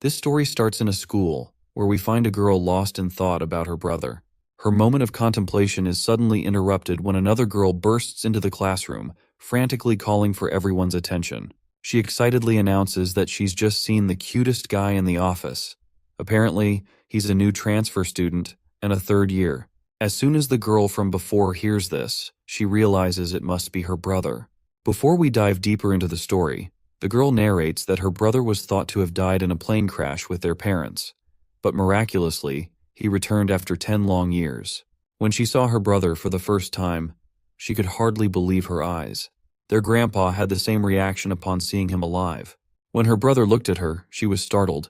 This story starts in a school, where we find a girl lost in thought about her brother. Her moment of contemplation is suddenly interrupted when another girl bursts into the classroom, frantically calling for everyone's attention. She excitedly announces that she's just seen the cutest guy in the office. Apparently, he's a new transfer student and a third year. As soon as the girl from before hears this, she realizes it must be her brother. Before we dive deeper into the story, the girl narrates that her brother was thought to have died in a plane crash with their parents, but miraculously, he returned after 10 long years. When she saw her brother for the first time, she could hardly believe her eyes. Their grandpa had the same reaction upon seeing him alive. When her brother looked at her, she was startled,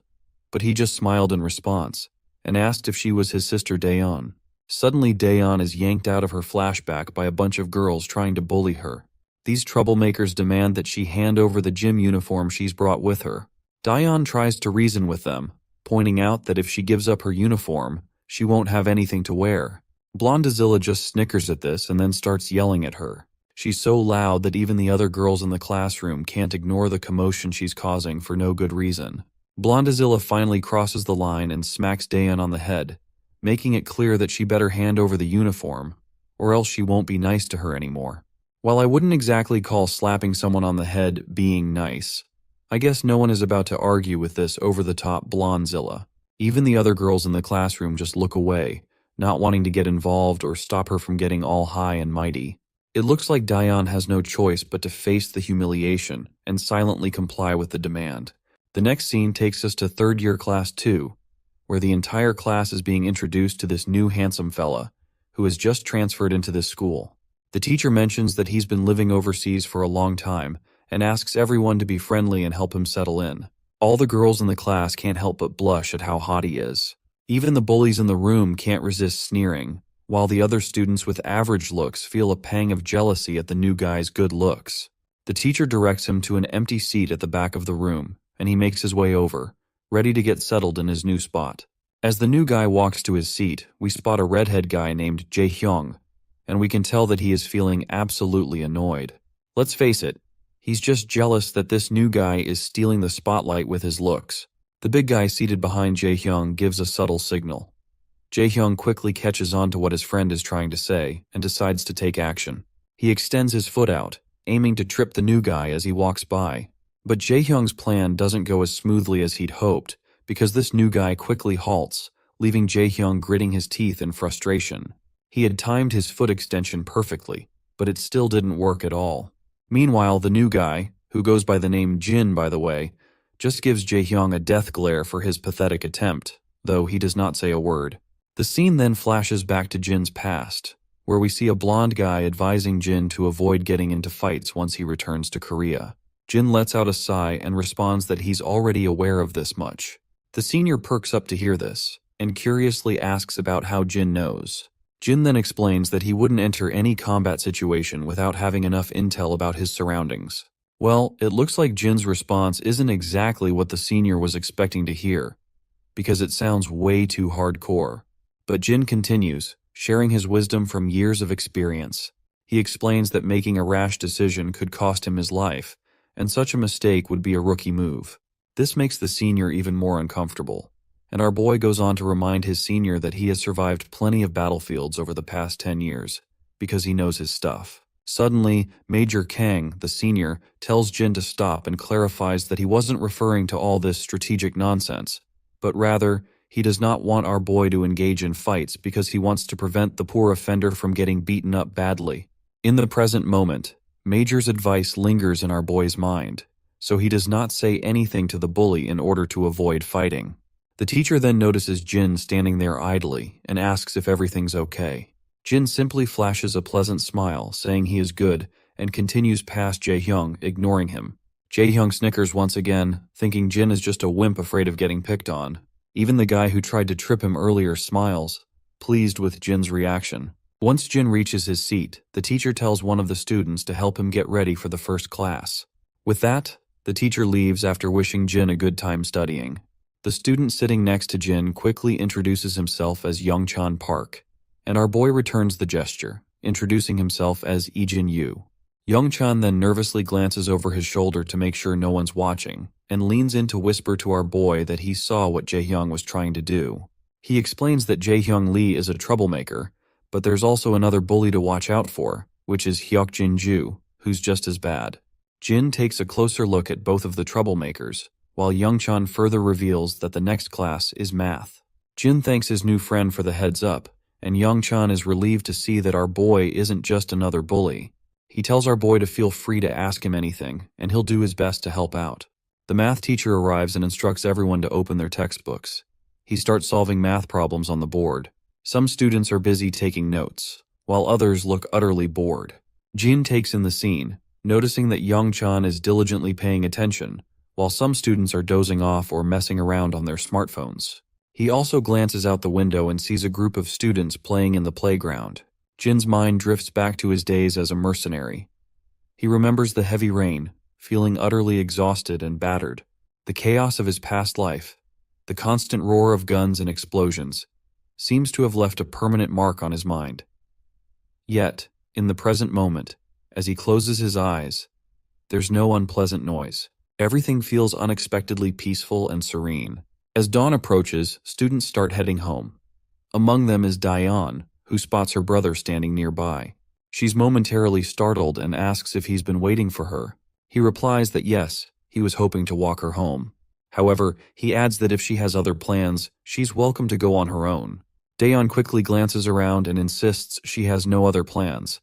but he just smiled in response and asked if she was his sister Dayon. Suddenly, Dayon is yanked out of her flashback by a bunch of girls trying to bully her. These troublemakers demand that she hand over the gym uniform she's brought with her. Dayon tries to reason with them, pointing out that if she gives up her uniform, she won't have anything to wear. Blondezilla just snickers at this and then starts yelling at her. She's so loud that even the other girls in the classroom can't ignore the commotion she's causing for no good reason. Blondezilla finally crosses the line and smacks Dayon on the head, making it clear that she better hand over the uniform, or else she won't be nice to her anymore. While I wouldn't exactly call slapping someone on the head being nice, I guess no one is about to argue with this over-the-top Blondezilla. Even the other girls in the classroom just look away, not wanting to get involved or stop her from getting all high and mighty. It looks like Dayon has no choice but to face the humiliation and silently comply with the demand. The next scene takes us to third year class 2, where the entire class is being introduced to this new handsome fella, who has just transferred into this school. The teacher mentions that he's been living overseas for a long time, and asks everyone to be friendly and help him settle in. All the girls in the class can't help but blush at how hot he is. Even the bullies in the room can't resist sneering, while the other students with average looks feel a pang of jealousy at the new guy's good looks. The teacher directs him to an empty seat at the back of the room, and he makes his way over, ready to get settled in his new spot. As the new guy walks to his seat, we spot a redhead guy named Jae-hyung, and we can tell that he is feeling absolutely annoyed. Let's face it, he's just jealous that this new guy is stealing the spotlight with his looks. The big guy seated behind Jae-hyung gives a subtle signal. Jae-hyung quickly catches on to what his friend is trying to say and decides to take action. He extends his foot out, aiming to trip the new guy as he walks by. But Jae-hyung's plan doesn't go as smoothly as he'd hoped, because this new guy quickly halts, leaving Jae-hyung gritting his teeth in frustration. He had timed his foot extension perfectly, but it still didn't work at all. Meanwhile, the new guy, who goes by the name Jin by the way, just gives Jae-hyung a death glare for his pathetic attempt, though he does not say a word. The scene then flashes back to Jin's past, where we see a blonde guy advising Jin to avoid getting into fights once he returns to Korea. Jin lets out a sigh and responds that he's already aware of this much. The senior perks up to hear this, and curiously asks about how Jin knows. Jin then explains that he wouldn't enter any combat situation without having enough intel about his surroundings. Well, it looks like Jin's response isn't exactly what the senior was expecting to hear, because it sounds way too hardcore. But Jin continues, sharing his wisdom from years of experience. He explains that making a rash decision could cost him his life, and such a mistake would be a rookie move. This makes the senior even more uncomfortable, and our boy goes on to remind his senior that he has survived plenty of battlefields over the past 10 years, because he knows his stuff. Suddenly, Major Kang, the senior, tells Jin to stop and clarifies that he wasn't referring to all this strategic nonsense, but rather, he does not want our boy to engage in fights because he wants to prevent the poor offender from getting beaten up badly. In the present moment, Major's advice lingers in our boy's mind, so he does not say anything to the bully in order to avoid fighting. The teacher then notices Jin standing there idly and asks if everything's okay. Jin simply flashes a pleasant smile, saying he is good, and continues past Jae-hyung, ignoring him. Jae-hyung snickers once again, thinking Jin is just a wimp afraid of getting picked on. Even the guy who tried to trip him earlier smiles, pleased with Jin's reaction. Once Jin reaches his seat, the teacher tells one of the students to help him get ready for the first class. With that, the teacher leaves after wishing Jin a good time studying. The student sitting next to Jin quickly introduces himself as Youngchan Park, and our boy returns the gesture, introducing himself as Ijin Yu. Youngchan then nervously glances over his shoulder to make sure no one's watching, and leans in to whisper to our boy that he saw what Jaehyung was trying to do. He explains that Jaehyung Lee is a troublemaker, but there's also another bully to watch out for, which is Hyukjin Ju, who's just as bad. Jin takes a closer look at both of the troublemakers, while Youngchan further reveals that the next class is math. Jin thanks his new friend for the heads up, and Youngchan is relieved to see that our boy isn't just another bully. He tells our boy to feel free to ask him anything, and he'll do his best to help out. The math teacher arrives and instructs everyone to open their textbooks. He starts solving math problems on the board. Some students are busy taking notes, while others look utterly bored. Jin takes in the scene, noticing that Youngchan is diligently paying attention, while some students are dozing off or messing around on their smartphones. He also glances out the window and sees a group of students playing in the playground. Jin's mind drifts back to his days as a mercenary. He remembers the heavy rain, feeling utterly exhausted and battered. The chaos of his past life, the constant roar of guns and explosions, seems to have left a permanent mark on his mind. Yet, in the present moment, as he closes his eyes, there's no unpleasant noise. Everything feels unexpectedly peaceful and serene. As dawn approaches, students start heading home. Among them is Daeon, who spots her brother standing nearby. She's momentarily startled and asks if he's been waiting for her. He replies that yes, he was hoping to walk her home. However, he adds that if she has other plans, she's welcome to go on her own. Daeon quickly glances around and insists she has no other plans,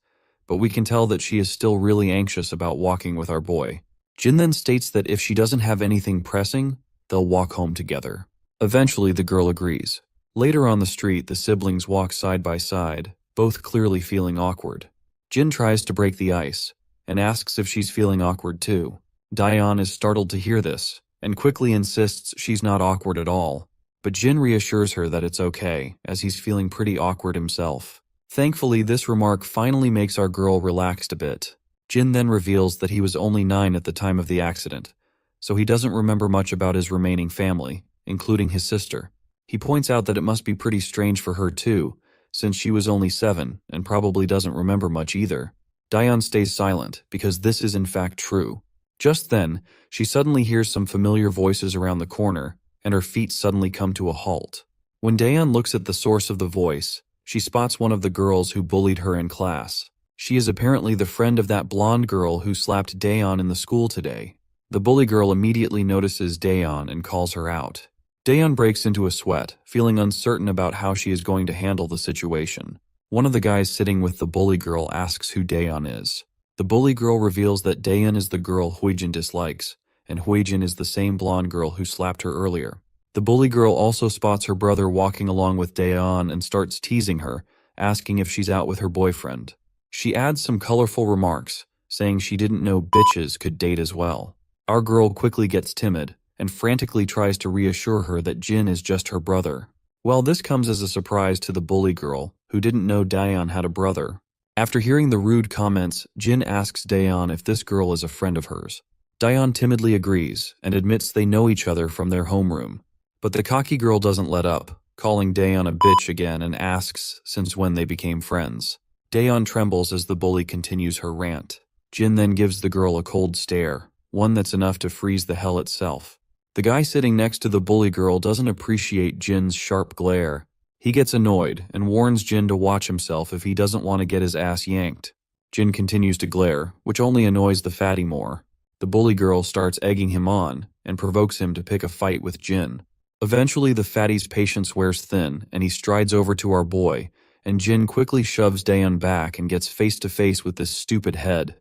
but we can tell that she is still really anxious about walking with our boy. Jin then states that if she doesn't have anything pressing, they'll walk home together. Eventually, the girl agrees. Later on the street, the siblings walk side by side, both clearly feeling awkward. Jin tries to break the ice and asks if she's feeling awkward too. Daeon is startled to hear this and quickly insists she's not awkward at all, but Jin reassures her that it's okay, as he's feeling pretty awkward himself. Thankfully, this remark finally makes our girl relaxed a bit. Jin then reveals that he was only 9 at the time of the accident, so he doesn't remember much about his remaining family, including his sister. He points out that it must be pretty strange for her too, since she was only 7 and probably doesn't remember much either. Daeon stays silent, because this is in fact true. Just then, she suddenly hears some familiar voices around the corner, and her feet suddenly come to a halt. When Daeon looks at the source of the voice, she spots one of the girls who bullied her in class. She is apparently the friend of that blonde girl who slapped Daeon in the school today. The bully girl immediately notices Daeon and calls her out. Daeon breaks into a sweat, feeling uncertain about how she is going to handle the situation. One of the guys sitting with the bully girl asks who Daeon is. The bully girl reveals that Daeon is the girl Huijin dislikes, and Huijin is the same blonde girl who slapped her earlier. The bully girl also spots her brother walking along with Daeon and starts teasing her, asking if she's out with her boyfriend. She adds some colorful remarks, saying she didn't know bitches could date as well. Our girl quickly gets timid and frantically tries to reassure her that Jin is just her brother. Well, this comes as a surprise to the bully girl, who didn't know Daeon had a brother. After hearing the rude comments, Jin asks Daeon if this girl is a friend of hers. Daeon timidly agrees and admits they know each other from their homeroom. But the cocky girl doesn't let up, calling Daeon a bitch again and asks since when they became friends. Daeon trembles as the bully continues her rant. Jin then gives the girl a cold stare, one that's enough to freeze the hell itself. The guy sitting next to the bully girl doesn't appreciate Jin's sharp glare. He gets annoyed and warns Jin to watch himself if he doesn't want to get his ass yanked. Jin continues to glare, which only annoys the fatty more. The bully girl starts egging him on and provokes him to pick a fight with Jin. Eventually, the fatty's patience wears thin and he strides over to our boy, and Jin quickly shoves Daeon back and gets face to face with this stupid head.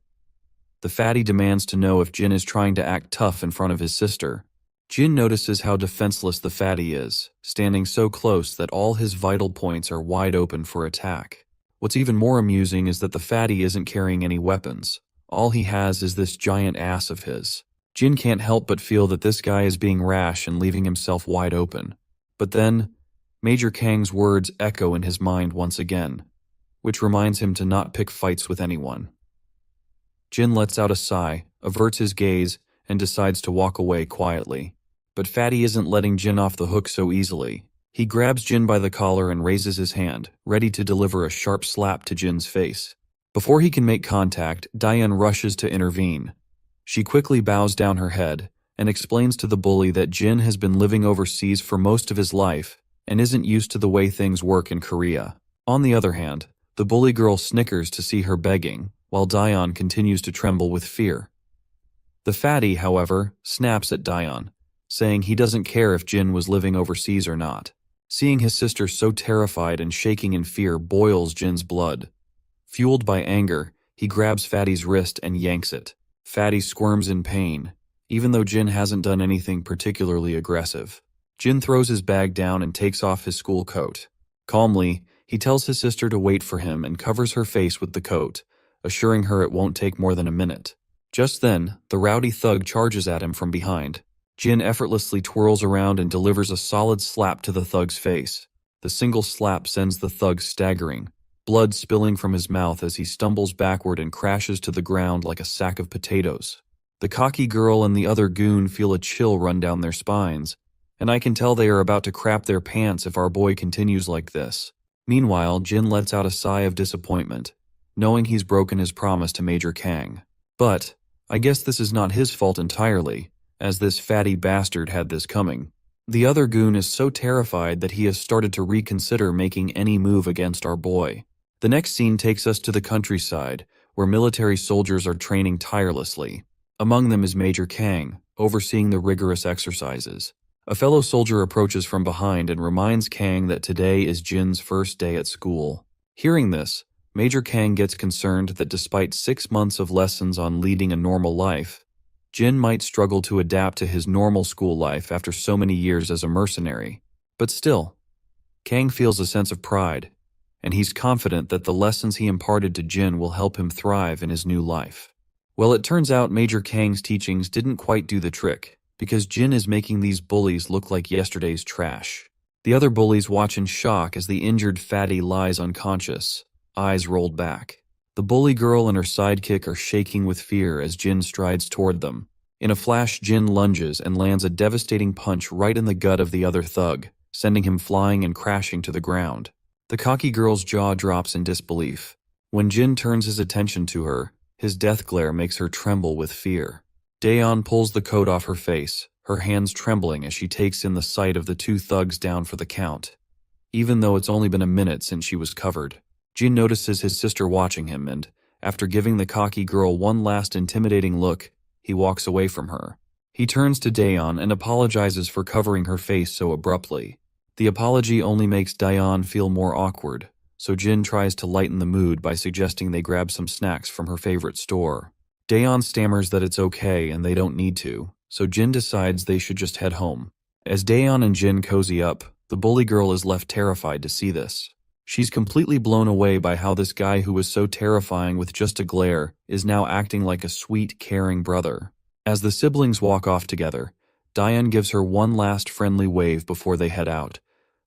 The fatty demands to know if Jin is trying to act tough in front of his sister. Jin notices how defenseless the fatty is, standing so close that all his vital points are wide open for attack. What's even more amusing is that the fatty isn't carrying any weapons. All he has is this giant ass of his. Jin can't help but feel that this guy is being rash and leaving himself wide open. But then, Major Kang's words echo in his mind once again, which reminds him to not pick fights with anyone. Jin lets out a sigh, averts his gaze, and decides to walk away quietly. But Fatty isn't letting Jin off the hook so easily. He grabs Jin by the collar and raises his hand, ready to deliver a sharp slap to Jin's face. Before he can make contact, Daeon rushes to intervene. She quickly bows down her head, and explains to the bully that Jin has been living overseas for most of his life and isn't used to the way things work in Korea. On the other hand, the bully girl snickers to see her begging, while Daeon continues to tremble with fear. The fatty, however, snaps at Daeon, saying he doesn't care if Jin was living overseas or not. Seeing his sister so terrified and shaking in fear boils Jin's blood. Fueled by anger, he grabs Fatty's wrist and yanks it. Fatty squirms in pain, even though Jin hasn't done anything particularly aggressive. Jin throws his bag down and takes off his school coat. Calmly, he tells his sister to wait for him and covers her face with the coat, assuring her it won't take more than a minute. Just then, the rowdy thug charges at him from behind. Jin effortlessly twirls around and delivers a solid slap to the thug's face. The single slap sends the thug staggering, blood spilling from his mouth as he stumbles backward and crashes to the ground like a sack of potatoes. The cocky girl and the other goon feel a chill run down their spines, and I can tell they are about to crap their pants if our boy continues like this. Meanwhile, Jin lets out a sigh of disappointment, knowing he's broken his promise to Major Kang. But I guess this is not his fault entirely, as this fatty bastard had this coming. The other goon is so terrified that he has started to reconsider making any move against our boy. The next scene takes us to the countryside, where military soldiers are training tirelessly. Among them is Major Kang, overseeing the rigorous exercises. A fellow soldier approaches from behind and reminds Kang that today is Jin's first day at school. Hearing this, Major Kang gets concerned that despite 6 months of lessons on leading a normal life, Jin might struggle to adapt to his normal school life after so many years as a mercenary. But still, Kang feels a sense of pride, and he's confident that the lessons he imparted to Jin will help him thrive in his new life. Well, it turns out Major Kang's teachings didn't quite do the trick, because Jin is making these bullies look like yesterday's trash. The other bullies watch in shock as the injured fatty lies unconscious, eyes rolled back. The bully girl and her sidekick are shaking with fear as Jin strides toward them. In a flash, Jin lunges and lands a devastating punch right in the gut of the other thug, sending him flying and crashing to the ground. The cocky girl's jaw drops in disbelief. When Jin turns his attention to her, his death glare makes her tremble with fear. Daeon pulls the coat off her face, her hands trembling as she takes in the sight of the two thugs down for the count. Even though it's only been a minute since she was covered, Jin notices his sister watching him and, after giving the cocky girl one last intimidating look, he walks away from her. He turns to Daeon and apologizes for covering her face so abruptly. The apology only makes Daeon feel more awkward, so Jin tries to lighten the mood by suggesting they grab some snacks from her favorite store. Daeon stammers that it's okay and they don't need to, so Jin decides they should just head home. As Daeon and Jin cozy up, the bully girl is left terrified to see this. She's completely blown away by how this guy who was so terrifying with just a glare is now acting like a sweet, caring brother. As the siblings walk off together, Daeon gives her one last friendly wave before they head out,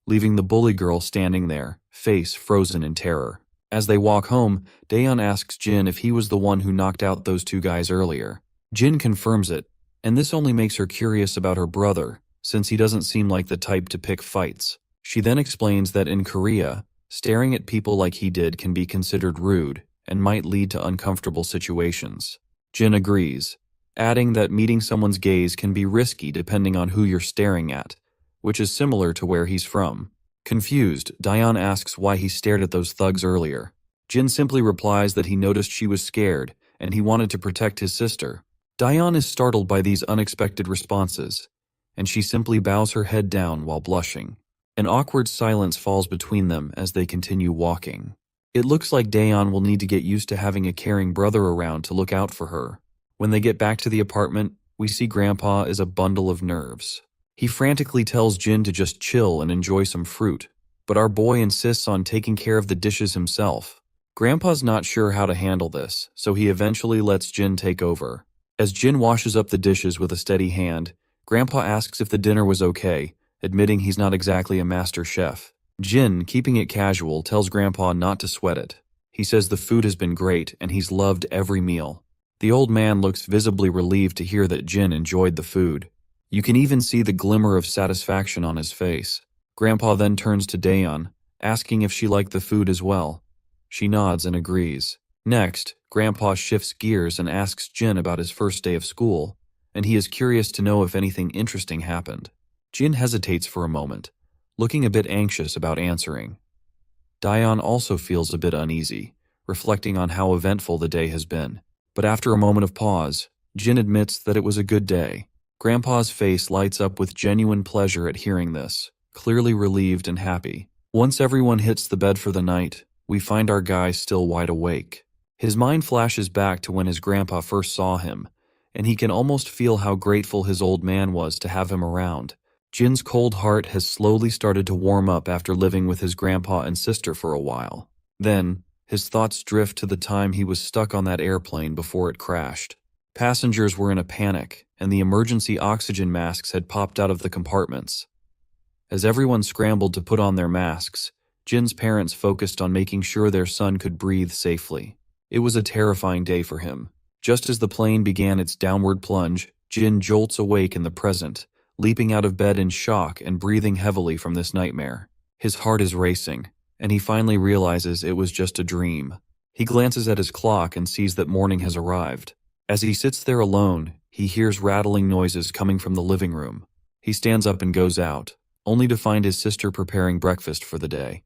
leaving the bully girl standing there, face frozen in terror. As they walk home, Daeon asks Jin if he was the one who knocked out those two guys earlier. Jin confirms it, and this only makes her curious about her brother, since he doesn't seem like the type to pick fights. She then explains that in Korea, staring at people like he did can be considered rude and might lead to uncomfortable situations. Jin agrees, adding that meeting someone's gaze can be risky depending on who you're staring at, which is similar to where he's from. Confused, Daeon asks why he stared at those thugs earlier. Jin simply replies that he noticed she was scared and he wanted to protect his sister. Daeon is startled by these unexpected responses, and she simply bows her head down while blushing. An awkward silence falls between them as they continue walking. It looks like Daeon will need to get used to having a caring brother around to look out for her. When they get back to the apartment, we see Grandpa is a bundle of nerves. He frantically tells Jin to just chill and enjoy some fruit, but our boy insists on taking care of the dishes himself. Grandpa's not sure how to handle this, so he eventually lets Jin take over. As Jin washes up the dishes with a steady hand, Grandpa asks if the dinner was okay, admitting he's not exactly a master chef. Jin, keeping it casual, tells Grandpa not to sweat it. He says the food has been great and he's loved every meal. The old man looks visibly relieved to hear that Jin enjoyed the food. You can even see the glimmer of satisfaction on his face. Grandpa then turns to Daeon, asking if she liked the food as well. She nods and agrees. Next, Grandpa shifts gears and asks Jin about his first day of school, and he is curious to know if anything interesting happened. Jin hesitates for a moment, looking a bit anxious about answering. Daeon also feels a bit uneasy, reflecting on how eventful the day has been. But after a moment of pause, Jin admits that it was a good day. Grandpa's face lights up with genuine pleasure at hearing this, clearly relieved and happy. Once everyone hits the bed for the night, we find our guy still wide awake. His mind flashes back to when his grandpa first saw him, and he can almost feel how grateful his old man was to have him around. Jin's cold heart has slowly started to warm up after living with his grandpa and sister for a while. Then, his thoughts drift to the time he was stuck on that airplane before it crashed. Passengers were in a panic, and the emergency oxygen masks had popped out of the compartments. As everyone scrambled to put on their masks, Jin's parents focused on making sure their son could breathe safely. It was a terrifying day for him. Just as the plane began its downward plunge, Jin jolts awake in the present, leaping out of bed in shock and breathing heavily from this nightmare. His heart is racing, and he finally realizes it was just a dream. He glances at his clock and sees that morning has arrived. As he sits there alone, he hears rattling noises coming from the living room. He stands up and goes out, only to find his sister preparing breakfast for the day.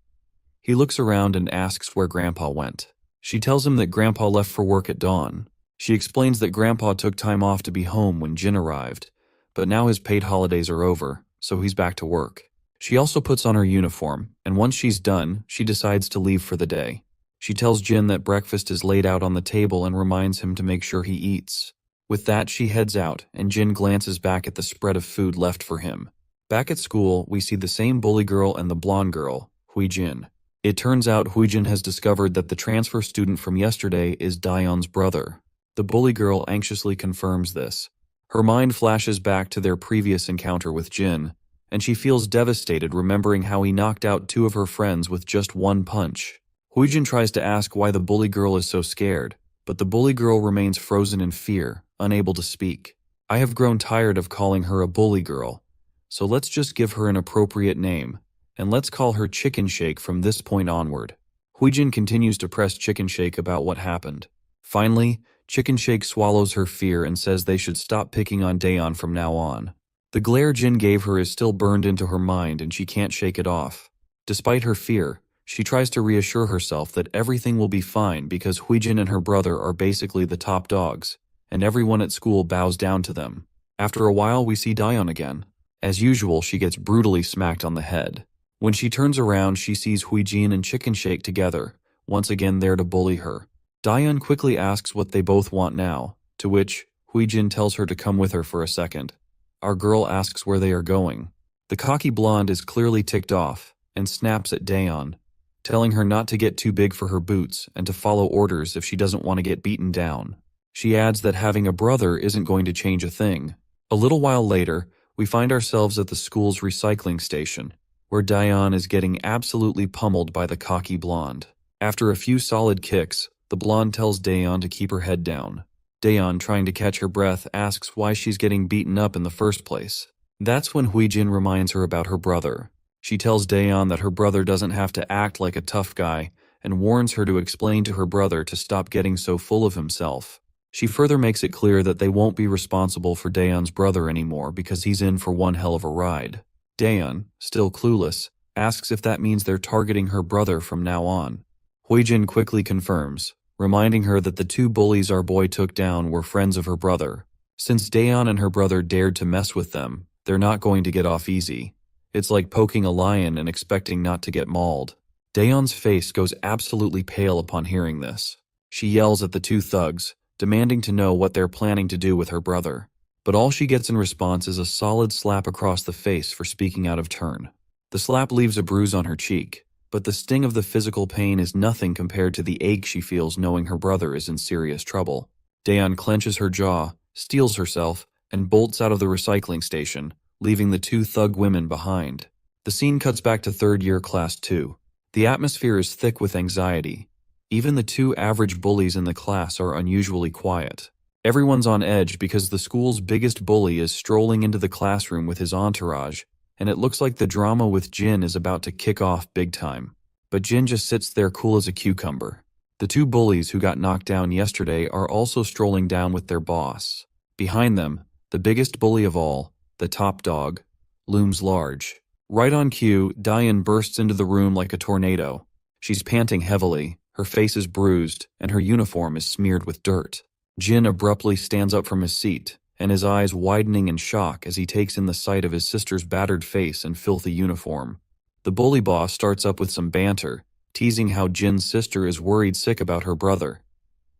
He looks around and asks where Grandpa went. She tells him that Grandpa left for work at dawn. She explains that Grandpa took time off to be home when Jin arrived, but now his paid holidays are over, so he's back to work. She also puts on her uniform, and once she's done, she decides to leave for the day. She tells Jin that breakfast is laid out on the table and reminds him to make sure he eats. With that, she heads out, and Jin glances back at the spread of food left for him. Back at school, we see the same bully girl and the blonde girl, Huijin. It turns out Huijin has discovered that the transfer student from yesterday is Daeon's brother. The bully girl anxiously confirms this. Her mind flashes back to their previous encounter with Jin, and she feels devastated remembering how he knocked out two of her friends with just one punch. Huijin tries to ask why the bully girl is so scared, but the bully girl remains frozen in fear, unable to speak. I have grown tired of calling her a bully girl, so let's just give her an appropriate name, and let's call her Chicken Shake from this point onward. Huijin continues to press Chicken Shake about what happened. Finally, Chicken Shake swallows her fear and says they should stop picking on Daeon from now on. The glare Jin gave her is still burned into her mind and she can't shake it off. Despite her fear, she tries to reassure herself that everything will be fine because Huijin and her brother are basically the top dogs, and everyone at school bows down to them. After a while, we see Daeon again. As usual, she gets brutally smacked on the head. When she turns around, she sees Huijin and Chicken Shake together, once again there to bully her. Daeon quickly asks what they both want now, to which Huijin tells her to come with her for a second. Our girl asks where they are going. The cocky blonde is clearly ticked off and snaps at Daeon, telling her not to get too big for her boots and to follow orders if she doesn't want to get beaten down. She adds that having a brother isn't going to change a thing. A little while later, we find ourselves at the school's recycling station, where Daeon is getting absolutely pummeled by the cocky blonde. After a few solid kicks, the blonde tells Daeon to keep her head down. Daeon, trying to catch her breath, asks why she's getting beaten up in the first place. That's when Huijin reminds her about her brother. She tells Daeon that her brother doesn't have to act like a tough guy and warns her to explain to her brother to stop getting so full of himself. She further makes it clear that they won't be responsible for Daeon's brother anymore because he's in for one hell of a ride. Daeon, still clueless, asks if that means they're targeting her brother from now on. Huijin quickly confirms, reminding her that the two bullies our boy took down were friends of her brother. Since Daeon and her brother dared to mess with them, they're not going to get off easy. It's like poking a lion and expecting not to get mauled. Daeon's face goes absolutely pale upon hearing this. She yells at the two thugs, demanding to know what they're planning to do with her brother. But all she gets in response is a solid slap across the face for speaking out of turn. The slap leaves a bruise on her cheek, but the sting of the physical pain is nothing compared to the ache she feels knowing her brother is in serious trouble. Daeon clenches her jaw, steels herself, and bolts out of the recycling station, leaving the two thug women behind. The scene cuts back to third-year Class 2. The atmosphere is thick with anxiety. Even the two average bullies in the class are unusually quiet. Everyone's on edge because the school's biggest bully is strolling into the classroom with his entourage, and it looks like the drama with Jin is about to kick off big time. But Jin just sits there cool as a cucumber. The two bullies who got knocked down yesterday are also strolling down with their boss. Behind them, The biggest bully of all, the top dog, looms large. Right on cue, Diane bursts into the room like a tornado. She's panting heavily, her face is bruised, and her uniform is smeared with dirt. Jin abruptly stands up from his seat, and his eyes widening in shock as he takes in the sight of his sister's battered face and filthy uniform. The bully boss starts up with some banter, teasing how Jin's sister is worried sick about her brother.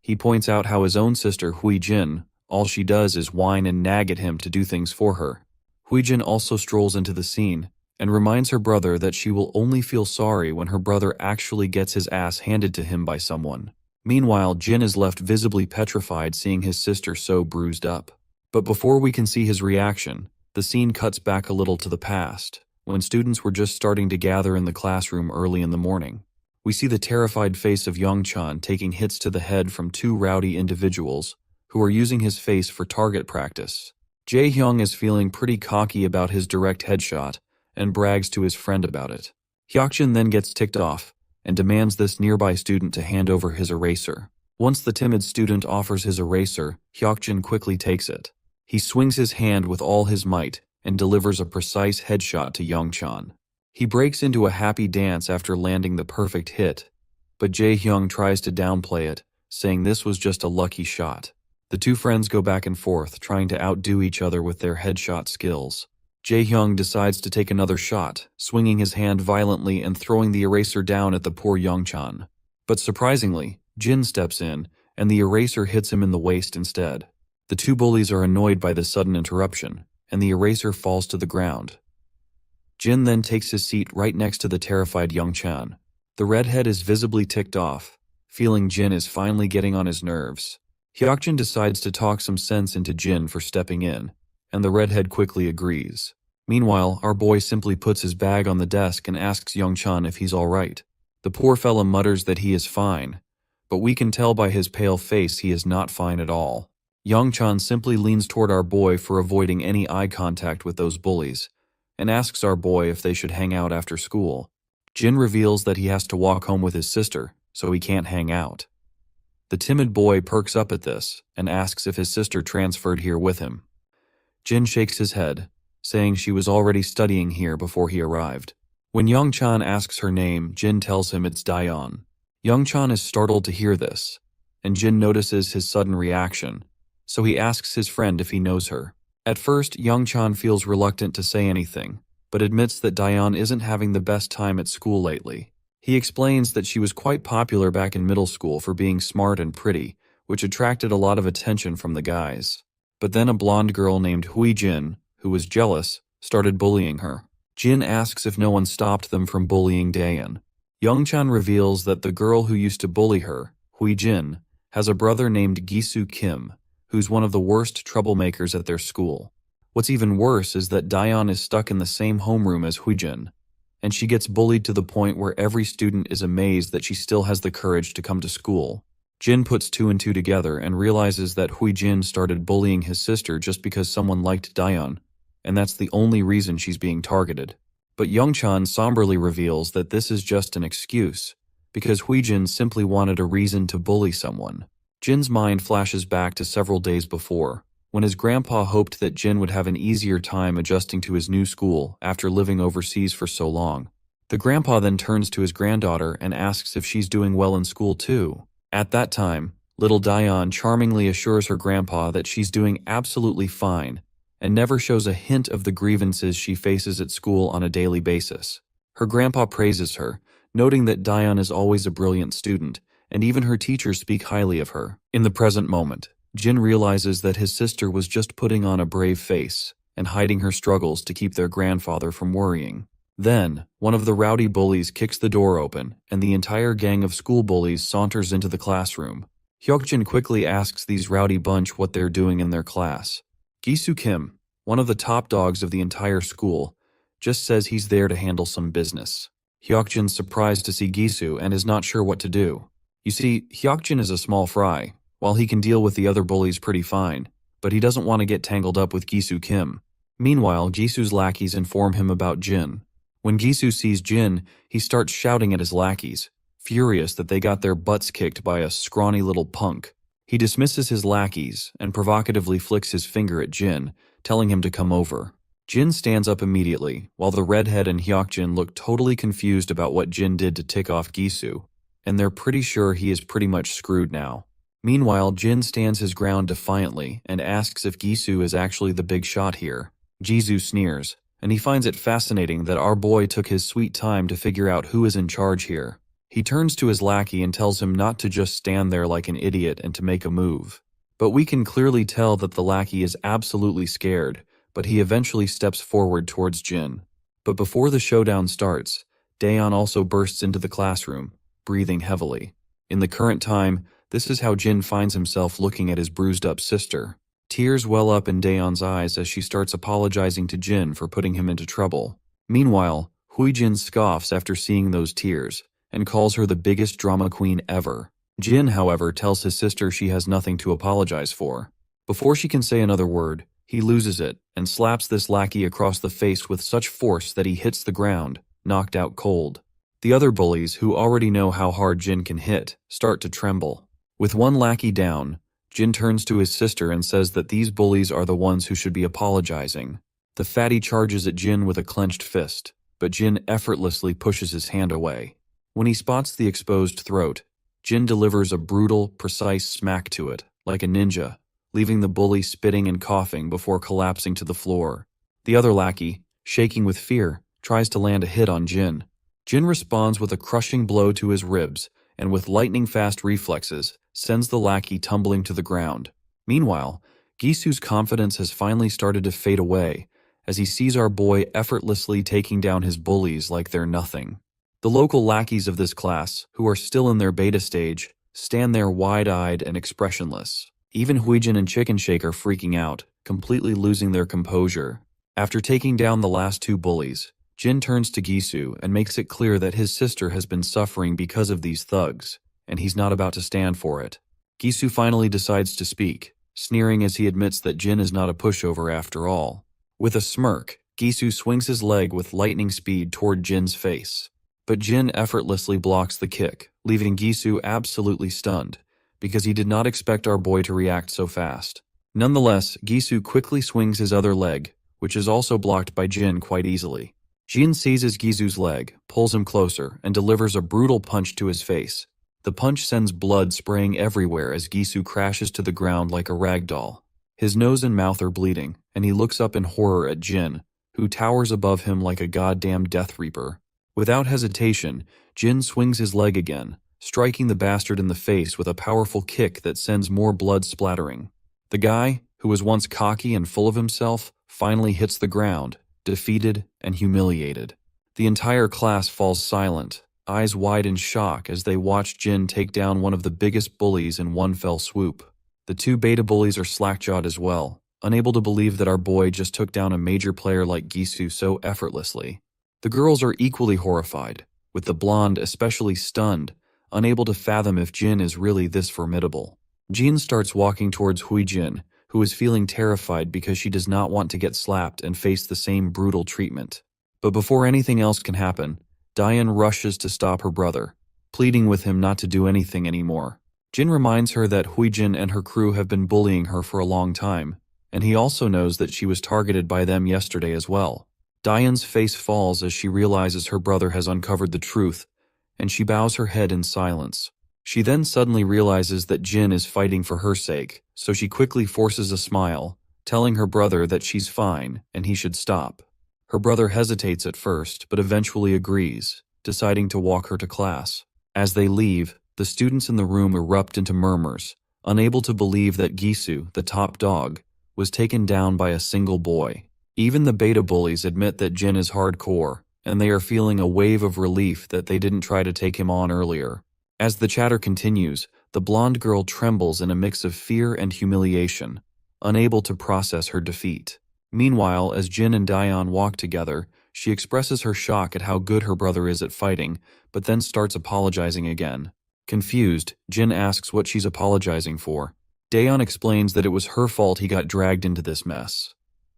He points out how his own sister, Hui Jin, all she does is whine and nag at him to do things for her. Hui Jin also strolls into the scene and reminds her brother that she will only feel sorry when her brother actually gets his ass handed to him by someone. Meanwhile, Jin is left visibly petrified seeing his sister so bruised up. But before we can see his reaction, the scene cuts back a little to the past, when students were just starting to gather in the classroom early in the morning. We see the terrified face of Young-chan taking hits to the head from two rowdy individuals who are using his face for target practice. Jae-hyung is feeling pretty cocky about his direct headshot and brags to his friend about it. Hyokjin then gets ticked off and demands this nearby student to hand over his eraser. Once the timid student offers his eraser, Hyokjin quickly takes it. He swings his hand with all his might and delivers a precise headshot to Young-chan. He breaks into a happy dance after landing the perfect hit, but Jae-hyung tries to downplay it, saying this was just a lucky shot. The two friends go back and forth, trying to outdo each other with their headshot skills. Jae-hyung decides to take another shot, swinging his hand violently and throwing the eraser down at the poor Young-chan. But surprisingly, Jin steps in, and the eraser hits him in the waist instead. The two bullies are annoyed by this sudden interruption, and the eraser falls to the ground. Jin then takes his seat right next to the terrified Young-chan. The redhead is visibly ticked off, feeling Jin is finally getting on his nerves. Hyokjin decides to talk some sense into Jin for stepping in, and the redhead quickly agrees. Meanwhile, our boy simply puts his bag on the desk and asks Young-chan if he's alright. The poor fella mutters that he is fine, but we can tell by his pale face he is not fine at all. Young-chan simply leans toward our boy for avoiding any eye contact with those bullies, and asks our boy if they should hang out after school. Jin reveals that he has to walk home with his sister, so he can't hang out. The timid boy perks up at this, and asks if his sister transferred here with him. Jin shakes his head, saying she was already studying here before he arrived. When Young-chan asks her name, Jin tells him it's Daeon. Young-chan is startled to hear this, and Jin notices his sudden reaction, so he asks his friend if he knows her. At first, Young-chan feels reluctant to say anything, but admits that Daeon isn't having the best time at school lately. He explains that she was quite popular back in middle school for being smart and pretty, which attracted a lot of attention from the guys. But then a blonde girl named Hui Jin, who was jealous, started bullying her. Jin asks if no one stopped them from bullying Daeon. Young-chan reveals that the girl who used to bully her, Hui Jin, has a brother named Gisu Kim, who's one of the worst troublemakers at their school. What's even worse is that Daeon is stuck in the same homeroom as Huijin, and she gets bullied to the point where every student is amazed that she still has the courage to come to school. Jin puts two and two together and realizes that Huijin started bullying his sister just because someone liked Daeon, and that's the only reason she's being targeted. But Young-chan somberly reveals that this is just an excuse, because Huijin simply wanted a reason to bully someone. Jin's mind flashes back to several days before, when his grandpa hoped that Jin would have an easier time adjusting to his new school after living overseas for so long. The grandpa then turns to his granddaughter and asks if she's doing well in school too. At that time, little Daeon charmingly assures her grandpa that she's doing absolutely fine and never shows a hint of the grievances she faces at school on a daily basis. Her grandpa praises her, noting that Daeon is always a brilliant student, and even her teachers speak highly of her. In the present moment, Jin realizes that his sister was just putting on a brave face and hiding her struggles to keep their grandfather from worrying. Then, one of the rowdy bullies kicks the door open, and the entire gang of school bullies saunters into the classroom. Hyokjin quickly asks these rowdy bunch what they're doing in their class. Gisu Kim, one of the top dogs of the entire school, just says he's there to handle some business. Hyokjin's surprised to see Gisu and is not sure what to do. You see, Hyokjin is a small fry, while he can deal with the other bullies pretty fine, but he doesn't want to get tangled up with Gisu Kim. Meanwhile, Gisu's lackeys inform him about Jin. When Gisu sees Jin, he starts shouting at his lackeys, furious that they got their butts kicked by a scrawny little punk. He dismisses his lackeys and provocatively flicks his finger at Jin, telling him to come over. Jin stands up immediately, while the redhead and Hyokjin look totally confused about what Jin did to tick off Gisu, and they're pretty sure he is pretty much screwed now. Meanwhile, Jin stands his ground defiantly and asks if Gisu is actually the big shot here. Jisoo sneers, and he finds it fascinating that our boy took his sweet time to figure out who is in charge here. He turns to his lackey and tells him not to just stand there like an idiot and to make a move. But we can clearly tell that the lackey is absolutely scared, but he eventually steps forward towards Jin. But before the showdown starts, Daeon also bursts into the classroom, breathing heavily. In the current time, this is how Jin finds himself looking at his bruised-up sister. Tears well up in Daeon's eyes as she starts apologizing to Jin for putting him into trouble. Meanwhile, Huijin scoffs after seeing those tears and calls her the biggest drama queen ever. Jin, however, tells his sister she has nothing to apologize for. Before she can say another word, he loses it and slaps this lackey across the face with such force that he hits the ground, knocked out cold. The other bullies, who already know how hard Jin can hit, start to tremble. With one lackey down, Jin turns to his sister and says that these bullies are the ones who should be apologizing. The fatty charges at Jin with a clenched fist, but Jin effortlessly pushes his hand away. When he spots the exposed throat, Jin delivers a brutal, precise smack to it, like a ninja, leaving the bully spitting and coughing before collapsing to the floor. The other lackey, shaking with fear, tries to land a hit on Jin. Jin responds with a crushing blow to his ribs, and with lightning-fast reflexes, sends the lackey tumbling to the ground. Meanwhile, Gisu's confidence has finally started to fade away, as he sees our boy effortlessly taking down his bullies like they're nothing. The local lackeys of this class, who are still in their beta stage, stand there wide-eyed and expressionless. Even Huijin and Chicken Shake are freaking out, completely losing their composure. After taking down the last two bullies, Jin turns to Gisu and makes it clear that his sister has been suffering because of these thugs, and he's not about to stand for it. Gisu finally decides to speak, sneering as he admits that Jin is not a pushover after all. With a smirk, Gisu swings his leg with lightning speed toward Jin's face. But Jin effortlessly blocks the kick, leaving Gisu absolutely stunned, because he did not expect our boy to react so fast. Nonetheless, Gisu quickly swings his other leg, which is also blocked by Jin quite easily. Jin seizes Gisu's leg, pulls him closer, and delivers a brutal punch to his face. The punch sends blood spraying everywhere as Gisu crashes to the ground like a rag doll. His nose and mouth are bleeding, and he looks up in horror at Jin, who towers above him like a goddamn Death Reaper. Without hesitation, Jin swings his leg again, striking the bastard in the face with a powerful kick that sends more blood splattering. The guy, who was once cocky and full of himself, finally hits the ground, defeated and humiliated. The entire class falls silent, eyes wide in shock as they watch Jin take down one of the biggest bullies in one fell swoop. The two beta bullies are slack-jawed as well, unable to believe that our boy just took down a major player like Gisu so effortlessly. The girls are equally horrified, with the blonde especially stunned, unable to fathom if Jin is really this formidable. Jin starts walking towards Huijin, who is feeling terrified because she does not want to get slapped and face the same brutal treatment. But before anything else can happen, Daeon rushes to stop her brother, pleading with him not to do anything anymore. Jin reminds her that Huijin and her crew have been bullying her for a long time, and he also knows that she was targeted by them yesterday as well. Daeon's face falls as she realizes her brother has uncovered the truth, and she bows her head in silence. She then suddenly realizes that Jin is fighting for her sake, so she quickly forces a smile, telling her brother that she's fine and he should stop. Her brother hesitates at first, but eventually agrees, deciding to walk her to class. As they leave, the students in the room erupt into murmurs, unable to believe that Gisu, the top dog, was taken down by a single boy. Even the beta bullies admit that Jin is hardcore, and they are feeling a wave of relief that they didn't try to take him on earlier. As the chatter continues, the blonde girl trembles in a mix of fear and humiliation, unable to process her defeat. Meanwhile, as Jin and Daeon walk together, she expresses her shock at how good her brother is at fighting, but then starts apologizing again. Confused, Jin asks what she's apologizing for. Daeon explains that it was her fault he got dragged into this mess.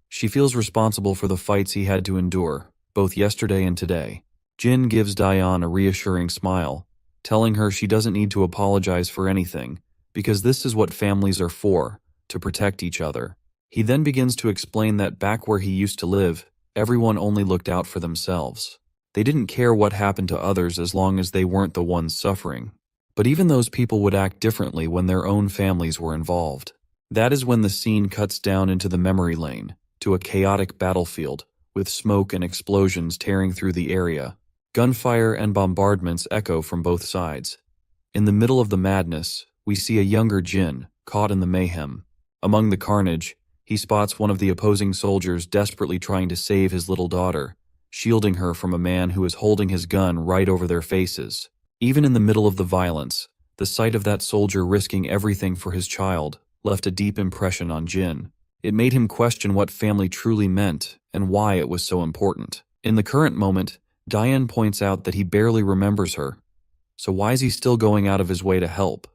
She feels responsible for the fights he had to endure, both yesterday and today. Jin gives Daeon a reassuring smile, telling her she doesn't need to apologize for anything, because this is what families are for, to protect each other. He then begins to explain that back where he used to live, everyone only looked out for themselves. They didn't care what happened to others as long as they weren't the ones suffering. But even those people would act differently when their own families were involved. That is when the scene cuts down into the memory lane, to a chaotic battlefield, with smoke and explosions tearing through the area. Gunfire and bombardments echo from both sides. In the middle of the madness, we see a younger Jin, caught in the mayhem. Among the carnage, he spots one of the opposing soldiers desperately trying to save his little daughter, shielding her from a man who is holding his gun right over their faces. Even in the middle of the violence, the sight of that soldier risking everything for his child left a deep impression on Jin. It made him question what family truly meant and why it was so important. In the current moment, Diane points out that he barely remembers her. So why is he still going out of his way to help?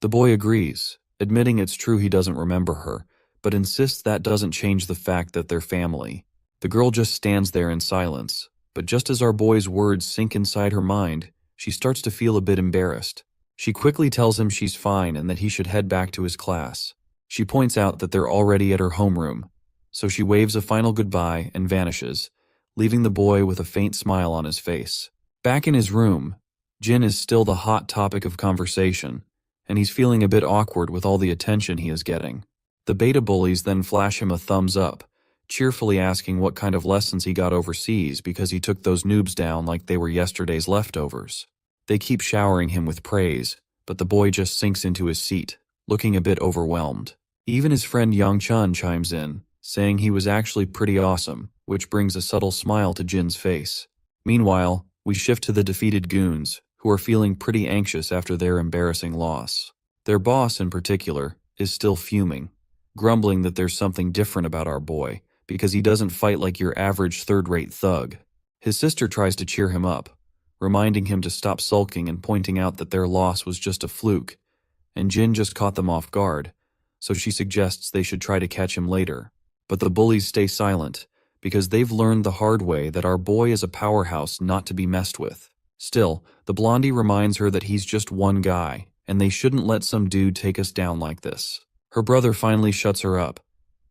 The boy agrees, admitting it's true he doesn't remember her, but insists that doesn't change the fact that they're family. The girl just stands there in silence, but just as our boy's words sink inside her mind, she starts to feel a bit embarrassed. She quickly tells him she's fine and that he should head back to his class. She points out that they're already at her homeroom, so she waves a final goodbye and vanishes, leaving the boy with a faint smile on his face. Back in his room, Jin is still the hot topic of conversation, and he's feeling a bit awkward with all the attention he is getting. The beta bullies then flash him a thumbs up, cheerfully asking what kind of lessons he got overseas because he took those noobs down like they were yesterday's leftovers. They keep showering him with praise, but the boy just sinks into his seat, looking a bit overwhelmed. Even his friend Yang Chun chimes in, saying he was actually pretty awesome, which brings a subtle smile to Jin's face. Meanwhile, we shift to the defeated goons, who are feeling pretty anxious after their embarrassing loss. Their boss, in particular, is still fuming, grumbling that there's something different about our boy, because he doesn't fight like your average third-rate thug. His sister tries to cheer him up, reminding him to stop sulking and pointing out that their loss was just a fluke, and Jin just caught them off guard, so she suggests they should try to catch him later. But the bullies stay silent, because they've learned the hard way that our boy is a powerhouse not to be messed with. Still, the blondie reminds her that he's just one guy, and they shouldn't let some dude take us down like this. Her brother finally shuts her up,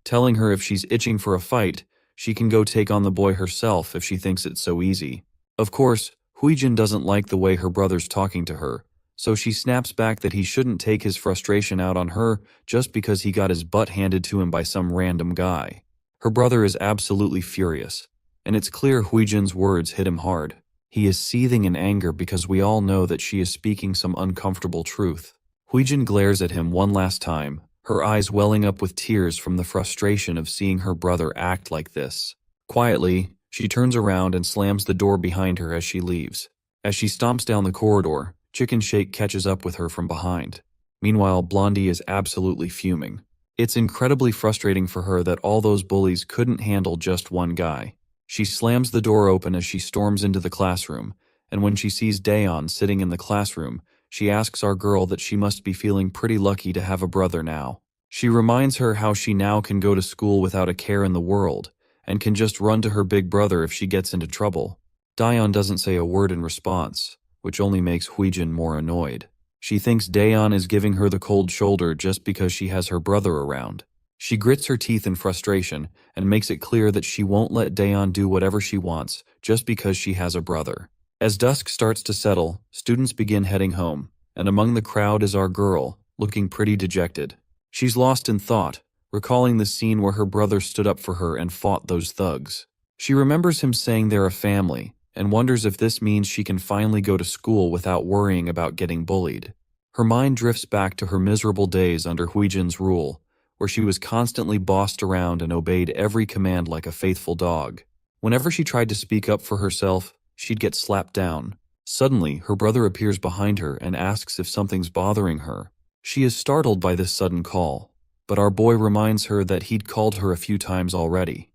telling her if she's itching for a fight, she can go take on the boy herself if she thinks it's so easy. Of course, Huijin doesn't like the way her brother's talking to her, so she snaps back that he shouldn't take his frustration out on her just because he got his butt handed to him by some random guy. Her brother is absolutely furious, and it's clear Huijin's words hit him hard. He is seething in anger because we all know that she is speaking some uncomfortable truth. Huijin glares at him one last time, her eyes welling up with tears from the frustration of seeing her brother act like this. Quietly, she turns around and slams the door behind her as she leaves. As she stomps down the corridor, Chicken Shake catches up with her from behind. Meanwhile, Blondie is absolutely fuming. It's incredibly frustrating for her that all those bullies couldn't handle just one guy. She slams the door open as she storms into the classroom, and when she sees Daeon sitting in the classroom, she asks our girl that she must be feeling pretty lucky to have a brother now. She reminds her how she now can go to school without a care in the world, and can just run to her big brother if she gets into trouble. Daeon doesn't say a word in response, which only makes Huijin more annoyed. She thinks Daeon is giving her the cold shoulder just because she has her brother around. She grits her teeth in frustration and makes it clear that she won't let Daeon do whatever she wants just because she has a brother. As dusk starts to settle, students begin heading home, and among the crowd is our girl, looking pretty dejected. She's lost in thought, recalling the scene where her brother stood up for her and fought those thugs. She remembers him saying they're a family, and wonders if this means she can finally go to school without worrying about getting bullied. Her mind drifts back to her miserable days under Huijin's rule, where she was constantly bossed around and obeyed every command like a faithful dog. Whenever she tried to speak up for herself, she'd get slapped down. Suddenly, her brother appears behind her and asks if something's bothering her. She is startled by this sudden call, but our boy reminds her that he'd called her a few times already.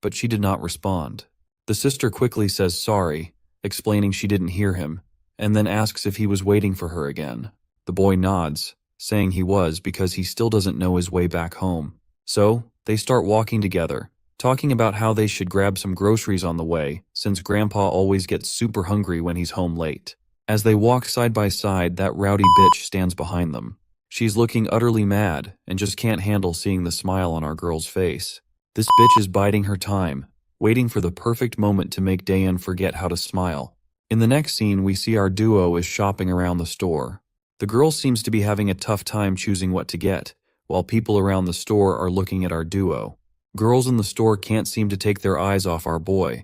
But she did not respond. The sister quickly says sorry, explaining she didn't hear him, and then asks if he was waiting for her again. The boy nods, saying he was because he still doesn't know his way back home. So, they start walking together, talking about how they should grab some groceries on the way, since Grandpa always gets super hungry when he's home late. As they walk side by side, that rowdy bitch stands behind them. She's looking utterly mad and just can't handle seeing the smile on our girl's face. This bitch is biding her time, waiting for the perfect moment to make Daeun forget how to smile. In the next scene, we see our duo is shopping around the store. The girl seems to be having a tough time choosing what to get, while people around the store are looking at our duo. Girls in the store can't seem to take their eyes off our boy,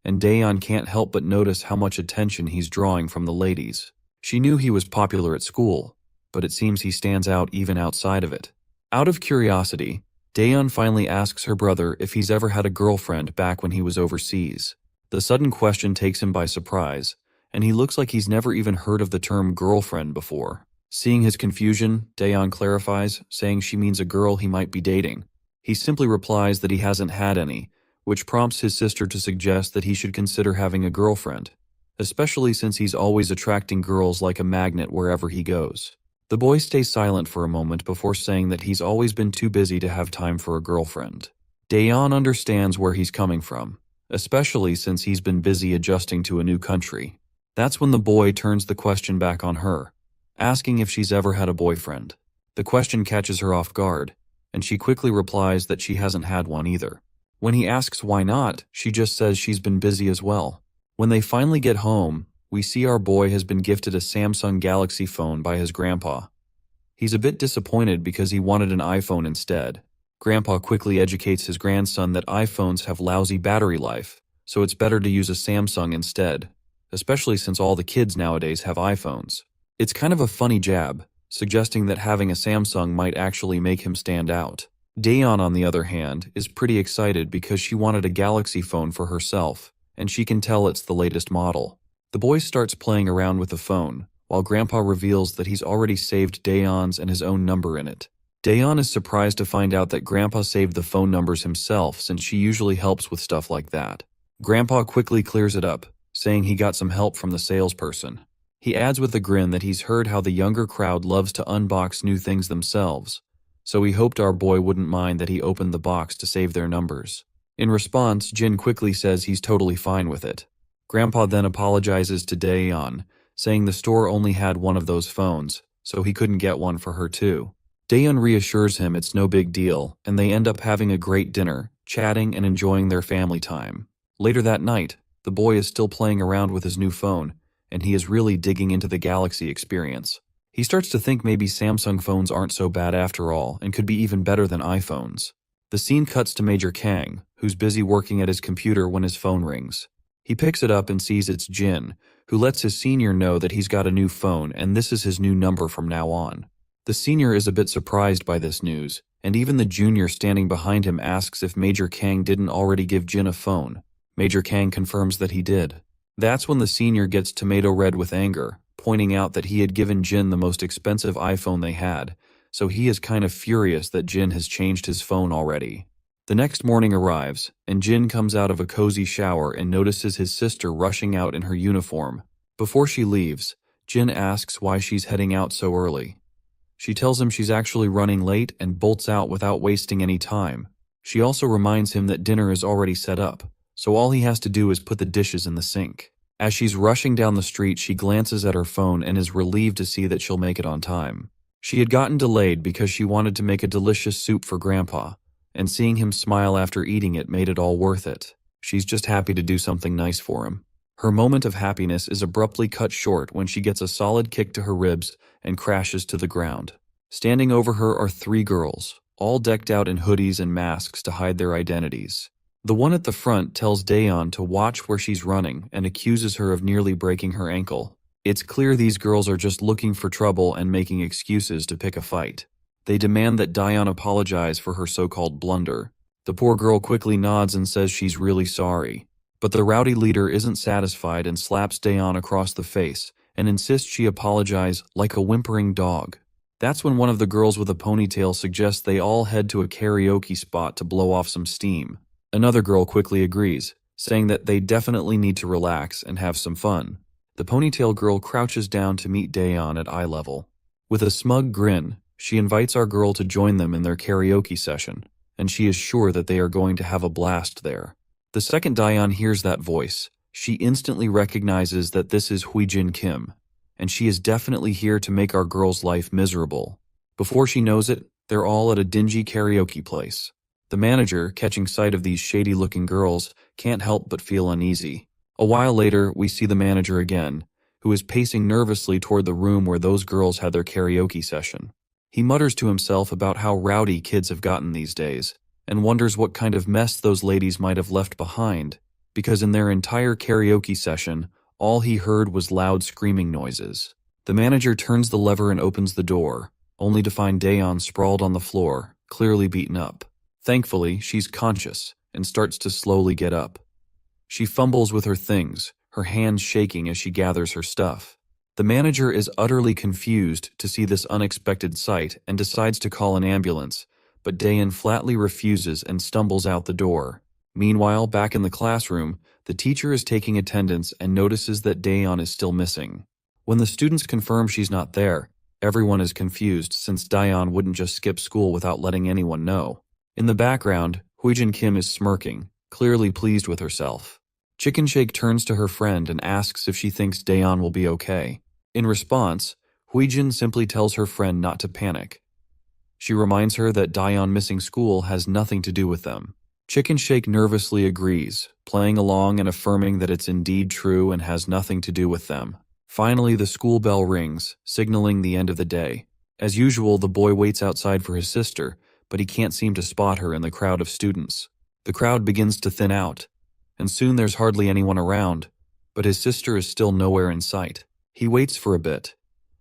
and Daeun can't help but notice how much attention he's drawing from the ladies. She knew he was popular at school, but it seems he stands out even outside of it. Out of curiosity, Daeun finally asks her brother if he's ever had a girlfriend back when he was overseas. The sudden question takes him by surprise, and he looks like he's never even heard of the term girlfriend before. Seeing his confusion, Daeun clarifies, saying she means a girl he might be dating. He simply replies that he hasn't had any, which prompts his sister to suggest that he should consider having a girlfriend, especially since he's always attracting girls like a magnet wherever he goes. The boy stays silent for a moment before saying that he's always been too busy to have time for a girlfriend. Daeun understands where he's coming from, especially since he's been busy adjusting to a new country. That's when the boy turns the question back on her, asking if she's ever had a boyfriend. The question catches her off guard, and she quickly replies that she hasn't had one either. When he asks why not, she just says she's been busy as well. When they finally get home, we see our boy has been gifted a Samsung Galaxy phone by his grandpa. He's a bit disappointed because he wanted an iPhone instead. Grandpa quickly educates his grandson that iPhones have lousy battery life, so it's better to use a Samsung instead, especially since all the kids nowadays have iPhones. It's kind of a funny jab, suggesting that having a Samsung might actually make him stand out. Daeun, on the other hand, is pretty excited because she wanted a Galaxy phone for herself, and she can tell it's the latest model. The boy starts playing around with the phone, while Grandpa reveals that he's already saved Daeun's and his own number in it. Daeun is surprised to find out that Grandpa saved the phone numbers himself, since she usually helps with stuff like that. Grandpa quickly clears it up, saying he got some help from the salesperson. He adds with a grin that he's heard how the younger crowd loves to unbox new things themselves, so he hoped our boy wouldn't mind that he opened the box to save their numbers. In response, Jin quickly says he's totally fine with it. Grandpa then apologizes to Daeun, saying the store only had one of those phones, so he couldn't get one for her too. Daeun reassures him it's no big deal, and they end up having a great dinner, chatting and enjoying their family time. Later that night, the boy is still playing around with his new phone, and he is really digging into the Galaxy experience. He starts to think maybe Samsung phones aren't so bad after all, and could be even better than iPhones. The scene cuts to Major Kang, who's busy working at his computer when his phone rings. He picks it up and sees it's Jin, who lets his senior know that he's got a new phone and this is his new number from now on. The senior is a bit surprised by this news, and even the junior standing behind him asks if Major Kang didn't already give Jin a phone. Major Kang confirms that he did. That's when the senior gets tomato red with anger, pointing out that he had given Jin the most expensive iPhone they had, so he is kind of furious that Jin has changed his phone already. The next morning arrives, and Jin comes out of a cozy shower and notices his sister rushing out in her uniform. Before she leaves, Jin asks why she's heading out so early. She tells him she's actually running late and bolts out without wasting any time. She also reminds him that dinner is already set up, so all he has to do is put the dishes in the sink. As she's rushing down the street, she glances at her phone and is relieved to see that she'll make it on time. She had gotten delayed because she wanted to make a delicious soup for Grandpa, and seeing him smile after eating it made it all worth it. She's just happy to do something nice for him. Her moment of happiness is abruptly cut short when she gets a solid kick to her ribs and crashes to the ground. Standing over her are 3 girls, all decked out in hoodies and masks to hide their identities. The one at the front tells Daeun to watch where she's running and accuses her of nearly breaking her ankle. It's clear these girls are just looking for trouble and making excuses to pick a fight. They demand that Daeun apologize for her so-called blunder. The poor girl quickly nods and says she's really sorry. But the rowdy leader isn't satisfied and slaps Daeun across the face and insists she apologize like a whimpering dog. That's when one of the girls with a ponytail suggests they all head to a karaoke spot to blow off some steam. Another girl quickly agrees, saying that they definitely need to relax and have some fun. The ponytail girl crouches down to meet Daeun at eye level. With a smug grin, she invites our girl to join them in their karaoke session, and she is sure that they are going to have a blast there. The second Daeun hears that voice, she instantly recognizes that this is Huijin Kim, and she is definitely here to make our girl's life miserable. Before she knows it, they're all at a dingy karaoke place. The manager, catching sight of these shady-looking girls, can't help but feel uneasy. A while later, we see the manager again, who is pacing nervously toward the room where those girls had their karaoke session. He mutters to himself about how rowdy kids have gotten these days, and wonders what kind of mess those ladies might have left behind, because in their entire karaoke session, all he heard was loud screaming noises. The manager turns the lever and opens the door, only to find Daeon sprawled on the floor, clearly beaten up. Thankfully, she's conscious and starts to slowly get up. She fumbles with her things, her hands shaking as she gathers her stuff. The manager is utterly confused to see this unexpected sight and decides to call an ambulance, but Daeon flatly refuses and stumbles out the door. Meanwhile, back in the classroom, the teacher is taking attendance and notices that Daeon is still missing. When the students confirm she's not there, everyone is confused since Daeon wouldn't just skip school without letting anyone know. In the background, Huijin Kim is smirking, clearly pleased with herself. Chicken Shake turns to her friend and asks if she thinks Daeon will be okay. In response, Huijin simply tells her friend not to panic. She reminds her that Daeon missing school has nothing to do with them. Chicken Shake nervously agrees, playing along and affirming that it's indeed true and has nothing to do with them. Finally, the school bell rings, signaling the end of the day. As usual, the boy waits outside for his sister, but he can't seem to spot her in the crowd of students. The crowd begins to thin out, and soon there's hardly anyone around, but his sister is still nowhere in sight. He waits for a bit,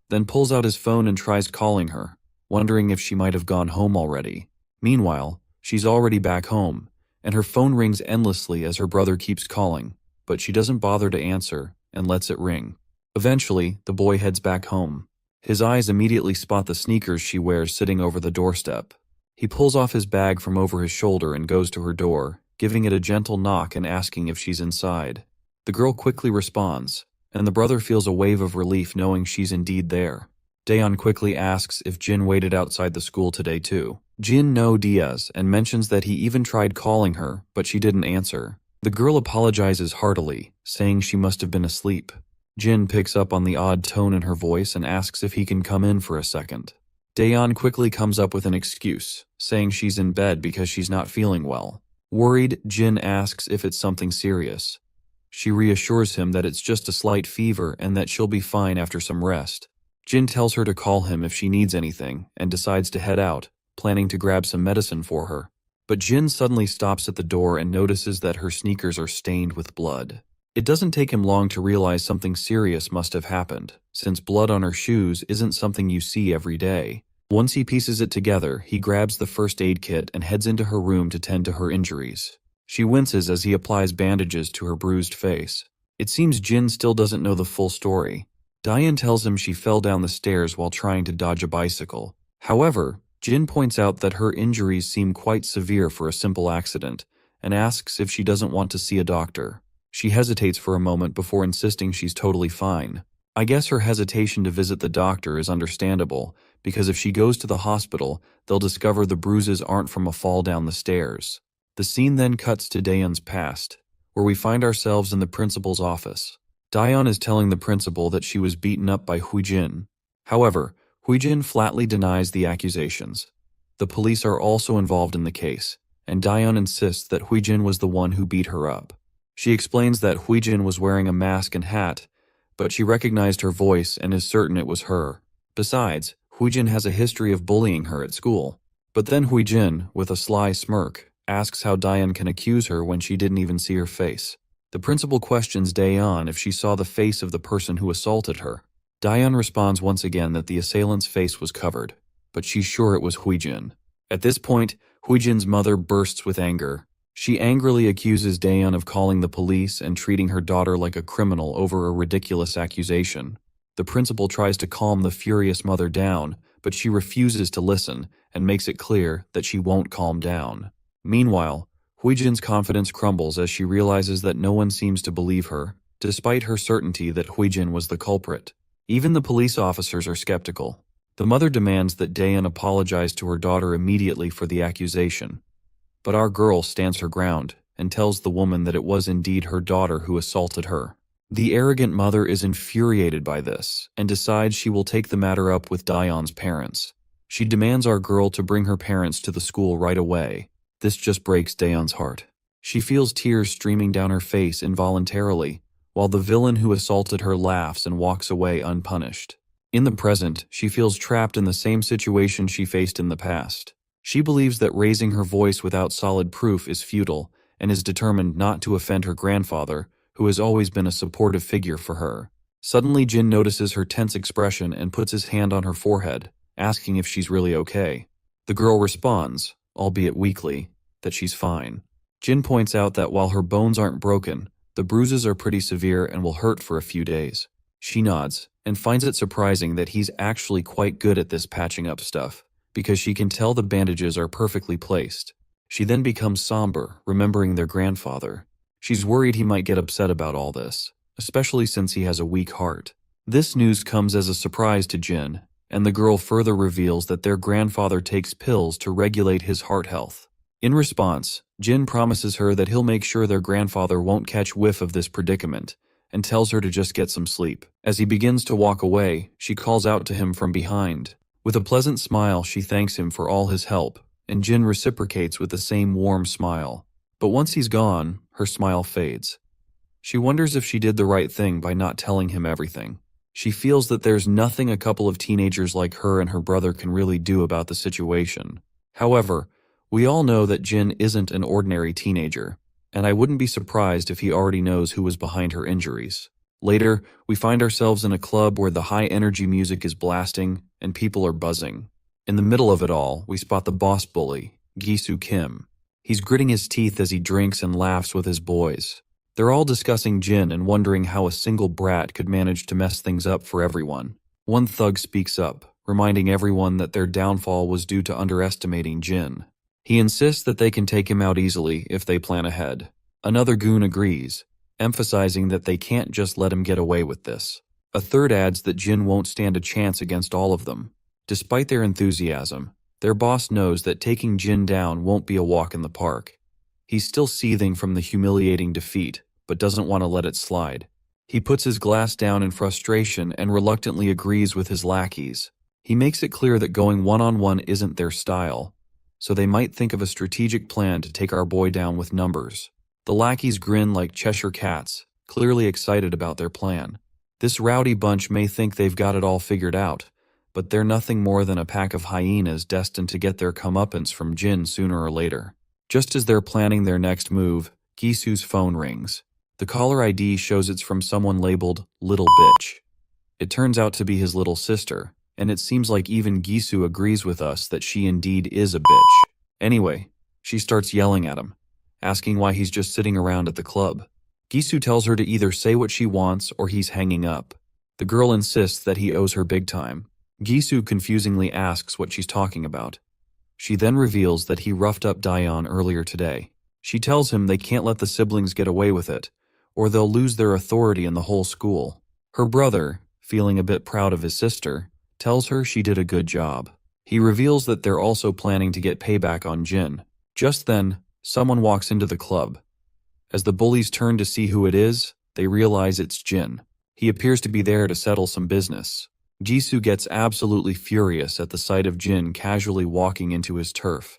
then pulls out his phone and tries calling her, wondering if she might have gone home already. Meanwhile, she's already back home, and her phone rings endlessly as her brother keeps calling, but she doesn't bother to answer and lets it ring. Eventually, the boy heads back home. His eyes immediately spot the sneakers she wears sitting over the doorstep. He pulls off his bag from over his shoulder and goes to her door, giving it a gentle knock and asking if she's inside. The girl quickly responds, and the brother feels a wave of relief knowing she's indeed there. Daeon quickly asks if Jin waited outside the school today too. Jin nods and mentions that he even tried calling her, but she didn't answer. The girl apologizes heartily, saying she must have been asleep. Jin picks up on the odd tone in her voice and asks if he can come in for a second. Daeon quickly comes up with an excuse, saying she's in bed because she's not feeling well. Worried, Jin asks if it's something serious. She reassures him that it's just a slight fever and that she'll be fine after some rest. Jin tells her to call him if she needs anything and decides to head out, planning to grab some medicine for her. But Jin suddenly stops at the door and notices that her sneakers are stained with blood. It doesn't take him long to realize something serious must have happened, since blood on her shoes isn't something you see every day. Once he pieces it together, he grabs the first aid kit and heads into her room to tend to her injuries. She winces as he applies bandages to her bruised face. It seems Jin still doesn't know the full story. Daeon tells him she fell down the stairs while trying to dodge a bicycle. However, Jin points out that her injuries seem quite severe for a simple accident, and asks if she doesn't want to see a doctor. She hesitates for a moment before insisting she's totally fine. I guess her hesitation to visit the doctor is understandable, because if she goes to the hospital, they'll discover the bruises aren't from a fall down the stairs. The scene then cuts to Daeon's past, where we find ourselves in the principal's office. Daeon is telling the principal that she was beaten up by Huijin. However, Huijin flatly denies the accusations. The police are also involved in the case, and Daeon insists that Huijin was the one who beat her up. She explains that Huijin was wearing a mask and hat, but she recognized her voice and is certain it was her. Besides, Huijin has a history of bullying her at school. But then Huijin, with a sly smirk, asks how Daeon can accuse her when she didn't even see her face. The principal questions Daeon if she saw the face of the person who assaulted her. Daeon responds once again that the assailant's face was covered, but she's sure it was Huijin. At this point, Huijin's mother bursts with anger. She angrily accuses Daeon of calling the police and treating her daughter like a criminal over a ridiculous accusation. The principal tries to calm the furious mother down, but she refuses to listen and makes it clear that she won't calm down. Meanwhile, Huijin's confidence crumbles as she realizes that no one seems to believe her, despite her certainty that Huijin was the culprit. Even the police officers are skeptical. The mother demands that Daeon apologize to her daughter immediately for the accusation. But our girl stands her ground and tells the woman that it was indeed her daughter who assaulted her. The arrogant mother is infuriated by this and decides she will take the matter up with Daeon's parents. She demands our girl to bring her parents to the school right away. This just breaks Daeon's heart. She feels tears streaming down her face involuntarily, while the villain who assaulted her laughs and walks away unpunished. In the present, she feels trapped in the same situation she faced in the past. She believes that raising her voice without solid proof is futile and is determined not to offend her grandfather, who has always been a supportive figure for her. Suddenly, Jin notices her tense expression and puts his hand on her forehead, asking if she's really okay. The girl responds, albeit weakly, that she's fine. Jin points out that while her bones aren't broken, the bruises are pretty severe and will hurt for a few days. She nods and finds it surprising that he's actually quite good at this patching up stuff, because she can tell the bandages are perfectly placed. She then becomes somber, remembering their grandfather. She's worried he might get upset about all this, especially since he has a weak heart. This news comes as a surprise to Jin, and the girl further reveals that their grandfather takes pills to regulate his heart health. In response, Jin promises her that he'll make sure their grandfather won't catch whiff of this predicament, and tells her to just get some sleep. As he begins to walk away, she calls out to him from behind. With a pleasant smile, she thanks him for all his help, and Jin reciprocates with the same warm smile. But once he's gone, her smile fades. She wonders if she did the right thing by not telling him everything. She feels that there's nothing a couple of teenagers like her and her brother can really do about the situation. However, we all know that Jin isn't an ordinary teenager, and I wouldn't be surprised if he already knows who was behind her injuries. Later, we find ourselves in a club where the high-energy music is blasting and people are buzzing. In the middle of it all, we spot the boss bully, Gisu Kim. He's gritting his teeth as he drinks and laughs with his boys. They're all discussing Jin and wondering how a single brat could manage to mess things up for everyone. One thug speaks up, reminding everyone that their downfall was due to underestimating Jin. He insists that they can take him out easily if they plan ahead. Another goon agrees, emphasizing that they can't just let him get away with this. A third adds that Jin won't stand a chance against all of them. Despite their enthusiasm, their boss knows that taking Jin down won't be a walk in the park. He's still seething from the humiliating defeat, but doesn't want to let it slide. He puts his glass down in frustration and reluctantly agrees with his lackeys. He makes it clear that going one-on-one isn't their style, so they might think of a strategic plan to take our boy down with numbers. The lackeys grin like Cheshire cats, clearly excited about their plan. This rowdy bunch may think they've got it all figured out, but they're nothing more than a pack of hyenas destined to get their comeuppance from Jin sooner or later. Just as they're planning their next move, Gisu's phone rings. The caller ID shows it's from someone labeled Little Bitch. It turns out to be his little sister, and it seems like even Gisu agrees with us that she indeed is a bitch. Anyway, she starts yelling at him, asking why he's just sitting around at the club. Gisu tells her to either say what she wants or he's hanging up. The girl insists that he owes her big time. Gisu confusingly asks what she's talking about. She then reveals that he roughed up Daeon earlier today. She tells him they can't let the siblings get away with it, or they'll lose their authority in the whole school. Her brother, feeling a bit proud of his sister, tells her she did a good job. He reveals that they're also planning to get payback on Jin. Just then, someone walks into the club. As the bullies turn to see who it is, they realize it's Jin. He appears to be there to settle some business. Gisu gets absolutely furious at the sight of Jin casually walking into his turf.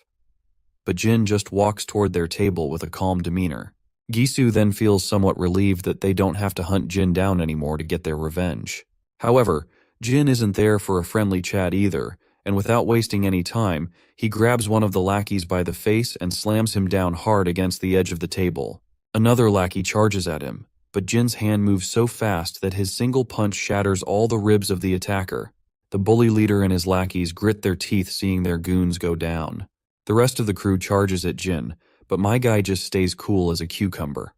But Jin just walks toward their table with a calm demeanor. Gisu then feels somewhat relieved that they don't have to hunt Jin down anymore to get their revenge. However, Jin isn't there for a friendly chat either, and without wasting any time, he grabs one of the lackeys by the face and slams him down hard against the edge of the table. Another lackey charges at him, but Jin's hand moves so fast that his single punch shatters all the ribs of the attacker. The bully leader and his lackeys grit their teeth seeing their goons go down. The rest of the crew charges at Jin, but my guy just stays cool as a cucumber.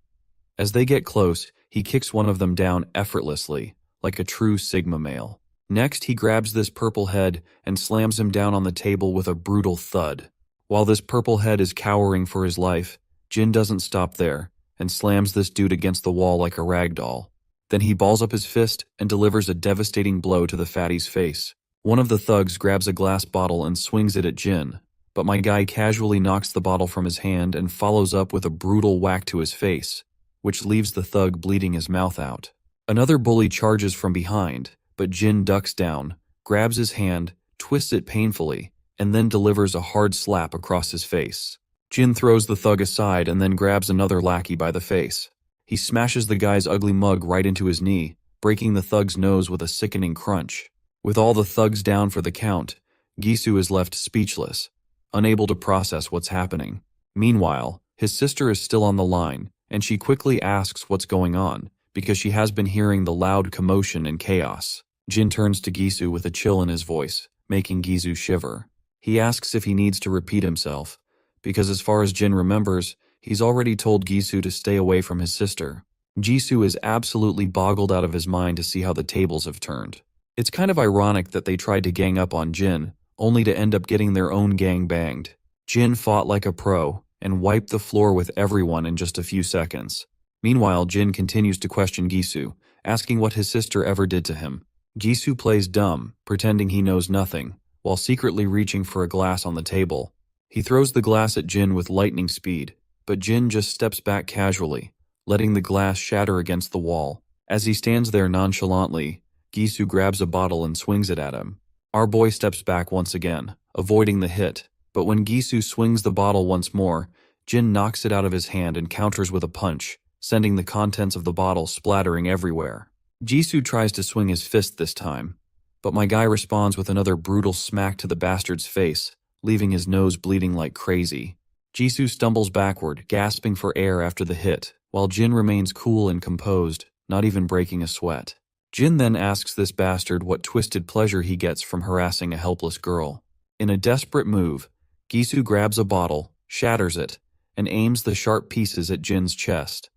As they get close, he kicks one of them down effortlessly, like a true Sigma male. Next, he grabs this purple head and slams him down on the table with a brutal thud. While this purple head is cowering for his life, Jin doesn't stop there and slams this dude against the wall like a rag doll. Then he balls up his fist and delivers a devastating blow to the fatty's face. One of the thugs grabs a glass bottle and swings it at Jin, but my guy casually knocks the bottle from his hand and follows up with a brutal whack to his face, which leaves the thug bleeding his mouth out. Another bully charges from behind, but Jin ducks down, grabs his hand, twists it painfully, and then delivers a hard slap across his face. Jin throws the thug aside and then grabs another lackey by the face. He smashes the guy's ugly mug right into his knee, breaking the thug's nose with a sickening crunch. With all the thugs down for the count, Gisu is left speechless, unable to process what's happening. Meanwhile, his sister is still on the line, and she quickly asks what's going on, because she has been hearing the loud commotion and chaos. Jin turns to Gisu with a chill in his voice, making Gisu shiver. He asks if he needs to repeat himself, because as far as Jin remembers, he's already told Gisu to stay away from his sister. Gisu is absolutely boggled out of his mind to see how the tables have turned. It's kind of ironic that they tried to gang up on Jin, only to end up getting their own gang banged. Jin fought like a pro, and wiped the floor with everyone in just a few seconds. Meanwhile, Jin continues to question Gisu, asking what his sister ever did to him. Gisu plays dumb, pretending he knows nothing, while secretly reaching for a glass on the table. He throws the glass at Jin with lightning speed, but Jin just steps back casually, letting the glass shatter against the wall. As he stands there nonchalantly, Gisu grabs a bottle and swings it at him. Our boy steps back once again, avoiding the hit, but when Gisu swings the bottle once more, Jin knocks it out of his hand and counters with a punch, sending the contents of the bottle splattering everywhere. Gisu tries to swing his fist this time, but my guy responds with another brutal smack to the bastard's face, leaving his nose bleeding like crazy. Gisu stumbles backward, gasping for air after the hit, while Jin remains cool and composed, not even breaking a sweat. Jin then asks this bastard what twisted pleasure he gets from harassing a helpless girl. In a desperate move, Gisu grabs a bottle, shatters it, and aims the sharp pieces at Jin's chest.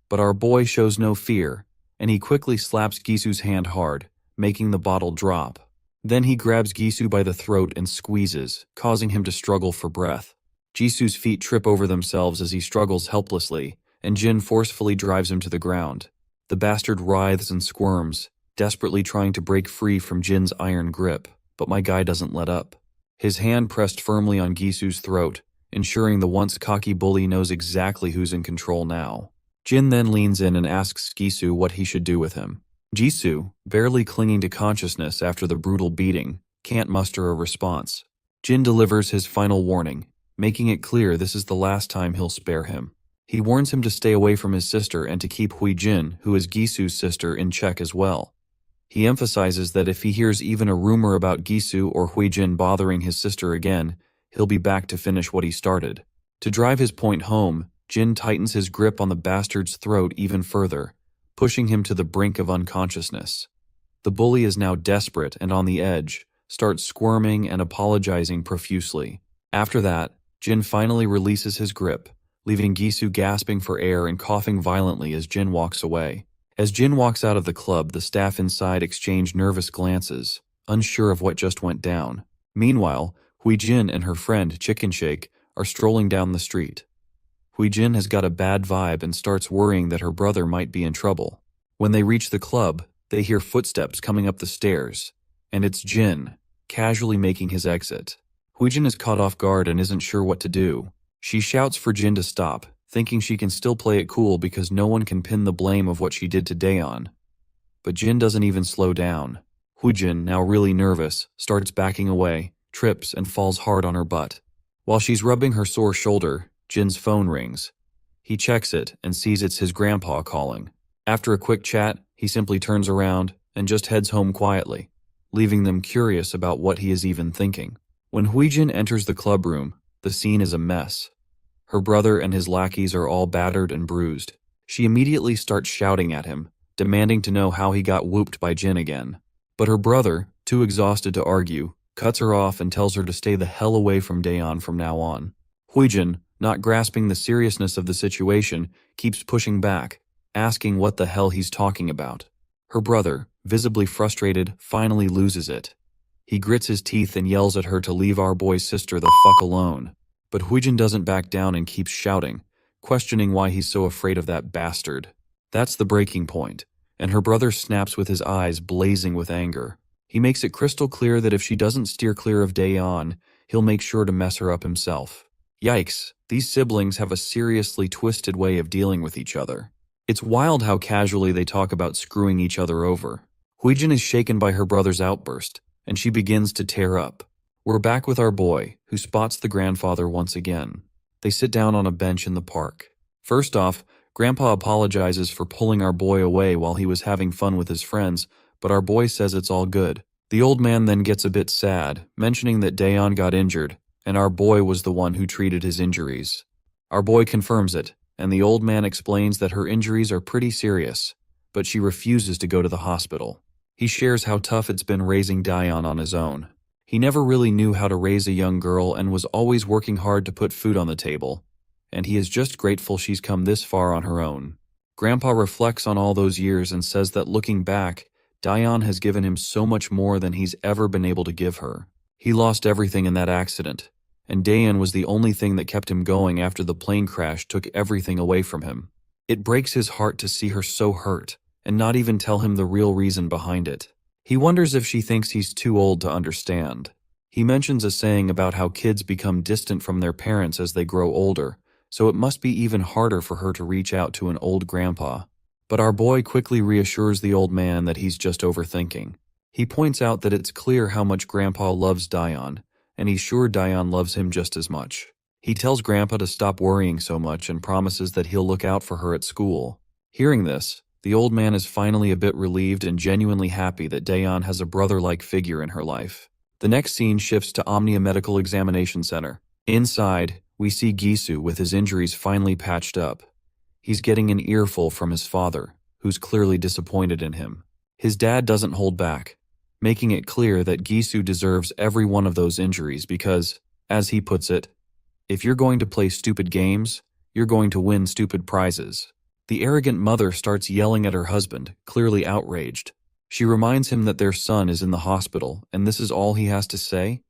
But our boy shows no fear, and he quickly slaps Gisu's hand hard, making the bottle drop. Then he grabs Gisu by the throat and squeezes, causing him to struggle for breath. Gisu's feet trip over themselves as he struggles helplessly, and Jin forcefully drives him to the ground. The bastard writhes and squirms, desperately trying to break free from Jin's iron grip, but my guy doesn't let up. His hand pressed firmly on Gisu's throat, ensuring the once cocky bully knows exactly who's in control now. Jin then leans in and asks Gisu what he should do with him. Gisu, barely clinging to consciousness after the brutal beating, can't muster a response. Jin delivers his final warning, making it clear this is the last time he'll spare him. He warns him to stay away from his sister and to keep Huijin, who is Gisu's sister, in check as well. He emphasizes that if he hears even a rumor about Gisu or Huijin bothering his sister again, he'll be back to finish what he started. To drive his point home, Jin tightens his grip on the bastard's throat even further, pushing him to the brink of unconsciousness. The bully is now desperate and on the edge, starts squirming and apologizing profusely. After that, Jin finally releases his grip, leaving Gisu gasping for air and coughing violently as Jin walks away. As Jin walks out of the club, the staff inside exchange nervous glances, unsure of what just went down. Meanwhile, Huijin and her friend, Chicken Shake, are strolling down the street. Huijin has got a bad vibe and starts worrying that her brother might be in trouble. When they reach the club, they hear footsteps coming up the stairs, and it's Jin, casually making his exit. Huijin is caught off guard and isn't sure what to do. She shouts for Jin to stop, thinking she can still play it cool because no one can pin the blame of what she did to Daeon. But Jin doesn't even slow down. Huijin, now really nervous, starts backing away, trips, and falls hard on her butt. While she's rubbing her sore shoulder, Jin's phone rings. He checks it and sees it's his grandpa calling. After a quick chat, he simply turns around and just heads home quietly, leaving them curious about what he is even thinking. When Huijin enters the club room, the scene is a mess. Her brother and his lackeys are all battered and bruised. She immediately starts shouting at him, demanding to know how he got whooped by Jin again. But her brother, too exhausted to argue, cuts her off and tells her to stay the hell away from Daeon from now on. Huijin, not grasping the seriousness of the situation, keeps pushing back, asking what the hell he's talking about. Her brother, visibly frustrated, finally loses it. He grits his teeth and yells at her to leave our boy's sister the fuck alone. But Huijin doesn't back down and keeps shouting, questioning why he's so afraid of that bastard. That's the breaking point, and her brother snaps with his eyes blazing with anger. He makes it crystal clear that if she doesn't steer clear of Daeon, he'll make sure to mess her up himself. Yikes, these siblings have a seriously twisted way of dealing with each other. It's wild how casually they talk about screwing each other over. Huijin is shaken by her brother's outburst, and she begins to tear up. We're back with our boy, who spots the grandfather once again. They sit down on a bench in the park. First off, Grandpa apologizes for pulling our boy away while he was having fun with his friends, but our boy says it's all good. The old man then gets a bit sad, mentioning that Daeon got injured, and our boy was the one who treated his injuries. Our boy confirms it, and the old man explains that her injuries are pretty serious, but she refuses to go to the hospital. He shares how tough it's been raising Daeon on his own. He never really knew how to raise a young girl and was always working hard to put food on the table, and he is just grateful she's come this far on her own. Grandpa reflects on all those years and says that looking back, Daeon has given him so much more than he's ever been able to give her. He lost everything in that accident, and Daeon was the only thing that kept him going after the plane crash took everything away from him. It breaks his heart to see her so hurt, and not even tell him the real reason behind it. He wonders if she thinks he's too old to understand. He mentions a saying about how kids become distant from their parents as they grow older, so it must be even harder for her to reach out to an old grandpa. But our boy quickly reassures the old man that he's just overthinking. He points out that it's clear how much Grandpa loves Daeon, and he's sure Daeon loves him just as much. He tells Grandpa to stop worrying so much and promises that he'll look out for her at school. Hearing this, the old man is finally a bit relieved and genuinely happy that Daeon has a brother-like figure in her life. The next scene shifts to Omnia Medical Examination Center. Inside, we see Gisu with his injuries finally patched up. He's getting an earful from his father, who's clearly disappointed in him. His dad doesn't hold back, making it clear that Gisu deserves every one of those injuries because, as he puts it, if you're going to play stupid games, you're going to win stupid prizes. The arrogant mother starts yelling at her husband, clearly outraged. She reminds him that their son is in the hospital, and this is all he has to say?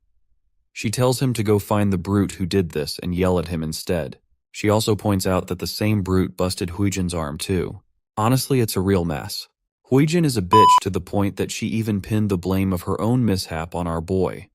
She tells him to go find the brute who did this and yell at him instead. She also points out that the same brute busted Huijin's arm too. Honestly, it's a real mess. Huijin is a bitch to the point that she even pinned the blame of her own mishap on our boy.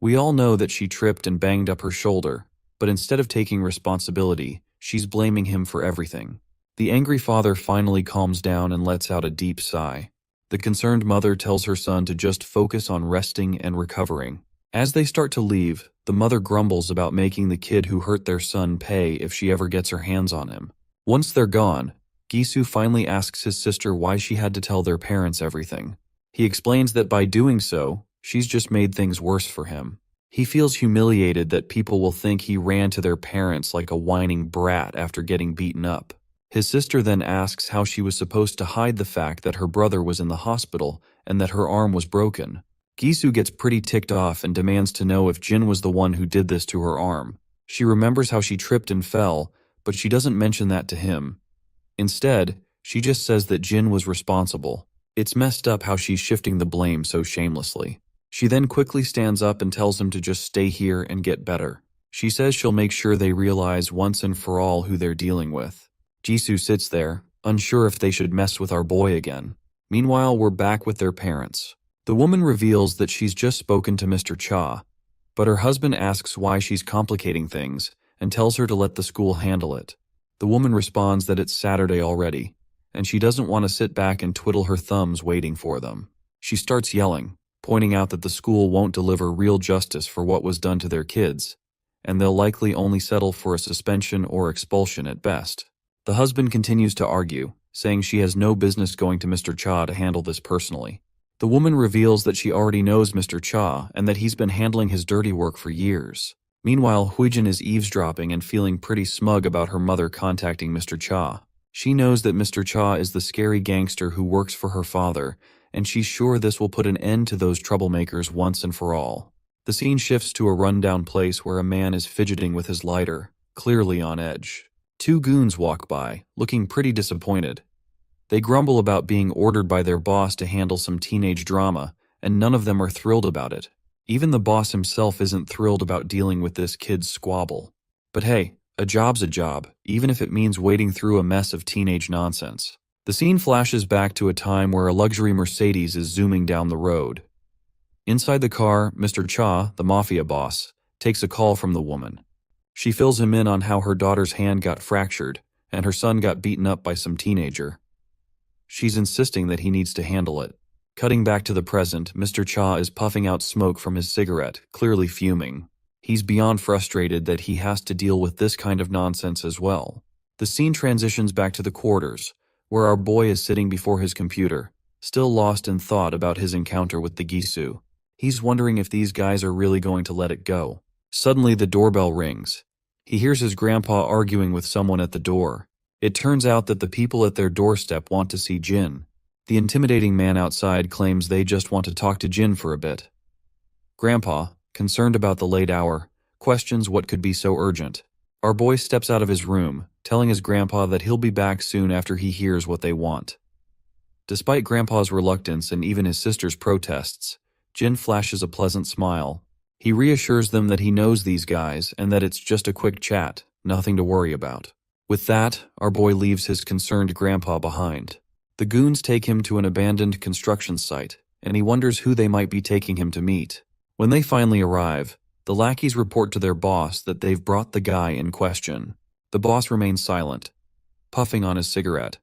We all know that she tripped and banged up her shoulder, but instead of taking responsibility, she's blaming him for everything. The angry father finally calms down and lets out a deep sigh. The concerned mother tells her son to just focus on resting and recovering. As they start to leave, the mother grumbles about making the kid who hurt their son pay if she ever gets her hands on him. Once they're gone, Gisu finally asks his sister why she had to tell their parents everything. He explains that by doing so, she's just made things worse for him. He feels humiliated that people will think he ran to their parents like a whining brat after getting beaten up. His sister then asks how she was supposed to hide the fact that her brother was in the hospital and that her arm was broken. Gisu gets pretty ticked off and demands to know if Jin was the one who did this to her arm. She remembers how she tripped and fell, but she doesn't mention that to him. Instead, she just says that Jin was responsible. It's messed up how she's shifting the blame so shamelessly. She then quickly stands up and tells him to just stay here and get better. She says she'll make sure they realize once and for all who they're dealing with. Jisoo sits there, unsure if they should mess with our boy again. Meanwhile, we're back with their parents. The woman reveals that she's just spoken to Mr. Cha, but her husband asks why she's complicating things and tells her to let the school handle it. The woman responds that it's Saturday already, and she doesn't want to sit back and twiddle her thumbs waiting for them. She starts yelling, pointing out that the school won't deliver real justice for what was done to their kids, and they'll likely only settle for a suspension or expulsion at best. The husband continues to argue, saying she has no business going to Mr. Cha to handle this personally. The woman reveals that she already knows Mr. Cha and that he's been handling his dirty work for years. Meanwhile, Huijin is eavesdropping and feeling pretty smug about her mother contacting Mr. Cha. She knows that Mr. Cha is the scary gangster who works for her father, and she's sure this will put an end to those troublemakers once and for all. The scene shifts to a rundown place where a man is fidgeting with his lighter, clearly on edge. Two goons walk by, looking pretty disappointed. They grumble about being ordered by their boss to handle some teenage drama, and none of them are thrilled about it. Even the boss himself isn't thrilled about dealing with this kid's squabble. But hey, a job's a job, even if it means wading through a mess of teenage nonsense. The scene flashes back to a time where a luxury Mercedes is zooming down the road. Inside the car, Mr. Cha, the mafia boss, takes a call from the woman. She fills him in on how her daughter's hand got fractured and her son got beaten up by some teenager. She's insisting that he needs to handle it. Cutting back to the present, Mr. Cha is puffing out smoke from his cigarette, clearly fuming. He's beyond frustrated that he has to deal with this kind of nonsense as well. The scene transitions back to the quarters, where our boy is sitting before his computer, still lost in thought about his encounter with the Gisu. He's wondering if these guys are really going to let it go. Suddenly the doorbell rings. He hears his grandpa arguing with someone at the door. It turns out that the people at their doorstep want to see Jin. The intimidating man outside claims they just want to talk to Jin for a bit. Grandpa, concerned about the late hour, questions what could be so urgent. Our boy steps out of his room, telling his grandpa that he'll be back soon after he hears what they want. Despite Grandpa's reluctance and even his sister's protests, Jin flashes a pleasant smile. He reassures them that he knows these guys and that it's just a quick chat, nothing to worry about. With that, our boy leaves his concerned grandpa behind. The goons take him to an abandoned construction site, and he wonders who they might be taking him to meet. When they finally arrive, the lackeys report to their boss that they've brought the guy in question. The boss remains silent, puffing on his cigarette.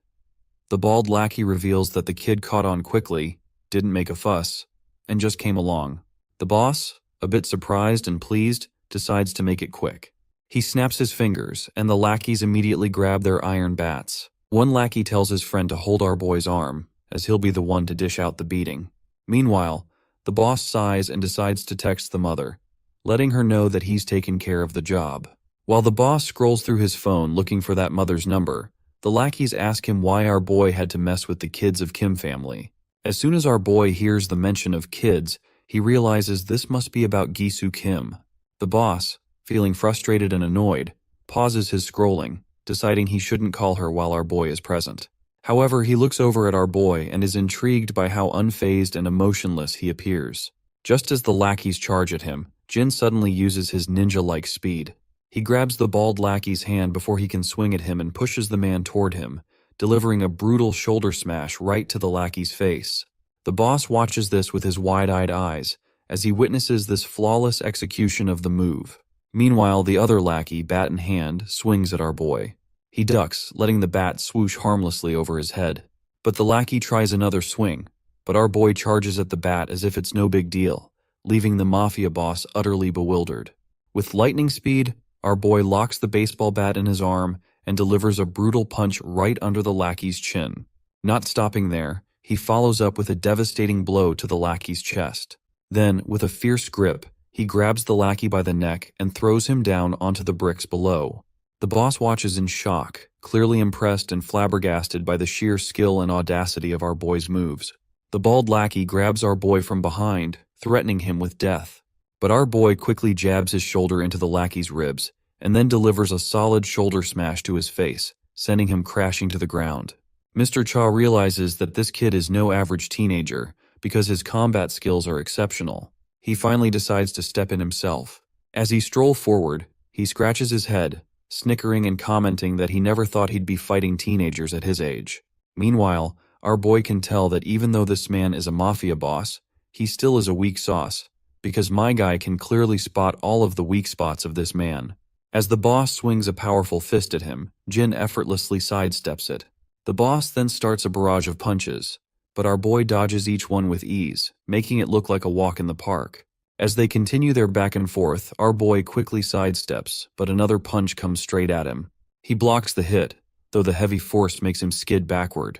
The bald lackey reveals that the kid caught on quickly, didn't make a fuss, and just came along. The boss, a bit surprised and pleased, decides to make it quick. He snaps his fingers, and the lackeys immediately grab their iron bats. One lackey tells his friend to hold our boy's arm, as he'll be the one to dish out the beating. Meanwhile, the boss sighs and decides to text the mother, letting her know that he's taken care of the job. While the boss scrolls through his phone looking for that mother's number, the lackeys ask him why our boy had to mess with the kids of Kim family. As soon as our boy hears the mention of kids, he realizes this must be about Gisu Kim. The boss, feeling frustrated and annoyed, pauses his scrolling, deciding he shouldn't call her while our boy is present. However, he looks over at our boy and is intrigued by how unfazed and emotionless he appears. Just as the lackeys charge at him, Jin suddenly uses his ninja-like speed. He grabs the bald lackey's hand before he can swing at him and pushes the man toward him, delivering a brutal shoulder smash right to the lackey's face. The boss watches this with his wide-eyed eyes, as he witnesses this flawless execution of the move. Meanwhile, the other lackey, bat in hand, swings at our boy. He ducks, letting the bat swoosh harmlessly over his head. But the lackey tries another swing, but our boy charges at the bat as if it's no big deal, leaving the mafia boss utterly bewildered. With lightning speed, our boy locks the baseball bat in his arm and delivers a brutal punch right under the lackey's chin. Not stopping there, he follows up with a devastating blow to the lackey's chest. Then, with a fierce grip, he grabs the lackey by the neck and throws him down onto the bricks below. The boss watches in shock, clearly impressed and flabbergasted by the sheer skill and audacity of our boy's moves. The bald lackey grabs our boy from behind, threatening him with death. But our boy quickly jabs his shoulder into the lackey's ribs, and then delivers a solid shoulder smash to his face, sending him crashing to the ground. Mr. Cha realizes that this kid is no average teenager, because his combat skills are exceptional. He finally decides to step in himself. As he strolls forward, he scratches his head, snickering and commenting that he never thought he'd be fighting teenagers at his age. Meanwhile, our boy can tell that even though this man is a mafia boss, he still is a weak sauce, because my guy can clearly spot all of the weak spots of this man. As the boss swings a powerful fist at him, Jin effortlessly sidesteps it. The boss then starts a barrage of punches, but our boy dodges each one with ease, making it look like a walk in the park. As they continue their back and forth, our boy quickly sidesteps, but another punch comes straight at him. He blocks the hit, though the heavy force makes him skid backward.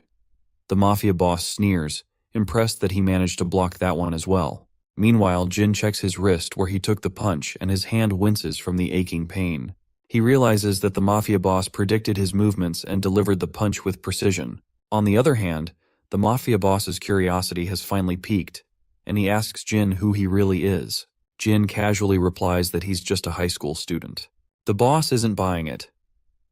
The mafia boss sneers, impressed that he managed to block that one as well. Meanwhile, Jin checks his wrist where he took the punch and his hand winces from the aching pain. He realizes that the mafia boss predicted his movements and delivered the punch with precision. On the other hand, the mafia boss's curiosity has finally peaked, and he asks Jin who he really is. Jin casually replies that he's just a high school student. The boss isn't buying it.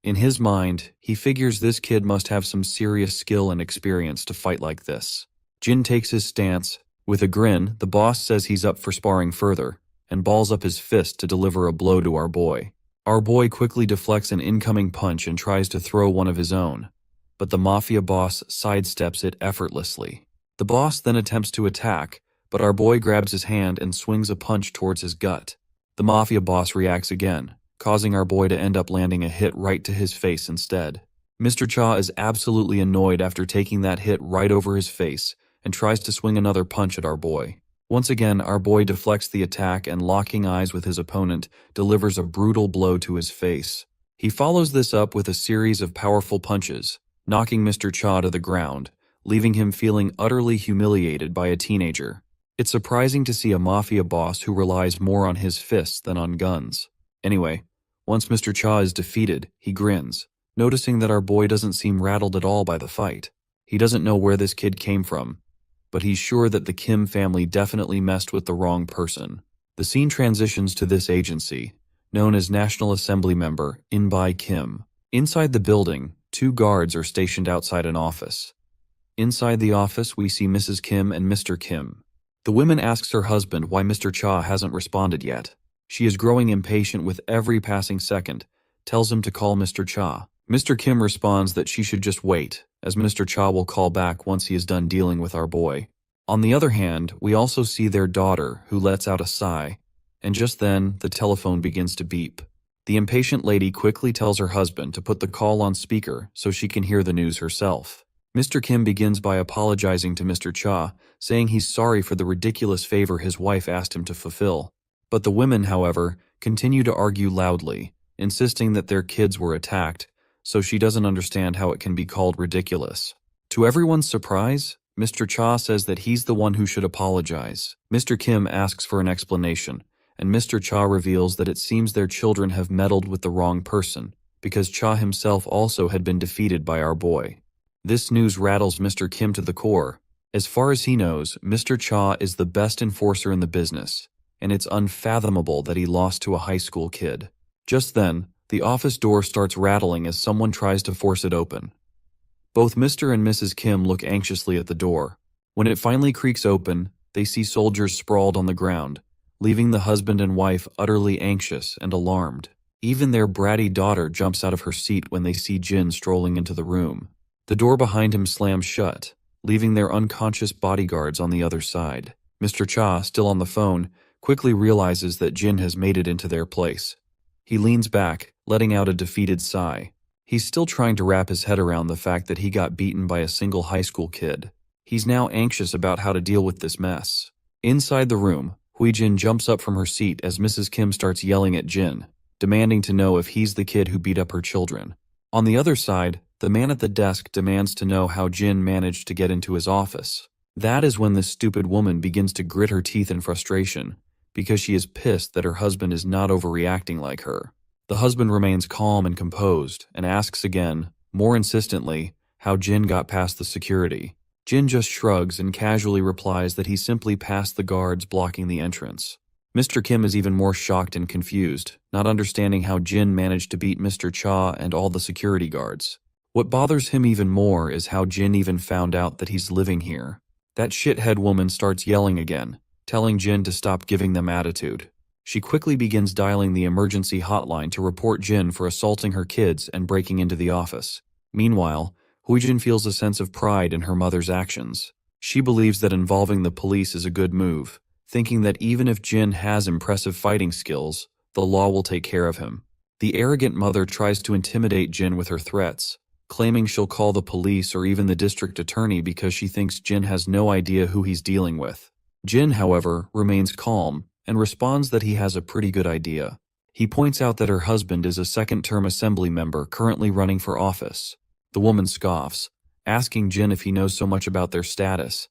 In his mind, he figures this kid must have some serious skill and experience to fight like this. Jin takes his stance. With a grin, the boss says he's up for sparring further, and balls up his fist to deliver a blow to our boy. Our boy quickly deflects an incoming punch and tries to throw one of his own, but the mafia boss sidesteps it effortlessly. The boss then attempts to attack, but our boy grabs his hand and swings a punch towards his gut. The mafia boss reacts again, causing our boy to end up landing a hit right to his face instead. Mr. Cha is absolutely annoyed after taking that hit right over his face, and tries to swing another punch at our boy. Once again, our boy deflects the attack and, locking eyes with his opponent, delivers a brutal blow to his face. He follows this up with a series of powerful punches, knocking Mr. Cha to the ground, leaving him feeling utterly humiliated by a teenager. It's surprising to see a mafia boss who relies more on his fists than on guns. Anyway, once Mr. Cha is defeated, he grins, noticing that our boy doesn't seem rattled at all by the fight. He doesn't know where this kid came from, but he's sure that the Kim family definitely messed with the wrong person. The scene transitions to this agency, known as National Assembly member In-bai Kim. Inside the building, 2 guards are stationed outside an office. Inside the office, we see Mrs. Kim and Mr. Kim. The woman asks her husband why Mr. Cha hasn't responded yet. She is growing impatient with every passing second, tells him to call Mr. Cha. Mr. Kim responds that she should just wait, as Mr. Cha will call back once he is done dealing with our boy. On the other hand, we also see their daughter, who lets out a sigh, and just then, the telephone begins to beep. The impatient lady quickly tells her husband to put the call on speaker so she can hear the news herself. Mr. Kim begins by apologizing to Mr. Cha, saying he's sorry for the ridiculous favor his wife asked him to fulfill. But the women, however, continue to argue loudly, insisting that their kids were attacked, so she doesn't understand how it can be called ridiculous. To everyone's surprise, Mr. Cha says that he's the one who should apologize. Mr. Kim asks for an explanation, and Mr. Cha reveals that it seems their children have meddled with the wrong person, because Cha himself also had been defeated by our boy. This news rattles Mr. Kim to the core. As far as he knows, Mr. Cha is the best enforcer in the business, and it's unfathomable that he lost to a high school kid. Just then, the office door starts rattling as someone tries to force it open. Both Mr. and Mrs. Kim look anxiously at the door. When it finally creaks open, they see soldiers sprawled on the ground, leaving the husband and wife utterly anxious and alarmed. Even their bratty daughter jumps out of her seat when they see Jin strolling into the room. The door behind him slams shut, leaving their unconscious bodyguards on the other side. Mr. Cha, still on the phone, quickly realizes that Jin has made it into their place. He leans back, letting out a defeated sigh. He's still trying to wrap his head around the fact that he got beaten by a single high school kid. He's now anxious about how to deal with this mess. Inside the room, Hui-jin jumps up from her seat as Mrs. Kim starts yelling at Jin, demanding to know if he's the kid who beat up her children. On the other side, the man at the desk demands to know how Jin managed to get into his office. That is when this stupid woman begins to grit her teeth in frustration, because she is pissed that her husband is not overreacting like her. The husband remains calm and composed and asks again, more insistently, how Jin got past the security. Jin just shrugs and casually replies that he simply passed the guards blocking the entrance. Mr. Kim is even more shocked and confused, not understanding how Jin managed to beat Mr. Cha and all the security guards. What bothers him even more is how Jin even found out that he's living here. That shithead woman starts yelling again, telling Jin to stop giving them attitude. She quickly begins dialing the emergency hotline to report Jin for assaulting her kids and breaking into the office. Meanwhile, Hui-jin feels a sense of pride in her mother's actions. She believes that involving the police is a good move, thinking that even if Jin has impressive fighting skills, the law will take care of him. The arrogant mother tries to intimidate Jin with her threats, claiming she'll call the police or even the district attorney because she thinks Jin has no idea who he's dealing with. Jin, however, remains calm and responds that he has a pretty good idea. He points out that her husband is a second-term assembly member currently running for office. The woman scoffs, asking Jin if he knows so much about their status.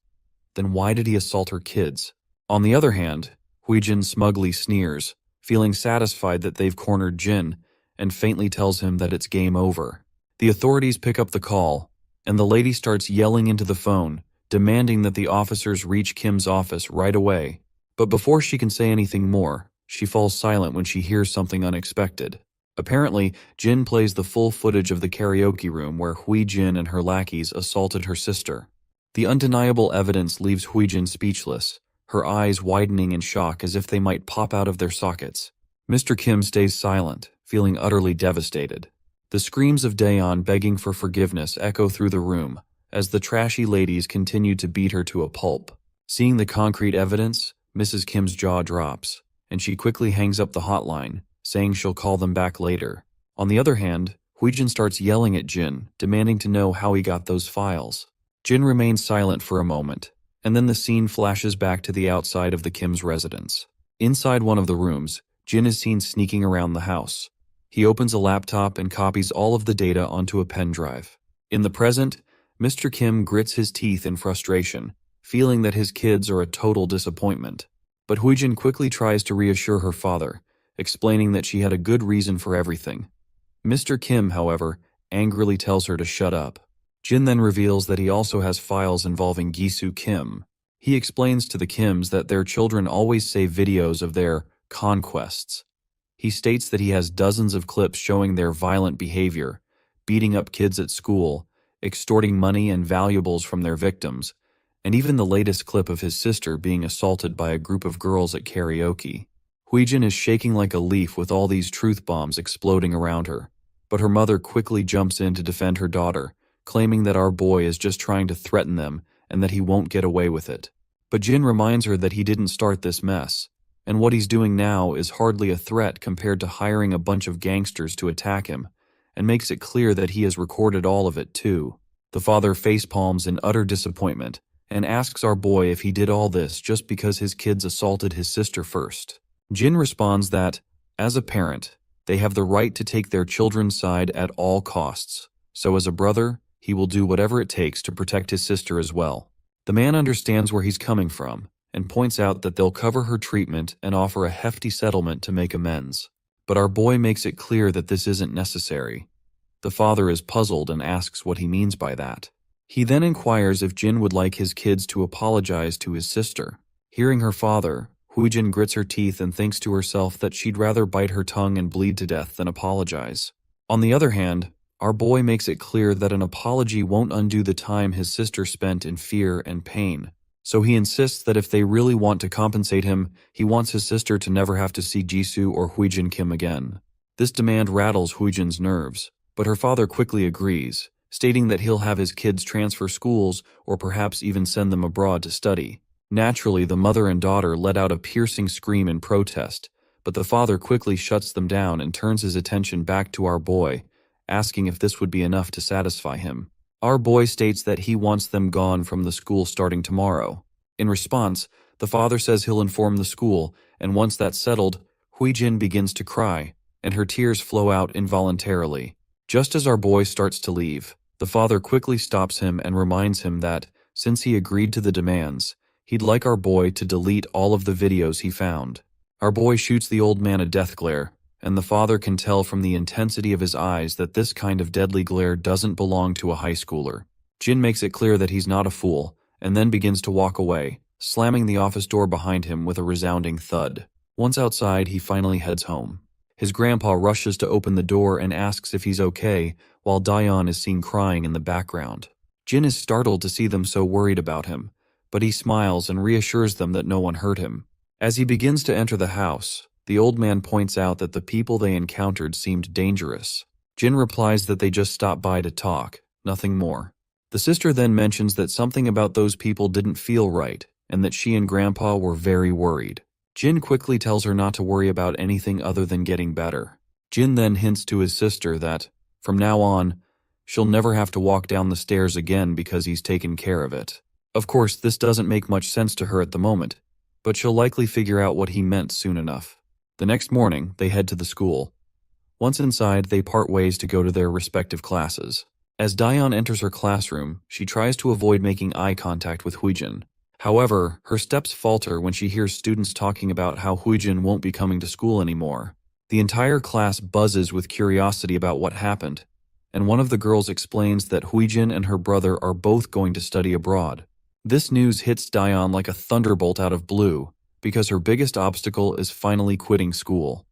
Then why did he assault her kids? On the other hand, Hui-jin smugly sneers, feeling satisfied that they've cornered Jin, and faintly tells him that it's game over. The authorities pick up the call, and the lady starts yelling into the phone, demanding that the officers reach Kim's office right away. But before she can say anything more, she falls silent when she hears something unexpected. Apparently, Jin plays the full footage of the karaoke room where Hui-jin and her lackeys assaulted her sister. The undeniable evidence leaves Hui-jin speechless, her eyes widening in shock as if they might pop out of their sockets. Mr. Kim stays silent, feeling utterly devastated. The screams of Daeon begging for forgiveness echo through the room, as the trashy ladies continue to beat her to a pulp. Seeing the concrete evidence, Mrs. Kim's jaw drops, and she quickly hangs up the hotline, saying she'll call them back later. On the other hand, Hui-jin starts yelling at Jin, demanding to know how he got those files. Jin remains silent for a moment, And then the scene flashes back to the outside of the Kim's residence. Inside one of the rooms, Jin is seen sneaking around the house. He opens a laptop and copies all of the data onto a pen drive. In the present, Mr. Kim grits his teeth in frustration, feeling that his kids are a total disappointment. But Huijin quickly tries to reassure her father, explaining that she had a good reason for everything. Mr. Kim, however, angrily tells her to shut up. Jin then reveals that he also has files involving Gisu Kim. He explains to the Kims that their children always save videos of their conquests. He states that he has dozens of clips showing their violent behavior, beating up kids at school, extorting money and valuables from their victims, and even the latest clip of his sister being assaulted by a group of girls at karaoke. Huijin is shaking like a leaf with all these truth bombs exploding around her, but her mother quickly jumps in to defend her daughter, claiming that our boy is just trying to threaten them and that he won't get away with it. But Jin reminds her that he didn't start this mess, and what he's doing now is hardly a threat compared to hiring a bunch of gangsters to attack him, and makes it clear that he has recorded all of it too. The father facepalms in utter disappointment and asks our boy if he did all this just because his kids assaulted his sister first. Jin responds that, as a parent, they have the right to take their children's side at all costs, so as a brother, he will do whatever it takes to protect his sister as well. The man understands where he's coming from, and points out that they'll cover her treatment and offer a hefty settlement to make amends. But our boy makes it clear that this isn't necessary. The father is puzzled and asks what he means by that. He then inquires if Jin would like his kids to apologize to his sister. Hearing her father, Huijin grits her teeth and thinks to herself that she'd rather bite her tongue and bleed to death than apologize. On the other hand, our boy makes it clear that an apology won't undo the time his sister spent in fear and pain. So he insists that if they really want to compensate him, he wants his sister to never have to see Jisoo or Huijin Kim again. This demand rattles Huijin's nerves, but her father quickly agrees, stating that he'll have his kids transfer schools or perhaps even send them abroad to study. Naturally, the mother and daughter let out a piercing scream in protest, but the father quickly shuts them down and turns his attention back to our boy, asking if this would be enough to satisfy him. Our boy states that he wants them gone from the school starting tomorrow. In response, the father says he'll inform the school, and once that's settled, Huijin begins to cry, and her tears flow out involuntarily. Just as our boy starts to leave, the father quickly stops him and reminds him that, since he agreed to the demands, he'd like our boy to delete all of the videos he found. Our boy shoots the old man a death glare, and the father can tell from the intensity of his eyes that this kind of deadly glare doesn't belong to a high schooler. Jin makes it clear that he's not a fool, and then begins to walk away, slamming the office door behind him with a resounding thud. Once outside, he finally heads home. His grandpa rushes to open the door and asks if he's okay, while Daeon is seen crying in the background. Jin is startled to see them so worried about him, but he smiles and reassures them that no one hurt him. As he begins to enter the house, the old man points out that the people they encountered seemed dangerous. Jin replies that they just stopped by to talk, nothing more. The sister then mentions that something about those people didn't feel right, and that she and Grandpa were very worried. Jin quickly tells her not to worry about anything other than getting better. Jin then hints to his sister that, from now on, she'll never have to walk down the stairs again because he's taken care of it. Of course, this doesn't make much sense to her at the moment, but she'll likely figure out what he meant soon enough. The next morning, they head to the school. Once inside, they part ways to go to their respective classes. As Daeon enters her classroom, she tries to avoid making eye contact with Huijin. However, her steps falter when she hears students talking about how Huijin won't be coming to school anymore. The entire class buzzes with curiosity about what happened, and one of the girls explains that Huijin and her brother are both going to study abroad. This news hits Daeon like a thunderbolt out of blue, because her biggest obstacle is finally quitting school.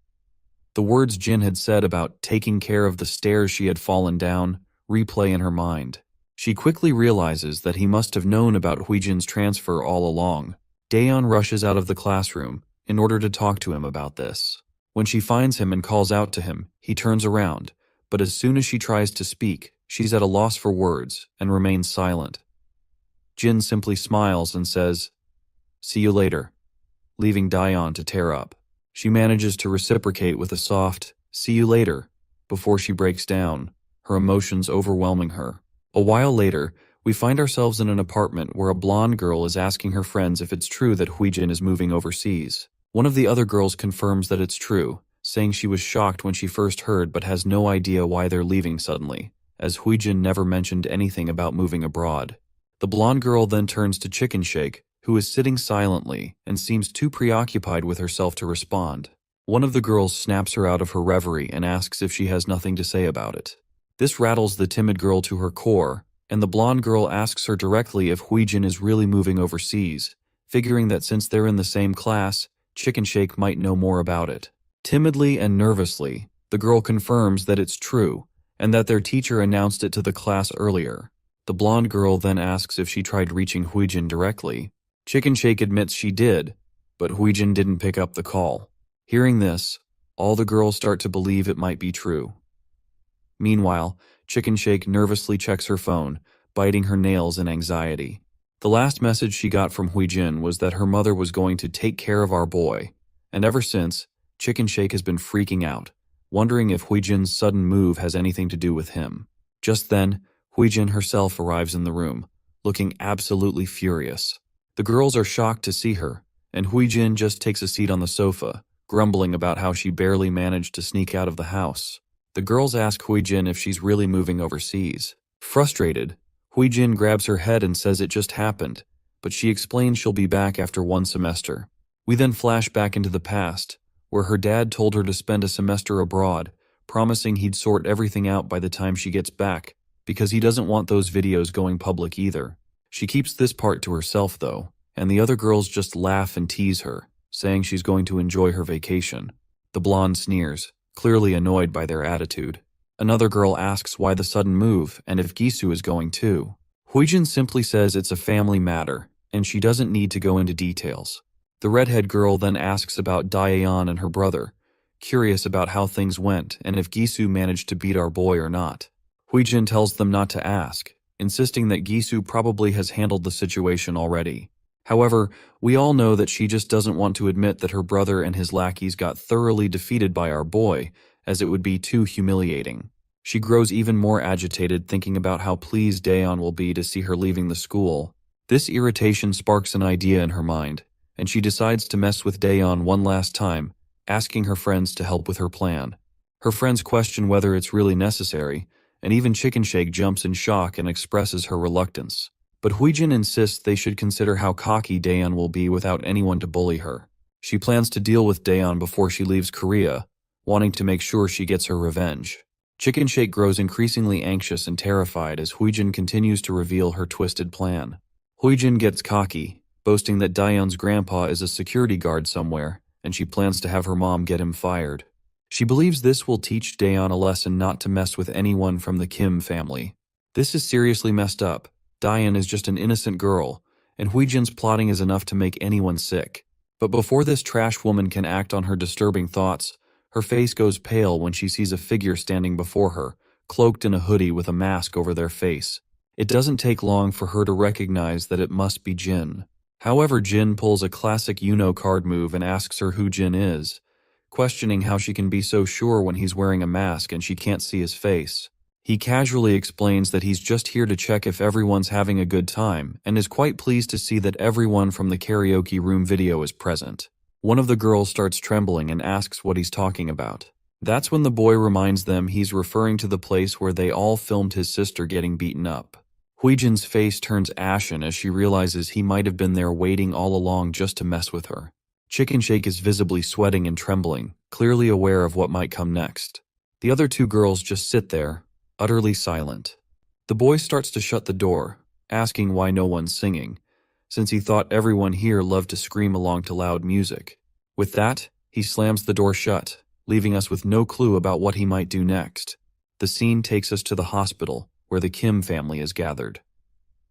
The words Jin had said about taking care of the stairs she had fallen down replay in her mind. She quickly realizes that he must have known about Huijin's transfer all along. Daeon rushes out of the classroom in order to talk to him about this. When she finds him and calls out to him, he turns around, but as soon as she tries to speak, she's at a loss for words and remains silent. Jin simply smiles and says, "See you later," leaving Daeon to tear up. She manages to reciprocate with a soft, "See you later," before she breaks down, her emotions overwhelming her. A while later, We find ourselves in an apartment where a blonde girl is asking her friends if it's true that Huijin is moving overseas. One of the other girls confirms that it's true, saying she was shocked when she first heard but has no idea why they're leaving suddenly, as Huijin never mentioned anything about moving abroad. The blonde girl then turns to Chicken Shake, who is sitting silently and seems too preoccupied with herself to respond. One of the girls snaps her out of her reverie and asks if she has nothing to say about it. This rattles the timid girl to her core, and the blonde girl asks her directly if Huijin is really moving overseas, figuring that since they're in the same class, Chicken Shake might know more about it. Timidly and nervously, the girl confirms that it's true, and that their teacher announced it to the class earlier. The blonde girl then asks if she tried reaching Huijin directly. Chicken Shake admits she did, but Huijin didn't pick up the call. Hearing this, all the girls start to believe it might be true. Meanwhile, Chicken Shake nervously checks her phone, biting her nails in anxiety. The last message she got from Huijin was that her mother was going to take care of our boy, and ever since, Chicken Shake has been freaking out, wondering if Huijin's sudden move has anything to do with him. Just then, Huijin herself arrives in the room, looking absolutely furious. The girls are shocked to see her, and Huijin just takes a seat on the sofa, grumbling about how she barely managed to sneak out of the house. The girls ask Huijin if she's really moving overseas. Frustrated, Huijin grabs her head and says it just happened, but she explains she'll be back after 1 semester. We then flash back into the past, where her dad told her to spend a semester abroad, promising he'd sort everything out by the time she gets back, because he doesn't want those videos going public either. She keeps this part to herself though, and the other girls just laugh and tease her, saying she's going to enjoy her vacation. The blonde sneers, clearly annoyed by their attitude. Another girl asks why the sudden move and if Gisu is going too. Huijin simply says it's a family matter, and she doesn't need to go into details. The redhead girl then asks about Daeyeon and her brother, curious about how things went and if Gisu managed to beat our boy or not. Huijin tells them not to ask, insisting that Gisu probably has handled the situation already. However, we all know that she just doesn't want to admit that her brother and his lackeys got thoroughly defeated by our boy, as it would be too humiliating. She grows even more agitated thinking about how pleased Daeyeon will be to see her leaving the school. This irritation sparks an idea in her mind, and she decides to mess with Daeyeon one last time, asking her friends to help with her plan. Her friends question whether it's really necessary, and even Chicken Shake jumps in shock and expresses her reluctance. But Huijin insists they should consider how cocky Daeyeon will be without anyone to bully her. She plans to deal with Daeyeon before she leaves Korea, wanting to make sure she gets her revenge. Chicken Shake grows increasingly anxious and terrified as Huijin continues to reveal her twisted plan. Huijin gets cocky, boasting that Daeyeon's grandpa is a security guard somewhere, and she plans to have her mom get him fired. She believes this will teach Daeyeon a lesson not to mess with anyone from the Kim family. This is seriously messed up. Daeyeon is just an innocent girl, and Huijin's plotting is enough to make anyone sick. But before this trash woman can act on her disturbing thoughts, her face goes pale when she sees a figure standing before her, cloaked in a hoodie with a mask over their face. It doesn't take long for her to recognize that it must be Jin. However, Jin pulls a classic Uno card move and asks her who Jin is, questioning how she can be so sure when he's wearing a mask and she can't see his face. He casually explains that he's just here to check if everyone's having a good time and is quite pleased to see that everyone from the karaoke room video is present. One of the girls starts trembling and asks what he's talking about. That's when the boy reminds them he's referring to the place where they all filmed his sister getting beaten up. Huijin's face turns ashen as she realizes he might have been there waiting all along just to mess with her. Chicken Shake is visibly sweating and trembling, clearly aware of what might come next. The other 2 girls just sit there, utterly silent. The boy starts to shut the door, asking why no one's singing, since he thought everyone here loved to scream along to loud music. With that, he slams the door shut, leaving us with no clue about what he might do next. The scene takes us to the hospital, where the Kim family is gathered.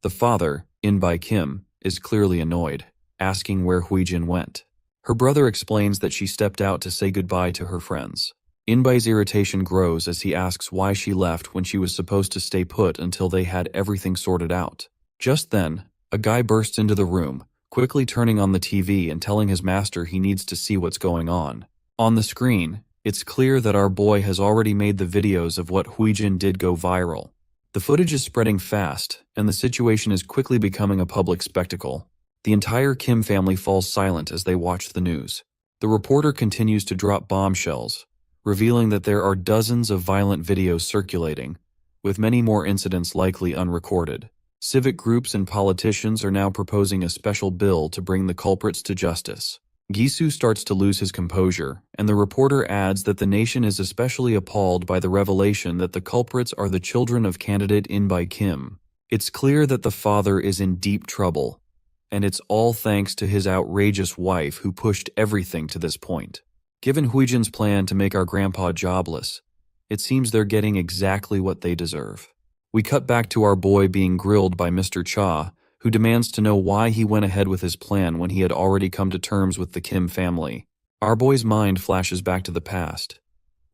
The father, In-by Kim, is clearly annoyed, asking where Huijin went. Her brother explains that she stepped out to say goodbye to her friends. In-by's irritation grows as he asks why she left when she was supposed to stay put until they had everything sorted out. Just then, a guy bursts into the room, quickly turning on the TV and telling his master he needs to see what's going on. On the screen, it's clear that our boy has already made the videos of what Huijin did go viral. The footage is spreading fast, and the situation is quickly becoming a public spectacle. The entire Kim family falls silent as they watch the news. The reporter continues to drop bombshells, revealing that there are dozens of violent videos circulating, with many more incidents likely unrecorded. Civic groups and politicians are now proposing a special bill to bring the culprits to justice. Gisu starts to lose his composure, and the reporter adds that the nation is especially appalled by the revelation that the culprits are the children of candidate In-by Kim. It's clear that the father is in deep trouble, and it's all thanks to his outrageous wife who pushed everything to this point. Given Huijin's plan to make our grandpa jobless, it seems they're getting exactly what they deserve. We cut back to our boy being grilled by Mr. Cha, who demands to know why he went ahead with his plan when he had already come to terms with the Kim family. Our boy's mind flashes back to the past,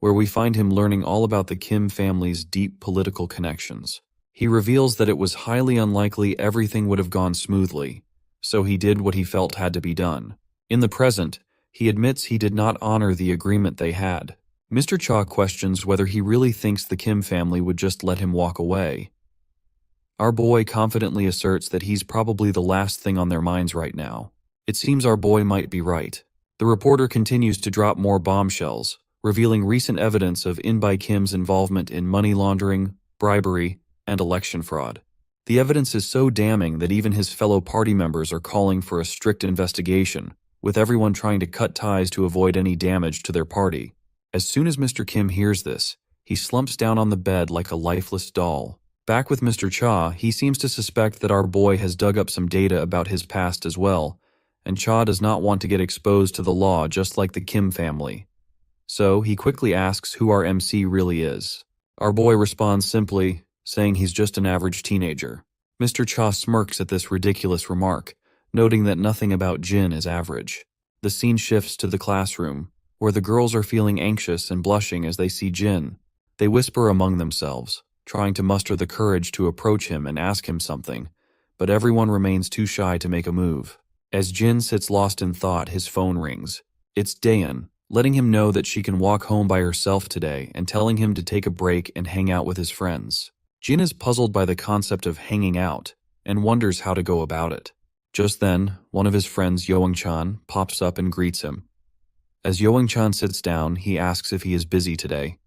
where we find him learning all about the Kim family's deep political connections. He reveals that it was highly unlikely everything would have gone smoothly, so he did what he felt had to be done. In the present, he admits he did not honor the agreement they had. Mr. Cha questions whether he really thinks the Kim family would just let him walk away. Our boy confidently asserts that he's probably the last thing on their minds right now. It seems our boy might be right. The reporter continues to drop more bombshells, revealing recent evidence of In-by Kim's involvement in money laundering, bribery, and election fraud. The evidence is so damning that even his fellow party members are calling for a strict investigation, with everyone trying to cut ties to avoid any damage to their party. As soon as Mr. Kim hears this, he slumps down on the bed like a lifeless doll. Back with Mr. Cha, he seems to suspect that our boy has dug up some data about his past as well, and Cha does not want to get exposed to the law just like the Kim family. So he quickly asks who our MC really is. Our boy responds simply, saying he's just an average teenager. Mr. Cha smirks at this ridiculous remark, noting that nothing about Jin is average. The scene shifts to the classroom, where the girls are feeling anxious and blushing as they see Jin. They whisper among themselves, trying to muster the courage to approach him and ask him something, but everyone remains too shy to make a move. As Jin sits lost in thought, his phone rings. It's Daeun, letting him know that she can walk home by herself today and telling him to take a break and hang out with his friends. Jin is puzzled by the concept of hanging out and wonders how to go about it. Just then, one of his friends, Young-chan, pops up and greets him. As Young-chan sits down, he asks if he is busy today.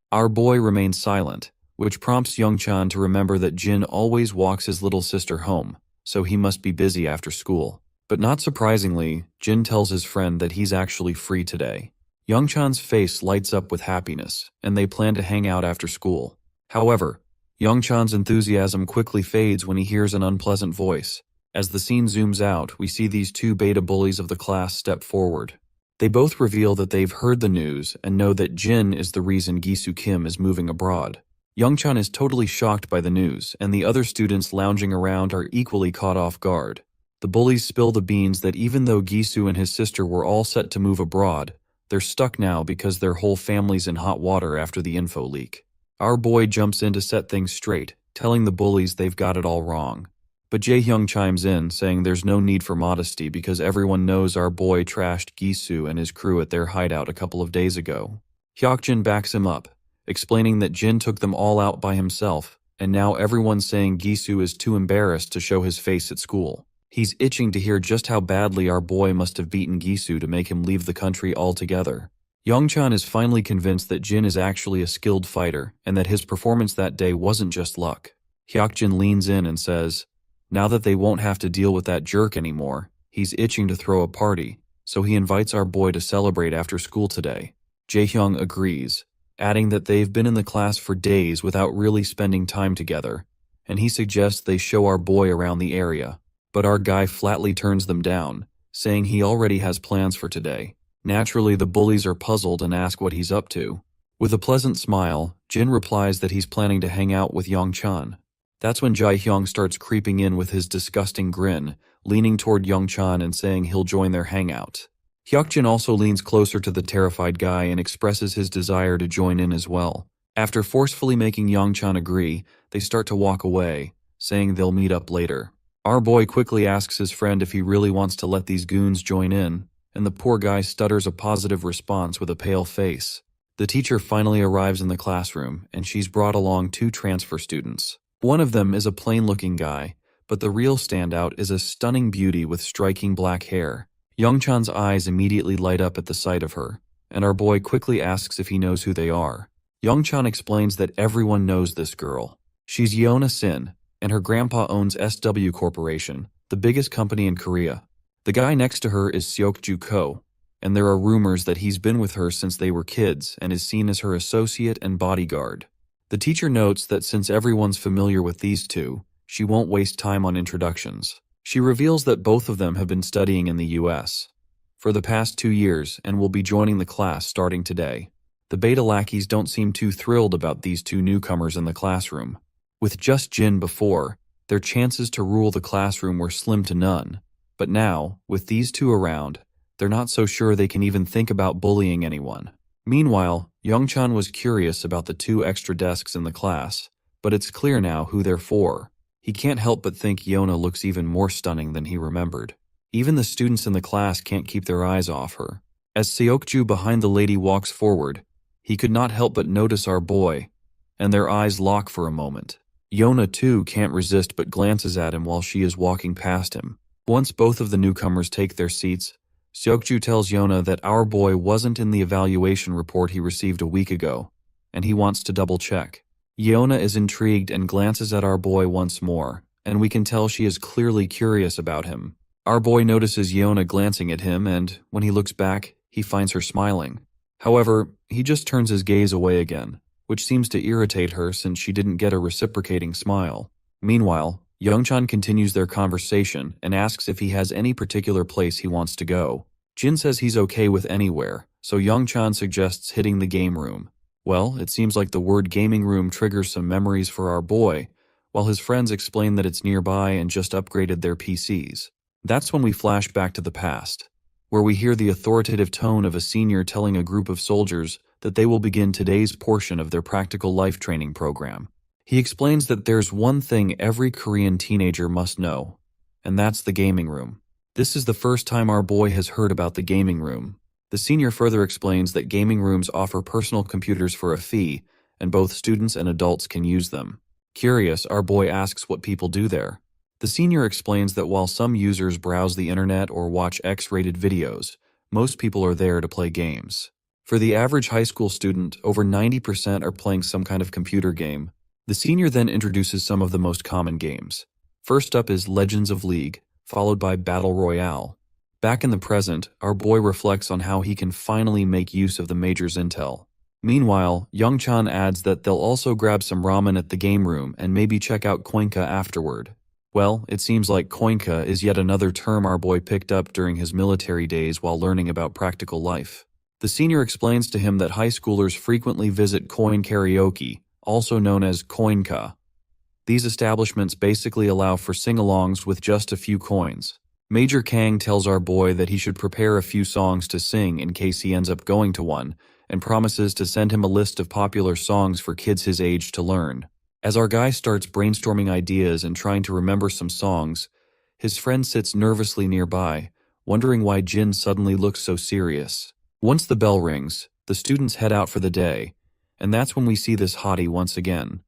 Our boy remains silent, which prompts Young-chan to remember that Jin always walks his little sister home, so he must be busy after school. But not surprisingly, Jin tells his friend that he's actually free today. Young-chan's face lights up with happiness, and they plan to hang out after school. However, Young-chan's enthusiasm quickly fades when he hears an unpleasant voice. As the scene zooms out, we see these two beta bullies of the class step forward. They both reveal that they've heard the news and know that Jin is the reason Gisu Kim is moving abroad. Young-chan is totally shocked by the news, and the other students lounging around are equally caught off guard. The bullies spill the beans that even though Gisu and his sister were all set to move abroad, they're stuck now because their whole family's in hot water after the info leak. Our boy jumps in to set things straight, telling the bullies they've got it all wrong. But Jae-hyung chimes in, saying there's no need for modesty because everyone knows our boy trashed Gisu and his crew at their hideout a couple of days ago. Hyokjin backs him up, explaining that Jin took them all out by himself, and now everyone's saying Gisu is too embarrassed to show his face at school. He's itching to hear just how badly our boy must have beaten Gisu to make him leave the country altogether. Young-chan is finally convinced that Jin is actually a skilled fighter and that his performance that day wasn't just luck. Hyokjin leans in and says, now that they won't have to deal with that jerk anymore, he's itching to throw a party, so he invites our boy to celebrate after school today. Jae-hyung agrees, adding that they've been in the class for days without really spending time together, and he suggests they show our boy around the area. But our guy flatly turns them down, saying he already has plans for today. Naturally, the bullies are puzzled and ask what he's up to. With a pleasant smile, Jin replies that he's planning to hang out with Young-chan. That's when Jae-hyung starts creeping in with his disgusting grin, leaning toward Young-chan and saying he'll join their hangout. Hyokjin also leans closer to the terrified guy and expresses his desire to join in as well. After forcefully making Young-chan agree, they start to walk away, saying they'll meet up later. Our boy quickly asks his friend if he really wants to let these goons join in, and the poor guy stutters a positive response with a pale face. The teacher finally arrives in the classroom, and she's brought along 2 transfer students. One of them is a plain-looking guy, but the real standout is a stunning beauty with striking black hair. Youngchan's eyes immediately light up at the sight of her, and our boy quickly asks if he knows who they are. Youngchan explains that everyone knows this girl. She's Yeona Sin, and her grandpa owns SW Corporation, the biggest company in Korea. The guy next to her is Seokju Ko, and there are rumors that he's been with her since they were kids and is seen as her associate and bodyguard. The teacher notes that since everyone's familiar with these two, she won't waste time on introductions. She reveals that both of them have been studying in the US for the past 2 years and will be joining the class starting today. The beta lackeys don't seem too thrilled about these two newcomers in the classroom. With just Jin before, their chances to rule the classroom were slim to none. But now, with these two around, they're not so sure they can even think about bullying anyone. Meanwhile, Youngchan was curious about the 2 extra desks in the class, but it's clear now who they're for. He can't help but think Yeona looks even more stunning than he remembered. Even the students in the class can't keep their eyes off her. As Seokju behind the lady walks forward, he could not help but notice our boy, and their eyes lock for a moment. Yeona too can't resist but glances at him while she is walking past him. Once both of the newcomers take their seats, Seokju tells Yeona that our boy wasn't in the evaluation report he received a week ago, and he wants to double-check. Yeona is intrigued and glances at our boy once more, and we can tell she is clearly curious about him. Our boy notices Yeona glancing at him, and when he looks back, he finds her smiling. However, he just turns his gaze away again, which seems to irritate her since she didn't get a reciprocating smile. Meanwhile, Youngchan continues their conversation and asks if he has any particular place he wants to go. Jin says he's okay with anywhere, so Youngchan suggests hitting the game room. Well, it seems like the word gaming room triggers some memories for our boy, while his friends explain that it's nearby and just upgraded their PCs. That's when we flash back to the past, where we hear the authoritative tone of a senior telling a group of soldiers that they will begin today's portion of their practical life training program. He explains that there's one thing every Korean teenager must know, and that's the gaming room. This is the first time our boy has heard about the gaming room. The senior further explains that gaming rooms offer personal computers for a fee, and both students and adults can use them. Curious, our boy asks what people do there. The senior explains that while some users browse the internet or watch X-rated videos, most people are there to play games. For the average high school student, over 90% are playing some kind of computer game. The senior then introduces some of the most common games. First up is Legends of League, followed by Battle Royale. Back in the present, our boy reflects on how he can finally make use of the Major's intel. Meanwhile, Youngchan adds that they'll also grab some ramen at the game room and maybe check out Koinka afterward. Well, it seems like Koinka is yet another term our boy picked up during his military days while learning about practical life. The senior explains to him that high schoolers frequently visit coin karaoke, also known as Koinka. These establishments basically allow for sing-alongs with just a few coins. Major Kang tells our boy that he should prepare a few songs to sing in case he ends up going to one, and promises to send him a list of popular songs for kids his age to learn. As our guy starts brainstorming ideas and trying to remember some songs, his friend sits nervously nearby, wondering why Jin suddenly looks so serious. Once the bell rings, the students head out for the day, and that's when we see this hottie once again.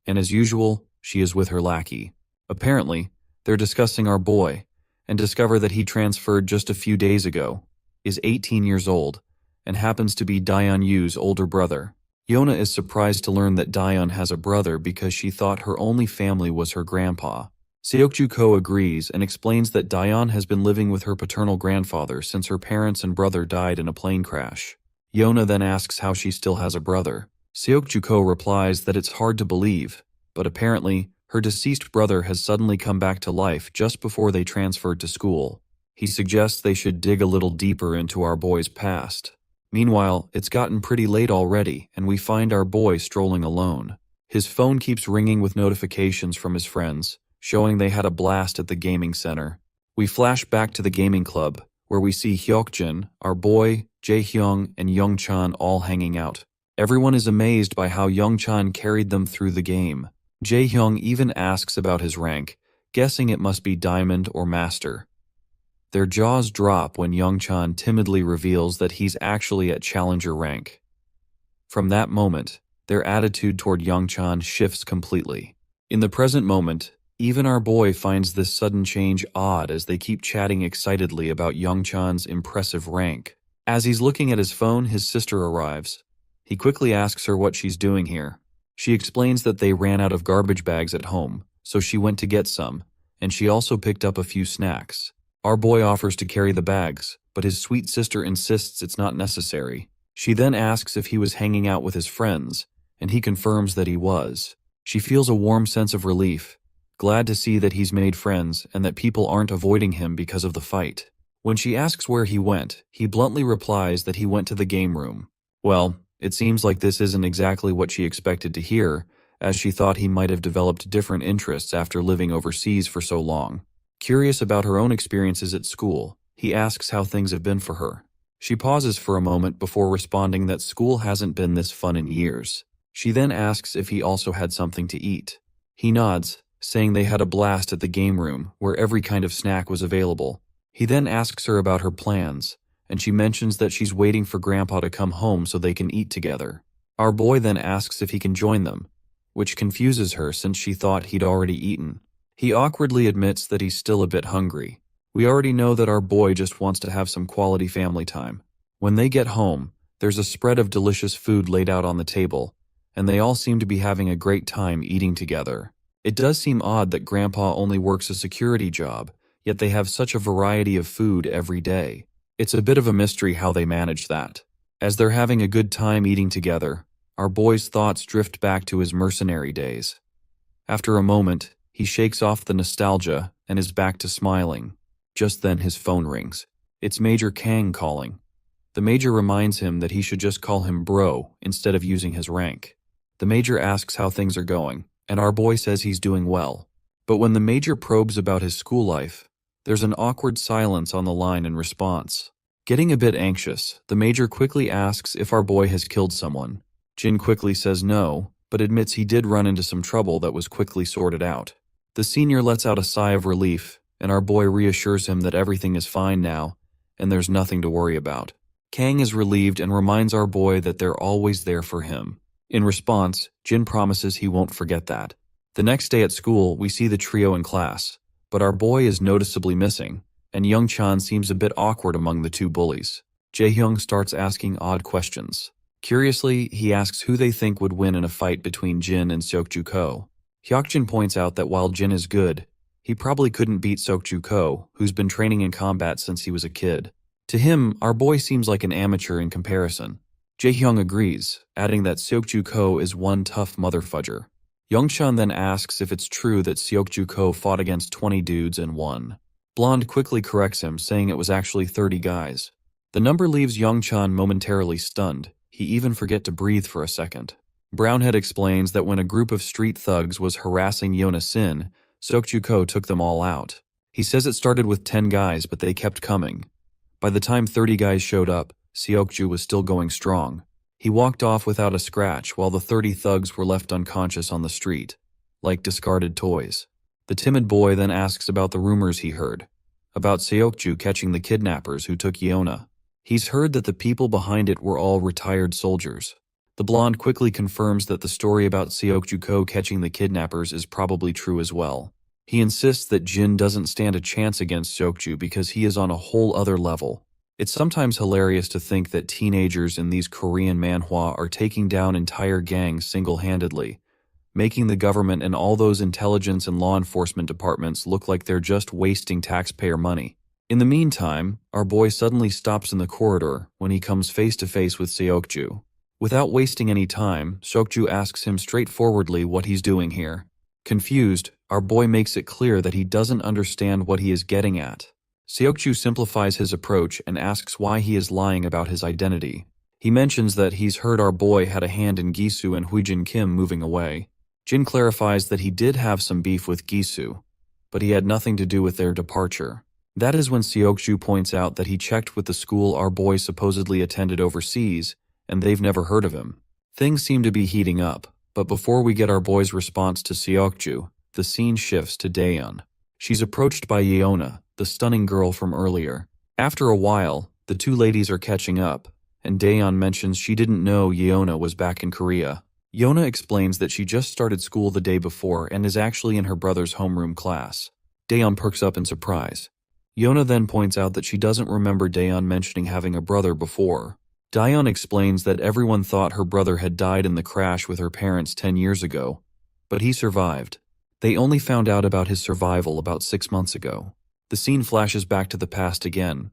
And as usual, she is with her lackey. Apparently, they're discussing our boy, and discover that he transferred just a few days ago, is 18 years old, and happens to be Daeon Yu's older brother. Yeona is surprised to learn that Daeon has a brother because she thought her only family was her grandpa. Seokju Ko agrees and explains that Daeon has been living with her paternal grandfather since her parents and brother died in a plane crash. Yeona then asks how she still has a brother. Seokju Ko replies that it's hard to believe, but apparently, her deceased brother has suddenly come back to life just before they transferred to school. He suggests they should dig a little deeper into our boy's past. Meanwhile, it's gotten pretty late already, and we find our boy strolling alone. His phone keeps ringing with notifications from his friends, showing they had a blast at the gaming center. We flash back to the gaming club, where we see Hyokjin, our boy, Jaehyung, and Youngchan all hanging out. Everyone is amazed by how Youngchan carried them through the game. Jaehyung even asks about his rank, guessing it must be Diamond or Master. Their jaws drop when Youngchan timidly reveals that he's actually at Challenger rank. From that moment, their attitude toward Youngchan shifts completely. In the present moment, even our boy finds this sudden change odd as they keep chatting excitedly about Youngchan's impressive rank. As he's looking at his phone, his sister arrives. He quickly asks her what she's doing here. She explains that they ran out of garbage bags at home, so she went to get some, and she also picked up a few snacks. Our boy offers to carry the bags, but his sweet sister insists it's not necessary. She then asks if he was hanging out with his friends, and he confirms that he was. She feels a warm sense of relief, glad to see that he's made friends and that people aren't avoiding him because of the fight. When she asks where he went, he bluntly replies that he went to the game room. Well, it seems like this isn't exactly what she expected to hear, as she thought he might have developed different interests after living overseas for so long. Curious about her own experiences at school, he asks how things have been for her. She pauses for a moment before responding that school hasn't been this fun in years. She then asks if he also had something to eat. He nods, saying they had a blast at the game room, where every kind of snack was available. He then asks her about her plans, and she mentions that she's waiting for Grandpa to come home so they can eat together. Our boy then asks if he can join them, which confuses her since she thought he'd already eaten. He awkwardly admits that he's still a bit hungry. We already know that our boy just wants to have some quality family time. When they get home, there's a spread of delicious food laid out on the table, and they all seem to be having a great time eating together. It does seem odd that Grandpa only works a security job, yet they have such a variety of food every day. It's a bit of a mystery how they manage that. As they're having a good time eating together, our boy's thoughts drift back to his mercenary days. After a moment, he shakes off the nostalgia and is back to smiling. Just then his phone rings. It's Major Kang calling. The Major reminds him that he should just call him bro instead of using his rank. The Major asks how things are going, and our boy says he's doing well. But when the Major probes about his school life, there's an awkward silence on the line in response. Getting a bit anxious, the Major quickly asks if our boy has killed someone. Jin quickly says no, but admits he did run into some trouble that was quickly sorted out. The senior lets out a sigh of relief, and our boy reassures him that everything is fine now, and there's nothing to worry about. Kang is relieved and reminds our boy that they're always there for him. In response, Jin promises he won't forget that. The next day at school, we see the trio in class, but our boy is noticeably missing, and Youngchan seems a bit awkward among the two bullies. Jaehyung starts asking odd questions. Curiously, he asks who they think would win in a fight between Jin and Seokju-ko. Hyokjin points out that while Jin is good, he probably couldn't beat Seokju-ko, who's been training in combat since he was a kid. To him, our boy seems like an amateur in comparison. Jaehyung agrees, adding that Seokju-ko is one tough motherfudger. Youngchan then asks if it's true that Seokju-ko fought against 20 dudes and won. Blonde quickly corrects him, saying it was actually 30 guys. The number leaves Youngchan momentarily stunned. He even forget to breathe for a second. Brownhead explains that when a group of street thugs was harassing Yona Sin, Seokju-ko took them all out. He says it started with 10 guys, but they kept coming. By the time 30 guys showed up, Seokju was still going strong. He walked off without a scratch while the 30 thugs were left unconscious on the street, like discarded toys. The timid boy then asks about the rumors he heard, about Seokju catching the kidnappers who took Yeona. He's heard that the people behind it were all retired soldiers. The blonde quickly confirms that the story about Seokju-ko catching the kidnappers is probably true as well. He insists that Jin doesn't stand a chance against Seokju because he is on a whole other level. It's sometimes hilarious to think that teenagers in these Korean manhwa are taking down entire gangs single-handedly, making the government and all those intelligence and law enforcement departments look like they're just wasting taxpayer money. In the meantime, our boy suddenly stops in the corridor when he comes face to face with Seokju. Without wasting any time, Seokju asks him straightforwardly what he's doing here. Confused, our boy makes it clear that he doesn't understand what he is getting at. Seokju simplifies his approach and asks why he is lying about his identity. He mentions that he's heard our boy had a hand in Gisu and Huijin Kim moving away. Jin clarifies that he did have some beef with Gisu, but he had nothing to do with their departure. That is when Seokju points out that he checked with the school our boy supposedly attended overseas, and they've never heard of him. Things seem to be heating up, but before we get our boy's response to Seokju, the scene shifts to Daeyeon. She's approached by Yeona, the stunning girl from earlier. After a while, the two ladies are catching up, and Daeyeon mentions she didn't know Yeona was back in Korea. Yona explains that she just started school the day before and is actually in her brother's homeroom class. Daeon perks up in surprise. Yona then points out that she doesn't remember Daeon mentioning having a brother before. Daeon explains that everyone thought her brother had died in the crash with her parents 10 years ago, but he survived. They only found out about his survival about 6 months ago. The scene flashes back to the past again.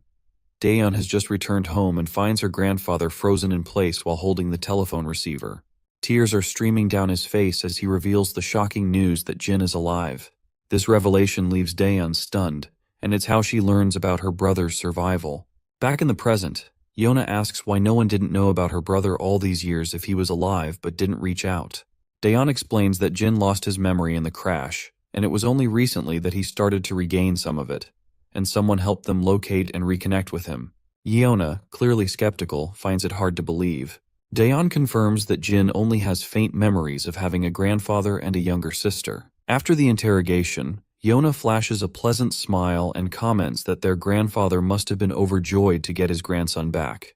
Daeon has just returned home and finds her grandfather frozen in place while holding the telephone receiver. Tears are streaming down his face as he reveals the shocking news that Jin is alive. This revelation leaves Daeon stunned, and it's how she learns about her brother's survival. Back in the present, Yona asks why no one didn't know about her brother all these years if he was alive but didn't reach out. Daeon explains that Jin lost his memory in the crash, and it was only recently that he started to regain some of it, and someone helped them locate and reconnect with him. Yona, clearly skeptical, finds it hard to believe. Daeon confirms that Jin only has faint memories of having a grandfather and a younger sister. After the interrogation, Yona flashes a pleasant smile and comments that their grandfather must have been overjoyed to get his grandson back.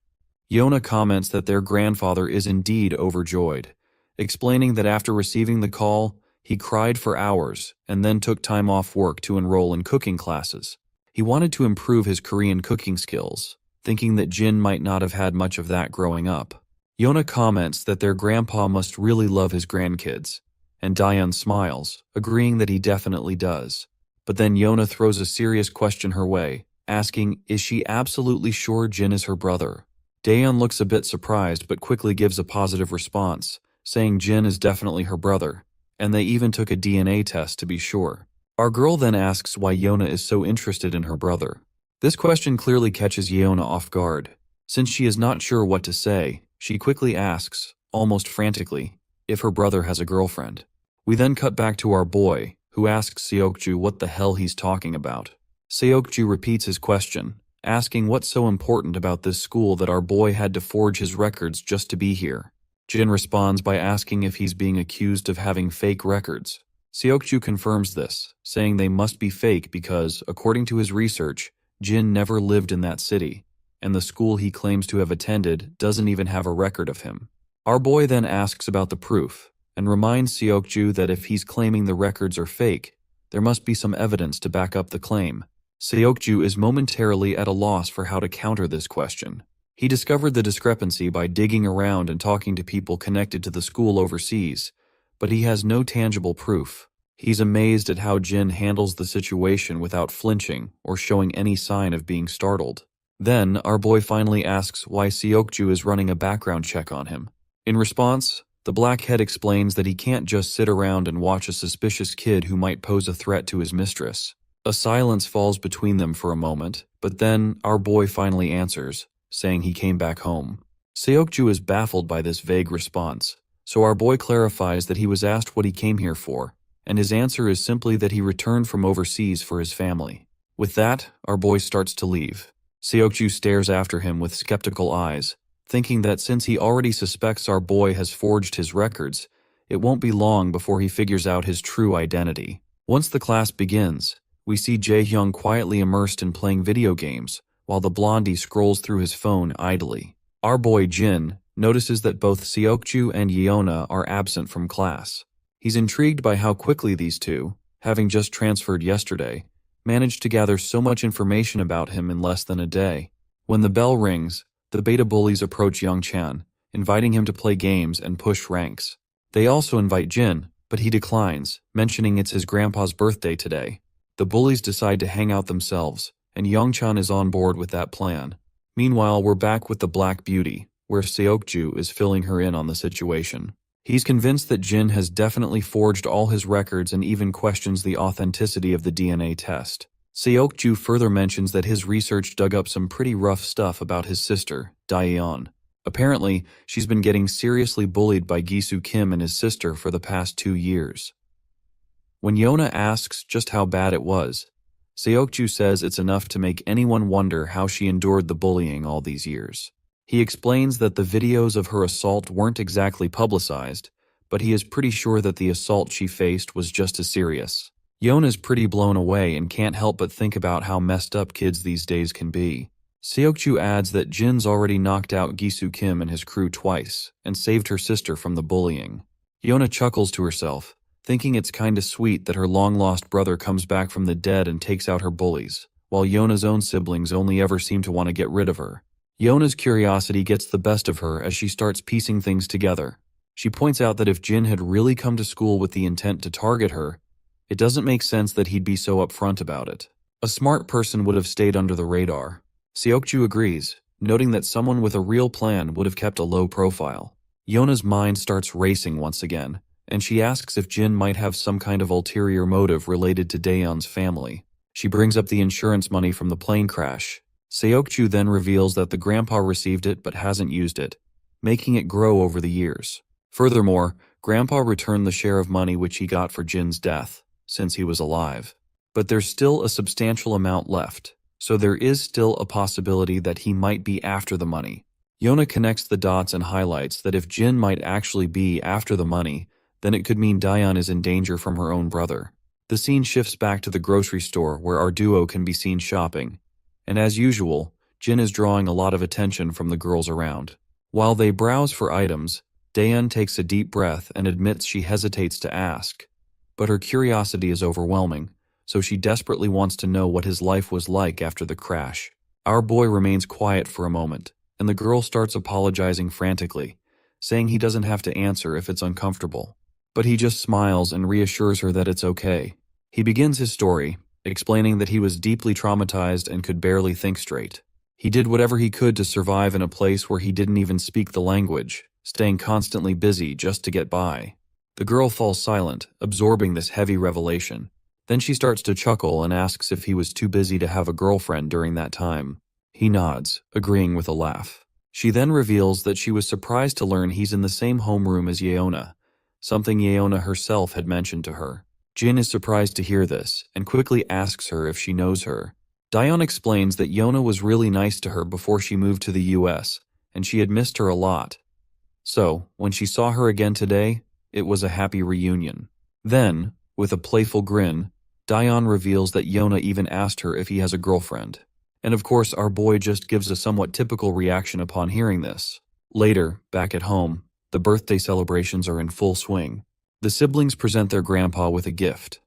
Yona comments that their grandfather is indeed overjoyed, explaining that after receiving the call, he cried for hours and then took time off work to enroll in cooking classes. He wanted to improve his Korean cooking skills, thinking that Jin might not have had much of that growing up. Yona comments that their grandpa must really love his grandkids, and Daeon smiles, agreeing that he definitely does. But then Yona throws a serious question her way, asking, is she absolutely sure Jin is her brother? Daeon looks a bit surprised but quickly gives a positive response, saying Jin is definitely her brother, and they even took a DNA test to be sure. Our girl then asks why Yona is so interested in her brother. This question clearly catches Yona off guard. Since she is not sure what to say, she quickly asks, almost frantically, if her brother has a girlfriend. We then cut back to our boy, who asks Seokju what the hell he's talking about. Seokju repeats his question, asking what's so important about this school that our boy had to forge his records just to be here. Jin responds by asking if he's being accused of having fake records. Seokju confirms this, saying they must be fake because, according to his research, Jin never lived in that city, and the school he claims to have attended doesn't even have a record of him. Our boy then asks about the proof, and reminds Seokju that if he's claiming the records are fake, there must be some evidence to back up the claim. Seokju is momentarily at a loss for how to counter this question. He discovered the discrepancy by digging around and talking to people connected to the school overseas, but he has no tangible proof. He's amazed at how Jin handles the situation without flinching or showing any sign of being startled. Then, our boy finally asks why Seokju is running a background check on him. In response, the blackhead explains that he can't just sit around and watch a suspicious kid who might pose a threat to his mistress. A silence falls between them for a moment, but then our boy finally answers, saying he came back home. Seokju is baffled by this vague response, so our boy clarifies that he was asked what he came here for, and his answer is simply that he returned from overseas for his family. With that, our boy starts to leave. Seokju stares after him with skeptical eyes, thinking that since he already suspects our boy has forged his records, it won't be long before he figures out his true identity. Once the class begins, we see Jaehyung quietly immersed in playing video games, while the blondie scrolls through his phone idly. Our boy Jin notices that both Seokju and Yeona are absent from class. He's intrigued by how quickly these two, having just transferred yesterday, managed to gather so much information about him in less than a day. When the bell rings, the beta bullies approach Young-chan, inviting him to play games and push ranks. They also invite Jin, but he declines, mentioning it's his grandpa's birthday today. The bullies decide to hang out themselves, and Young-chan is on board with that plan. Meanwhile, we're back with the Black Beauty, where Seokju is filling her in on the situation. He's convinced that Jin has definitely forged all his records and even questions the authenticity of the DNA test. Seokju further mentions that his research dug up some pretty rough stuff about his sister, Daeyeon. Apparently, she's been getting seriously bullied by Gisu Kim and his sister for the past 2 years. When Yona asks just how bad it was, Seokju says it's enough to make anyone wonder how she endured the bullying all these years. He explains that the videos of her assault weren't exactly publicized, but he is pretty sure that the assault she faced was just as serious. Yona's pretty blown away and can't help but think about how messed up kids these days can be. Seokju adds that Jin's already knocked out Gisu Kim and his crew twice and saved her sister from the bullying. Yona chuckles to herself, thinking it's kinda sweet that her long-lost brother comes back from the dead and takes out her bullies, while Yona's own siblings only ever seem to want to get rid of her. Yona's curiosity gets the best of her as she starts piecing things together. She points out that if Jin had really come to school with the intent to target her, it doesn't make sense that he'd be so upfront about it. A smart person would have stayed under the radar. Seokju agrees, noting that someone with a real plan would have kept a low profile. Yona's mind starts racing once again, and she asks if Jin might have some kind of ulterior motive related to Daeyeon's family. She brings up the insurance money from the plane crash. Seokju then reveals that the grandpa received it but hasn't used it, making it grow over the years. Furthermore, grandpa returned the share of money which he got for Jin's death, since he was alive. But there's still a substantial amount left, so there is still a possibility that he might be after the money. Yona connects the dots and highlights that if Jin might actually be after the money, then it could mean Daeyeon is in danger from her own brother. The scene shifts back to the grocery store where our duo can be seen shopping, and as usual, Jin is drawing a lot of attention from the girls around. While they browse for items, Daeyeon takes a deep breath and admits she hesitates to ask, but her curiosity is overwhelming, so she desperately wants to know what his life was like after the crash. Our boy remains quiet for a moment, and the girl starts apologizing frantically, saying he doesn't have to answer if it's uncomfortable. But he just smiles and reassures her that it's okay. He begins his story, explaining that he was deeply traumatized and could barely think straight. He did whatever he could to survive in a place where he didn't even speak the language, staying constantly busy just to get by. The girl falls silent, absorbing this heavy revelation. Then she starts to chuckle and asks if he was too busy to have a girlfriend during that time. He nods, agreeing with a laugh. She then reveals that she was surprised to learn he's in the same homeroom as Yeona, something Yeona herself had mentioned to her. Jin is surprised to hear this, and quickly asks her if she knows her. Daeyeon explains that Yeona was really nice to her before she moved to the US, and she had missed her a lot. So, when she saw her again today, it was a happy reunion. Then, with a playful grin, Daeyeon reveals that Yeona even asked her if he has a girlfriend. And of course, our boy just gives a somewhat typical reaction upon hearing this. Later, back at home, the birthday celebrations are in full swing. The siblings present their grandpa with a gift.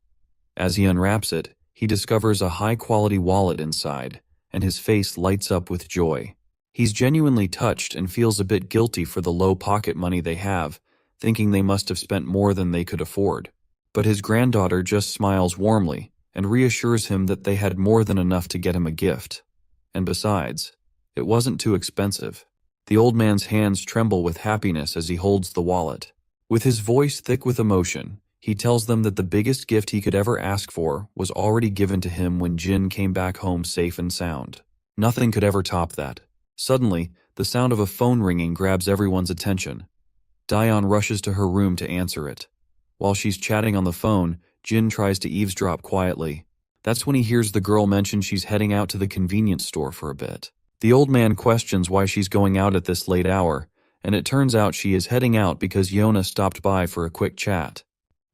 As he unwraps it, he discovers a high-quality wallet inside, and his face lights up with joy. He's genuinely touched and feels a bit guilty for the low pocket money they have, thinking they must have spent more than they could afford. But his granddaughter just smiles warmly and reassures him that they had more than enough to get him a gift. And besides, it wasn't too expensive. The old man's hands tremble with happiness as he holds the wallet. With his voice thick with emotion, he tells them that the biggest gift he could ever ask for was already given to him when Jin came back home safe and sound. Nothing could ever top that. Suddenly, the sound of a phone ringing grabs everyone's attention. Daeyeon rushes to her room to answer it. While she's chatting on the phone, Jin tries to eavesdrop quietly. That's when he hears the girl mention she's heading out to the convenience store for a bit. The old man questions why she's going out at this late hour, and it turns out she is heading out because Yeona stopped by for a quick chat.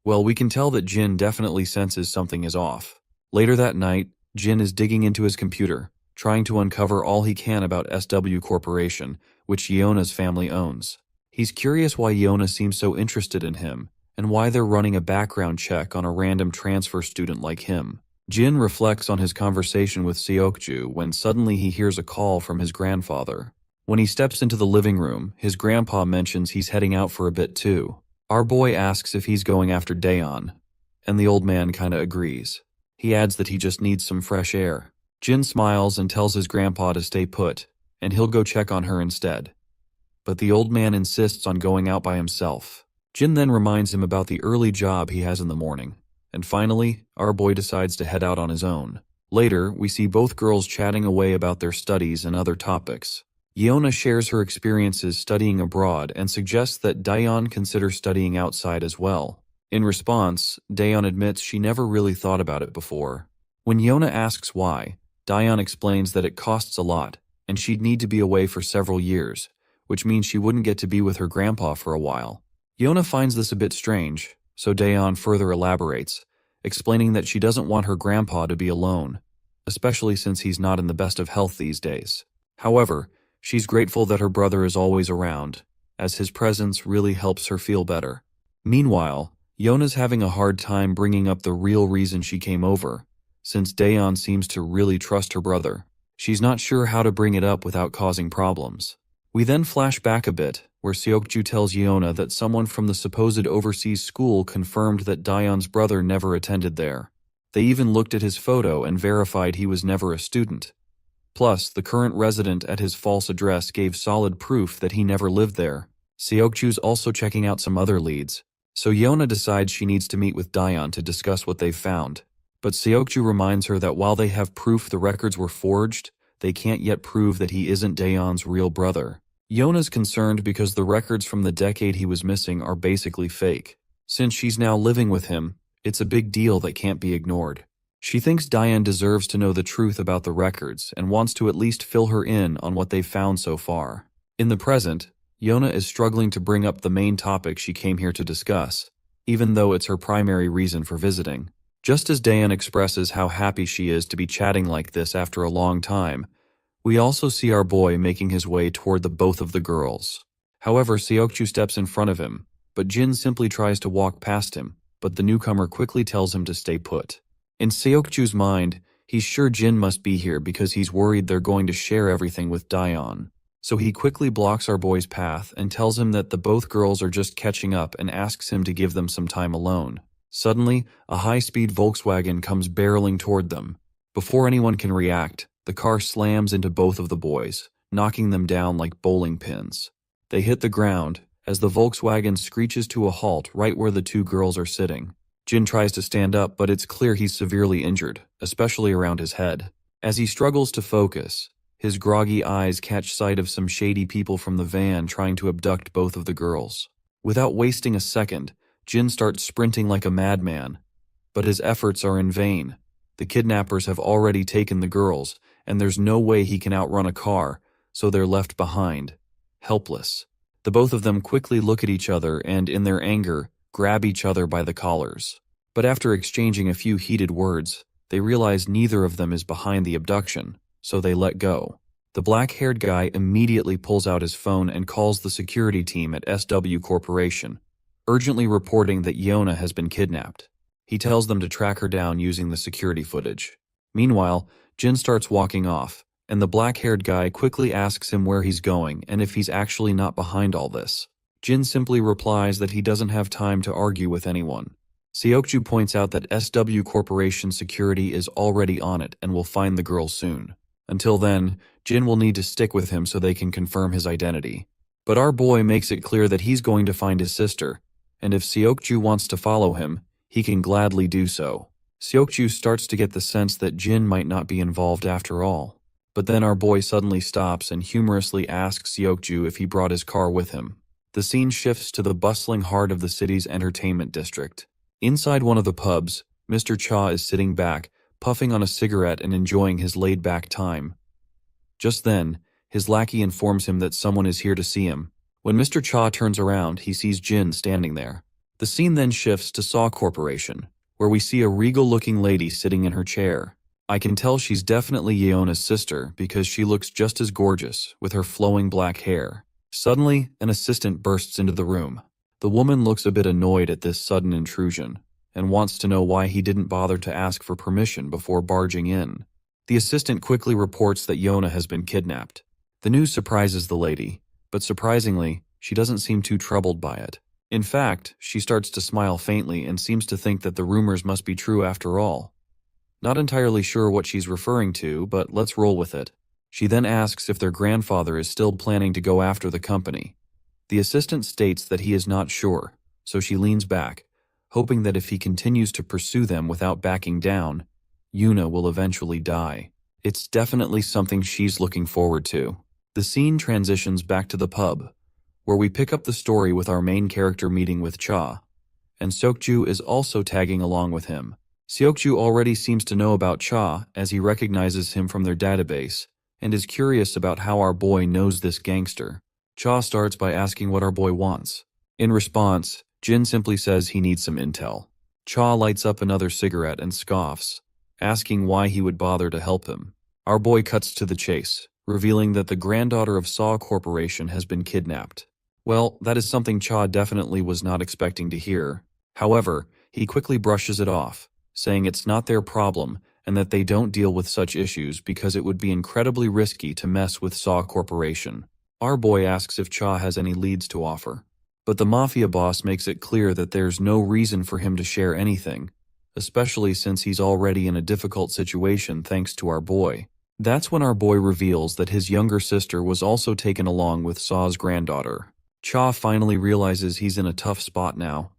Well, we can tell that Jin definitely senses something is off. Later that night, Jin is digging into his computer, trying to uncover all he can about SW Corporation, which Yeona's family owns. He's curious why Yeona seems so interested in him, and why they're running a background check on a random transfer student like him. Jin reflects on his conversation with Seokju when suddenly he hears a call from his grandfather. When he steps into the living room, his grandpa mentions he's heading out for a bit too. Our boy asks if he's going after Daeyeon, and the old man kinda agrees. He adds that he just needs some fresh air. Jin smiles and tells his grandpa to stay put, and he'll go check on her instead. But the old man insists on going out by himself. Jin then reminds him about the early job he has in the morning. And finally, our boy decides to head out on his own. Later, we see both girls chatting away about their studies and other topics. Yeona shares her experiences studying abroad and suggests that Daeyeon consider studying outside as well. In response, Daeyeon admits she never really thought about it before. When Yeona asks why, Daeyeon explains that it costs a lot, and she'd need to be away for several years, which means she wouldn't get to be with her grandpa for a while. Yeona finds this a bit strange, so Daeyeon further elaborates, explaining that she doesn't want her grandpa to be alone, especially since he's not in the best of health these days. However, she's grateful that her brother is always around, as his presence really helps her feel better. Meanwhile, Yona's having a hard time bringing up the real reason she came over, since Daeon seems to really trust her brother. She's not sure how to bring it up without causing problems. We then flash back a bit, where Seokju tells Yeona that someone from the supposed overseas school confirmed that Daeon's brother never attended there. They even looked at his photo and verified he was never a student. Plus, the current resident at his false address gave solid proof that he never lived there. Seokju's also checking out some other leads, so Yeona decides she needs to meet with Daeon to discuss what they've found. But Seokju reminds her that while they have proof the records were forged, they can't yet prove that he isn't Daeon's real brother. Yeona's concerned because the records from the decade he was missing are basically fake. Since she's now living with him, it's a big deal that can't be ignored. She thinks Daeon deserves to know the truth about the records and wants to at least fill her in on what they've found so far. In the present, Yeona is struggling to bring up the main topic she came here to discuss, even though it's her primary reason for visiting. Just as Daeon expresses how happy she is to be chatting like this after a long time, we also see our boy making his way toward the both of the girls. However, Seokju steps in front of him, but Jin simply tries to walk past him, but the newcomer quickly tells him to stay put. In Seokju's mind, he's sure Jin must be here because he's worried they're going to share everything with Daeon. So he quickly blocks our boy's path and tells him that the both girls are just catching up and asks him to give them some time alone. Suddenly, a high-speed Volkswagen comes barreling toward them. Before anyone can react, the car slams into both of the boys, knocking them down like bowling pins. They hit the ground, as the Volkswagen screeches to a halt right where the two girls are sitting. Jin tries to stand up, but it's clear he's severely injured, especially around his head. As he struggles to focus, his groggy eyes catch sight of some shady people from the van trying to abduct both of the girls. Without wasting a second, Jin starts sprinting like a madman, but his efforts are in vain. The kidnappers have already taken the girls, and there's no way he can outrun a car, so they're left behind, helpless. The both of them quickly look at each other and, in their anger, grab each other by the collars. But after exchanging a few heated words, they realize neither of them is behind the abduction, so they let go. The black-haired guy immediately pulls out his phone and calls the security team at SW Corporation, urgently reporting that Yeona has been kidnapped. He tells them to track her down using the security footage. Meanwhile, Jin starts walking off, and the black-haired guy quickly asks him where he's going and if he's actually not behind all this. Jin simply replies that he doesn't have time to argue with anyone. Seokju points out that SW Corporation security is already on it and will find the girl soon. Until then, Jin will need to stick with him so they can confirm his identity. But our boy makes it clear that he's going to find his sister, and if Seokju wants to follow him, he can gladly do so. Seokju starts to get the sense that Jin might not be involved after all. But then our boy suddenly stops and humorously asks Seokju if he brought his car with him. The scene shifts to the bustling heart of the city's entertainment district. Inside one of the pubs, Mr. Cha is sitting back, puffing on a cigarette and enjoying his laid-back time. Just then, his lackey informs him that someone is here to see him. When Mr. Cha turns around, he sees Jin standing there. The scene then shifts to Saw Corporation, where we see a regal-looking lady sitting in her chair. I can tell she's definitely Yeona's sister because she looks just as gorgeous, with her flowing black hair. Suddenly, an assistant bursts into the room. The woman looks a bit annoyed at this sudden intrusion, and wants to know why he didn't bother to ask for permission before barging in. The assistant quickly reports that Yeona has been kidnapped. The news surprises the lady, but surprisingly, she doesn't seem too troubled by it. In fact, she starts to smile faintly and seems to think that the rumors must be true after all. Not entirely sure what she's referring to, but let's roll with it. She then asks if their grandfather is still planning to go after the company. The assistant states that he is not sure, so she leans back, hoping that if he continues to pursue them without backing down, Yuna will eventually die. It's definitely something she's looking forward to. The scene transitions back to the pub, where we pick up the story with our main character meeting with Cha, and Seokju is also tagging along with him. Seokju already seems to know about Cha as he recognizes him from their database, and is curious about how our boy knows this gangster. Cha starts by asking what our boy wants. In response, Jin simply says he needs some intel. Cha lights up another cigarette and scoffs, asking why he would bother to help him. Our boy cuts to the chase, revealing that the granddaughter of Saw Corporation has been kidnapped. Well, that is something Cha definitely was not expecting to hear. However, he quickly brushes it off, saying it's not their problem and that they don't deal with such issues because it would be incredibly risky to mess with Saw Corporation. Our boy asks if Cha has any leads to offer, but the mafia boss makes it clear that there's no reason for him to share anything, especially since he's already in a difficult situation thanks to our boy. That's when our boy reveals that his younger sister was also taken along with Saw's granddaughter. Cha finally realizes he's in a tough spot now,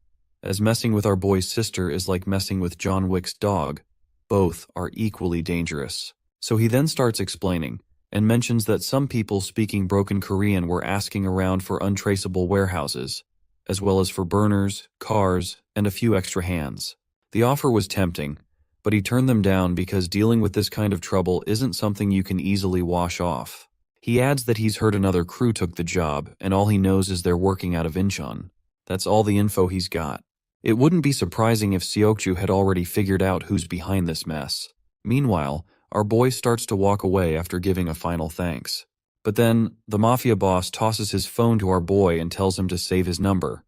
as messing with our boy's sister is like messing with John Wick's dog. Both are equally dangerous. So he then starts explaining, and mentions that some people speaking broken Korean were asking around for untraceable warehouses, as well as for burners, cars, and a few extra hands. The offer was tempting, but he turned them down because dealing with this kind of trouble isn't something you can easily wash off. He adds that he's heard another crew took the job, and all he knows is they're working out of Incheon. That's all the info he's got. It wouldn't be surprising if Seokju had already figured out who's behind this mess. Meanwhile, our boy starts to walk away after giving a final thanks. But then, the mafia boss tosses his phone to our boy and tells him to save his number.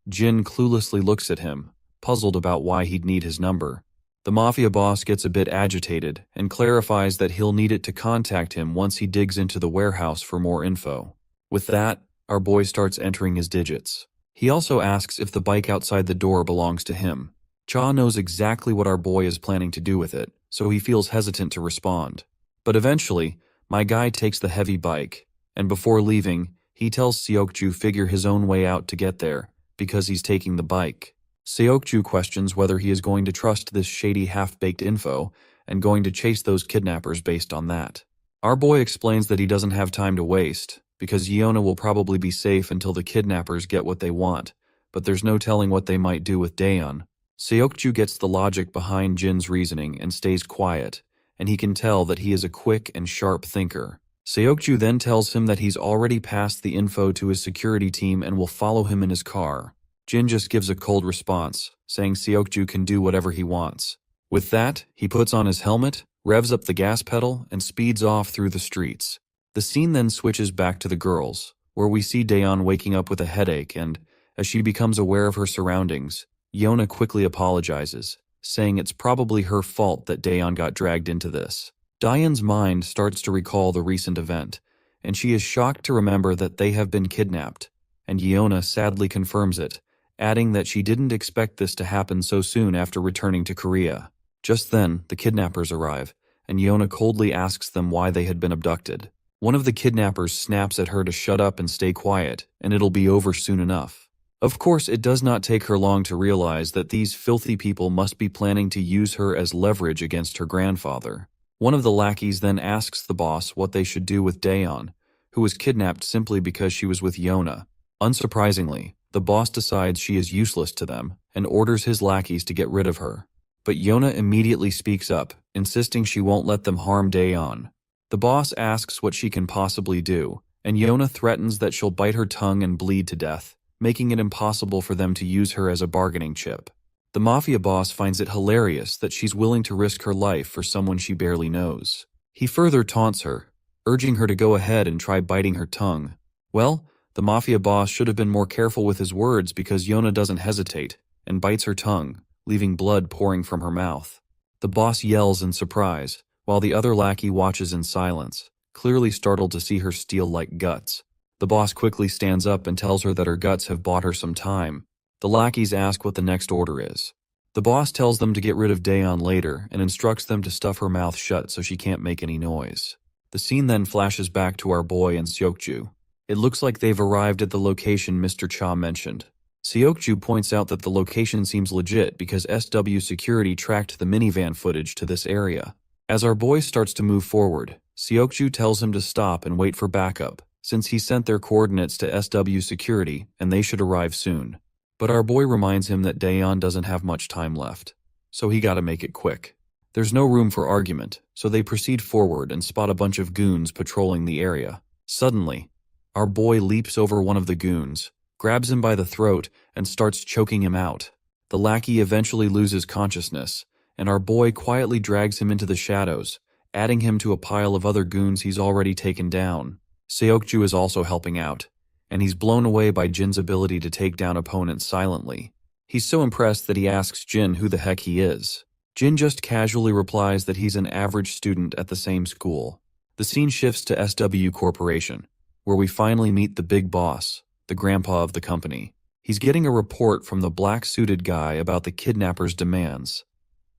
Jin cluelessly looks at him, puzzled about why he'd need his number. The mafia boss gets a bit agitated and clarifies that he'll need it to contact him once he digs into the warehouse for more info. With that, our boy starts entering his digits. He also asks if the bike outside the door belongs to him. Cha knows exactly what our boy is planning to do with it, so he feels hesitant to respond. But eventually, my guy takes the heavy bike, and before leaving, he tells Seokju figure his own way out to get there, because he's taking the bike. Seokju questions whether he is going to trust this shady half-baked info and going to chase those kidnappers based on that. Our boy explains that he doesn't have time to waste, because Yeona will probably be safe until the kidnappers get what they want, but there's no telling what they might do with Daeon. Seokju gets the logic behind Jin's reasoning and stays quiet, and he can tell that he is a quick and sharp thinker. Seokju then tells him that he's already passed the info to his security team and will follow him in his car. Jin just gives a cold response, saying Seokju can do whatever he wants. With that, he puts on his helmet, revs up the gas pedal, and speeds off through the streets. The scene then switches back to the girls, where we see Daeon waking up with a headache and, as she becomes aware of her surroundings, Yeona quickly apologizes, saying it's probably her fault that Daeon got dragged into this. Daeon's mind starts to recall the recent event, and she is shocked to remember that they have been kidnapped, and Yeona sadly confirms it, adding that she didn't expect this to happen so soon after returning to Korea. Just then, the kidnappers arrive, and Yeona coldly asks them why they had been abducted. One of the kidnappers snaps at her to shut up and stay quiet, and it'll be over soon enough. Of course, it does not take her long to realize that these filthy people must be planning to use her as leverage against her grandfather. One of the lackeys then asks the boss what they should do with Daeon, who was kidnapped simply because she was with Yeona. Unsurprisingly, the boss decides she is useless to them and orders his lackeys to get rid of her. But Yeona immediately speaks up, insisting she won't let them harm Daeon. The boss asks what she can possibly do, and Yeona threatens that she'll bite her tongue and bleed to death, making it impossible for them to use her as a bargaining chip. The mafia boss finds it hilarious that she's willing to risk her life for someone she barely knows. He further taunts her, urging her to go ahead and try biting her tongue. Well, the mafia boss should have been more careful with his words because Yeona doesn't hesitate and bites her tongue, leaving blood pouring from her mouth. The boss yells in surprise, while the other lackey watches in silence, clearly startled to see her steal like guts. The boss quickly stands up and tells her that her guts have bought her some time. The lackeys ask what the next order is. The boss tells them to get rid of Daeon later and instructs them to stuff her mouth shut so she can't make any noise. The scene then flashes back to our boy and Seokju. It looks like they've arrived at the location Mr. Cha mentioned. Seokju points out that the location seems legit because SW security tracked the minivan footage to this area. As our boy starts to move forward, Seokju tells him to stop and wait for backup, since he sent their coordinates to SW security and they should arrive soon. But our boy reminds him that Daeon doesn't have much time left, so he gotta make it quick. There's no room for argument, so they proceed forward and spot a bunch of goons patrolling the area. Suddenly, our boy leaps over one of the goons, grabs him by the throat, and starts choking him out. The lackey eventually loses consciousness, and our boy quietly drags him into the shadows, adding him to a pile of other goons he's already taken down. Seokju is also helping out, and he's blown away by Jin's ability to take down opponents silently. He's so impressed that he asks Jin who the heck he is. Jin just casually replies that he's an average student at the same school. The scene shifts to SW Corporation, where we finally meet the big boss, the grandpa of the company. He's getting a report from the black-suited guy about the kidnappers' demands.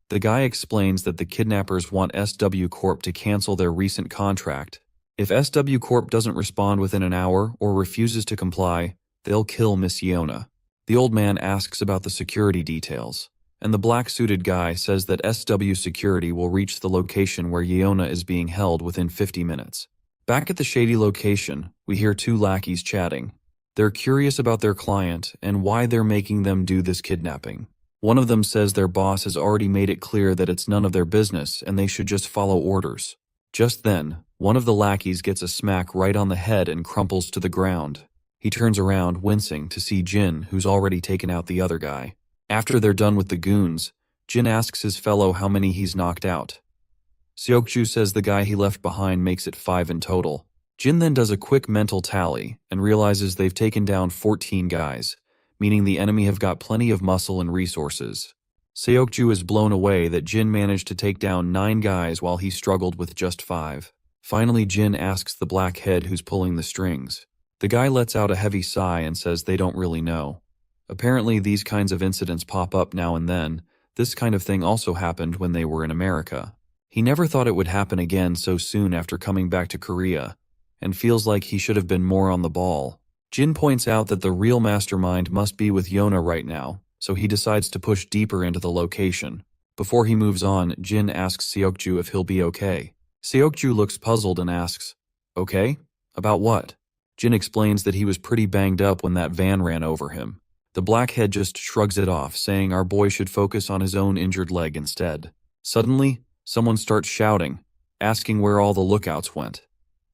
The guy explains that the kidnappers want SW Corp to cancel their recent contract. If SW Corp doesn't respond within an hour or refuses to comply, they'll kill Miss Yona. The old man asks about the security details, and the black-suited guy says that SW Security will reach the location where Yona is being held within 50 minutes. Back at the shady location, we hear two lackeys chatting. They're curious about their client and why they're making them do this kidnapping. One of them says their boss has already made it clear that it's none of their business and they should just follow orders. Just then, one of the lackeys gets a smack right on the head and crumples to the ground. He turns around, wincing, to see Jin, who's already taken out the other guy. After they're done with the goons, Jin asks his fellow how many he's knocked out. Seokju says the guy he left behind makes it 5 in total. Jin then does a quick mental tally and realizes they've taken down 14 guys, meaning the enemy have got plenty of muscle and resources. Seokju is blown away that Jin managed to take down 9 guys while he struggled with just 5. Finally, Jin asks the blackhead who's pulling the strings. The guy lets out a heavy sigh and says they don't really know. Apparently, these kinds of incidents pop up now and then. This kind of thing also happened when they were in America. He never thought it would happen again so soon after coming back to Korea, and feels like he should have been more on the ball. Jin points out that the real mastermind must be with Yona right now, so he decides to push deeper into the location. Before he moves on, Jin asks Seokju if he'll be okay. Seokju looks puzzled and asks, "Okay? About what?" Jin explains that he was pretty banged up when that van ran over him. The blackhead just shrugs it off, saying our boy should focus on his own injured leg instead. Suddenly, someone starts shouting, asking where all the lookouts went.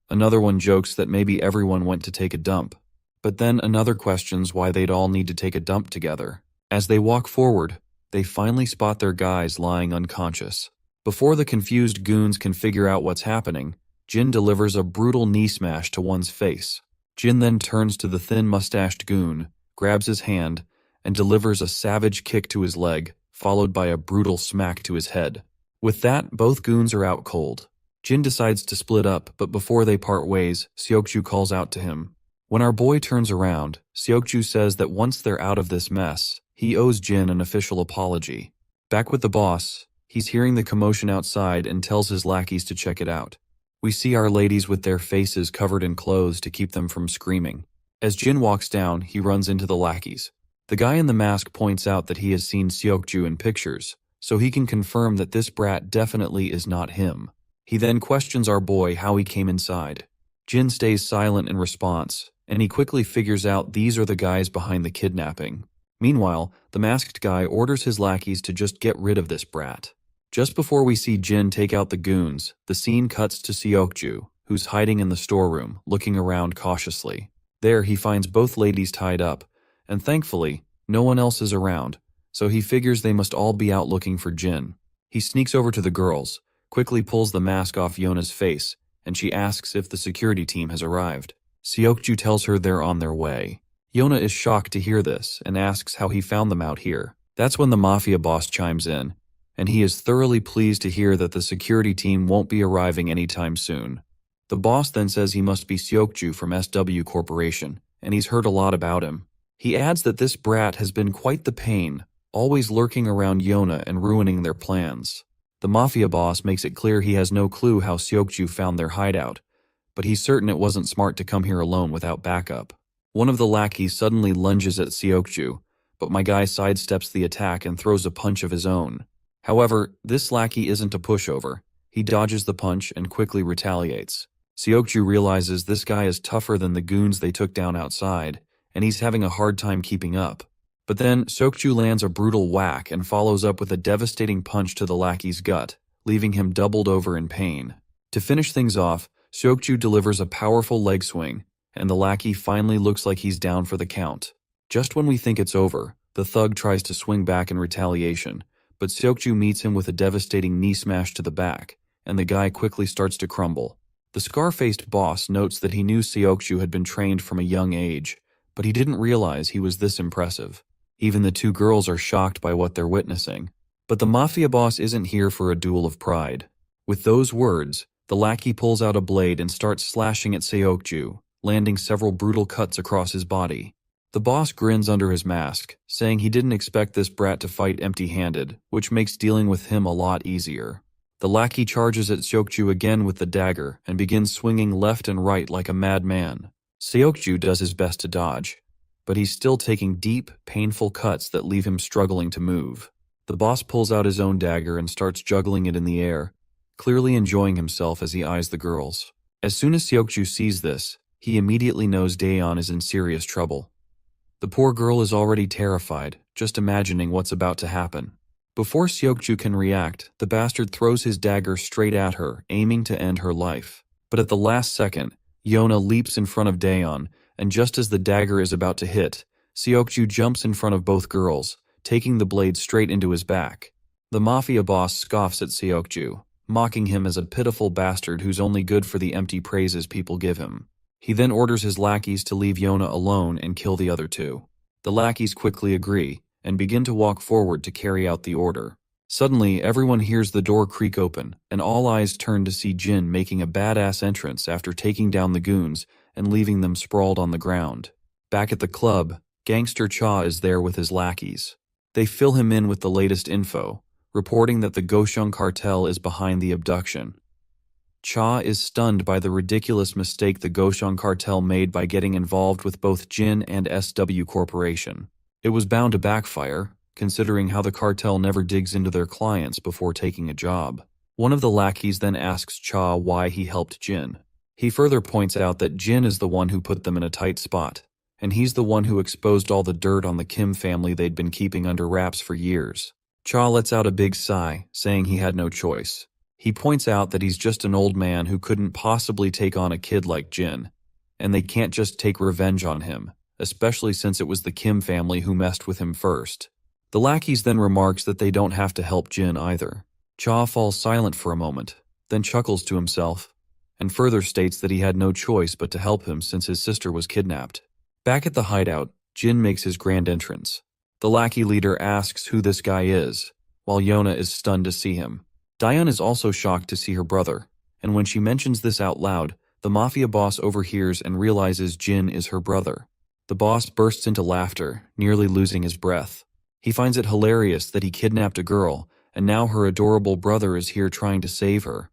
Another one jokes that maybe everyone went to take a dump. But then another questions why they'd all need to take a dump together. As they walk forward, they finally spot their guys lying unconscious. Before the confused goons can figure out what's happening, Jin delivers a brutal knee smash to one's face. Jin then turns to the thin-mustached goon, grabs his hand, and delivers a savage kick to his leg, followed by a brutal smack to his head. With that, both goons are out cold. Jin decides to split up, but before they part ways, Seokju calls out to him. When our boy turns around, Seokju says that once they're out of this mess, he owes Jin an official apology. Back with the boss, he's hearing the commotion outside and tells his lackeys to check it out. We see our ladies with their faces covered in clothes to keep them from screaming. As Jin walks down, he runs into the lackeys. The guy in the mask points out that he has seen Seokju in pictures, so he can confirm that this brat definitely is not him. He then questions our boy how he came inside. Jin stays silent in response, and he quickly figures out these are the guys behind the kidnapping. Meanwhile, the masked guy orders his lackeys to just get rid of this brat. Just before we see Jin take out the goons, the scene cuts to Seokju, who's hiding in the storeroom, looking around cautiously. There, he finds both ladies tied up, and thankfully, no one else is around, so he figures they must all be out looking for Jin. He sneaks over to the girls, quickly pulls the mask off Yona's face, and she asks if the security team has arrived. Seokju tells her they're on their way. Yona is shocked to hear this and asks how he found them out here. That's when the mafia boss chimes in, and he is thoroughly pleased to hear that the security team won't be arriving anytime soon. The boss then says he must be Seokju from SW Corporation, and he's heard a lot about him. He adds that this brat has been quite the pain, always lurking around Yona and ruining their plans. The mafia boss makes it clear he has no clue how Seokju found their hideout, but he's certain it wasn't smart to come here alone without backup. One of the lackeys suddenly lunges at Seokju, but my guy sidesteps the attack and throws a punch of his own. However, this lackey isn't a pushover. He dodges the punch and quickly retaliates. Seokju realizes this guy is tougher than the goons they took down outside, and he's having a hard time keeping up. But then, Seokju lands a brutal whack and follows up with a devastating punch to the lackey's gut, leaving him doubled over in pain. To finish things off, Seokju delivers a powerful leg swing, and the lackey finally looks like he's down for the count. Just when we think it's over, the thug tries to swing back in retaliation, but Seokju meets him with a devastating knee smash to the back, and the guy quickly starts to crumble. The scar-faced boss notes that he knew Seokju had been trained from a young age, but he didn't realize he was this impressive. Even the two girls are shocked by what they're witnessing. But the mafia boss isn't here for a duel of pride. With those words, the lackey pulls out a blade and starts slashing at Seokju, landing several brutal cuts across his body. The boss grins under his mask, saying he didn't expect this brat to fight empty-handed, which makes dealing with him a lot easier. The lackey charges at Seokju again with the dagger and begins swinging left and right like a madman. Seokju does his best to dodge, but he's still taking deep, painful cuts that leave him struggling to move. The boss pulls out his own dagger and starts juggling it in the air, clearly enjoying himself as he eyes the girls. As soon as Seokju sees this, he immediately knows Daeon is in serious trouble. The poor girl is already terrified, just imagining what's about to happen. Before Seokju can react, the bastard throws his dagger straight at her, aiming to end her life. But at the last second, Yona leaps in front of Daeon, and just as the dagger is about to hit, Seokju jumps in front of both girls, taking the blade straight into his back. The mafia boss scoffs at Seokju, mocking him as a pitiful bastard who's only good for the empty praises people give him. He then orders his lackeys to leave Yona alone and kill the other two. The lackeys quickly agree, and begin to walk forward to carry out the order. Suddenly, everyone hears the door creak open, and all eyes turn to see Jin making a badass entrance after taking down the goons and leaving them sprawled on the ground. Back at the club, Gangster Cha is there with his lackeys. They fill him in with the latest info, reporting that the Goshung cartel is behind the abduction. Cha is stunned by the ridiculous mistake the Goshung cartel made by getting involved with both Jin and SW Corporation. It was bound to backfire, considering how the cartel never digs into their clients before taking a job. One of the lackeys then asks Cha why he helped Jin. He further points out that Jin is the one who put them in a tight spot, and he's the one who exposed all the dirt on the Kim family they'd been keeping under wraps for years. Cha lets out a big sigh, saying he had no choice. He points out that he's just an old man who couldn't possibly take on a kid like Jin, and they can't just take revenge on him, especially since it was the Kim family who messed with him first. The lackeys then remarks that they don't have to help Jin either. Cha falls silent for a moment, then chuckles to himself, and further states that he had no choice but to help him since his sister was kidnapped. Back at the hideout, Jin makes his grand entrance. The lackey leader asks who this guy is, while Yona is stunned to see him. Daeon is also shocked to see her brother, and when she mentions this out loud, the mafia boss overhears and realizes Jin is her brother. The boss bursts into laughter, nearly losing his breath. He finds it hilarious that he kidnapped a girl, and now her adorable brother is here trying to save her.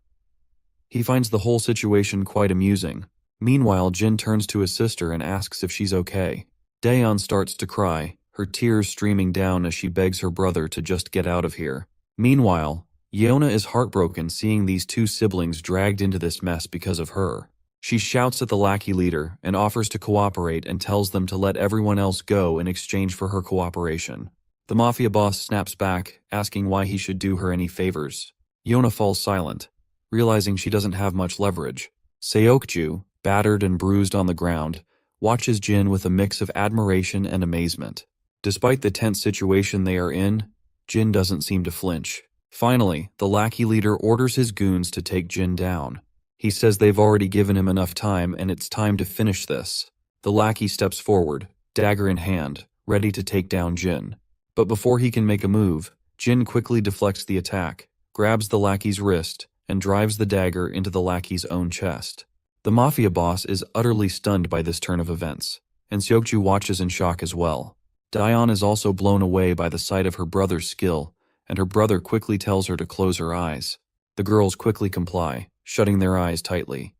He finds the whole situation quite amusing. Meanwhile, Jin turns to his sister and asks if she's okay. Daeon starts to cry, her tears streaming down as she begs her brother to just get out of here. Meanwhile, Yona is heartbroken seeing these two siblings dragged into this mess because of her. She shouts at the lackey leader and offers to cooperate and tells them to let everyone else go in exchange for her cooperation. The mafia boss snaps back, asking why he should do her any favors. Yona falls silent, realizing she doesn't have much leverage. Seokju, battered and bruised on the ground, watches Jin with a mix of admiration and amazement. Despite the tense situation they are in, Jin doesn't seem to flinch. Finally, the lackey leader orders his goons to take Jin down. He says they've already given him enough time and it's time to finish this. The lackey steps forward, dagger in hand, ready to take down Jin. But before he can make a move, Jin quickly deflects the attack, grabs the lackey's wrist, and drives the dagger into the lackey's own chest. The mafia boss is utterly stunned by this turn of events, and Seokju watches in shock as well. Daeon is also blown away by the sight of her brother's skill, and her brother quickly tells her to close her eyes. The girls quickly comply, shutting their eyes tightly.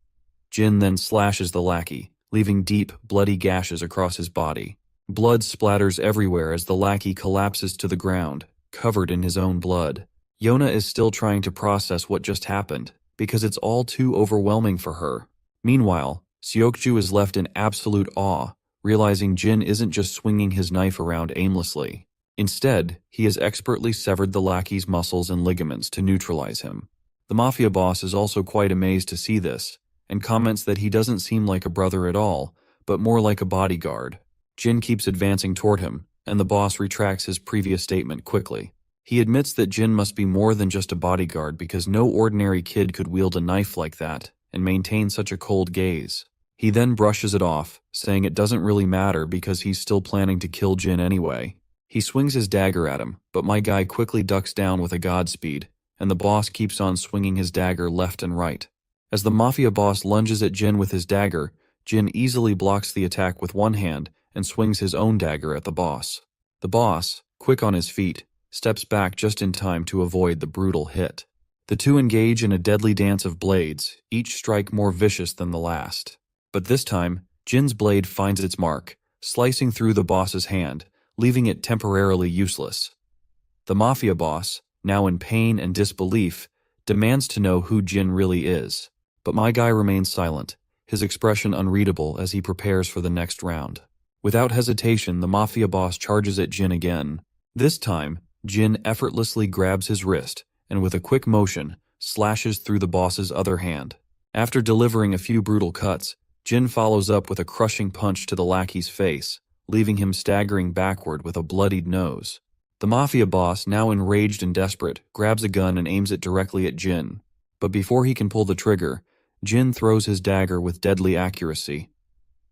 Jin then slashes the lackey, leaving deep, bloody gashes across his body. Blood splatters everywhere as the lackey collapses to the ground, covered in his own blood. Yona is still trying to process what just happened, because it's all too overwhelming for her. Meanwhile, Seokju is left in absolute awe, realizing Jin isn't just swinging his knife around aimlessly. Instead, he has expertly severed the lackey's muscles and ligaments to neutralize him. The mafia boss is also quite amazed to see this, and comments that he doesn't seem like a brother at all, but more like a bodyguard. Jin keeps advancing toward him, and the boss retracts his previous statement quickly. He admits that Jin must be more than just a bodyguard because no ordinary kid could wield a knife like that, and maintain such a cold gaze. He then brushes it off, saying it doesn't really matter because he's still planning to kill Jin anyway. He swings his dagger at him, but my guy quickly ducks down with a Godspeed, and the boss keeps on swinging his dagger left and right. As the mafia boss lunges at Jin with his dagger, Jin easily blocks the attack with one hand and swings his own dagger at the boss. The boss, quick on his feet, steps back just in time to avoid the brutal hit. The two engage in a deadly dance of blades, each strike more vicious than the last. But this time, Jin's blade finds its mark, slicing through the boss's hand, leaving it temporarily useless. The mafia boss, now in pain and disbelief, demands to know who Jin really is. But my guy remains silent, his expression unreadable as he prepares for the next round. Without hesitation, the mafia boss charges at Jin again. This time, Jin effortlessly grabs his wrist and with a quick motion, slashes through the boss's other hand. After delivering a few brutal cuts, Jin follows up with a crushing punch to the lackey's face, leaving him staggering backward with a bloodied nose. The mafia boss, now enraged and desperate, grabs a gun and aims it directly at Jin. But before he can pull the trigger, Jin throws his dagger with deadly accuracy.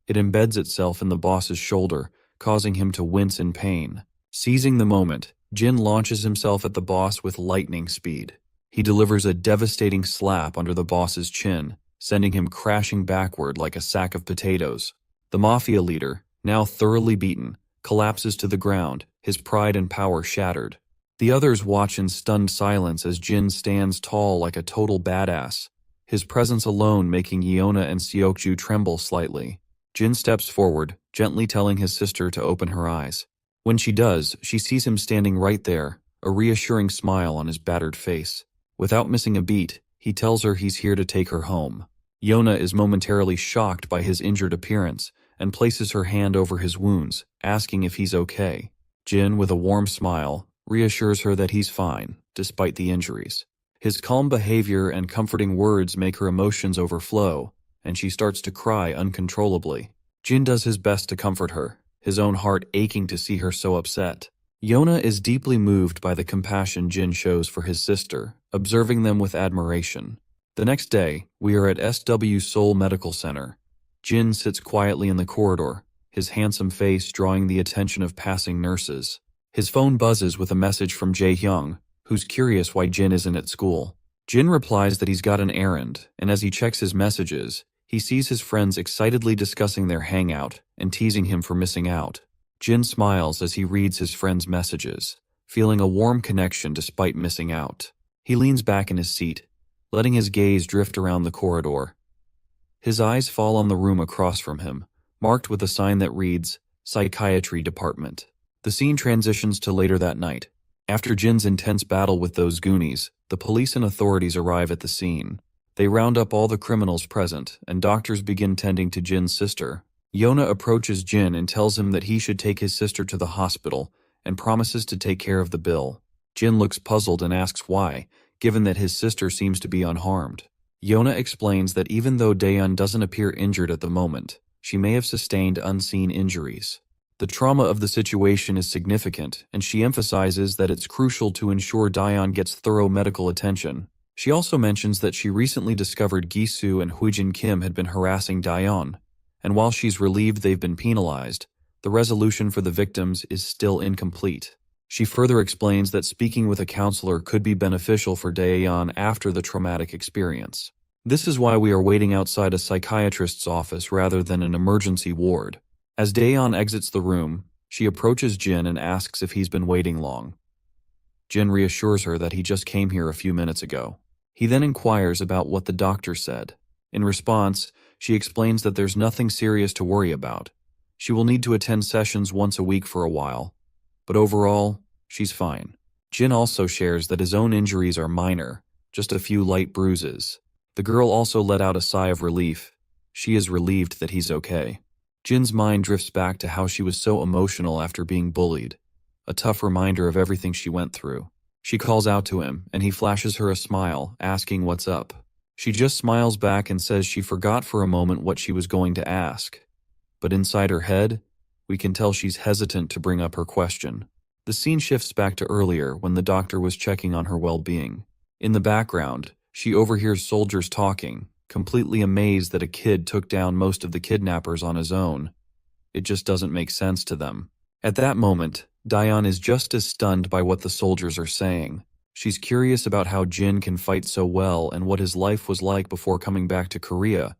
It embeds itself in the boss's shoulder, causing him to wince in pain. Seizing the moment, Jin launches himself at the boss with lightning speed. He delivers a devastating slap under the boss's chin, sending him crashing backward like a sack of potatoes. The mafia leader, now thoroughly beaten, collapses to the ground, his pride and power shattered. The others watch in stunned silence as Jin stands tall like a total badass, his presence alone making Yeona and Seokju tremble slightly. Jin steps forward, gently telling his sister to open her eyes. When she does, she sees him standing right there, a reassuring smile on his battered face. Without missing a beat, he tells her he's here to take her home. Yeona is momentarily shocked by his injured appearance and places her hand over his wounds, asking if he's okay. Jin, with a warm smile, reassures her that he's fine, despite the injuries. His calm behavior and comforting words make her emotions overflow, and she starts to cry uncontrollably. Jin does his best to comfort her, his own heart aching to see her so upset. Yeona is deeply moved by the compassion Jin shows for his sister, observing them with admiration. The next day, we are at SW Seoul Medical Center. Jin sits quietly in the corridor, his handsome face drawing the attention of passing nurses. His phone buzzes with a message from Jae-hyung, who's curious why Jin isn't at school. Jin replies that he's got an errand, and as he checks his messages, he sees his friends excitedly discussing their hangout and teasing him for missing out. Jin smiles as he reads his friends' messages, feeling a warm connection despite missing out. He leans back in his seat, letting his gaze drift around the corridor. His eyes fall on the room across from him, marked with a sign that reads, Psychiatry Department. The scene transitions to later that night. After Jin's intense battle with those Goonies, the police and authorities arrive at the scene. They round up all the criminals present, and doctors begin tending to Jin's sister. Yeona approaches Jin and tells him that he should take his sister to the hospital and promises to take care of the bill. Jin looks puzzled and asks why, given that his sister seems to be unharmed. Yeona explains that even though Daeyeon doesn't appear injured at the moment, she may have sustained unseen injuries. The trauma of the situation is significant, and she emphasizes that it's crucial to ensure Daeyeon gets thorough medical attention. She also mentions that she recently discovered Gisu and Huijin Kim had been harassing Daeyeon, and while she's relieved they've been penalized, the resolution for the victims is still incomplete. She further explains that speaking with a counselor could be beneficial for Daeyeon after the traumatic experience. This is why we are waiting outside a psychiatrist's office rather than an emergency ward. As Daeyeon exits the room, she approaches Jin and asks if he's been waiting long. Jin reassures her that he just came here a few minutes ago. He then inquires about what the doctor said. In response, she explains that there's nothing serious to worry about. She will need to attend sessions once a week for a while, but overall, she's fine. Jin also shares that his own injuries are minor, just a few light bruises. The girl also let out a sigh of relief. She is relieved that he's okay. Jin's mind drifts back to how she was so emotional after being bullied, a tough reminder of everything she went through. She calls out to him, and he flashes her a smile, asking what's up. She just smiles back and says she forgot for a moment what she was going to ask. But inside her head, we can tell she's hesitant to bring up her question. The scene shifts back to earlier when the doctor was checking on her well-being. In the background, she overhears soldiers talking, completely amazed that a kid took down most of the kidnappers on his own. It just doesn't make sense to them. At that moment, Daeon is just as stunned by what the soldiers are saying. She's curious about how Jin can fight so well and what his life was like before coming back to Korea,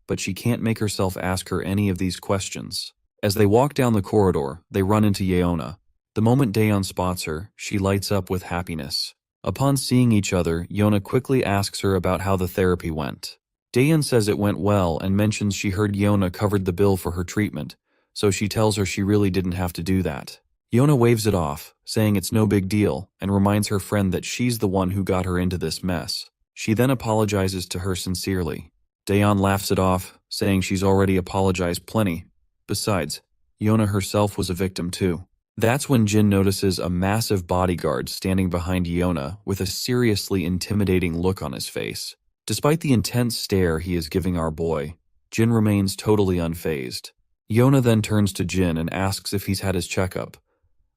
but she can't make herself ask her any of these questions. As they walk down the corridor, they run into Yeona. The moment Daeon spots her, she lights up with happiness. Upon seeing each other, Yeona quickly asks her about how the therapy went. Daeon says it went well and mentions she heard Yeona covered the bill for her treatment, so she tells her she really didn't have to do that. Yeona waves it off, saying it's no big deal, and reminds her friend that she's the one who got her into this mess. She then apologizes to her sincerely. Daeon laughs it off, saying she's already apologized plenty. Besides, Yeona herself was a victim too. That's when Jin notices a massive bodyguard standing behind Yeona with a seriously intimidating look on his face. Despite the intense stare he is giving our boy, Jin remains totally unfazed. Yeona then turns to Jin and asks if he's had his checkup.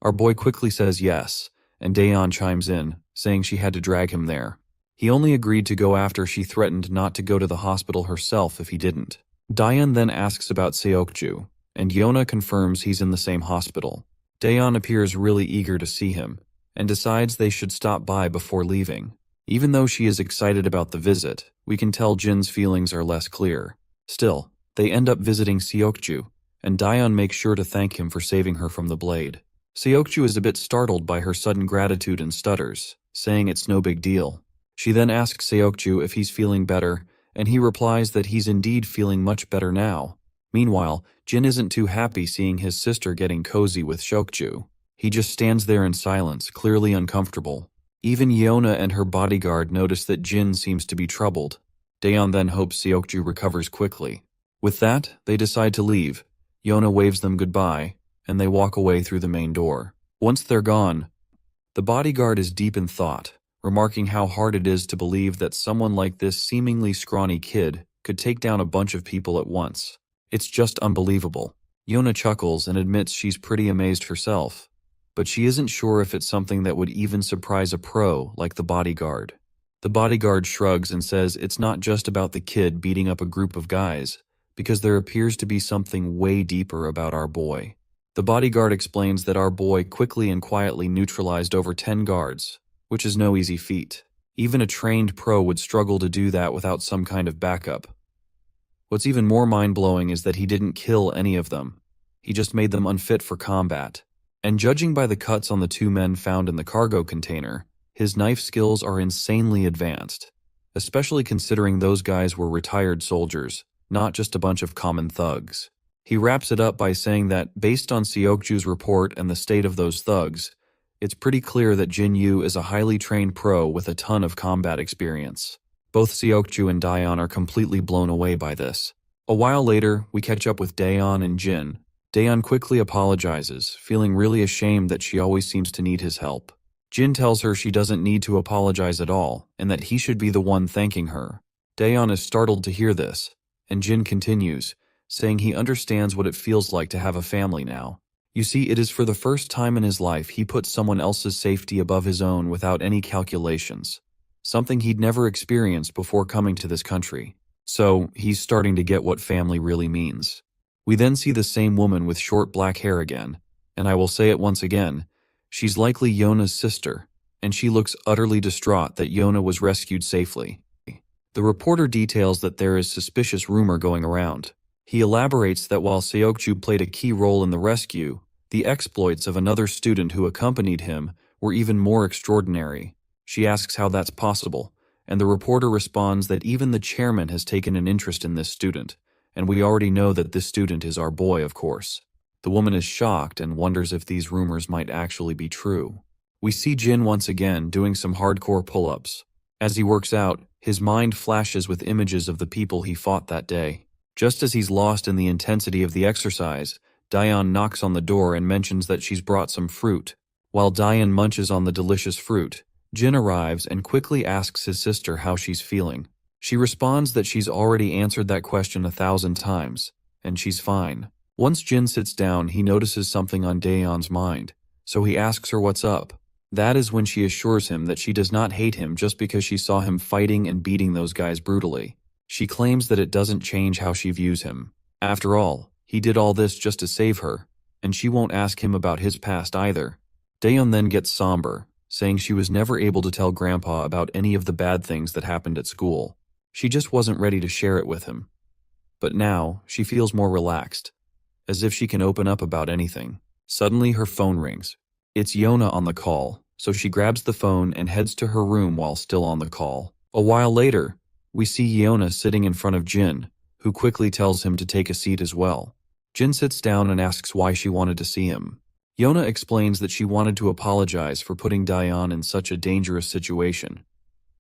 Our boy quickly says yes, and Daeon chimes in, saying she had to drag him there. He only agreed to go after she threatened not to go to the hospital herself if he didn't. Daeon then asks about Seokju, and Yeona confirms he's in the same hospital. Daeon appears really eager to see him, and decides they should stop by before leaving. Even though she is excited about the visit, we can tell Jin's feelings are less clear. Still, they end up visiting Seokju, and Daeon makes sure to thank him for saving her from the blade. Seokju is a bit startled by her sudden gratitude and stutters, saying it's no big deal. She then asks Seokju if he's feeling better, and he replies that he's indeed feeling much better now. Meanwhile, Jin isn't too happy seeing his sister getting cozy with Seokju. He just stands there in silence, clearly uncomfortable. Even Yeona and her bodyguard notice that Jin seems to be troubled. Daeon then hopes Seokju recovers quickly. With that, they decide to leave. Yeona waves them goodbye, and they walk away through the main door. Once they're gone, the bodyguard is deep in thought, remarking how hard it is to believe that someone like this seemingly scrawny kid could take down a bunch of people at once. It's just unbelievable. Yeona chuckles and admits she's pretty amazed herself, but she isn't sure if it's something that would even surprise a pro like the bodyguard. The bodyguard shrugs and says it's not just about the kid beating up a group of guys, because there appears to be something way deeper about our boy. The bodyguard explains that our boy quickly and quietly neutralized over 10 guards, which is no easy feat. Even a trained pro would struggle to do that without some kind of backup. What's even more mind-blowing is that he didn't kill any of them. He just made them unfit for combat. And judging by the cuts on the 2 men found in the cargo container, his knife skills are insanely advanced, especially considering those guys were retired soldiers, not just a bunch of common thugs. He wraps it up by saying that, based on Seokju's report and the state of those thugs, it's pretty clear that Jin Yu is a highly trained pro with a ton of combat experience. Both Seokju and Daeon are completely blown away by this. A while later, we catch up with Daeon and Jin. Daeon quickly apologizes, feeling really ashamed that she always seems to need his help. Jin tells her she doesn't need to apologize at all, and that he should be the one thanking her. Daeon is startled to hear this, and Jin continues, saying he understands what it feels like to have a family now. You see, it is for the first time in his life he put someone else's safety above his own without any calculations. Something he'd never experienced before coming to this country. So, he's starting to get what family really means. We then see the same woman with short black hair again, and I will say it once again, she's likely Yeona's sister, and she looks utterly distraught that Yeona was rescued safely. The reporter details that there is suspicious rumor going around. He elaborates that while Seokju played a key role in the rescue, the exploits of another student who accompanied him were even more extraordinary. She asks how that's possible, and the reporter responds that even the chairman has taken an interest in this student, and we already know that this student is our boy, of course. The woman is shocked and wonders if these rumors might actually be true. We see Jin once again doing some hardcore pull-ups. As he works out, his mind flashes with images of the people he fought that day. Just as he's lost in the intensity of the exercise, Daeon knocks on the door and mentions that she's brought some fruit. While Daeon munches on the delicious fruit, Jin arrives and quickly asks his sister how she's feeling. She responds that she's already answered that question 1,000 times, and she's fine. Once Jin sits down, he notices something on Daeon's mind, so he asks her what's up. That is when she assures him that she does not hate him just because she saw him fighting and beating those guys brutally. She claims that it doesn't change how she views him. After all, he did all this just to save her, and she won't ask him about his past either. Daeon then gets somber, saying she was never able to tell Grandpa about any of the bad things that happened at school. She just wasn't ready to share it with him. But now, she feels more relaxed, as if she can open up about anything. Suddenly, her phone rings. It's Yona on the call, so she grabs the phone and heads to her room while still on the call. A while later, we see Yona sitting in front of Jin, who quickly tells him to take a seat as well. Jin sits down and asks why she wanted to see him. Yona explains that she wanted to apologize for putting Daeon in such a dangerous situation.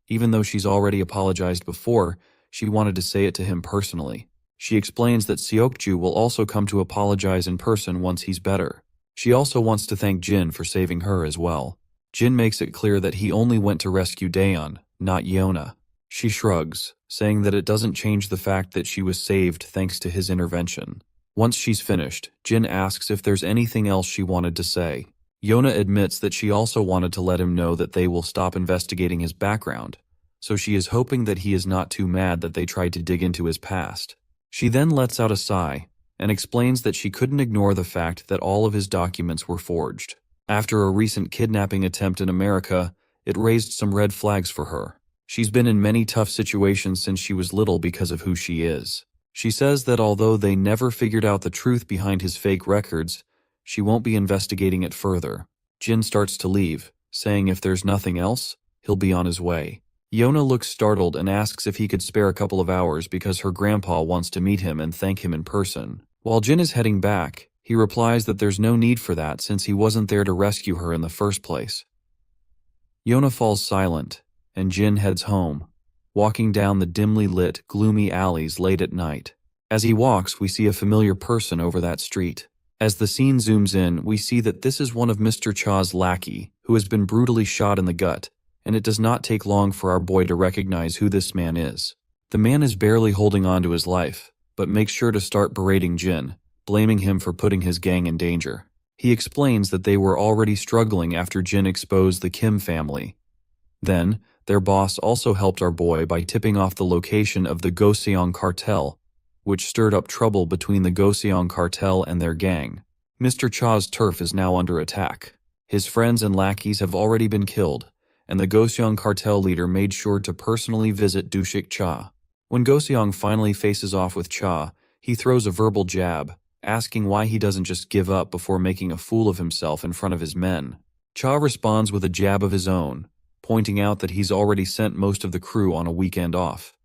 Even though she's already apologized before, she wanted to say it to him personally. She explains that Seokju will also come to apologize in person once he's better. She also wants to thank Jin for saving her as well. Jin makes it clear that he only went to rescue Daeon, not Yona. She shrugs, saying that it doesn't change the fact that she was saved thanks to his intervention. Once she's finished, Jin asks if there's anything else she wanted to say. Yona admits that she also wanted to let him know that they will stop investigating his background, so she is hoping that he is not too mad that they tried to dig into his past. She then lets out a sigh and explains that she couldn't ignore the fact that all of his documents were forged. After a recent kidnapping attempt in America, it raised some red flags for her. She's been in many tough situations since she was little because of who she is. She says that although they never figured out the truth behind his fake records, she won't be investigating it further. Jin starts to leave, saying if there's nothing else, he'll be on his way. Yona looks startled and asks if he could spare a couple of hours because her grandpa wants to meet him and thank him in person. While Jin is heading back, he replies that there's no need for that since he wasn't there to rescue her in the first place. Yona falls silent, and Jin heads home, walking down the dimly lit, gloomy alleys late at night. As he walks, we see a familiar person over that street. As the scene zooms in, we see that this is one of Mr. Cha's lackey, who has been brutally shot in the gut, and it does not take long for our boy to recognize who this man is. The man is barely holding on to his life, but makes sure to start berating Jin, blaming him for putting his gang in danger. He explains that they were already struggling after Jin exposed the Kim family. Then, their boss also helped our boy by tipping off the location of the Goseong cartel, which stirred up trouble between the Goseong cartel and their gang. Mr. Cha's turf is now under attack. His friends and lackeys have already been killed, and the Goseong cartel leader made sure to personally visit Dushik Cha. When Goseong finally faces off with Cha, he throws a verbal jab, asking why he doesn't just give up before making a fool of himself in front of his men. Cha responds with a jab of his own, pointing out that he's already sent most of the crew on a weekend off.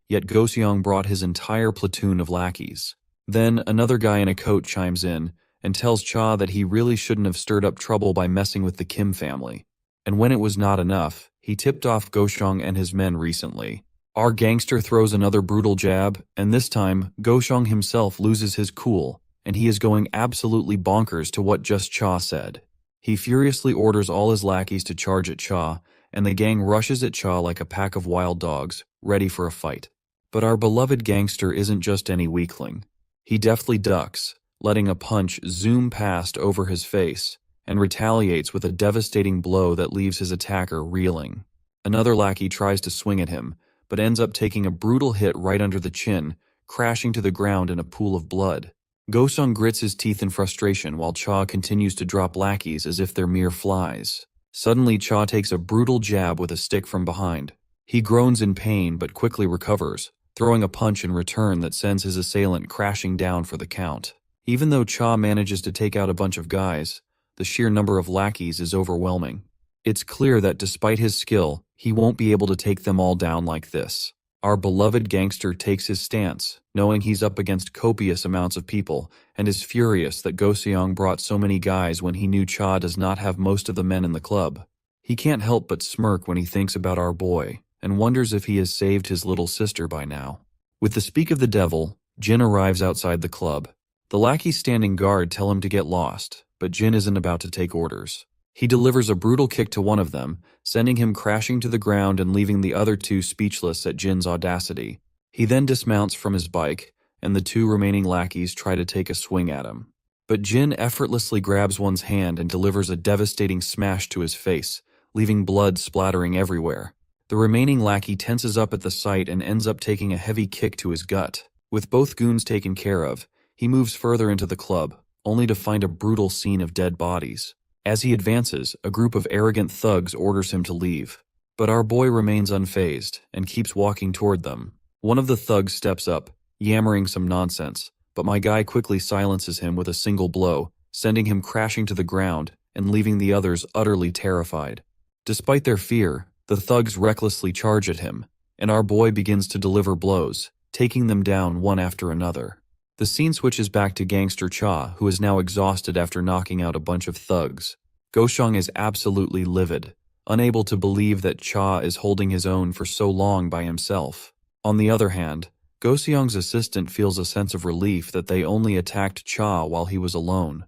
Yet Goseong brought his entire platoon of lackeys. Then another guy in a coat chimes in and tells Cha that he really shouldn't have stirred up trouble by messing with the Kim family. And when it was not enough, he tipped off Goseong and his men recently. Our gangster throws another brutal jab, and this time, Goseong himself loses his cool, and he is going absolutely bonkers to what just Cha said. He furiously orders all his lackeys to charge at Cha, and the gang rushes at Cha like a pack of wild dogs, ready for a fight. But our beloved gangster isn't just any weakling. He deftly ducks, letting a punch zoom past over his face, and retaliates with a devastating blow that leaves his attacker reeling. Another lackey tries to swing at him, but ends up taking a brutal hit right under the chin, crashing to the ground in a pool of blood. Goseong grits his teeth in frustration while Cha continues to drop lackeys as if they're mere flies. Suddenly, Cha takes a brutal jab with a stick from behind. He groans in pain but quickly recovers, throwing a punch in return that sends his assailant crashing down for the count. Even though Cha manages to take out a bunch of guys, the sheer number of lackeys is overwhelming. It's clear that despite his skill, he won't be able to take them all down like this. Our beloved gangster takes his stance, knowing he's up against copious amounts of people, and is furious that Goseong brought so many guys when he knew Cha does not have most of the men in the club. He can't help but smirk when he thinks about our boy, and wonders if he has saved his little sister by now. With the speak of the devil, Jin arrives outside the club. The lackeys standing guard tell him to get lost, but Jin isn't about to take orders. He delivers a brutal kick to one of them, sending him crashing to the ground and leaving the other two speechless at Jin's audacity. He then dismounts from his bike, and the two remaining lackeys try to take a swing at him. But Jin effortlessly grabs one's hand and delivers a devastating smash to his face, leaving blood splattering everywhere. The remaining lackey tenses up at the sight and ends up taking a heavy kick to his gut. With both goons taken care of, he moves further into the club, only to find a brutal scene of dead bodies. As he advances, a group of arrogant thugs orders him to leave. But our boy remains unfazed and keeps walking toward them. One of the thugs steps up, yammering some nonsense, but my guy quickly silences him with a single blow, sending him crashing to the ground and leaving the others utterly terrified. Despite their fear, the thugs recklessly charge at him, and our boy begins to deliver blows, taking them down one after another. The scene switches back to gangster Cha, who is now exhausted after knocking out a bunch of thugs. Goshong is absolutely livid, unable to believe that Cha is holding his own for so long by himself. On the other hand, Goseong's assistant feels a sense of relief that they only attacked Cha while he was alone.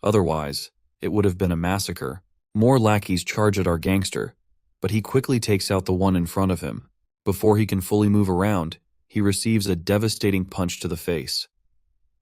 Otherwise, it would have been a massacre. More lackeys charge at our gangster, but he quickly takes out the one in front of him. Before he can fully move around, he receives a devastating punch to the face.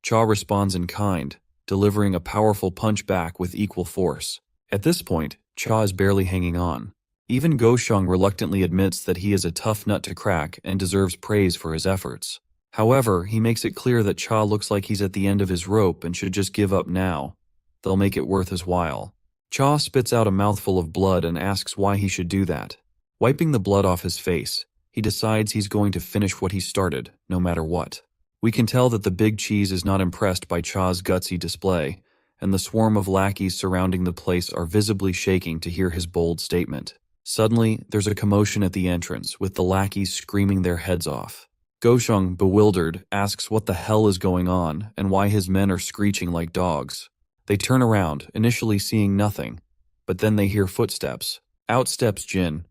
Cha responds in kind, delivering a powerful punch back with equal force. At this point, Cha is barely hanging on. Even Goshong reluctantly admits that he is a tough nut to crack and deserves praise for his efforts. However, he makes it clear that Cha looks like he's at the end of his rope and should just give up now. They'll make it worth his while. Cha spits out a mouthful of blood and asks why he should do that. Wiping the blood off his face, he decides he's going to finish what he started, no matter what. We can tell that the big cheese is not impressed by Cha's gutsy display, and the swarm of lackeys surrounding the place are visibly shaking to hear his bold statement. Suddenly, there's a commotion at the entrance, with the lackeys screaming their heads off. Goshong, bewildered, asks what the hell is going on and why his men are screeching like dogs. They turn around, initially seeing nothing, but then they hear footsteps. Out steps Jin,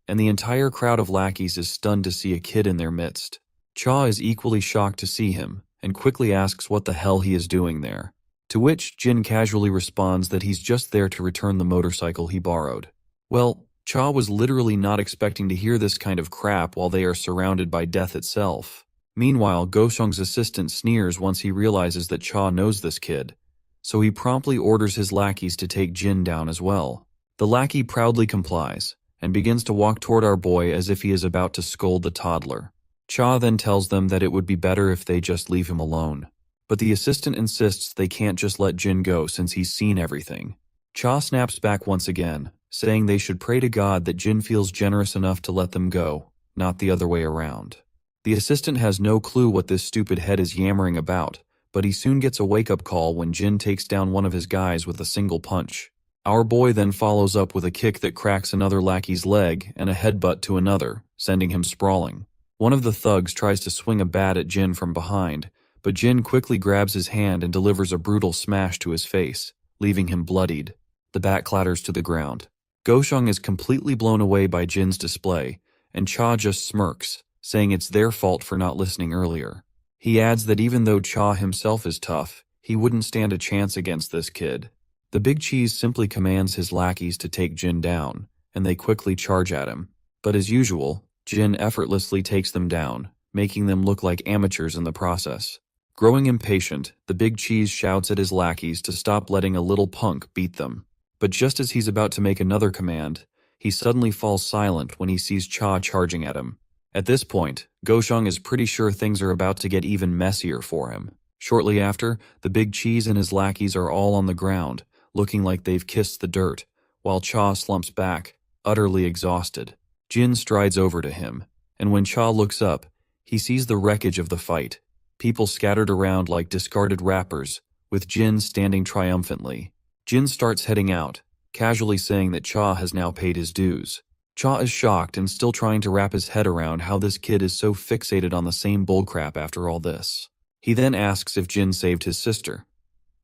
and the entire crowd of lackeys is stunned to see a kid in their midst. Cha is equally shocked to see him, and quickly asks what the hell he is doing there. To which Jin casually responds that he's just there to return the motorcycle he borrowed. Well, Cha was literally not expecting to hear this kind of crap while they are surrounded by death itself. Meanwhile, Goshong's assistant sneers once he realizes that Cha knows this kid, so he promptly orders his lackeys to take Jin down as well. The lackey proudly complies, and begins to walk toward our boy as if he is about to scold the toddler. Cha then tells them that it would be better if they just leave him alone. But the assistant insists they can't just let Jin go since he's seen everything. Cha snaps back once again, saying they should pray to God that Jin feels generous enough to let them go, not the other way around. The assistant has no clue what this stupid head is yammering about, but he soon gets a wake-up call when Jin takes down one of his guys with a single punch. Our boy then follows up with a kick that cracks another lackey's leg and a headbutt to another, sending him sprawling. One of the thugs tries to swing a bat at Jin from behind, but Jin quickly grabs his hand and delivers a brutal smash to his face, leaving him bloodied. The bat clatters to the ground. Goshong is completely blown away by Jin's display, and Cha just smirks, saying it's their fault for not listening earlier. He adds that even though Cha himself is tough, he wouldn't stand a chance against this kid. The big cheese simply commands his lackeys to take Jin down, and they quickly charge at him. But as usual, Jin effortlessly takes them down, making them look like amateurs in the process. Growing impatient, the big cheese shouts at his lackeys to stop letting a little punk beat them. But just as he's about to make another command, he suddenly falls silent when he sees Cha charging at him. At this point, Goshong is pretty sure things are about to get even messier for him. Shortly after, the big cheese and his lackeys are all on the ground, looking like they've kissed the dirt, while Cha slumps back, utterly exhausted. Jin strides over to him, and when Cha looks up, he sees the wreckage of the fight, people scattered around like discarded wrappers, with Jin standing triumphantly. Jin starts heading out, casually saying that Cha has now paid his dues. Cha is shocked and still trying to wrap his head around how this kid is so fixated on the same bullcrap after all this. He then asks if Jin saved his sister.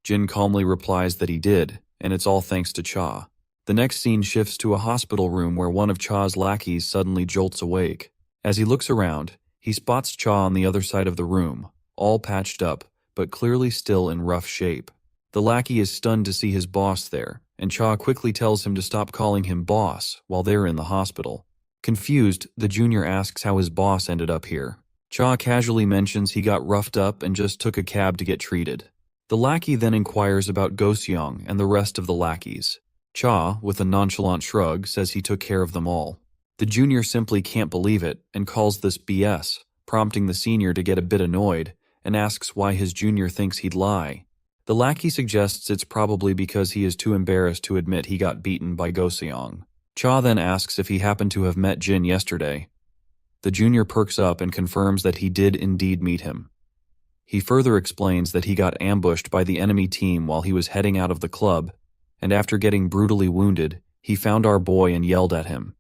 Jin calmly replies that he did, and it's all thanks to Cha. The next scene shifts to a hospital room where one of Cha's lackeys suddenly jolts awake. As he looks around, he spots Cha on the other side of the room, all patched up, but clearly still in rough shape. The lackey is stunned to see his boss there, and Cha quickly tells him to stop calling him boss while they're in the hospital. Confused, the junior asks how his boss ended up here. Cha casually mentions he got roughed up and just took a cab to get treated. The lackey then inquires about Goseong and the rest of the lackeys. Cha, with a nonchalant shrug, says he took care of them all. The junior simply can't believe it and calls this BS, prompting the senior to get a bit annoyed and asks why his junior thinks he'd lie. The lackey suggests it's probably because he is too embarrassed to admit he got beaten by Go-seong. Cha then asks if he happened to have met Jin yesterday. The junior perks up and confirms that he did indeed meet him. He further explains that he got ambushed by the enemy team while he was heading out of the club, and after getting brutally wounded, he found our boy and yelled at him.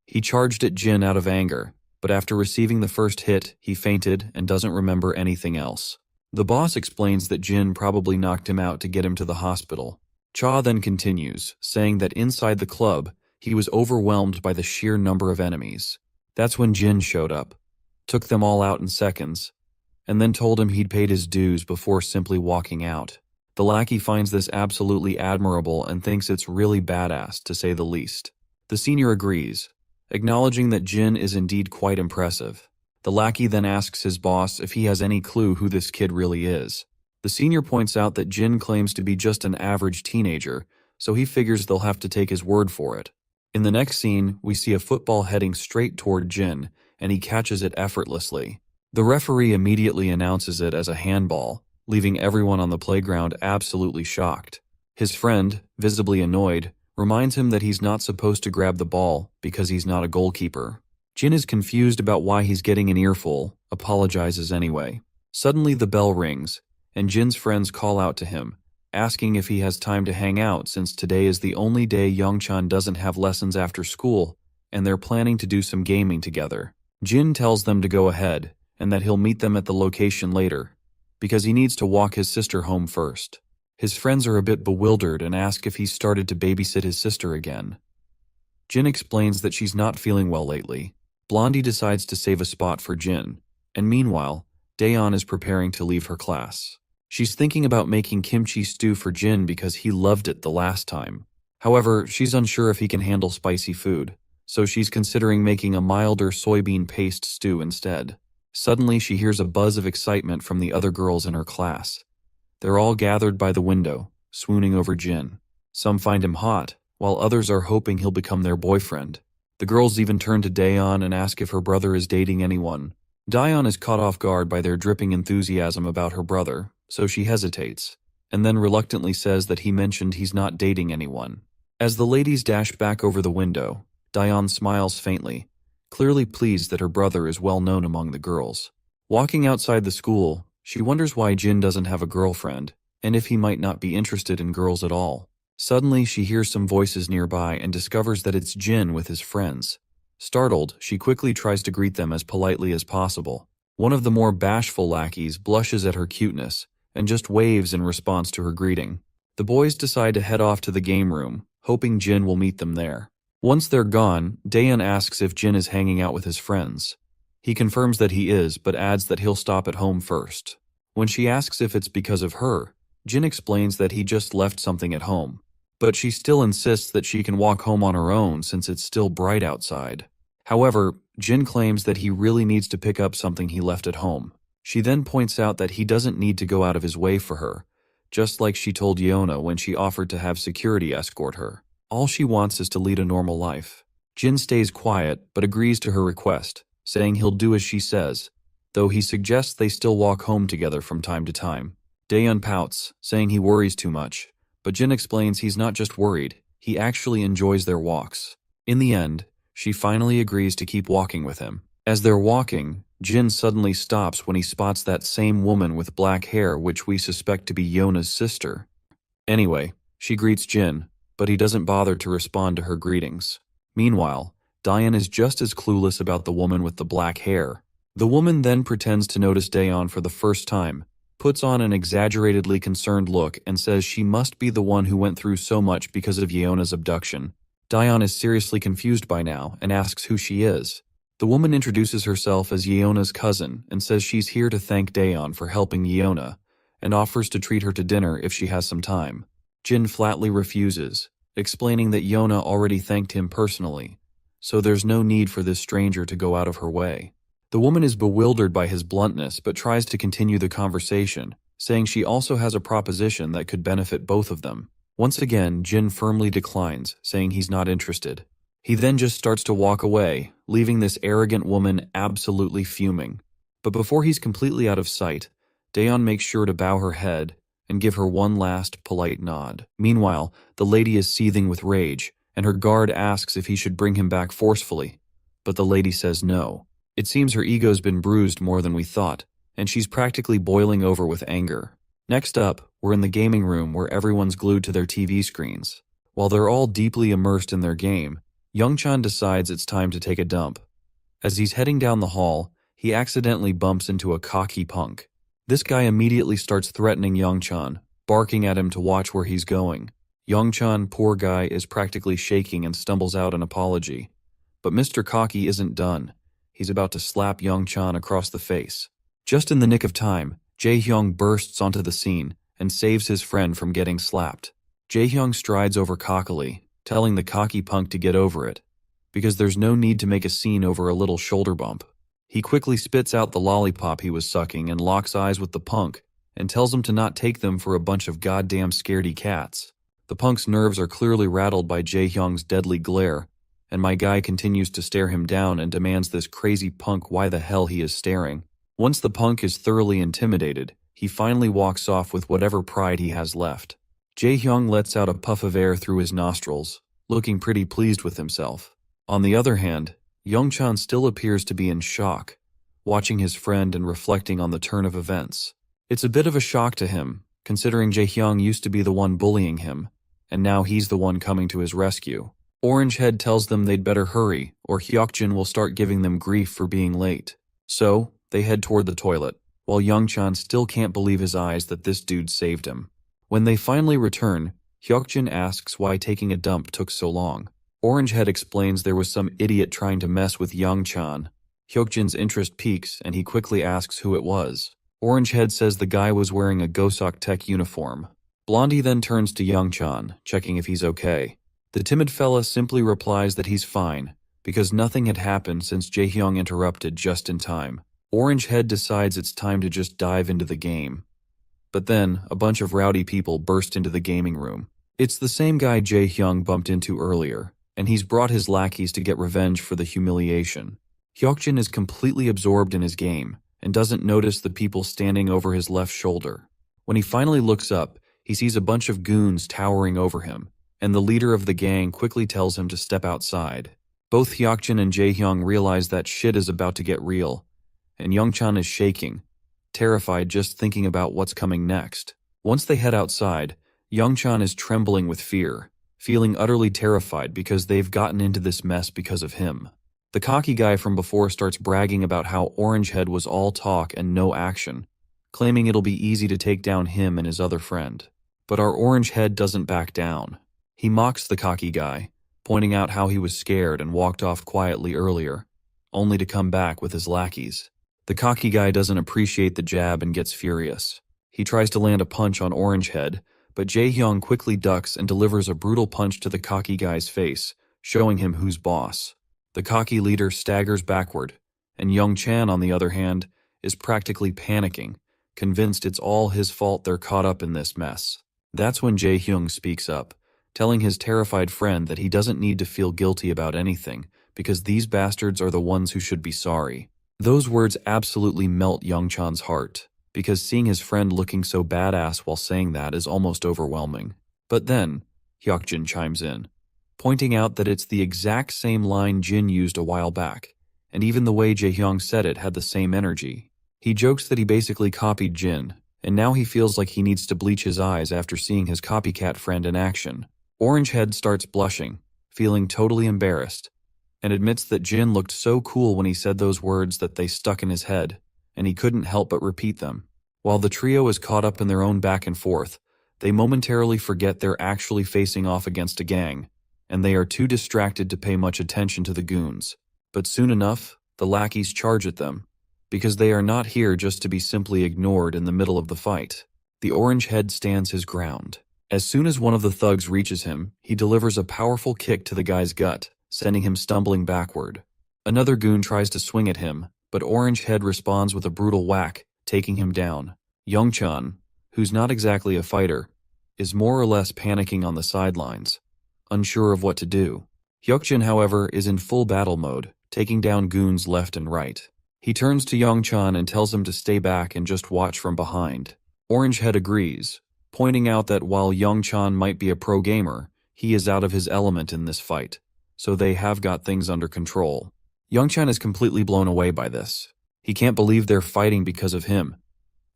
He charged at Jin out of anger, but after receiving the first hit, he fainted and doesn't remember anything else. The boss explains that Jin probably knocked him out to get him to the hospital. Cha then continues, saying that inside the club, he was overwhelmed by the sheer number of enemies. That's when Jin showed up, took them all out in seconds, and then told him he'd paid his dues before simply walking out. The lackey finds this absolutely admirable and thinks it's really badass, to say the least. The senior agrees, acknowledging that Jin is indeed quite impressive. The lackey then asks his boss if he has any clue who this kid really is. The senior points out that Jin claims to be just an average teenager, so he figures they'll have to take his word for it. In the next scene, we see a football heading straight toward Jin, and he catches it effortlessly. The referee immediately announces it as a handball, leaving everyone on the playground absolutely shocked. His friend, visibly annoyed, reminds him that he's not supposed to grab the ball because he's not a goalkeeper. Jin is confused about why he's getting an earful, apologizes anyway. Suddenly the bell rings, and Jin's friends call out to him, asking if he has time to hang out since today is the only day Youngchan doesn't have lessons after school, and they're planning to do some gaming together. Jin tells them to go ahead, and that he'll meet them at the location later, because he needs to walk his sister home first. His friends are a bit bewildered and ask if he's started to babysit his sister again. Jin explains that she's not feeling well lately. Blondie decides to save a spot for Jin, and meanwhile, Daeon is preparing to leave her class. She's thinking about making kimchi stew for Jin because he loved it the last time. However, she's unsure if he can handle spicy food, so she's considering making a milder soybean paste stew instead. Suddenly, she hears a buzz of excitement from the other girls in her class. They're all gathered by the window, swooning over Jin. Some find him hot, while others are hoping he'll become their boyfriend. The girls even turn to Daeon and ask if her brother is dating anyone. Daeon is caught off guard by their dripping enthusiasm about her brother, so she hesitates, and then reluctantly says that he mentioned he's not dating anyone. As the ladies dash back over the window, Daeon smiles faintly, clearly pleased that her brother is well known among the girls. Walking outside the school, she wonders why Jin doesn't have a girlfriend, and if he might not be interested in girls at all. Suddenly, she hears some voices nearby and discovers that it's Jin with his friends. Startled, she quickly tries to greet them as politely as possible. One of the more bashful lackeys blushes at her cuteness and just waves in response to her greeting. The boys decide to head off to the game room, hoping Jin will meet them there. Once they're gone, Daeon asks if Jin is hanging out with his friends. He confirms that he is, but adds that he'll stop at home first. When she asks if it's because of her, Jin explains that he just left something at home. But she still insists that she can walk home on her own since it's still bright outside. However, Jin claims that he really needs to pick up something he left at home. She then points out that he doesn't need to go out of his way for her, just like she told Yeona when she offered to have security escort her. All she wants is to lead a normal life. Jin stays quiet but agrees to her request, saying he'll do as she says, though he suggests they still walk home together from time to time. Daeon pouts, saying he worries too much. But Jin explains he's not just worried, he actually enjoys their walks. In the end, she finally agrees to keep walking with him. As they're walking, Jin suddenly stops when he spots that same woman with black hair which we suspect to be Yona's sister. Anyway, she greets Jin, but he doesn't bother to respond to her greetings. Meanwhile, Daeon is just as clueless about the woman with the black hair. The woman then pretends to notice Daeon for the first time, puts on an exaggeratedly concerned look and says she must be the one who went through so much because of Yeona's abduction. Daeon is seriously confused by now and asks who she is. The woman introduces herself as Yeona's cousin and says she's here to thank Daeon for helping Yeona and offers to treat her to dinner if she has some time. Jin flatly refuses, explaining that Yeona already thanked him personally, so there's no need for this stranger to go out of her way. The woman is bewildered by his bluntness but tries to continue the conversation, saying she also has a proposition that could benefit both of them. Once again, Jin firmly declines, saying he's not interested. He then just starts to walk away, leaving this arrogant woman absolutely fuming. But before he's completely out of sight, Daeon makes sure to bow her head and give her one last polite nod. Meanwhile, the lady is seething with rage, and her guard asks if he should bring him back forcefully, but the lady says no. It seems her ego's been bruised more than we thought, and she's practically boiling over with anger. Next up, we're in the gaming room where everyone's glued to their TV screens. While they're all deeply immersed in their game, Youngchan decides it's time to take a dump. As he's heading down the hall, he accidentally bumps into a cocky punk. This guy immediately starts threatening Youngchan, barking at him to watch where he's going. Youngchan, poor guy, is practically shaking and stumbles out an apology. But Mr. Cocky isn't done. He's about to slap Youngchan across the face. Just in the nick of time, Jae-hyung bursts onto the scene and saves his friend from getting slapped. Jae-hyung strides over cockily, telling the cocky punk to get over it, because there's no need to make a scene over a little shoulder bump. He quickly spits out the lollipop he was sucking and locks eyes with the punk and tells him to not take them for a bunch of goddamn scaredy cats. The punk's nerves are clearly rattled by Jae-hyung's deadly glare, and my guy continues to stare him down and demands this crazy punk why the hell he is staring. Once the punk is thoroughly intimidated, he finally walks off with whatever pride he has left. Jae-hyung lets out a puff of air through his nostrils, looking pretty pleased with himself. On the other hand, Youngchan still appears to be in shock, watching his friend and reflecting on the turn of events. It's a bit of a shock to him, considering Jae-hyung used to be the one bullying him, and now he's the one coming to his rescue. Orangehead tells them they'd better hurry, or Hyokjin will start giving them grief for being late. So, they head toward the toilet, while Youngchan still can't believe his eyes that this dude saved him. When they finally return, Hyokjin asks why taking a dump took so long. Orangehead explains there was some idiot trying to mess with Youngchan. Hyokjin's interest peaks and he quickly asks who it was. Orangehead says the guy was wearing a Gosok Tech uniform. Blondie then turns to Youngchan, checking if he's okay. The timid fella simply replies that he's fine, because nothing had happened since Jae-hyung interrupted just in time. Orangehead decides it's time to just dive into the game. But then, a bunch of rowdy people burst into the gaming room. It's the same guy Jae-hyung bumped into earlier, and he's brought his lackeys to get revenge for the humiliation. Hyokjin is completely absorbed in his game, and doesn't notice the people standing over his left shoulder. When he finally looks up, he sees a bunch of goons towering over him, and the leader of the gang quickly tells him to step outside. Both Hyokjin and Jae-hyung realize that shit is about to get real, and Youngchan is shaking, terrified just thinking about what's coming next. Once they head outside, Youngchan is trembling with fear, feeling utterly terrified because they've gotten into this mess because of him. The cocky guy from before starts bragging about how Orangehead was all talk and no action, claiming it'll be easy to take down him and his other friend. But our Orangehead doesn't back down. He mocks the cocky guy, pointing out how he was scared and walked off quietly earlier, only to come back with his lackeys. The cocky guy doesn't appreciate the jab and gets furious. He tries to land a punch on Orangehead, but Jae-hyung quickly ducks and delivers a brutal punch to the cocky guy's face, showing him who's boss. The cocky leader staggers backward, and Youngchan, on the other hand, is practically panicking, convinced it's all his fault they're caught up in this mess. That's when Jae-hyung speaks up, telling his terrified friend that he doesn't need to feel guilty about anything, because these bastards are the ones who should be sorry. Those words absolutely melt Youngchan's heart, because seeing his friend looking so badass while saying that is almost overwhelming. But then, Hyokjin chimes in, pointing out that it's the exact same line Jin used a while back, and even the way Jae-hyung said it had the same energy. He jokes that he basically copied Jin, and now he feels like he needs to bleach his eyes after seeing his copycat friend in action. Orangehead starts blushing, feeling totally embarrassed, and admits that Jin looked so cool when he said those words that they stuck in his head, and he couldn't help but repeat them. While the trio is caught up in their own back and forth, they momentarily forget they're actually facing off against a gang, and they are too distracted to pay much attention to the goons. But soon enough, the lackeys charge at them, because they are not here just to be simply ignored in the middle of the fight. The Orangehead stands his ground. As soon as one of the thugs reaches him, he delivers a powerful kick to the guy's gut, sending him stumbling backward. Another goon tries to swing at him, but Orangehead responds with a brutal whack, taking him down. Youngchan, who's not exactly a fighter, is more or less panicking on the sidelines, unsure of what to do. Hyukjin, however, is in full battle mode, taking down goons left and right. He turns to Youngchan and tells him to stay back and just watch from behind. Orangehead agrees, pointing out that while Youngchan might be a pro gamer, he is out of his element in this fight, so they have got things under control. Youngchan is completely blown away by this. He can't believe they're fighting because of him,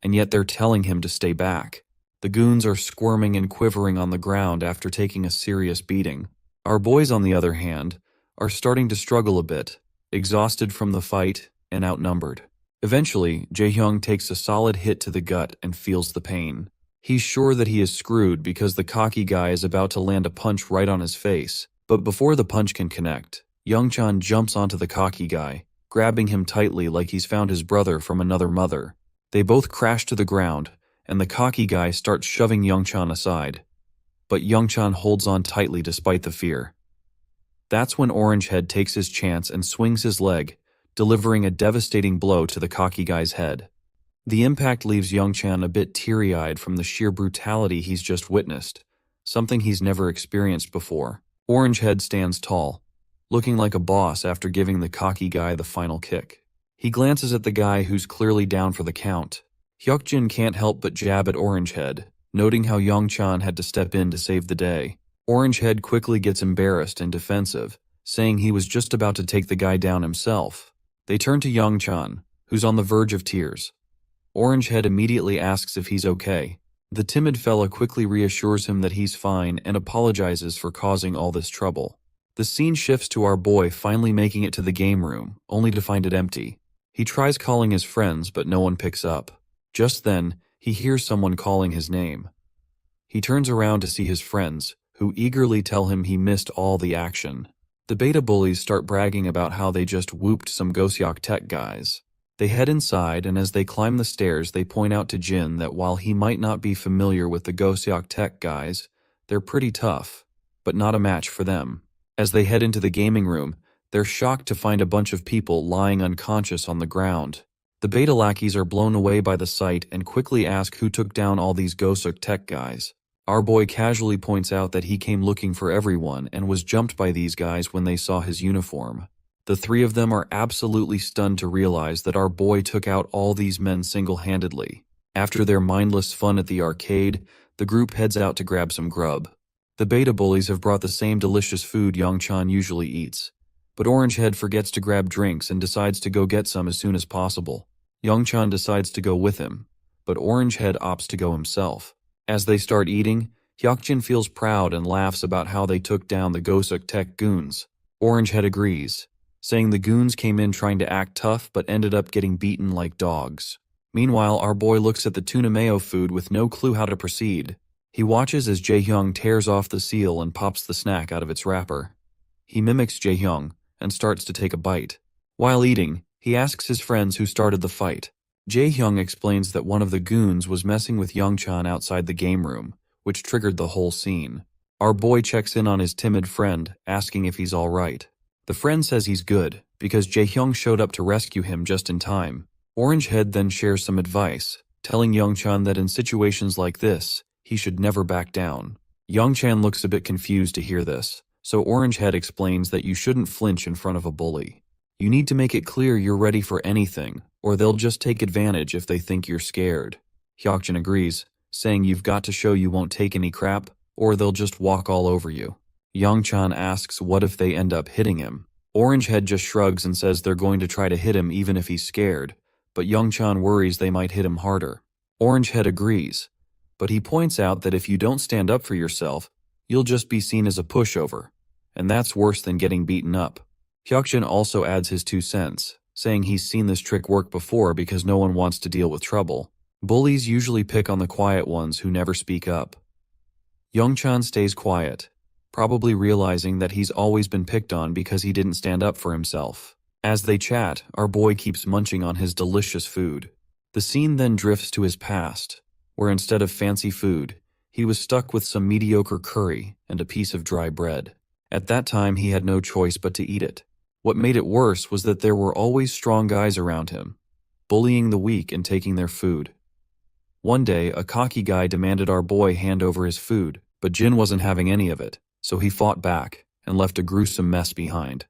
and yet they're telling him to stay back. The goons are squirming and quivering on the ground after taking a serious beating. Our boys, on the other hand, are starting to struggle a bit, exhausted from the fight and outnumbered. Eventually, Jaehyung takes a solid hit to the gut and feels the pain. He's sure that he is screwed because the cocky guy is about to land a punch right on his face, but before the punch can connect, Youngchan jumps onto the cocky guy, grabbing him tightly like he's found his brother from another mother. They both crash to the ground, and the cocky guy starts shoving Youngchan aside. But Youngchan holds on tightly despite the fear. That's when Orangehead takes his chance and swings his leg, delivering a devastating blow to the cocky guy's head. The impact leaves Youngchan a bit teary-eyed from the sheer brutality he's just witnessed, something he's never experienced before. Orangehead stands tall, looking like a boss after giving the cocky guy the final kick. He glances at the guy who's clearly down for the count. Hyukjin can't help but jab at Orangehead, noting how Youngchan had to step in to save the day. Orangehead quickly gets embarrassed and defensive, saying he was just about to take the guy down himself. They turn to Youngchan, who's on the verge of tears. Orangehead immediately asks if he's okay. The timid fella quickly reassures him that he's fine and apologizes for causing all this trouble. The scene shifts to our boy finally making it to the game room, only to find it empty. He tries calling his friends, but no one picks up. Just then, he hears someone calling his name. He turns around to see his friends, who eagerly tell him he missed all the action. The beta bullies start bragging about how they just whooped some Goseok Tech guys. They head inside, and as they climb the stairs, they point out to Jin that while he might not be familiar with the Goseok Tech guys, they're pretty tough, but not a match for them. As they head into the gaming room, they're shocked to find a bunch of people lying unconscious on the ground. The beta lackeys are blown away by the sight and quickly ask who took down all these Goseok Tech guys. Our boy casually points out that he came looking for everyone and was jumped by these guys when they saw his uniform. The three of them are absolutely stunned to realize that our boy took out all these men single-handedly. After their mindless fun at the arcade, the group heads out to grab some grub. The beta bullies have brought the same delicious food Youngchan usually eats, but Orangehead forgets to grab drinks and decides to go get some as soon as possible. Youngchan decides to go with him, but Orangehead opts to go himself. As they start eating, Hyukjin feels proud and laughs about how they took down the Goseok Tech goons. Orangehead agrees, saying the goons came in trying to act tough but ended up getting beaten like dogs. Meanwhile, our boy looks at the tuna mayo food with no clue how to proceed. He watches as Jaehyung tears off the seal and pops the snack out of its wrapper. He mimics Jaehyung and starts to take a bite. While eating, he asks his friends who started the fight. Jaehyung explains that one of the goons was messing with Youngchan outside the game room, which triggered the whole scene. Our boy checks in on his timid friend, asking if he's alright. The friend says he's good, because Jaehyung showed up to rescue him just in time. Orangehead then shares some advice, telling Youngchan that in situations like this, he should never back down. Youngchan looks a bit confused to hear this, so Orangehead explains that you shouldn't flinch in front of a bully. You need to make it clear you're ready for anything, or they'll just take advantage if they think you're scared. Hyukjin agrees, saying you've got to show you won't take any crap, or they'll just walk all over you. Youngchan asks what if they end up hitting him. Orangehead just shrugs and says they're going to try to hit him even if he's scared, but Youngchan worries they might hit him harder. Orangehead agrees, but he points out that if you don't stand up for yourself, you'll just be seen as a pushover, and that's worse than getting beaten up. Hyukjin also adds his 2 cents, saying he's seen this trick work before because no one wants to deal with trouble. Bullies usually pick on the quiet ones who never speak up. Youngchan stays quiet, probably realizing that he's always been picked on because he didn't stand up for himself. As they chat, our boy keeps munching on his delicious food. The scene then drifts to his past, where instead of fancy food, he was stuck with some mediocre curry and a piece of dry bread. At that time, he had no choice but to eat it. What made it worse was that there were always strong guys around him, bullying the weak and taking their food. One day, a cocky guy demanded our boy hand over his food, but Jin wasn't having any of it, so he fought back. and left a gruesome mess behind.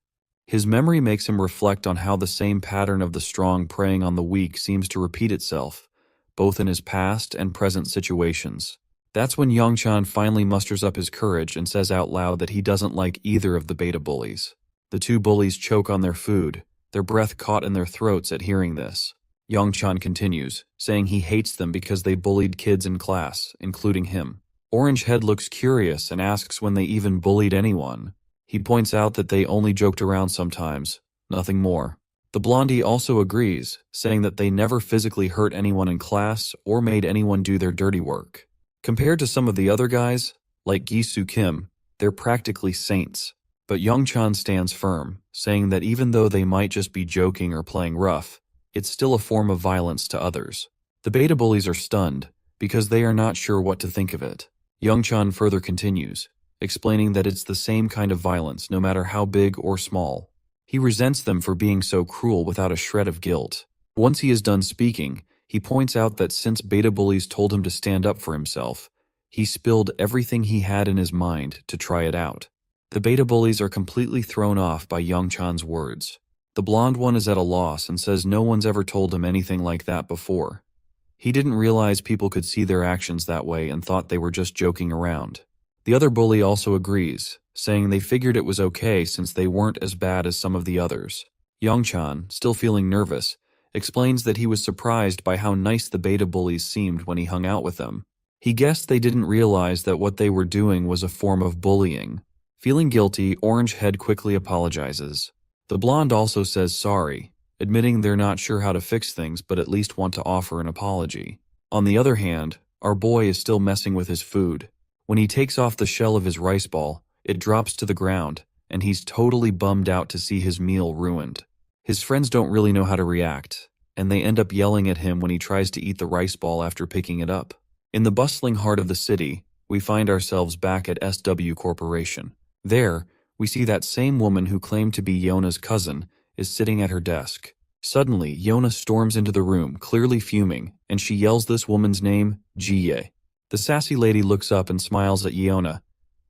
His memory makes him reflect on how the same pattern of the strong preying on the weak seems to repeat itself, both in his past and present situations. That's when Yongchan finally musters up his courage and says out loud that he doesn't like either of the beta bullies. The two bullies choke on their food, their breath caught in their throats at hearing this. Yongchan continues, saying he hates them because they bullied kids in class, including him. Orange Head looks curious and asks when they even bullied anyone. He points out that they only joked around sometimes, nothing more. The blondie also agrees, saying that they never physically hurt anyone in class or made anyone do their dirty work. Compared to some of the other guys, like Gi-soo Kim, they're practically saints. But Yongchan stands firm, saying that even though they might just be joking or playing rough, it's still a form of violence to others. The beta bullies are stunned, because they are not sure what to think of it. Yongchan further continues, explaining that it's the same kind of violence no matter how big or small. He resents them for being so cruel without a shred of guilt. Once he is done speaking, he points out that since beta bullies told him to stand up for himself, he spilled everything he had in his mind to try it out. The beta bullies are completely thrown off by Yongchan's words. The blonde one is at a loss and says no one's ever told him anything like that before. He didn't realize people could see their actions that way and thought they were just joking around. The other bully also agrees, saying they figured it was okay since they weren't as bad as some of the others. Yongchan, still feeling nervous, explains that he was surprised by how nice the beta bullies seemed when he hung out with them. He guessed they didn't realize that what they were doing was a form of bullying. Feeling guilty, Orange Head quickly apologizes. The blonde also says sorry, admitting they're not sure how to fix things but at least want to offer an apology. On the other hand, our boy is still messing with his food. When he takes off the shell of his rice ball, it drops to the ground, and he's totally bummed out to see his meal ruined. His friends don't really know how to react, and they end up yelling at him when he tries to eat the rice ball after picking it up. In the bustling heart of the city, we find ourselves back at SW Corporation. There, we see that same woman who claimed to be Yona's cousin is sitting at her desk. Suddenly, Yona storms into the room, clearly fuming, and she yells this woman's name, Jie. The sassy lady looks up and smiles at Yona,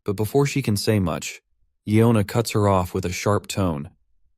but before she can say much, Yona cuts her off with a sharp tone,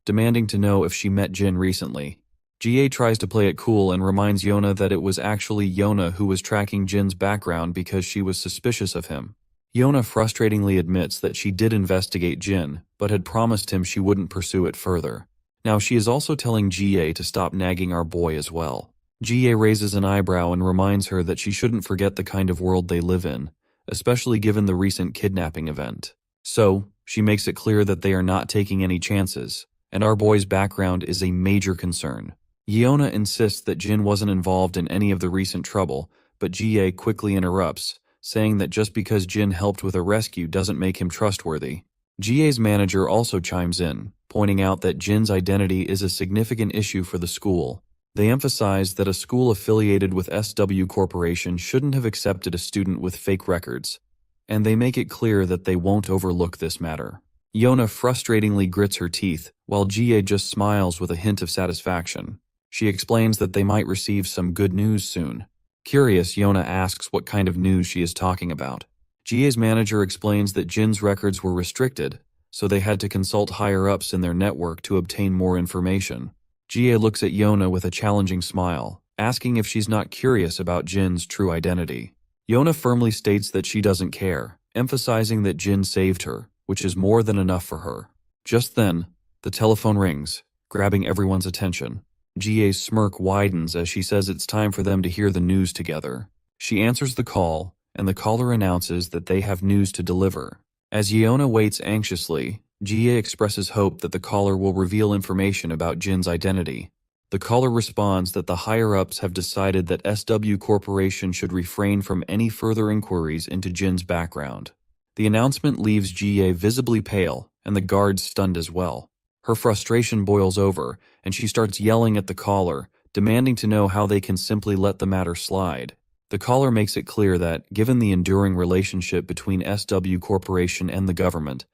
demanding to know if she met Jin recently. Jie tries to play it cool and reminds Yona that it was actually Yona who was tracking Jin's background because she was suspicious of him. Yona frustratingly admits that she did investigate Jin, but had promised him she wouldn't pursue it further. Now she is also telling Jie to stop nagging our boy as well. Jie raises an eyebrow and reminds her that she shouldn't forget the kind of world they live in, especially given the recent kidnapping event. So, she makes it clear that they are not taking any chances, and our boy's background is a major concern. Yona insists that Jin wasn't involved in any of the recent trouble, but Jie quickly interrupts, saying that just because Jin helped with a rescue doesn't make him trustworthy. Jie's manager also chimes in, pointing out that Jin's identity is a significant issue for the school. They emphasize that a school affiliated with SW Corporation shouldn't have accepted a student with fake records, and they make it clear that they won't overlook this matter. Yona frustratingly grits her teeth, while Jie just smiles with a hint of satisfaction. She explains that they might receive some good news soon. Curious, Yona asks what kind of news she is talking about. Jie's manager explains that Jin's records were restricted, so they had to consult higher-ups in their network to obtain more information. Jie looks at Yona with a challenging smile, asking if she's not curious about Jin's true identity. Yona firmly states that she doesn't care, emphasizing that Jin saved her, which is more than enough for her. Just then, the telephone rings, grabbing everyone's attention. Jie's smirk widens as she says it's time for them to hear the news together. She answers the call, and the caller announces that they have news to deliver. As Yona waits anxiously, Jie expresses hope that the caller will reveal information about Jin's identity. The caller responds that the higher-ups have decided that SW Corporation should refrain from any further inquiries into Jin's background. The announcement leaves Jie visibly pale, and the guards stunned as well. Her frustration boils over, and she starts yelling at the caller, demanding to know how they can simply let the matter slide. The caller makes it clear that, given the enduring relationship between SW Corporation and the government,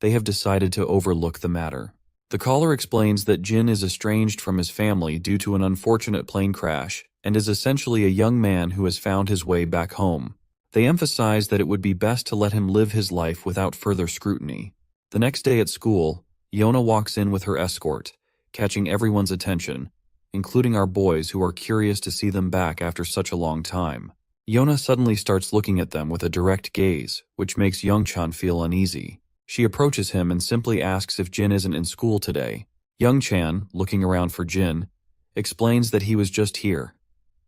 they have decided to overlook the matter. The caller explains that Jin is estranged from his family due to an unfortunate plane crash and is essentially a young man who has found his way back home. They emphasize that it would be best to let him live his life without further scrutiny. The next day at school, Yona walks in with her escort, catching everyone's attention, including our boys who are curious to see them back after such a long time. Yona suddenly starts looking at them with a direct gaze, which makes Youngchan feel uneasy. She approaches him and simply asks if Jin isn't in school today. Youngchan, looking around for Jin, explains that he was just here,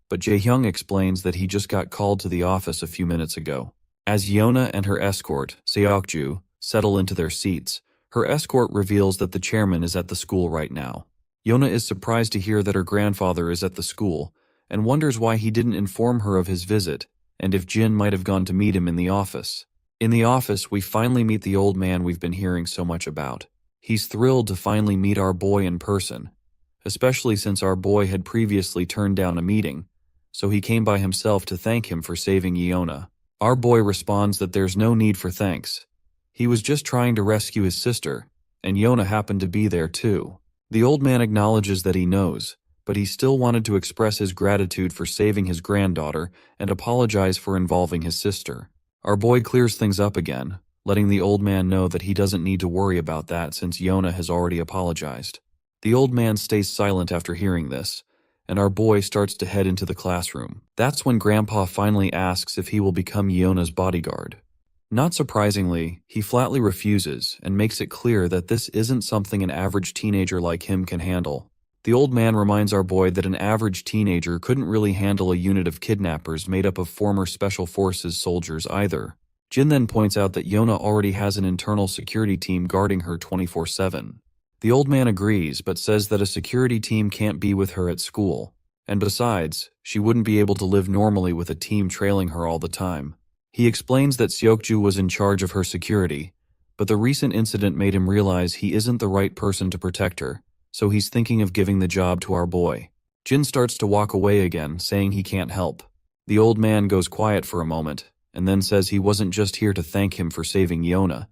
but Jaehyung explains that he just got called to the office a few minutes ago. As Yona and her escort, Seokju, settle into their seats, her escort reveals that the chairman is at the school right now. Yona is surprised to hear that her grandfather is at the school and wonders why he didn't inform her of his visit and if Jin might have gone to meet him in the office. In the office, we finally meet the old man we've been hearing so much about. He's thrilled to finally meet our boy in person, especially since our boy had previously turned down a meeting, so he came by himself to thank him for saving Yona. Our boy responds that there's no need for thanks. He was just trying to rescue his sister, and Yona happened to be there too. The old man acknowledges that he knows, but he still wanted to express his gratitude for saving his granddaughter and apologize for involving his sister. Our boy clears things up again, letting the old man know that he doesn't need to worry about that since Yona has already apologized. The old man stays silent after hearing this, and our boy starts to head into the classroom. That's when Grandpa finally asks if he will become Yona's bodyguard. Not surprisingly, he flatly refuses and makes it clear that this isn't something an average teenager like him can handle. The old man reminds our boy that an average teenager couldn't really handle a unit of kidnappers made up of former Special Forces soldiers either. Jin then points out that Yona already has an internal security team guarding her 24/7. The old man agrees but says that a security team can't be with her at school, and besides, she wouldn't be able to live normally with a team trailing her all the time. He explains that Seokju was in charge of her security, but the recent incident made him realize he isn't the right person to protect her, so he's thinking of giving the job to our boy. Jin starts to walk away again, saying he can't help. The old man goes quiet for a moment, and then says he wasn't just here to thank him for saving Yona.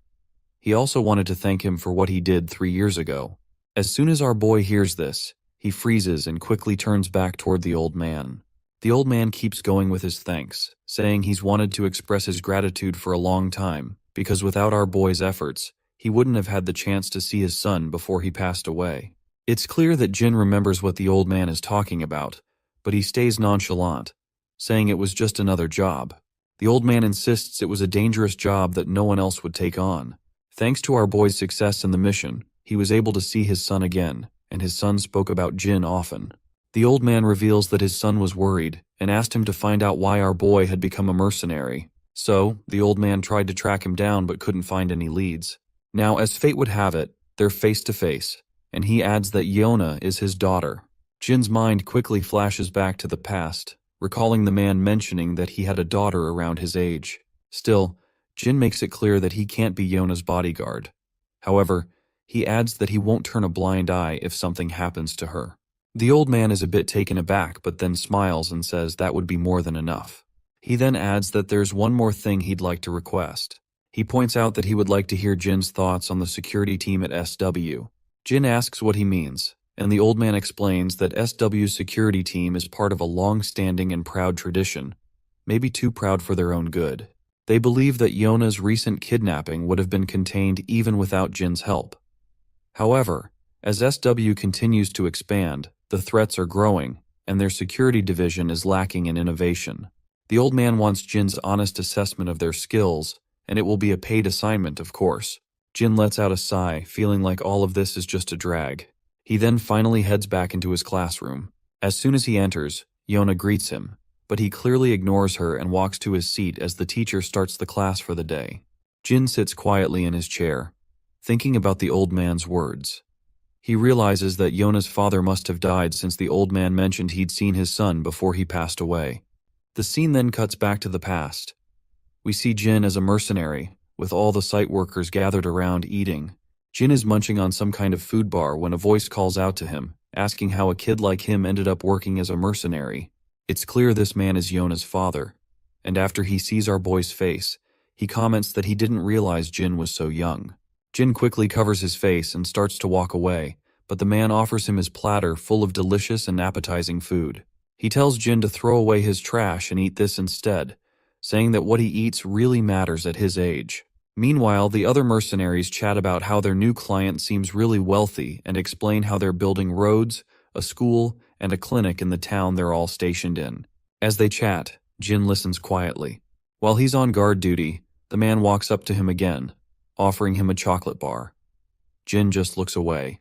He also wanted to thank him for what he did 3 years ago. As soon as our boy hears this, he freezes and quickly turns back toward the old man. The old man keeps going with his thanks, saying he's wanted to express his gratitude for a long time, because without our boy's efforts, he wouldn't have had the chance to see his son before he passed away. It's clear that Jin remembers what the old man is talking about, but he stays nonchalant, saying it was just another job. The old man insists it was a dangerous job that no one else would take on. Thanks to our boy's success in the mission, he was able to see his son again, and his son spoke about Jin often. The old man reveals that his son was worried and asked him to find out why our boy had become a mercenary. So, the old man tried to track him down but couldn't find any leads. Now, as fate would have it, they're face to face, and he adds that Yona is his daughter. Jin's mind quickly flashes back to the past, recalling the man mentioning that he had a daughter around his age. Still, Jin makes it clear that he can't be Yona's bodyguard. However, he adds that he won't turn a blind eye if something happens to her. The old man is a bit taken aback but then smiles and says that would be more than enough. He then adds that there's one more thing he'd like to request. He points out that he would like to hear Jin's thoughts on the security team at SW. Jin asks what he means, and the old man explains that SW's security team is part of a long-standing and proud tradition, maybe too proud for their own good. They believe that Yona's recent kidnapping would have been contained even without Jin's help. However, as SW continues to expand, the threats are growing, and their security division is lacking in innovation. The old man wants Jin's honest assessment of their skills, and it will be a paid assignment, of course. Jin lets out a sigh, feeling like all of this is just a drag. He then finally heads back into his classroom. As soon as he enters, Yona greets him, but he clearly ignores her and walks to his seat as the teacher starts the class for the day. Jin sits quietly in his chair, thinking about the old man's words. He realizes that Yona's father must have died since the old man mentioned he'd seen his son before he passed away. The scene then cuts back to the past. We see Jin as a mercenary, with all the site workers gathered around eating. Jin is munching on some kind of food bar when a voice calls out to him, asking how a kid like him ended up working as a mercenary. It's clear this man is Yona's father, and after he sees our boy's face, he comments that he didn't realize Jin was so young. Jin quickly covers his face and starts to walk away, but the man offers him his platter full of delicious and appetizing food. He tells Jin to throw away his trash and eat this instead, saying that what he eats really matters at his age. Meanwhile, the other mercenaries chat about how their new client seems really wealthy and explain how they're building roads, a school, and a clinic in the town they're all stationed in. As they chat, Jin listens quietly. While he's on guard duty, the man walks up to him again, offering him a chocolate bar. Jin just looks away.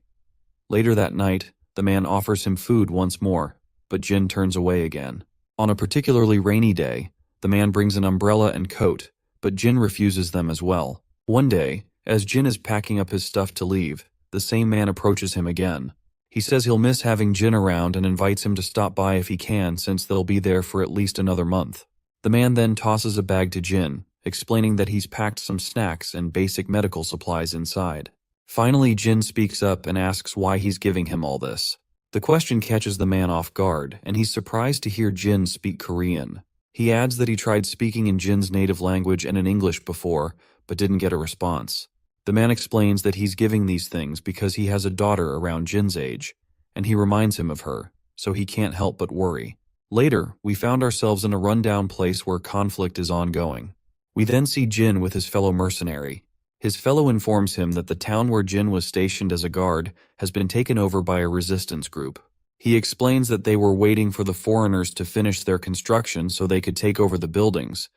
Later that night, the man offers him food once more, but Jin turns away again. On a particularly rainy day, the man brings an umbrella and coat, but Jin refuses them as well. One day, as Jin is packing up his stuff to leave, the same man approaches him again. He says he'll miss having Jin around and invites him to stop by if he can, since they'll be there for at least another month. The man then tosses a bag to Jin, explaining that he's packed some snacks and basic medical supplies inside. Finally, Jin speaks up and asks why he's giving him all this. The question catches the man off guard, and he's surprised to hear Jin speak Korean. He adds that he tried speaking in Jin's native language and in English before, but didn't get a response. The man explains that he's giving these things because he has a daughter around Jin's age, and he reminds him of her, so he can't help but worry. Later, we found ourselves in a rundown place where conflict is ongoing. We then see Jin with his fellow mercenary. His fellow informs him that the town where Jin was stationed as a guard has been taken over by a resistance group. He explains that they were waiting for the foreigners to finish their construction so they could take over the buildings,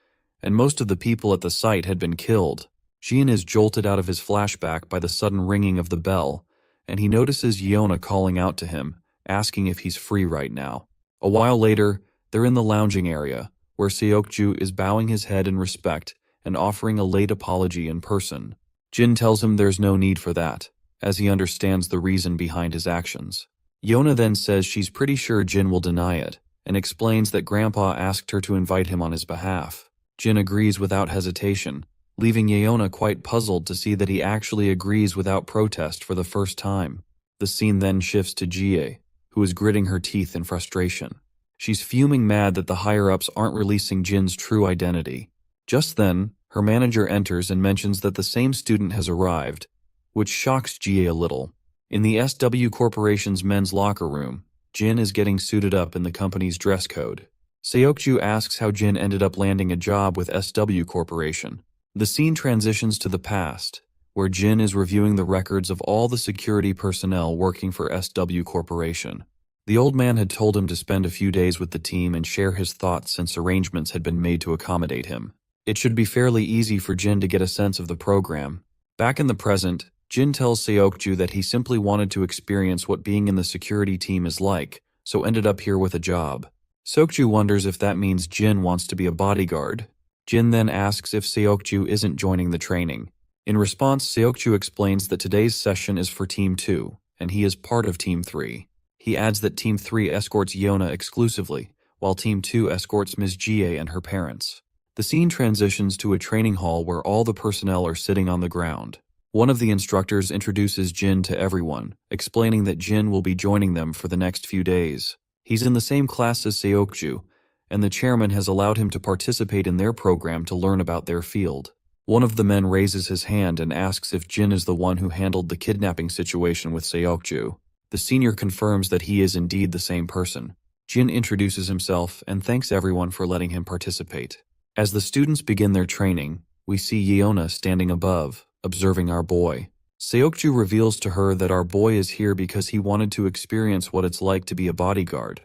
and most of the people at the site had been killed. Jin is jolted out of his flashback by the sudden ringing of the bell, and he notices Yona calling out to him, asking if he's free right now. A while later, they're in the lounging area, where Seokju is bowing his head in respect and offering a late apology in person. Jin tells him there's no need for that, as he understands the reason behind his actions. Yona then says she's pretty sure Jin will deny it, and explains that Grandpa asked her to invite him on his behalf. Jin agrees without hesitation, leaving Yona quite puzzled to see that he actually agrees without protest for the first time. The scene then shifts to Jie, who is gritting her teeth in frustration. She's fuming mad that the higher-ups aren't releasing Jin's true identity. Just then, her manager enters and mentions that the same student has arrived, which shocks Jie a little. In the SW Corporation's men's locker room, Jin is getting suited up in the company's dress code. Seokju asks how Jin ended up landing a job with SW Corporation. The scene transitions to the past, where Jin is reviewing the records of all the security personnel working for SW Corporation. The old man had told him to spend a few days with the team and share his thoughts since arrangements had been made to accommodate him. It should be fairly easy for Jin to get a sense of the program. Back in the present, Jin tells Seokju that he simply wanted to experience what being in the security team is like, so ended up here with a job. Seokju wonders if that means Jin wants to be a bodyguard. Jin then asks if Seokju isn't joining the training. In response, Seokju explains that today's session is for Team 2, and he is part of Team 3. He adds that Team 3 escorts Yona exclusively, while Team 2 escorts Ms. Jie and her parents. The scene transitions to a training hall where all the personnel are sitting on the ground. One of the instructors introduces Jin to everyone, explaining that Jin will be joining them for the next few days. He's in the same class as Seokju, and the chairman has allowed him to participate in their program to learn about their field. One of the men raises his hand and asks if Jin is the one who handled the kidnapping situation with Seokju. The senior confirms that he is indeed the same person. Jin introduces himself and thanks everyone for letting him participate. As the students begin their training, we see Yeona standing above, observing our boy. Seokju reveals to her that our boy is here because he wanted to experience what it's like to be a bodyguard,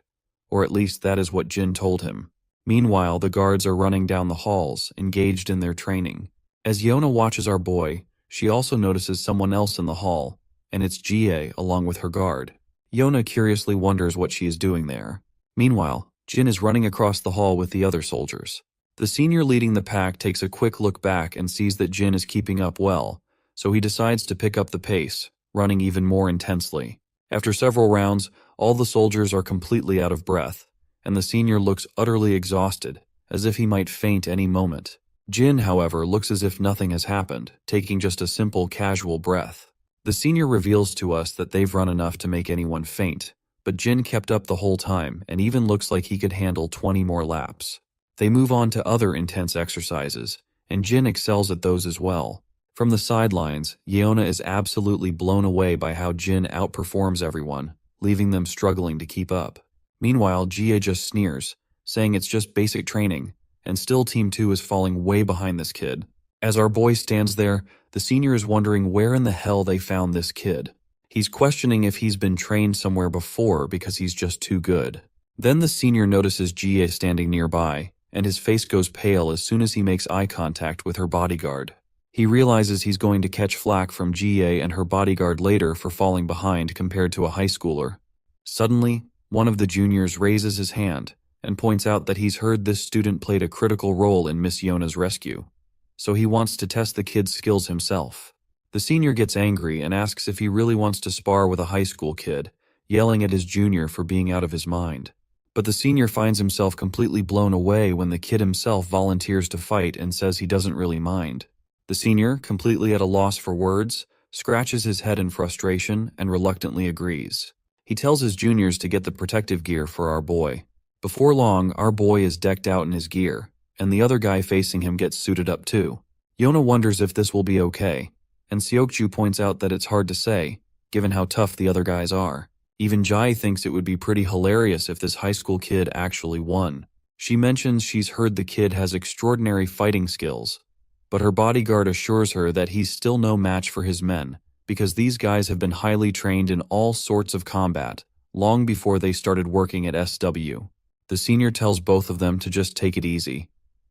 or at least that is what Jin told him. Meanwhile, the guards are running down the halls, engaged in their training. As Yeona watches our boy, she also notices someone else in the hall, and it's Jie along with her guard. Yeona curiously wonders what she is doing there. Meanwhile, Jin is running across the hall with the other soldiers. The senior leading the pack takes a quick look back and sees that Jin is keeping up well, so he decides to pick up the pace, running even more intensely. After several rounds, all the soldiers are completely out of breath, and the senior looks utterly exhausted, as if he might faint any moment. Jin, however, looks as if nothing has happened, taking just a simple casual breath. The senior reveals to us that they've run enough to make anyone faint, but Jin kept up the whole time and even looks like he could handle 20 more laps. They move on to other intense exercises, and Jin excels at those as well. From the sidelines, Yeona is absolutely blown away by how Jin outperforms everyone, leaving them struggling to keep up. Meanwhile, Jie just sneers, saying it's just basic training, and still Team 2 is falling way behind this kid. As our boy stands there, the senior is wondering where in the hell they found this kid. He's questioning if he's been trained somewhere before because he's just too good. Then the senior notices Jie standing nearby, and his face goes pale as soon as he makes eye contact with her bodyguard. He realizes he's going to catch flack from Jie and her bodyguard later for falling behind compared to a high schooler. Suddenly, one of the juniors raises his hand and points out that he's heard this student played a critical role in Miss Yona's rescue, so he wants to test the kid's skills himself. The senior gets angry and asks if he really wants to spar with a high school kid, yelling at his junior for being out of his mind. But the senior finds himself completely blown away when the kid himself volunteers to fight and says he doesn't really mind. The senior, completely at a loss for words, scratches his head in frustration and reluctantly agrees. He tells his juniors to get the protective gear for our boy. Before long, our boy is decked out in his gear, and the other guy facing him gets suited up too. Yona wonders if this will be okay, and Seokju points out that it's hard to say, given how tough the other guys are. Even Jai thinks it would be pretty hilarious if this high school kid actually won. She mentions she's heard the kid has extraordinary fighting skills, but her bodyguard assures her that he's still no match for his men, because these guys have been highly trained in all sorts of combat, long before they started working at SW. The senior tells both of them to just take it easy,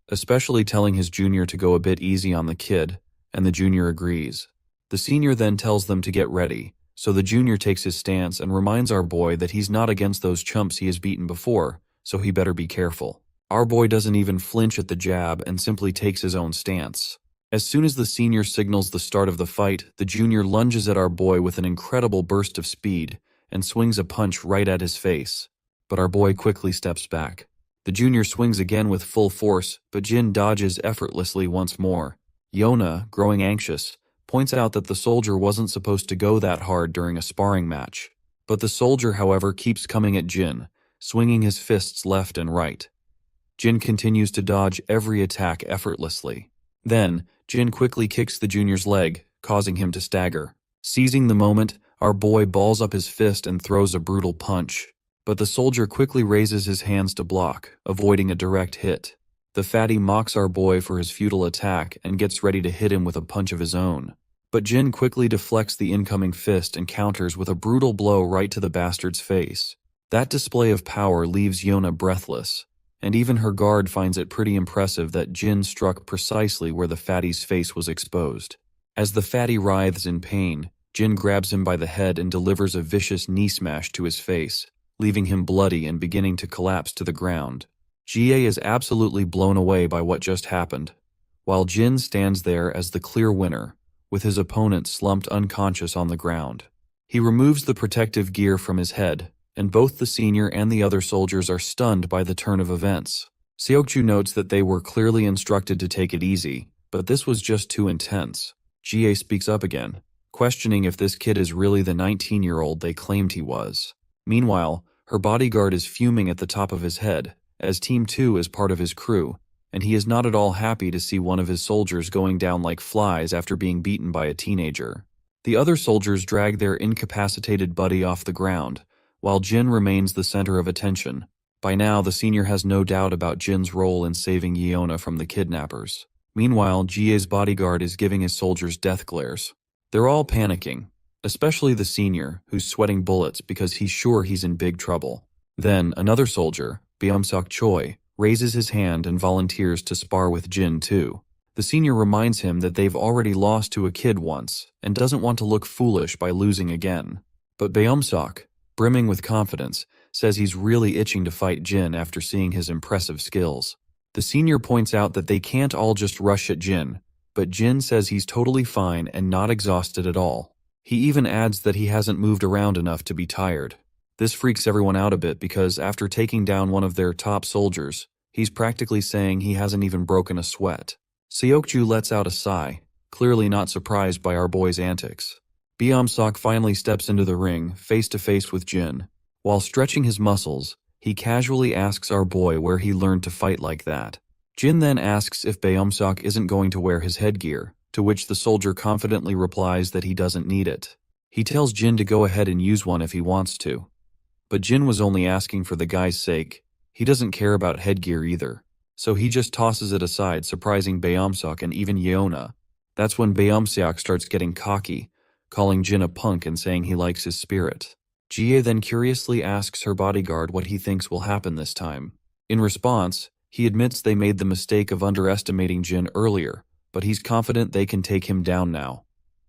especially telling his junior to go a bit easy on the kid, and the junior agrees. The senior then tells them to get ready, so the junior takes his stance and reminds our boy that he's not against those chumps he has beaten before, so he better be careful. Our boy doesn't even flinch at the jab and simply takes his own stance. As soon as the senior signals the start of the fight, the junior lunges at our boy with an incredible burst of speed and swings a punch right at his face. But our boy quickly steps back. The junior swings again with full force, but Jin dodges effortlessly once more. Yona, growing anxious, points out that the soldier wasn't supposed to go that hard during a sparring match. But the soldier, however, keeps coming at Jin, swinging his fists left and right. Jin continues to dodge every attack effortlessly. Then, Jin quickly kicks the junior's leg, causing him to stagger. Seizing the moment, our boy balls up his fist and throws a brutal punch. But the soldier quickly raises his hands to block, avoiding a direct hit. The fatty mocks our boy for his futile attack and gets ready to hit him with a punch of his own. But Jin quickly deflects the incoming fist and counters with a brutal blow right to the bastard's face. That display of power leaves Yona breathless, and even her guard finds it pretty impressive that Jin struck precisely where the fatty's face was exposed. As the fatty writhes in pain, Jin grabs him by the head and delivers a vicious knee smash to his face, leaving him bloody and beginning to collapse to the ground. Jie is absolutely blown away by what just happened, while Jin stands there as the clear winner, with his opponent slumped unconscious on the ground. He removes the protective gear from his head, and both the senior and the other soldiers are stunned by the turn of events. Seokju notes that they were clearly instructed to take it easy, but this was just too intense. Jie speaks up again, questioning if this kid is really the 19-year-old they claimed he was. Meanwhile, her bodyguard is fuming at the top of his head, as Team 2 is part of his crew, and he is not at all happy to see one of his soldiers going down like flies after being beaten by a teenager. The other soldiers drag their incapacitated buddy off the ground, while Jin remains the center of attention. By now, the senior has no doubt about Jin's role in saving Yeona from the kidnappers. Meanwhile, Jie's bodyguard is giving his soldiers death glares. They're all panicking, especially the senior, who's sweating bullets because he's sure he's in big trouble. Then, another soldier, Byung-seok Choi, raises his hand and volunteers to spar with Jin too. The senior reminds him that they've already lost to a kid once, and doesn't want to look foolish by losing again. But Byung-seok, brimming with confidence, says he's really itching to fight Jin after seeing his impressive skills. The senior points out that they can't all just rush at Jin, but Jin says he's totally fine and not exhausted at all. He even adds that he hasn't moved around enough to be tired. This freaks everyone out a bit because after taking down one of their top soldiers, he's practically saying he hasn't even broken a sweat. Seokju lets out a sigh, clearly not surprised by our boy's antics. Byung-seok finally steps into the ring, face to face with Jin. While stretching his muscles, he casually asks our boy where he learned to fight like that. Jin then asks if Byung-seok isn't going to wear his headgear, to which the soldier confidently replies that he doesn't need it. He tells Jin to go ahead and use one if he wants to. But Jin was only asking for the guy's sake. He doesn't care about headgear either. so he just tosses it aside, surprising Beomseok and even Yeona. That's when Beomseok starts getting cocky, calling Jin a punk and saying he likes his spirit. Jie then curiously asks her bodyguard what he thinks will happen this time. In response, he admits they made the mistake of underestimating Jin earlier, but he's confident they can take him down now.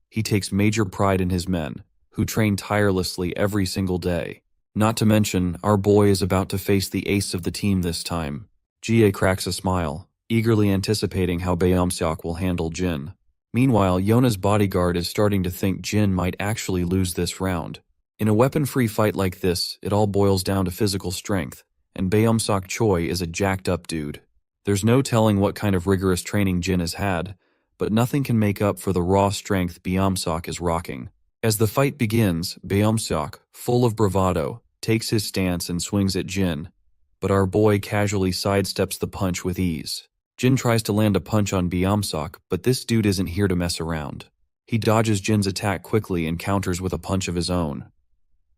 He takes major pride in his men, who train tirelessly every single day. Not to mention, our boy is about to face the ace of the team this time. Jie cracks a smile, eagerly anticipating how Beomseok will handle Jin. Meanwhile, Yona's bodyguard is starting to think Jin might actually lose this round. In a weapon-free fight like this, it all boils down to physical strength, and Beomseok Choi is a jacked-up dude. There's no telling what kind of rigorous training Jin has had, but nothing can make up for the raw strength Beomseok is rocking. As the fight begins, Beomseok, full of bravado, takes his stance and swings at Jin, but our boy casually sidesteps the punch with ease. Jin tries to land a punch on Beomseok, but this dude isn't here to mess around. He dodges Jin's attack quickly and counters with a punch of his own.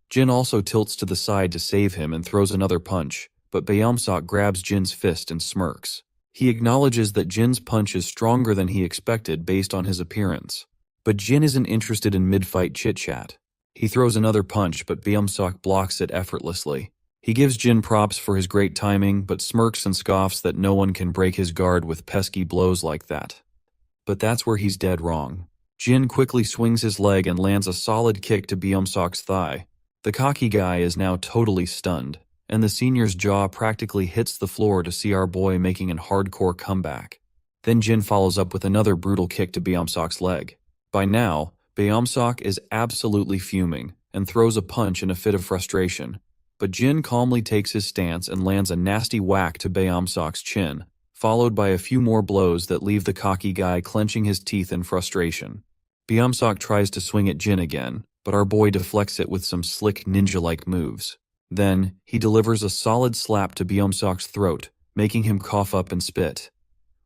Jin also tilts to the side to save him and throws another punch, but Beomseok grabs Jin's fist and smirks. He acknowledges that Jin's punch is stronger than he expected based on his appearance. But Jin isn't interested in mid-fight chit-chat. He throws another punch, but Beomseok blocks it effortlessly. He gives Jin props for his great timing, but smirks and scoffs that no one can break his guard with pesky blows like that. But that's where he's dead wrong. Jin quickly swings his leg and lands a solid kick to Beomseok's thigh. The cocky guy is now totally stunned, and the senior's jaw practically hits the floor to see our boy making a hardcore comeback. Then Jin follows up with another brutal kick to Beomseok's leg. By now, Beomseok is absolutely fuming and throws a punch in a fit of frustration, but Jin calmly takes his stance and lands a nasty whack to Beomseok's chin, followed by a few more blows that leave the cocky guy clenching his teeth in frustration. Beomseok tries to swing at Jin again, but our boy deflects it with some slick ninja-like moves. Then, he delivers a solid slap to Beomseok's throat, making him cough up and spit.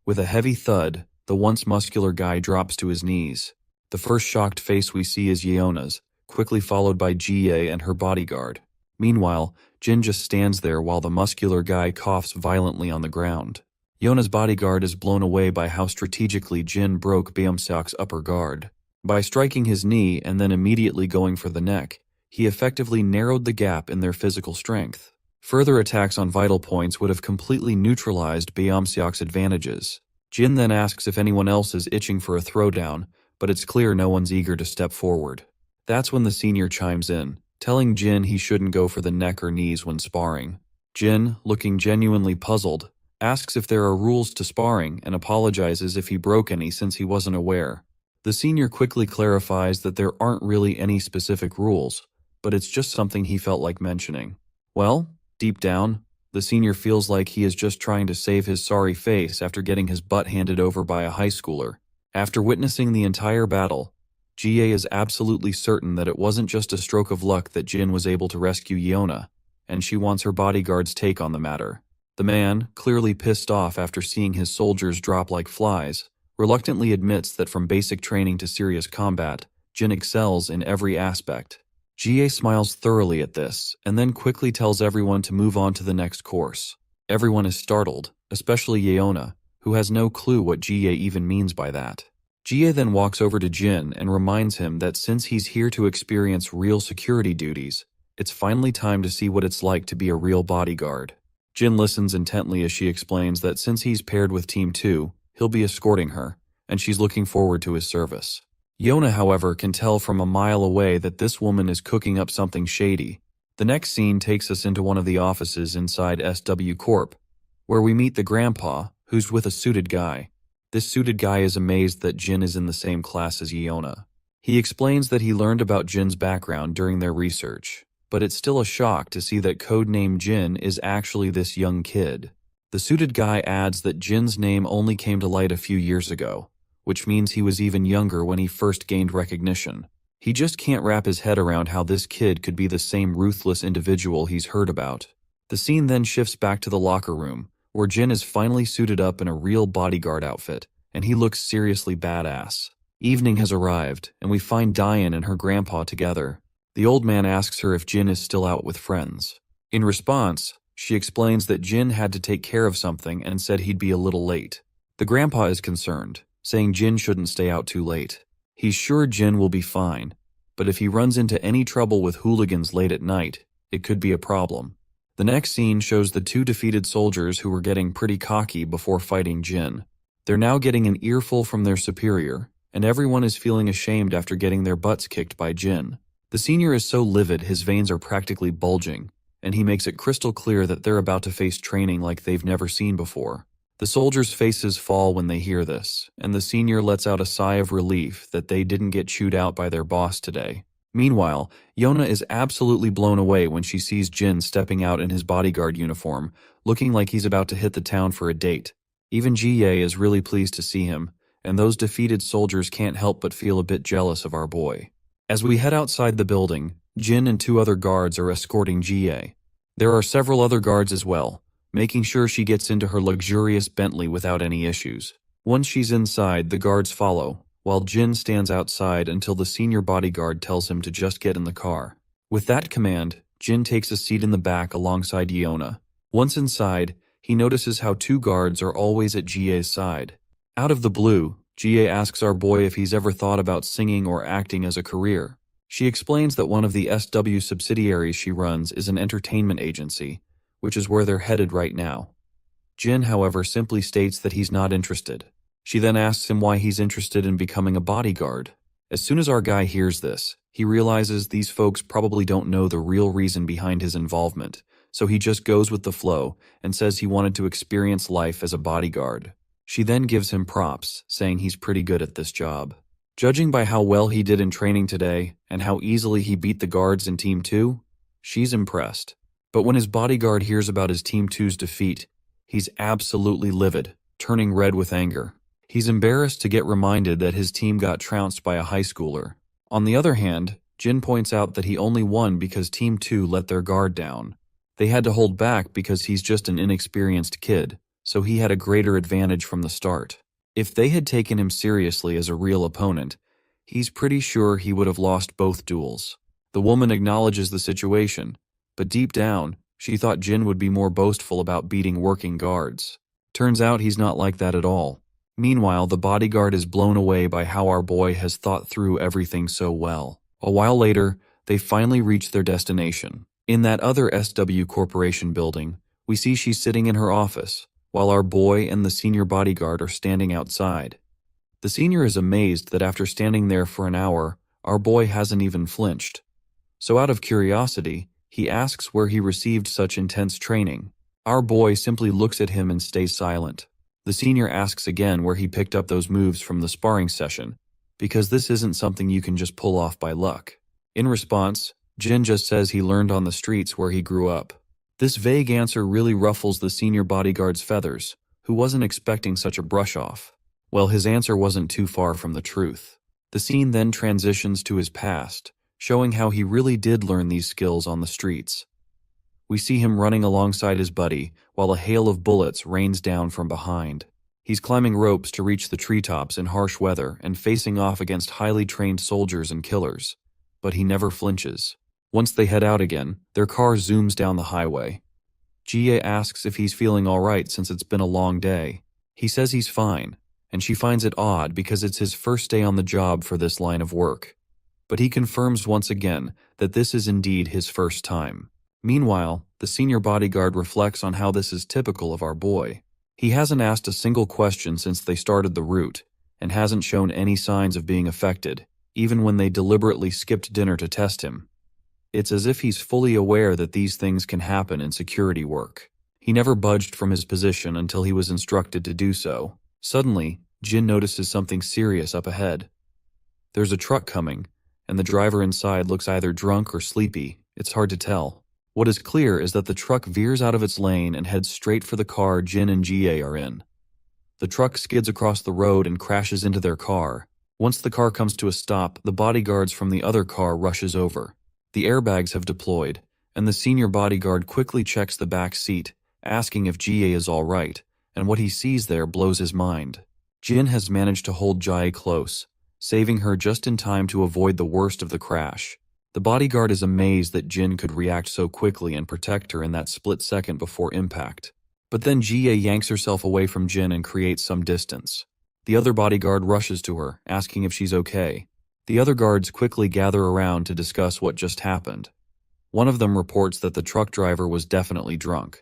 With a heavy thud, the once muscular guy drops to his knees. The first shocked face we see is Yeona's, quickly followed by Jie and her bodyguard. Meanwhile, Jin just stands there while the muscular guy coughs violently on the ground. Yeona's bodyguard is blown away by how strategically Jin broke Beomseok's upper guard. By striking his knee and then immediately going for the neck, he effectively narrowed the gap in their physical strength. Further attacks on vital points would have completely neutralized Beomseok's advantages. Jin then asks if anyone else is itching for a throwdown, but it's clear no one's eager to step forward. That's when the senior chimes in, telling Jin he shouldn't go for the neck or knees when sparring. Jin, looking genuinely puzzled, asks if there are rules to sparring and apologizes if he broke any since he wasn't aware. The senior quickly clarifies that there aren't really any specific rules, but it's just something he felt like mentioning. Well, deep down, the senior feels like he is just trying to save his sorry face after getting his butt handed over by a high schooler. After witnessing the entire battle, Jie is absolutely certain that it wasn't just a stroke of luck that Jin was able to rescue Yeona, and she wants her bodyguard's take on the matter. The man, clearly pissed off after seeing his soldiers drop like flies, reluctantly admits that from basic training to serious combat, Jin excels in every aspect. Jie smiles thoroughly at this, and then quickly tells everyone to move on to the next course. Everyone is startled, especially Yeona, who has no clue what Jie even means by that. Jie then walks over to Jin and reminds him that since he's here to experience real security duties, it's finally time to see what it's like to be a real bodyguard. Jin listens intently as she explains that since he's paired with Team 2, he'll be escorting her, and she's looking forward to his service. Yeona, however, can tell from a mile away that this woman is cooking up something shady. The next scene takes us into one of the offices inside SW Corp, where we meet the grandpa, who's with a suited guy. This suited guy is amazed that Jin is in the same class as Yeona. He explains that he learned about Jin's background during their research, but it's still a shock to see that codename Jin is actually this young kid. The suited guy adds that Jin's name only came to light a few years ago, which means he was even younger when he first gained recognition. He just can't wrap his head around how this kid could be the same ruthless individual he's heard about. The scene then shifts back to the locker room, where Jin is finally suited up in a real bodyguard outfit, and he looks seriously badass. Evening has arrived, and we find Diane and her grandpa together. The old man asks her if Jin is still out with friends. In response, She explains that Jin had to take care of something and said he'd be a little late. The grandpa is concerned, saying Jin shouldn't stay out too late. He's sure Jin will be fine, but if he runs into any trouble with hooligans late at night, it could be a problem. The next scene shows the two defeated soldiers who were getting pretty cocky before fighting Jin. They're now getting an earful from their superior, and everyone is feeling ashamed after getting their butts kicked by Jin. The senior is so livid his veins are practically bulging, and he makes it crystal clear that they're about to face training like they've never seen before. The soldiers' faces fall when they hear this, and the senior lets out a sigh of relief that they didn't get chewed out by their boss today. Meanwhile, Yona is absolutely blown away when she sees Jin stepping out in his bodyguard uniform, looking like he's about to hit the town for a date. Even Jie is really pleased to see him, and those defeated soldiers can't help but feel a bit jealous of our boy. As we head outside the building, Jin and two other guards are escorting Jie. There are several other guards as well, making sure she gets into her luxurious Bentley without any issues. Once she's inside, the guards follow, while Jin stands outside until the senior bodyguard tells him to just get in the car. With that command, Jin takes a seat in the back alongside Yona. Once inside, he notices how two guards are always at Jie's side. Out of the blue, Jie asks our boy if he's ever thought about singing or acting as a career. She explains that one of the SW subsidiaries she runs is an entertainment agency, which is where they're headed right now. Jin, however, simply states that he's not interested. She then asks him why he's interested in becoming a bodyguard. As soon as our guy hears this, he realizes these folks probably don't know the real reason behind his involvement, so he just goes with the flow and says he wanted to experience life as a bodyguard. She then gives him props, saying he's pretty good at this job. Judging by how well he did in training today and how easily he beat the guards in Team 2, she's impressed. But when his bodyguard hears about his Team 2's defeat, he's absolutely livid, turning red with anger. He's embarrassed to get reminded that his team got trounced by a high schooler. On the other hand, Jin points out that he only won because Team 2 let their guard down. They had to hold back because he's just an inexperienced kid, so he had a greater advantage from the start. If they had taken him seriously as a real opponent, he's pretty sure he would have lost both duels. The woman acknowledges the situation, but deep down, she thought Jin would be more boastful about beating working guards. Turns out he's not like that at all. Meanwhile, the bodyguard is blown away by how our boy has thought through everything so well. A while later, they finally reach their destination. In that other SW Corporation building, we see she's sitting in her office, while our boy and the senior bodyguard are standing outside. The senior is amazed that after standing there for an hour, our boy hasn't even flinched. So out of curiosity, he asks where he received such intense training. Our boy simply looks at him and stays silent. The senior asks again where he picked up those moves from the sparring session, because this isn't something you can just pull off by luck. In response, Jin just says he learned on the streets where he grew up. This vague answer really ruffles the senior bodyguard's feathers, who wasn't expecting such a brush-off. Well, his answer wasn't too far from the truth. The scene then transitions to his past, showing how he really did learn these skills on the streets. We see him running alongside his buddy, while a hail of bullets rains down from behind. He's climbing ropes to reach the treetops in harsh weather and facing off against highly trained soldiers and killers. But he never flinches. Once they head out again, their car zooms down the highway. Jie asks if he's feeling alright since it's been a long day. He says he's fine, and she finds it odd because it's his first day on the job for this line of work. But he confirms once again that this is indeed his first time. Meanwhile, the senior bodyguard reflects on how this is typical of our boy. He hasn't asked a single question since they started the route, and hasn't shown any signs of being affected, even when they deliberately skipped dinner to test him. It's as if he's fully aware that these things can happen in security work. He never budged from his position until he was instructed to do so. Suddenly, Jin notices something serious up ahead. There's a truck coming, and the driver inside looks either drunk or sleepy. It's hard to tell. What is clear is that the truck veers out of its lane and heads straight for the car Jin and Jie are in. The truck skids across the road and crashes into their car. Once the car comes to a stop, the bodyguards from the other car rushes over. The airbags have deployed, and the senior bodyguard quickly checks the back seat, asking if Jie is all right, and what he sees there blows his mind. Jin has managed to hold Jie close, saving her just in time to avoid the worst of the crash. The bodyguard is amazed that Jin could react so quickly and protect her in that split second before impact. But then Jie yanks herself away from Jin and creates some distance. The other bodyguard rushes to her, asking if she's okay. The other guards quickly gather around to discuss what just happened. One of them reports that the truck driver was definitely drunk.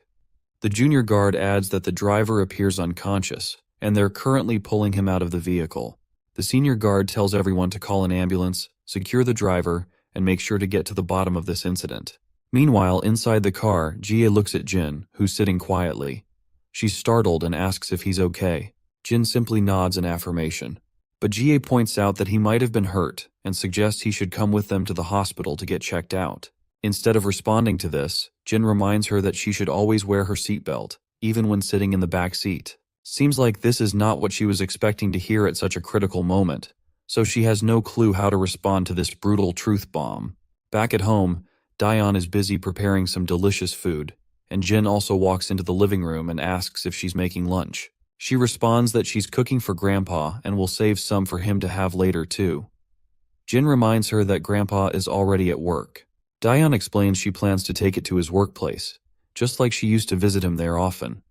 The junior guard adds that the driver appears unconscious, and they're currently pulling him out of the vehicle. The senior guard tells everyone to call an ambulance, secure the driver, and make sure to get to the bottom of this incident. Meanwhile, inside the car, Jie looks at Jin, who's sitting quietly. She's startled and asks if he's okay. Jin simply nods in affirmation. But Jie points out that he might have been hurt and suggests he should come with them to the hospital to get checked out. Instead of responding to this, Jin reminds her that she should always wear her seatbelt, even when sitting in the back seat. Seems like this is not what she was expecting to hear at such a critical moment, so she has no clue how to respond to this brutal truth bomb. Back at home, Daeon is busy preparing some delicious food, and Jin also walks into the living room and asks if she's making lunch. She responds that she's cooking for Grandpa and will save some for him to have later too. Jin reminds her that Grandpa is already at work. Daeon explains she plans to take it to his workplace, just like she used to visit him there often,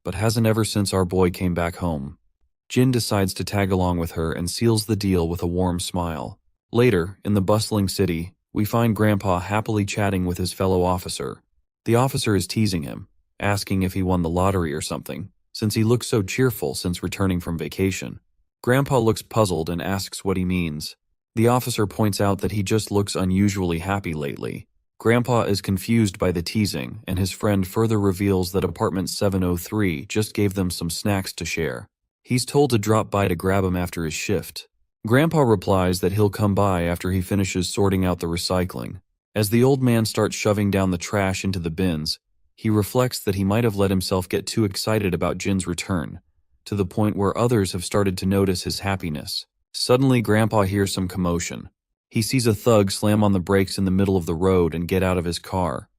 but hasn't ever since our boy came back home. Jin decides to tag along with her and seals the deal with a warm smile. Later, in the bustling city, we find Grandpa happily chatting with his fellow officer. The officer is teasing him, asking if he won the lottery or something, since he looks so cheerful since returning from vacation. Grandpa looks puzzled and asks what he means. The officer points out that he just looks unusually happy lately. Grandpa is confused by the teasing, and his friend further reveals that apartment 703 just gave them some snacks to share. He's told to drop by to grab him after his shift. Grandpa replies that he'll come by after he finishes sorting out the recycling. As the old man starts shoving down the trash into the bins, he reflects that he might have let himself get too excited about Jin's return, to the point where others have started to notice his happiness. Suddenly, Grandpa hears some commotion. He sees a thug slam on the brakes in the middle of the road and get out of his car.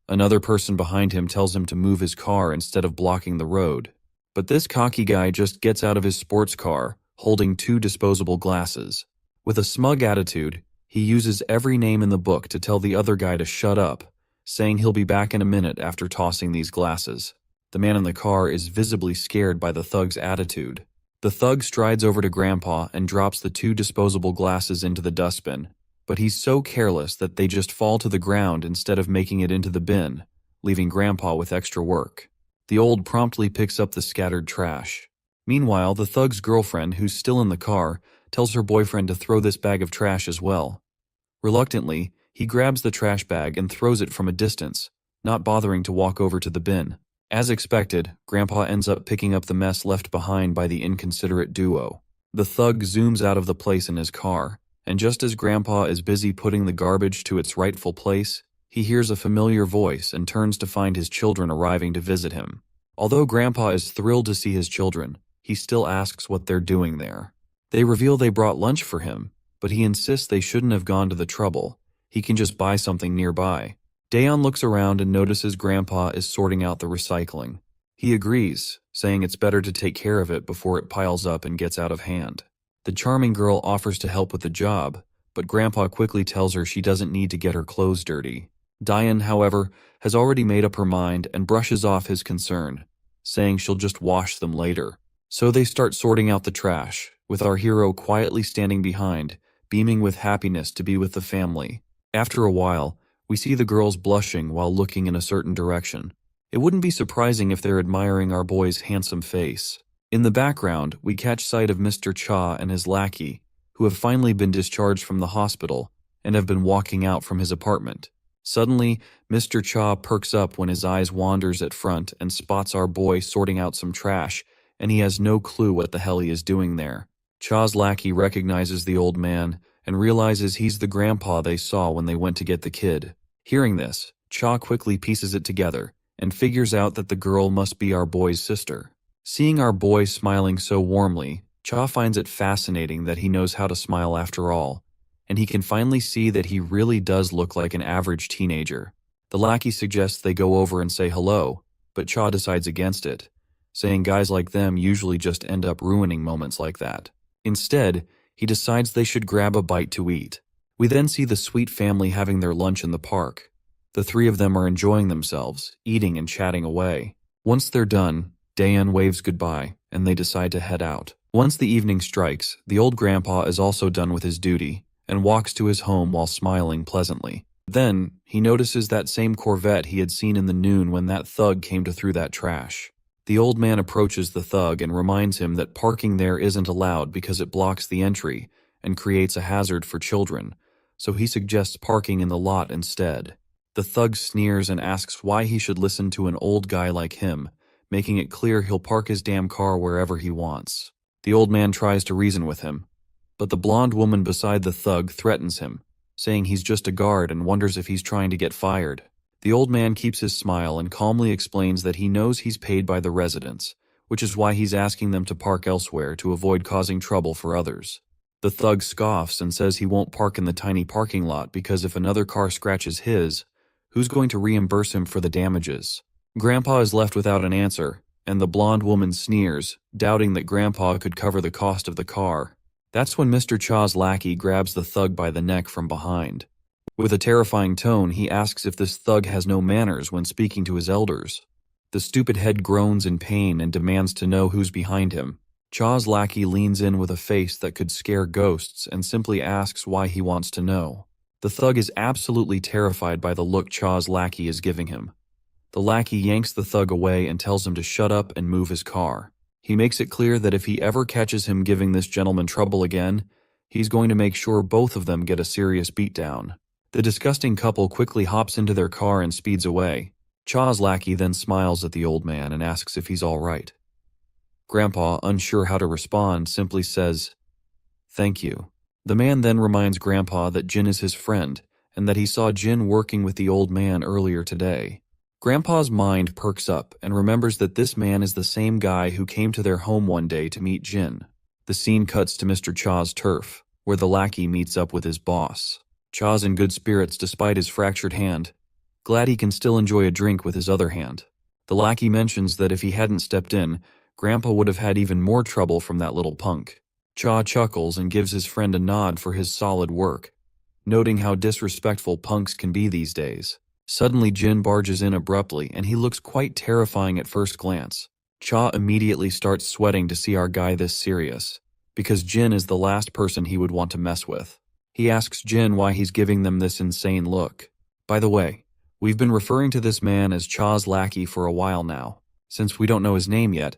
Another person behind him tells him to move his car instead of blocking the road. But this cocky guy just gets out of his sports car, holding 2 disposable glasses. With a smug attitude, he uses every name in the book to tell the other guy to shut up, saying he'll be back in a minute after tossing these glasses. The man in the car is visibly scared by the thug's attitude. The thug strides over to Grandpa and drops the 2 disposable glasses into the dustbin, but he's so careless that they just fall to the ground instead of making it into the bin, leaving Grandpa with extra work. The old promptly picks up the scattered trash. Meanwhile, the thug's girlfriend, who's still in the car, tells her boyfriend to throw this bag of trash as well. Reluctantly, he grabs the trash bag and throws it from a distance, not bothering to walk over to the bin. As expected, Grandpa ends up picking up the mess left behind by the inconsiderate duo. The thug zooms out of the place in his car, and just as Grandpa is busy putting the garbage to its rightful place, he hears a familiar voice and turns to find his children arriving to visit him. Although Grandpa is thrilled to see his children, he still asks what they're doing there. They reveal they brought lunch for him, but he insists they shouldn't have gone to the trouble. He can just buy something nearby. Daeon looks around and notices Grandpa is sorting out the recycling. He agrees, saying it's better to take care of it before it piles up and gets out of hand. The charming girl offers to help with the job, but Grandpa quickly tells her she doesn't need to get her clothes dirty. Daeon, however, has already made up her mind and brushes off his concern, saying she'll just wash them later. So they start sorting out the trash, with our hero quietly standing behind, beaming with happiness to be with the family. After a while, we see the girls blushing while looking in a certain direction. It wouldn't be surprising if they're admiring our boy's handsome face. In the background, we catch sight of Mr. Cha and his lackey, who have finally been discharged from the hospital and have been walking out from his apartment. Suddenly, Mr. Cha perks up when his eyes wanders at front and spots our boy sorting out some trash, and he has no clue what the hell he is doing there. Cha's lackey recognizes the old man and realizes he's the grandpa they saw when they went to get the kid. Hearing this, Cha quickly pieces it together and figures out that the girl must be our boy's sister. Seeing our boy smiling so warmly, Cha finds it fascinating that he knows how to smile after all, and he can finally see that he really does look like an average teenager. The lackey suggests they go over and say hello, but Cha decides against it, saying guys like them usually just end up ruining moments like that. Instead, he decides they should grab a bite to eat. We then see the sweet family having their lunch in the park. The three of them are enjoying themselves, eating and chatting away. Once they're done, Daeun waves goodbye, and they decide to head out. Once the evening strikes, the old grandpa is also done with his duty, and walks to his home while smiling pleasantly. Then, he notices that same Corvette he had seen in the noon when that thug came to throw that trash. The old man approaches the thug and reminds him that parking there isn't allowed because it blocks the entry and creates a hazard for children, so he suggests parking in the lot instead. The thug sneers and asks why he should listen to an old guy like him, making it clear he'll park his damn car wherever he wants. The old man tries to reason with him, but the blonde woman beside the thug threatens him, saying he's just a guard and wonders if he's trying to get fired. The old man keeps his smile and calmly explains that he knows he's paid by the residents, which is why he's asking them to park elsewhere to avoid causing trouble for others. The thug scoffs and says he won't park in the tiny parking lot because if another car scratches his, who's going to reimburse him for the damages? Grandpa is left without an answer, and the blonde woman sneers, doubting that Grandpa could cover the cost of the car. That's when Mr. Cha's lackey grabs the thug by the neck from behind. With a terrifying tone, he asks if this thug has no manners when speaking to his elders. The stupid head groans in pain and demands to know who's behind him. Cha's lackey leans in with a face that could scare ghosts and simply asks why he wants to know. The thug is absolutely terrified by the look Cha's lackey is giving him. The lackey yanks the thug away and tells him to shut up and move his car. He makes it clear that if he ever catches him giving this gentleman trouble again, he's going to make sure both of them get a serious beatdown. The disgusting couple quickly hops into their car and speeds away. Cha's lackey then smiles at the old man and asks if he's all right. Grandpa, unsure how to respond, simply says, "Thank you." The man then reminds Grandpa that Jin is his friend and that he saw Jin working with the old man earlier today. Grandpa's mind perks up and remembers that this man is the same guy who came to their home one day to meet Jin. The scene cuts to Mr. Cha's turf, where the lackey meets up with his boss. Cha's in good spirits despite his fractured hand, glad he can still enjoy a drink with his other hand. The lackey mentions that if he hadn't stepped in, Grandpa would have had even more trouble from that little punk. Cha chuckles and gives his friend a nod for his solid work, noting how disrespectful punks can be these days. Suddenly Jin barges in abruptly and he looks quite terrifying at first glance. Cha immediately starts sweating to see our guy this serious, because Jin is the last person he would want to mess with. He asks Jin why he's giving them this insane look. By the way, we've been referring to this man as Cha's lackey for a while now. Since we don't know his name yet,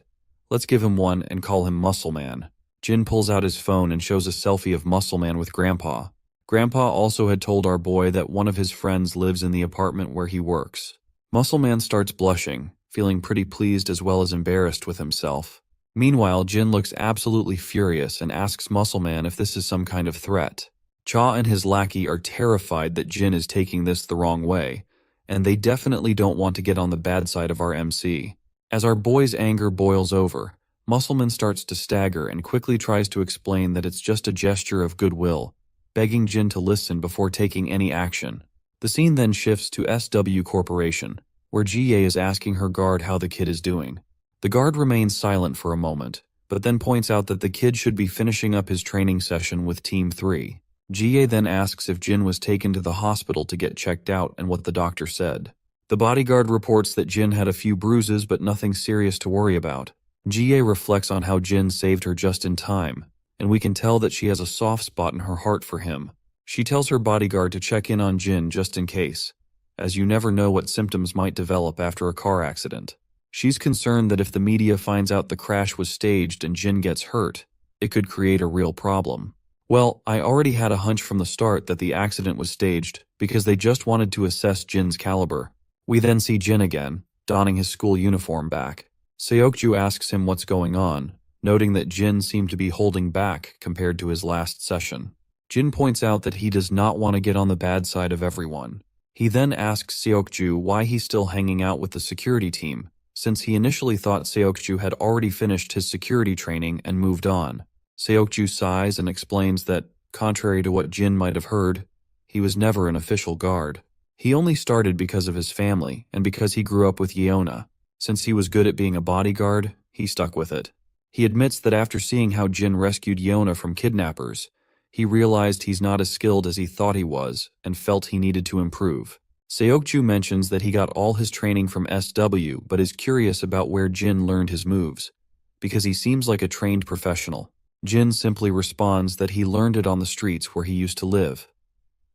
let's give him one and call him Muscle Man. Jin pulls out his phone and shows a selfie of Muscle Man with Grandpa. Grandpa also had told our boy that one of his friends lives in the apartment where he works. Muscle Man starts blushing, feeling pretty pleased as well as embarrassed with himself. Meanwhile, Jin looks absolutely furious and asks Muscle Man if this is some kind of threat. Cha and his lackey are terrified that Jin is taking this the wrong way, and they definitely don't want to get on the bad side of our MC. As our boy's anger boils over, Muscleman starts to stagger and quickly tries to explain that it's just a gesture of goodwill, begging Jin to listen before taking any action. The scene then shifts to SW Corporation, where GA is asking her guard how the kid is doing. The guard remains silent for a moment, but then points out that the kid should be finishing up his training session with Team 3. GA then asks if Jin was taken to the hospital to get checked out and what the doctor said. The bodyguard reports that Jin had a few bruises but nothing serious to worry about. GA reflects on how Jin saved her just in time, and we can tell that she has a soft spot in her heart for him. She tells her bodyguard to check in on Jin just in case, as you never know what symptoms might develop after a car accident. She's concerned that if the media finds out the crash was staged and Jin gets hurt, it could create a real problem. Well, I already had a hunch from the start that the accident was staged because they just wanted to assess Jin's caliber. We then see Jin again, donning his school uniform back. Seokju asks him what's going on, noting that Jin seemed to be holding back compared to his last session. Jin points out that he does not want to get on the bad side of everyone. He then asks Seokju why he's still hanging out with the security team, since he initially thought Seokju had already finished his security training and moved on. Seokju sighs and explains that, contrary to what Jin might have heard, he was never an official guard. He only started because of his family and because he grew up with Yeona. Since he was good at being a bodyguard, he stuck with it. He admits that after seeing how Jin rescued Yeona from kidnappers, He realized he's not as skilled as he thought he was and felt he needed to improve. Seokju mentions that he got all his training from SW but is curious about where Jin learned his moves, because he seems like a trained professional. Jin simply responds that he learned it on the streets where he used to live.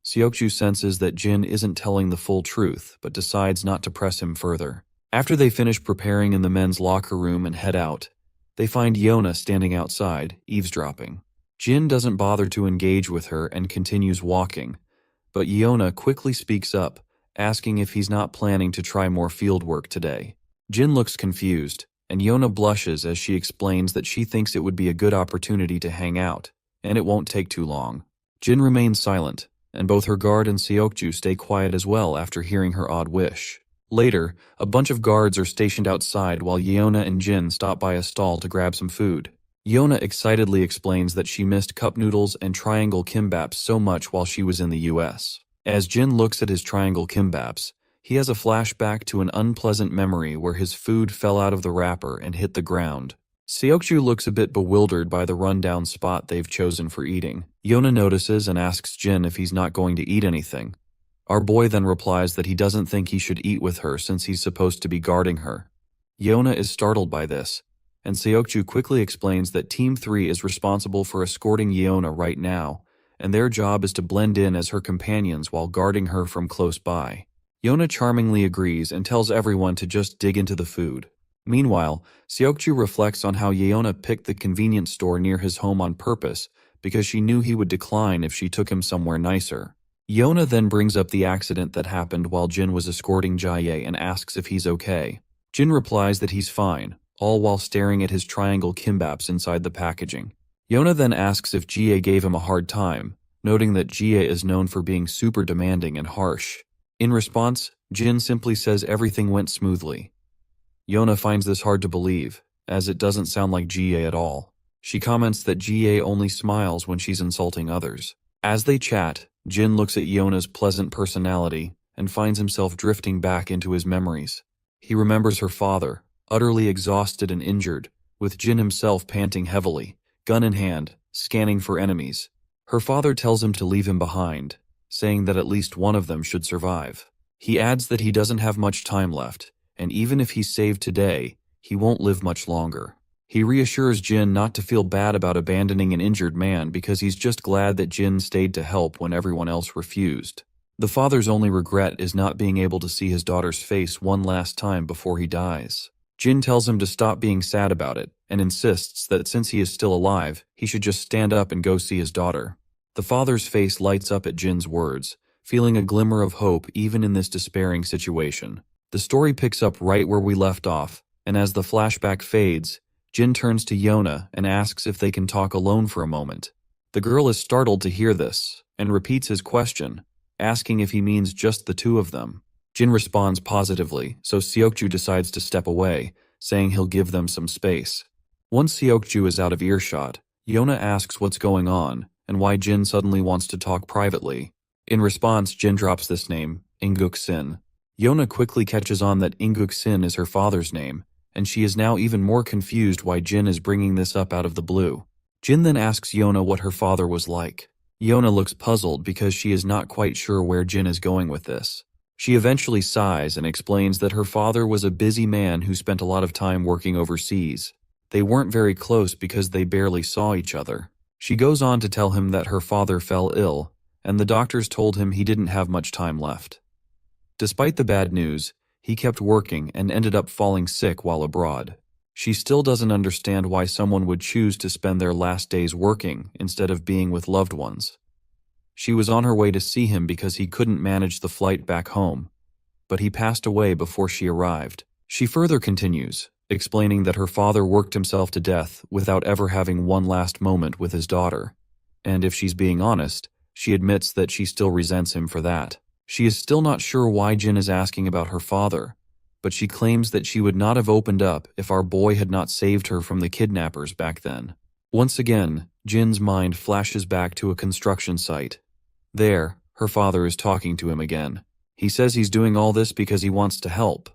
Seokju senses that Jin isn't telling the full truth, but decides not to press him further. After they finish preparing in the men's locker room and head out, they find Yona standing outside, eavesdropping. Jin doesn't bother to engage with her and continues walking, but Yona quickly speaks up, asking if he's not planning to try more field work today. Jin looks confused, and Yona blushes as she explains that she thinks it would be a good opportunity to hang out, and it won't take too long. Jin remains silent, and both her guard and Seokju stay quiet as well after hearing her odd wish. Later, a bunch of guards are stationed outside while Yona and Jin stop by a stall to grab some food. Yona excitedly explains that she missed cup noodles and triangle kimbaps so much while she was in the US. As Jin looks at his triangle kimbaps, he has a flashback to an unpleasant memory where his food fell out of the wrapper and hit the ground. Seokju looks a bit bewildered by the rundown spot they've chosen for eating. Yona notices and asks Jin if he's not going to eat anything. Our boy then replies that he doesn't think he should eat with her since he's supposed to be guarding her. Yona is startled by this, and Seokju quickly explains that Team 3 is responsible for escorting Yona right now, and their job is to blend in as her companions while guarding her from close by. Yona charmingly agrees and tells everyone to just dig into the food. Meanwhile, Seokju reflects on how Yona picked the convenience store near his home on purpose because she knew he would decline if she took him somewhere nicer. Yona then brings up the accident that happened while Jin was escorting Jaye and asks if he's okay. Jin replies that he's fine, all while staring at his triangle kimbaps inside the packaging. Yona then asks if Jie gave him a hard time, noting that Jie is known for being super demanding and harsh. In response, Jin simply says everything went smoothly. Yona finds this hard to believe, as it doesn't sound like Jie at all. She comments that Jie only smiles when she's insulting others. As they chat, Jin looks at Yona's pleasant personality and finds himself drifting back into his memories. He remembers her father, utterly exhausted and injured, with Jin himself panting heavily, gun in hand, scanning for enemies. Her father tells him to leave him behind, saying that at least one of them should survive. He adds that he doesn't have much time left, and even if he's saved today, he won't live much longer. He reassures Jin not to feel bad about abandoning an injured man because he's just glad that Jin stayed to help when everyone else refused. The father's only regret is not being able to see his daughter's face one last time before he dies. Jin tells him to stop being sad about it and insists that since he is still alive, he should just stand up and go see his daughter. The father's face lights up at Jin's words, feeling a glimmer of hope even in this despairing situation. The story picks up right where we left off, and as the flashback fades, Jin turns to Yona and asks if they can talk alone for a moment. The girl is startled to hear this and repeats his question, asking if he means just the two of them. Jin responds positively, so Seokju decides to step away, saying he'll give them some space. Once Seokju is out of earshot, Yona asks what's going on and why Jin suddenly wants to talk privately. In response, Jin drops this name, Inguk-sin. Yona quickly catches on that Inguk-sin is her father's name, and she is now even more confused why Jin is bringing this up out of the blue. Jin then asks Yona what her father was like. Yona looks puzzled because she is not quite sure where Jin is going with this. She eventually sighs and explains that her father was a busy man who spent a lot of time working overseas. They weren't very close because they barely saw each other. She goes on to tell him that her father fell ill, and the doctors told him he didn't have much time left. Despite the bad news, he kept working and ended up falling sick while abroad. She still doesn't understand why someone would choose to spend their last days working instead of being with loved ones. She was on her way to see him because he couldn't manage the flight back home, but he passed away before she arrived. She further continues, explaining that her father worked himself to death without ever having one last moment with his daughter, and if she's being honest, she admits that she still resents him for that. She is still not sure why Jin is asking about her father, but she claims that she would not have opened up if our boy had not saved her from the kidnappers back then. Once again, Jin's mind flashes back to a construction site. There, her father is talking to him again. He says he's doing all this because he wants to help,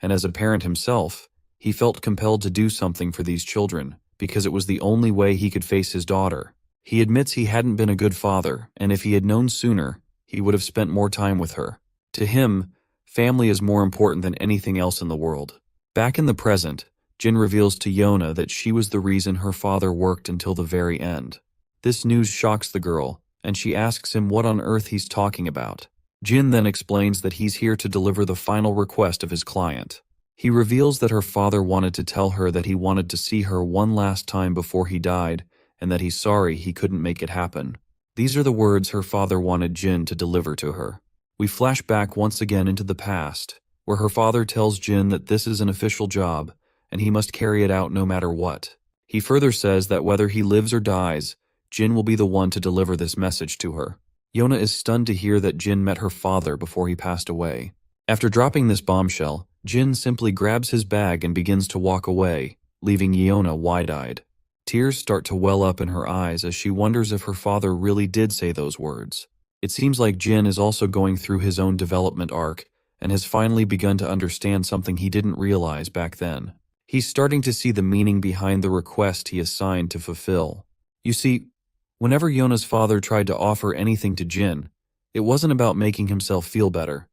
and as a parent himself, he felt compelled to do something for these children because it was the only way he could face his daughter. He admits he hadn't been a good father, and if he had known sooner, he would have spent more time with her. To him, family is more important than anything else in the world. Back in the present, Jin reveals to Yona that she was the reason her father worked until the very end. This news shocks the girl, and she asks him what on earth he's talking about. Jin then explains that he's here to deliver the final request of his client. He reveals that her father wanted to tell her that he wanted to see her one last time before he died, and that he's sorry he couldn't make it happen. These are the words her father wanted Jin to deliver to her. We flash back once again into the past, where her father tells Jin that this is an official job, and he must carry it out no matter what. He further says that whether he lives or dies, Jin will be the one to deliver this message to her. Yona is stunned to hear that Jin met her father before he passed away. After dropping this bombshell, Jin simply grabs his bag and begins to walk away, leaving Yona wide-eyed. Tears start to well up in her eyes as she wonders if her father really did say those words. It seems like Jin is also going through his own development arc and has finally begun to understand something he didn't realize back then. He's starting to see the meaning behind the request he is signed to fulfill. You see, whenever Yona's father tried to offer anything to Jin, it wasn't about making himself feel better,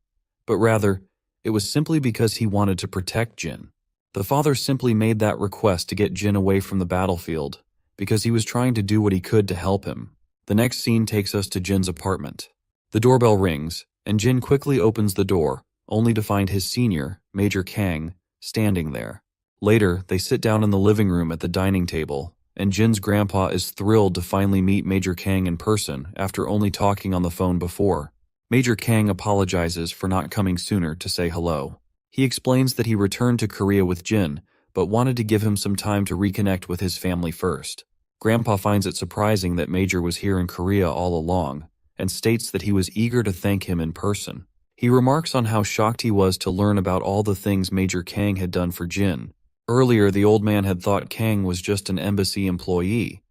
but rather, it was simply because he wanted to protect Jin. The father simply made that request to get Jin away from the battlefield, because he was trying to do what he could to help him. The next scene takes us to Jin's apartment. The doorbell rings, and Jin quickly opens the door, only to find his senior, Major Kang, standing there. Later, they sit down in the living room at the dining table, and Jin's grandpa is thrilled to finally meet Major Kang in person after only talking on the phone before. Major Kang apologizes for not coming sooner to say hello. He explains that he returned to Korea with Jin, but wanted to give him some time to reconnect with his family first. Grandpa finds it surprising that Major was here in Korea all along, and states that he was eager to thank him in person. He remarks on how shocked he was to learn about all the things Major Kang had done for Jin. Earlier, the old man had thought Kang was just an embassy employee,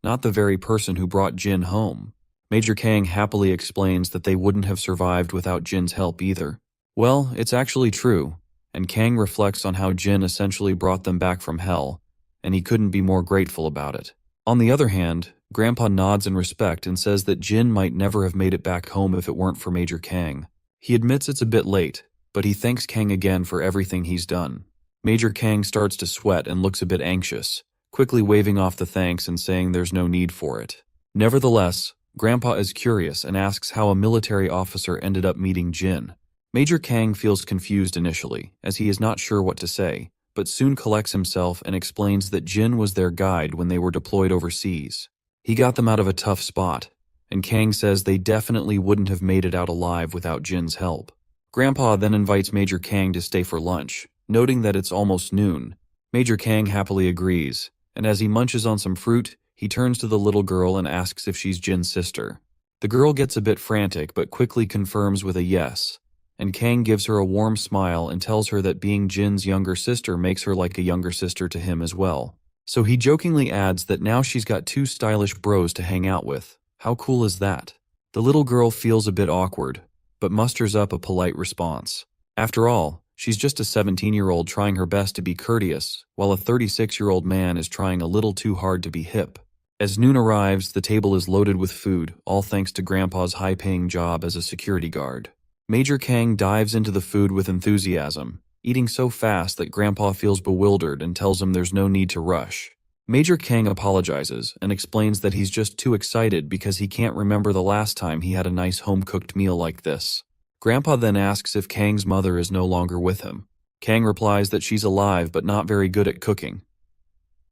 not the very person who brought Jin home. Major Kang happily explains that they wouldn't have survived without Jin's help either. Well, it's actually true, and Kang reflects on how Jin essentially brought them back from hell, and he couldn't be more grateful about it. On the other hand, Grandpa nods in respect and says that Jin might never have made it back home if it weren't for Major Kang. He admits it's a bit late, but he thanks Kang again for everything he's done. Major Kang starts to sweat and looks a bit anxious, quickly waving off the thanks and saying there's no need for it. Nevertheless, Grandpa is curious and asks how a military officer ended up meeting Jin. Major Kang feels confused initially, as he is not sure what to say, but soon collects himself and explains that Jin was their guide when they were deployed overseas. He got them out of a tough spot, and Kang says they definitely wouldn't have made it out alive without Jin's help. Grandpa then invites Major Kang to stay for lunch, noting that it's almost noon. Major Kang happily agrees, and as he munches on some fruit, he turns to the little girl and asks if she's Jin's sister. The girl gets a bit frantic but quickly confirms with a yes, and Kang gives her a warm smile and tells her that being Jin's younger sister makes her like a younger sister to him as well. So he jokingly adds that now she's got two stylish bros to hang out with. How cool is that? The little girl feels a bit awkward, but musters up a polite response. After all, she's just a 17-year-old trying her best to be courteous, while a 36-year-old man is trying a little too hard to be hip. As noon arrives, the table is loaded with food, all thanks to Grandpa's high-paying job as a security guard. Major Kang dives into the food with enthusiasm, eating so fast that Grandpa feels bewildered and tells him there's no need to rush. Major Kang apologizes and explains that he's just too excited because he can't remember the last time he had a nice home-cooked meal like this. Grandpa then asks if Kang's mother is no longer with him. Kang replies that she's alive but not very good at cooking.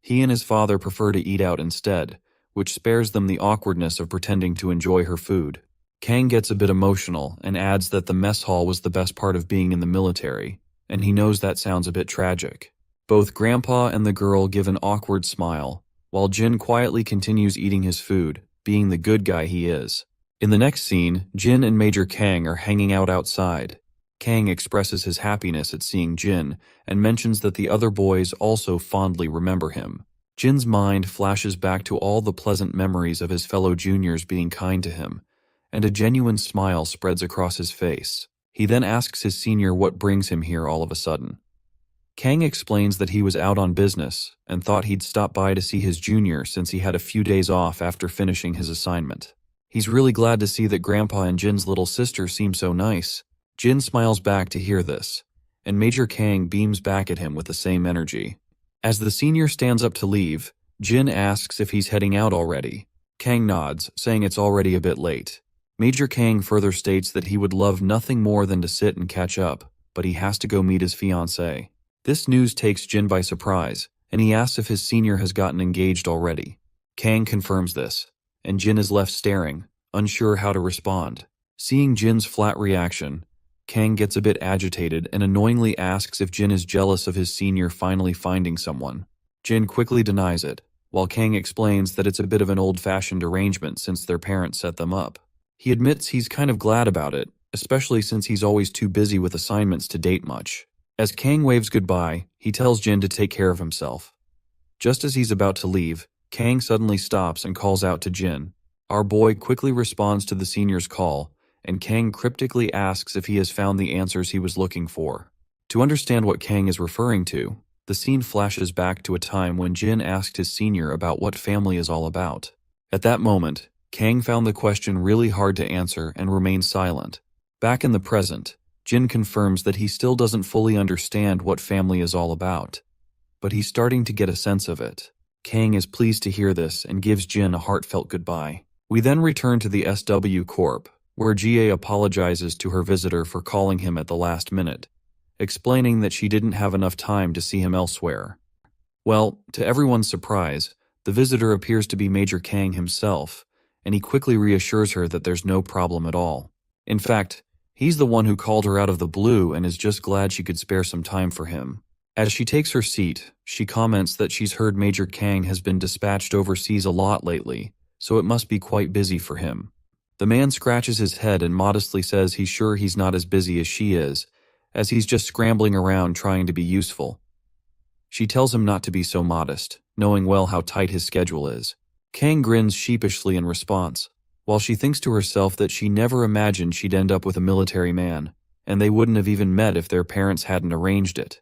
He and his father prefer to eat out instead, which spares them the awkwardness of pretending to enjoy her food. Kang gets a bit emotional and adds that the mess hall was the best part of being in the military, and he knows that sounds a bit tragic. Both Grandpa and the girl give an awkward smile, while Jin quietly continues eating his food, being the good guy he is. In the next scene, Jin and Major Kang are hanging out outside. Kang expresses his happiness at seeing Jin and mentions that the other boys also fondly remember him. Jin's mind flashes back to all the pleasant memories of his fellow juniors being kind to him, and a genuine smile spreads across his face. He then asks his senior what brings him here all of a sudden. Kang explains that he was out on business and thought he'd stop by to see his junior since he had a few days off after finishing his assignment. He's really glad to see that Grandpa and Jin's little sister seem so nice. Jin smiles back to hear this, and Major Kang beams back at him with the same energy. As the senior stands up to leave, Jin asks if he's heading out already. Kang nods, saying it's already a bit late. Major Kang further states that he would love nothing more than to sit and catch up, but he has to go meet his fiancée. This news takes Jin by surprise, and he asks if his senior has gotten engaged already. Kang confirms this, and Jin is left staring, unsure how to respond. Seeing Jin's flat reaction, Kang gets a bit agitated and annoyingly asks if Jin is jealous of his senior finally finding someone. Jin quickly denies it, while Kang explains that it's a bit of an old-fashioned arrangement since their parents set them up. He admits he's kind of glad about it, especially since he's always too busy with assignments to date much. As Kang waves goodbye, he tells Jin to take care of himself. Just as he's about to leave, Kang suddenly stops and calls out to Jin. Our boy quickly responds to the senior's call, and Kang cryptically asks if he has found the answers he was looking for. To understand what Kang is referring to, the scene flashes back to a time when Jin asked his senior about what family is all about. At that moment, Kang found the question really hard to answer and remained silent. Back in the present, Jin confirms that he still doesn't fully understand what family is all about, but he's starting to get a sense of it. Kang is pleased to hear this and gives Jin a heartfelt goodbye. We then return to the SW Corp, where GA apologizes to her visitor for calling him at the last minute, explaining that she didn't have enough time to see him elsewhere. Well, to everyone's surprise, the visitor appears to be Major Kang himself, and he quickly reassures her that there's no problem at all. In fact, he's the one who called her out of the blue and is just glad she could spare some time for him. As she takes her seat, she comments that she's heard Major Kang has been dispatched overseas a lot lately, so it must be quite busy for him. The man scratches his head and modestly says he's sure he's not as busy as she is, as he's just scrambling around trying to be useful. She tells him not to be so modest, knowing well how tight his schedule is. Kang grins sheepishly in response, while she thinks to herself that she never imagined she'd end up with a military man, and they wouldn't have even met if their parents hadn't arranged it.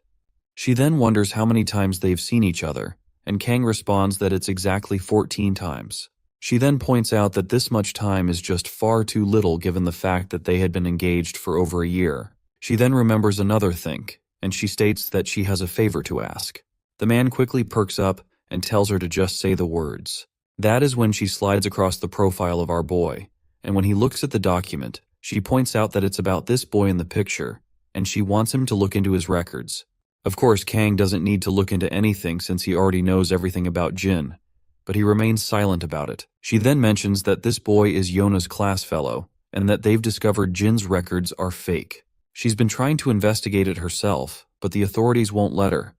She then wonders how many times they've seen each other, and Kang responds that it's exactly 14 times. She then points out that this much time is just far too little given the fact that they had been engaged for over a year. She then remembers another thing, and she states that she has a favor to ask. The man quickly perks up and tells her to just say the words. That is when she slides across the profile of our boy, and when he looks at the document, she points out that it's about this boy in the picture, and she wants him to look into his records. Of course, Kang doesn't need to look into anything since he already knows everything about Jin, but he remains silent about it. She then mentions that this boy is Yona's class fellow, and that they've discovered Jin's records are fake. She's been trying to investigate it herself, but the authorities won't let her,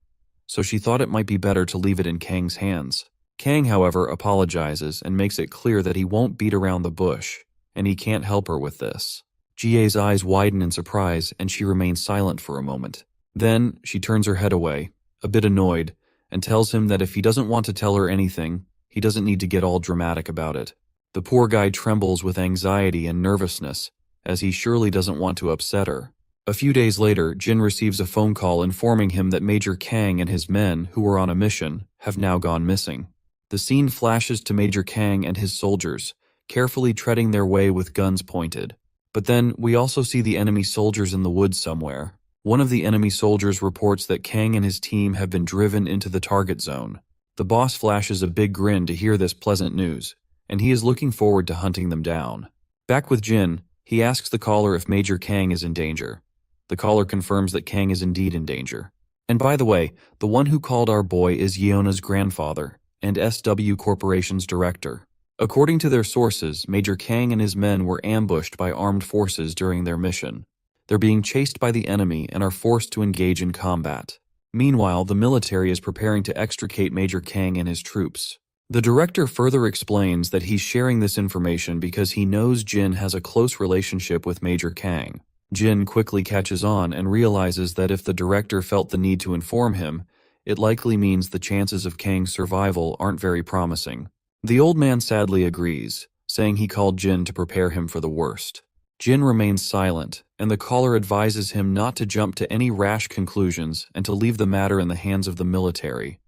so she thought it might be better to leave it in Kang's hands. Kang, however, apologizes and makes it clear that he won't beat around the bush, and he can't help her with this. GA's eyes widen in surprise, and she remains silent for a moment. Then, she turns her head away, a bit annoyed, and tells him that if he doesn't want to tell her anything, he doesn't need to get all dramatic about it. The poor guy trembles with anxiety and nervousness, as he surely doesn't want to upset her. A few days later, Jin receives a phone call informing him that Major Kang and his men, who were on a mission, have now gone missing. The scene flashes to Major Kang and his soldiers, carefully treading their way with guns pointed. But then, we also see the enemy soldiers in the woods somewhere. One of the enemy soldiers reports that Kang and his team have been driven into the target zone. The boss flashes a big grin to hear this pleasant news, and he is looking forward to hunting them down. Back with Jin, he asks the caller if Major Kang is in danger. The caller confirms that Kang is indeed in danger. And by the way, the one who called our boy is Yeona's grandfather and SW Corporation's director. According to their sources, Major Kang and his men were ambushed by armed forces during their mission. They're being chased by the enemy and are forced to engage in combat. Meanwhile, the military is preparing to extricate Major Kang and his troops. The director further explains that he's sharing this information because he knows Jin has a close relationship with Major Kang. Jin quickly catches on and realizes that if the director felt the need to inform him, it likely means the chances of Kang's survival aren't very promising. The old man sadly agrees, saying he called Jin to prepare him for the worst. Jin remains silent, and the caller advises him not to jump to any rash conclusions and to leave the matter in the hands of the military.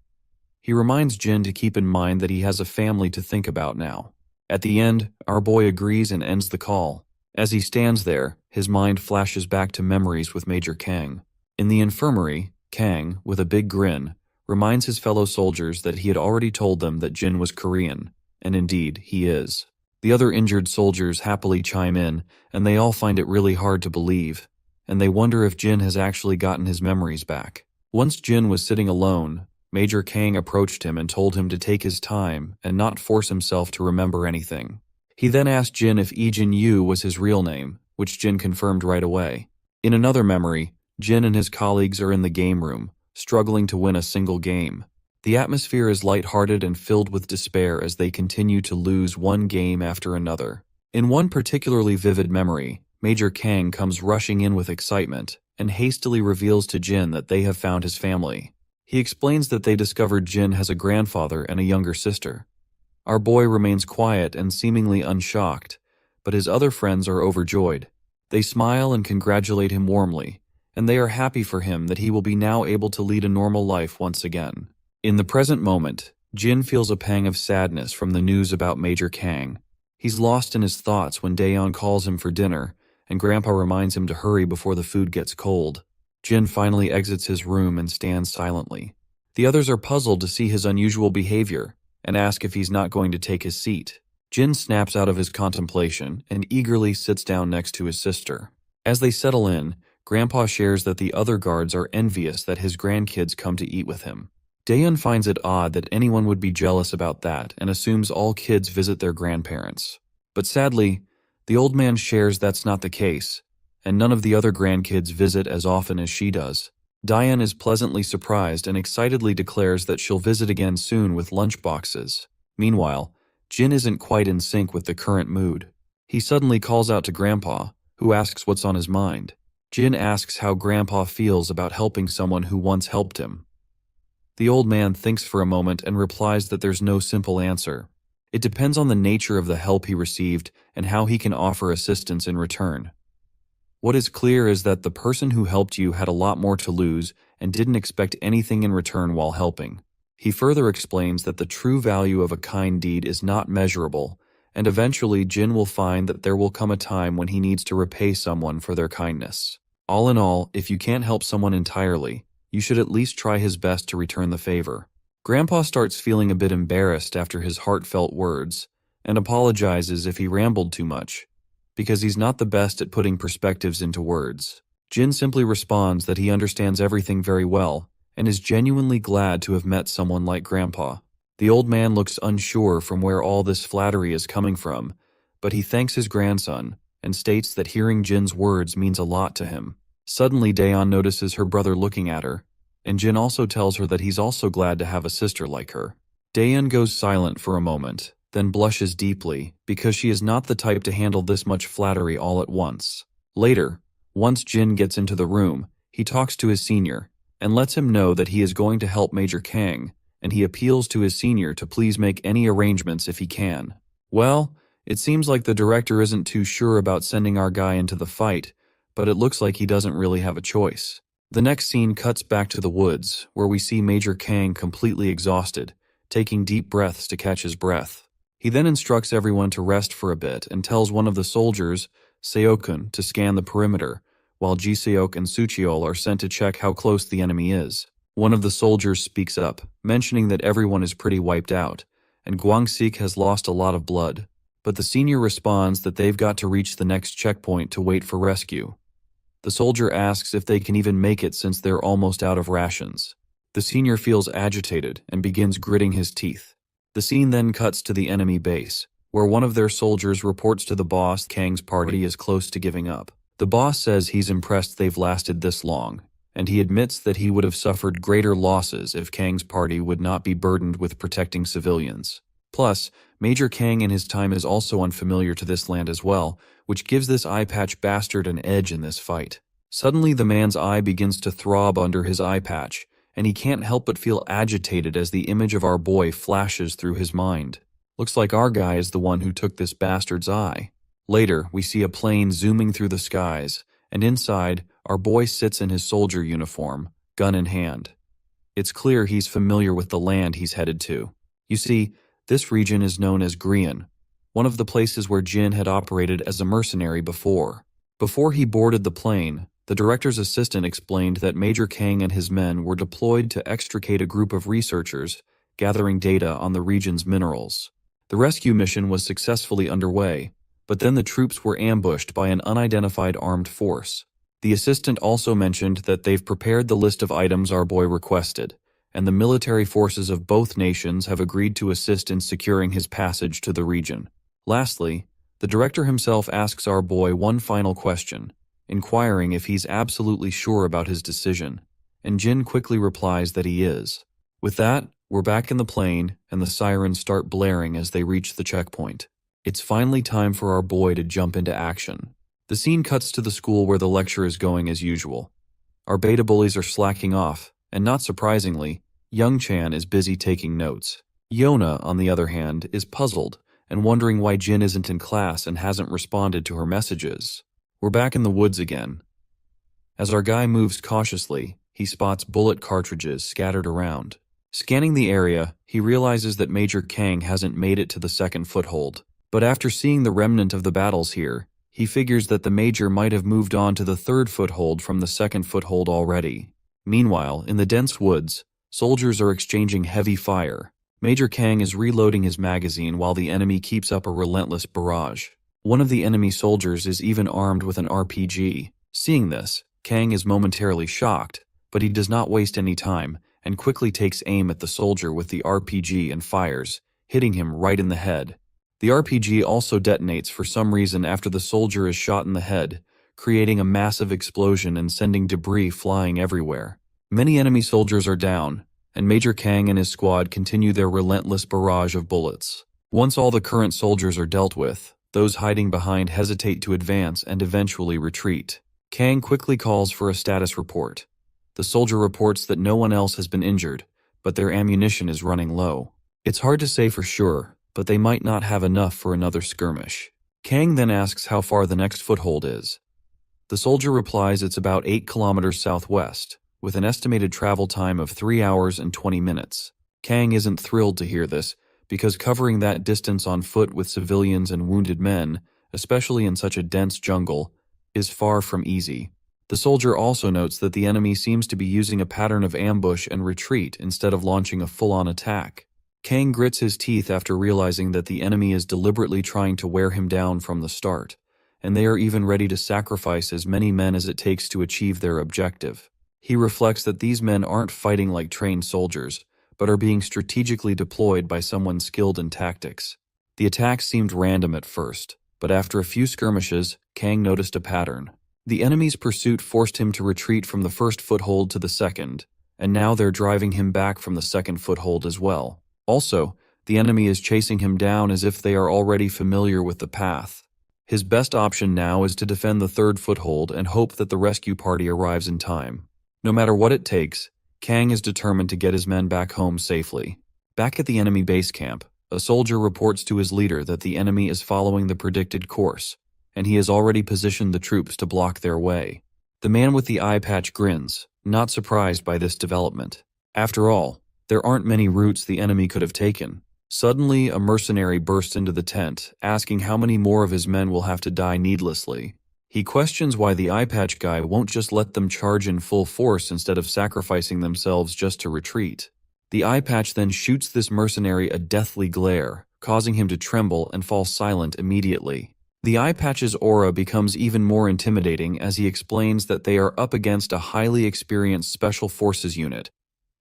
He reminds Jin to keep in mind that he has a family to think about now. At the end, our boy agrees and ends the call. As he stands there, his mind flashes back to memories with Major Kang. In the infirmary, Kang, with a big grin, reminds his fellow soldiers that he had already told them that Jin was Korean, and indeed, he is. The other injured soldiers happily chime in, and they all find it really hard to believe, and they wonder if Jin has actually gotten his memories back. Once Jin was sitting alone, Major Kang approached him and told him to take his time and not force himself to remember anything. He then asked Jin if Ijin Yu was his real name, which Jin confirmed right away. In another memory, Jin and his colleagues are in the game room, struggling to win a single game. The atmosphere is lighthearted and filled with despair as they continue to lose one game after another. In one particularly vivid memory, Major Kang comes rushing in with excitement and hastily reveals to Jin that they have found his family. He explains that they discovered Jin has a grandfather and a younger sister. Our boy remains quiet and seemingly unshocked, but his other friends are overjoyed. They smile and congratulate him warmly, and they are happy for him that he will be now able to lead a normal life once again. In the present moment, Jin feels a pang of sadness from the news about Major Kang. He's lost in his thoughts when Daeyeon calls him for dinner, and Grandpa reminds him to hurry before the food gets cold. Jin finally exits his room and stands silently. The others are puzzled to see his unusual behavior and ask if he's not going to take his seat. Jin snaps out of his contemplation and eagerly sits down next to his sister. As they settle in, Grandpa shares that the other guards are envious that his grandkids come to eat with him. Daeyeon finds it odd that anyone would be jealous about that and assumes all kids visit their grandparents. But sadly, the old man shares that's not the case, and none of the other grandkids visit as often as she does. Daeyeon is pleasantly surprised and excitedly declares that she'll visit again soon with lunchboxes. Meanwhile, Jin isn't quite in sync with the current mood. He suddenly calls out to Grandpa, who asks what's on his mind. Jin asks how Grandpa feels about helping someone who once helped him. The old man thinks for a moment and replies that there's no simple answer. It depends on the nature of the help he received and how he can offer assistance in return. What is clear is that the person who helped you had a lot more to lose and didn't expect anything in return while helping. He further explains that the true value of a kind deed is not measurable, and eventually Jin will find that there will come a time when he needs to repay someone for their kindness. All in all, if you can't help someone entirely, you should at least try his best to return the favor. Grandpa starts feeling a bit embarrassed after his heartfelt words, and apologizes if he rambled too much, because he's not the best at putting perspectives into words. Jin simply responds that he understands everything very well, and is genuinely glad to have met someone like Grandpa. The old man looks unsure from where all this flattery is coming from, but he thanks his grandson, and states that hearing Jin's words means a lot to him. Suddenly Daeyeon notices her brother looking at her, and Jin also tells her that he's also glad to have a sister like her. Daeyeon goes silent for a moment, then blushes deeply, because she is not the type to handle this much flattery all at once. Later, once Jin gets into the room, he talks to his senior, and lets him know that he is going to help Major Kang, and he appeals to his senior to please make any arrangements if he can. Well, it seems like the director isn't too sure about sending our guy into the fight, but it looks like he doesn't really have a choice. The next scene cuts back to the woods, where we see Major Kang completely exhausted, taking deep breaths to catch his breath. He then instructs everyone to rest for a bit and tells one of the soldiers, Seokun, to scan the perimeter, while Ji-seok and Sucheol are sent to check how close the enemy is. One of the soldiers speaks up, mentioning that everyone is pretty wiped out, and Gwang-sik has lost a lot of blood, but the senior responds that they've got to reach the next checkpoint to wait for rescue. The soldier asks if they can even make it since they're almost out of rations. The senior feels agitated and begins gritting his teeth. The scene then cuts to the enemy base, where one of their soldiers reports to the boss Kang's party is close to giving up. The boss says he's impressed they've lasted this long, and he admits that he would have suffered greater losses if Kang's party would not be burdened with protecting civilians. Plus, Major Kang in his time is also unfamiliar to this land as well, which gives this eye patch bastard an edge in this fight. Suddenly the man's eye begins to throb under his eye patch, and he can't help but feel agitated as the image of our boy flashes through his mind. Looks like our guy is the one who took this bastard's eye. Later, we see a plane zooming through the skies, and inside, our boy sits in his soldier uniform, gun in hand. It's clear he's familiar with the land he's headed to. You see, this region is known as Grian, one of the places where Jin had operated as a mercenary before. Before he boarded the plane, the director's assistant explained that Major Kang and his men were deployed to extricate a group of researchers gathering data on the region's minerals. The rescue mission was successfully underway, but then the troops were ambushed by an unidentified armed force. The assistant also mentioned that they've prepared the list of items our boy requested, and the military forces of both nations have agreed to assist in securing his passage to the region. Lastly, the director himself asks our boy one final question, inquiring if he's absolutely sure about his decision, and Jin quickly replies that he is. With that, we're back in the plane, and the sirens start blaring as they reach the checkpoint. It's finally time for our boy to jump into action. The scene cuts to the school where the lecture is going as usual. Our beta bullies are slacking off, and not surprisingly, Young Chan is busy taking notes. Yona, on the other hand, is puzzled and wondering why Jin isn't in class and hasn't responded to her messages. We're back in the woods again. As our guy moves cautiously, he spots bullet cartridges scattered around. Scanning the area, he realizes that Major Kang hasn't made it to the second foothold. But after seeing the remnant of the battles here, he figures that the Major might have moved on to the third foothold from the second foothold already. Meanwhile, in the dense woods, soldiers are exchanging heavy fire. Major Kang is reloading his magazine while the enemy keeps up a relentless barrage. One of the enemy soldiers is even armed with an RPG. Seeing this, Kang is momentarily shocked, but he does not waste any time and quickly takes aim at the soldier with the RPG and fires, hitting him right in the head. The RPG also detonates for some reason after the soldier is shot in the head, creating a massive explosion and sending debris flying everywhere. Many enemy soldiers are down, and Major Kang and his squad continue their relentless barrage of bullets. Once all the current soldiers are dealt with, those hiding behind hesitate to advance and eventually retreat. Kang quickly calls for a status report. The soldier reports that no one else has been injured, but their ammunition is running low. It's hard to say for sure, but they might not have enough for another skirmish. Kang then asks how far the next foothold is. The soldier replies it's about 8 kilometers southwest, with an estimated travel time of 3 hours and 20 minutes. Kang isn't thrilled to hear this, because covering that distance on foot with civilians and wounded men, especially in such a dense jungle, is far from easy. The soldier also notes that the enemy seems to be using a pattern of ambush and retreat instead of launching a full-on attack. Kang grits his teeth after realizing that the enemy is deliberately trying to wear him down from the start, and they are even ready to sacrifice as many men as it takes to achieve their objective. He reflects that these men aren't fighting like trained soldiers, but are being strategically deployed by someone skilled in tactics. The attack seemed random at first, but after a few skirmishes, Kang noticed a pattern. The enemy's pursuit forced him to retreat from the first foothold to the second, and now they're driving him back from the second foothold as well. Also, the enemy is chasing him down as if they are already familiar with the path. His best option now is to defend the third foothold and hope that the rescue party arrives in time. No matter what it takes, Kang is determined to get his men back home safely. Back at the enemy base camp, a soldier reports to his leader that the enemy is following the predicted course, and he has already positioned the troops to block their way. The man with the eye patch grins, not surprised by this development. After all, there aren't many routes the enemy could have taken. Suddenly, a mercenary bursts into the tent, asking how many more of his men will have to die needlessly. He questions why the eye patch guy won't just let them charge in full force instead of sacrificing themselves just to retreat. The eye patch then shoots this mercenary a deathly glare, causing him to tremble and fall silent immediately. The eye patch's aura becomes even more intimidating as he explains that they are up against a highly experienced special forces unit,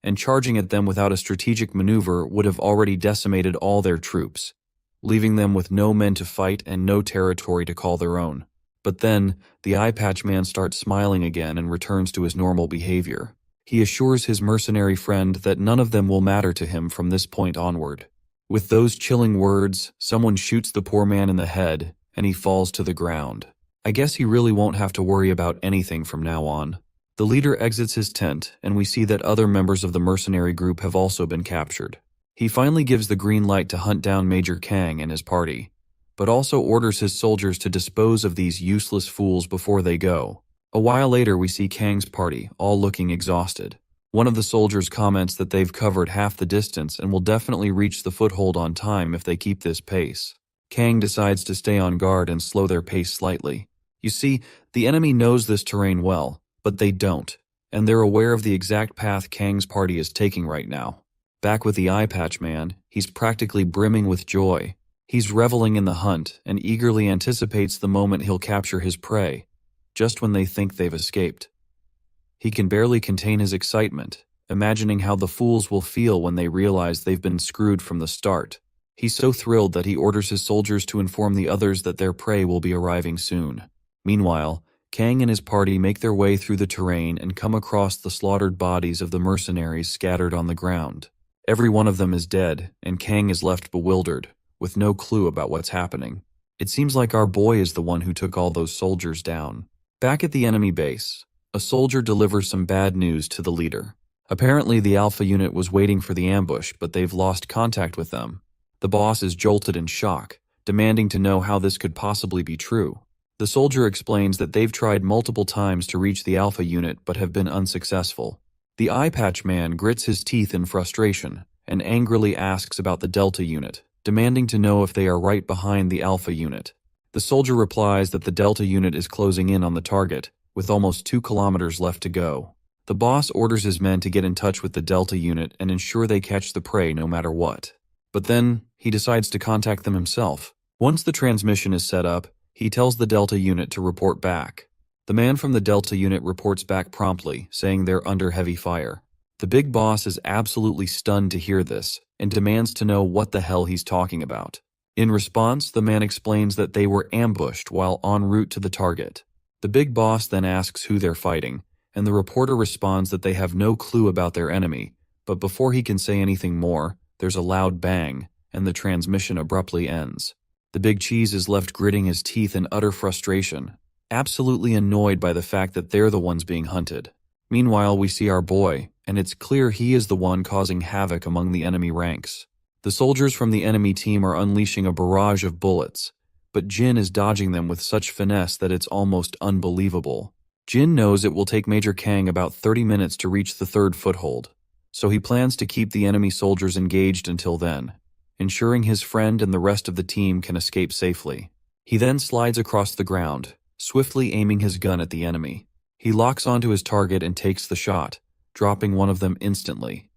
and charging at them without a strategic maneuver would have already decimated all their troops, leaving them with no men to fight and no territory to call their own. But then, the eye patch man starts smiling again and returns to his normal behavior. He assures his mercenary friend that none of them will matter to him from this point onward. With those chilling words, someone shoots the poor man in the head, and he falls to the ground. I guess he really won't have to worry about anything from now on. The leader exits his tent, and we see that other members of the mercenary group have also been captured. He finally gives the green light to hunt down Major Kang and his party. but also orders his soldiers to dispose of these useless fools before they go. A while later, we see Kang's party, all looking exhausted. One of the soldiers comments that they've covered half the distance and will definitely reach the foothold on time if they keep this pace. Kang decides to stay on guard and slow their pace slightly. You see, the enemy knows this terrain well, but they don't, and they're aware of the exact path Kang's party is taking right now. Back with the eye patch man, he's practically brimming with joy. He's reveling in the hunt and eagerly anticipates the moment he'll capture his prey, just when they think they've escaped. He can barely contain his excitement, imagining how the fools will feel when they realize they've been screwed from the start. He's so thrilled that he orders his soldiers to inform the others that their prey will be arriving soon. Meanwhile, Kang and his party make their way through the terrain and come across the slaughtered bodies of the mercenaries scattered on the ground. Every one of them is dead, and Kang is left bewildered, with no clue about what's happening. It seems like our boy is the one who took all those soldiers down. Back at the enemy base, a soldier delivers some bad news to the leader. Apparently the Alpha unit was waiting for the ambush, but they've lost contact with them. The boss is jolted in shock, demanding to know how this could possibly be true. The soldier explains that they've tried multiple times to reach the Alpha unit but have been unsuccessful. The eye patch man grits his teeth in frustration and angrily asks about the Delta unit, demanding to know if they are right behind the Alpha unit. The soldier replies that the Delta unit is closing in on the target, with almost 2 kilometers left to go. The boss orders his men to get in touch with the Delta unit and ensure they catch the prey no matter what. But then, he decides to contact them himself. Once the transmission is set up, he tells the Delta unit to report back. The man from the Delta unit reports back promptly, saying they're under heavy fire. The big boss is absolutely stunned to hear this, and demands to know what the hell he's talking about. In response, the man explains that they were ambushed while en route to the target. The big boss then asks who they're fighting, and the reporter responds that they have no clue about their enemy, but before he can say anything more, there's a loud bang, and the transmission abruptly ends. The big cheese is left gritting his teeth in utter frustration, absolutely annoyed by the fact that they're the ones being hunted. Meanwhile, we see our boy, and it's clear he is the one causing havoc among the enemy ranks. The soldiers from the enemy team are unleashing a barrage of bullets, but Jin is dodging them with such finesse that it's almost unbelievable. Jin knows it will take Major Kang about 30 minutes to reach the third foothold, so he plans to keep the enemy soldiers engaged until then, ensuring his friend and the rest of the team can escape safely. He then slides across the ground, swiftly aiming his gun at the enemy. He locks onto his target and takes the shot, dropping one of them instantly.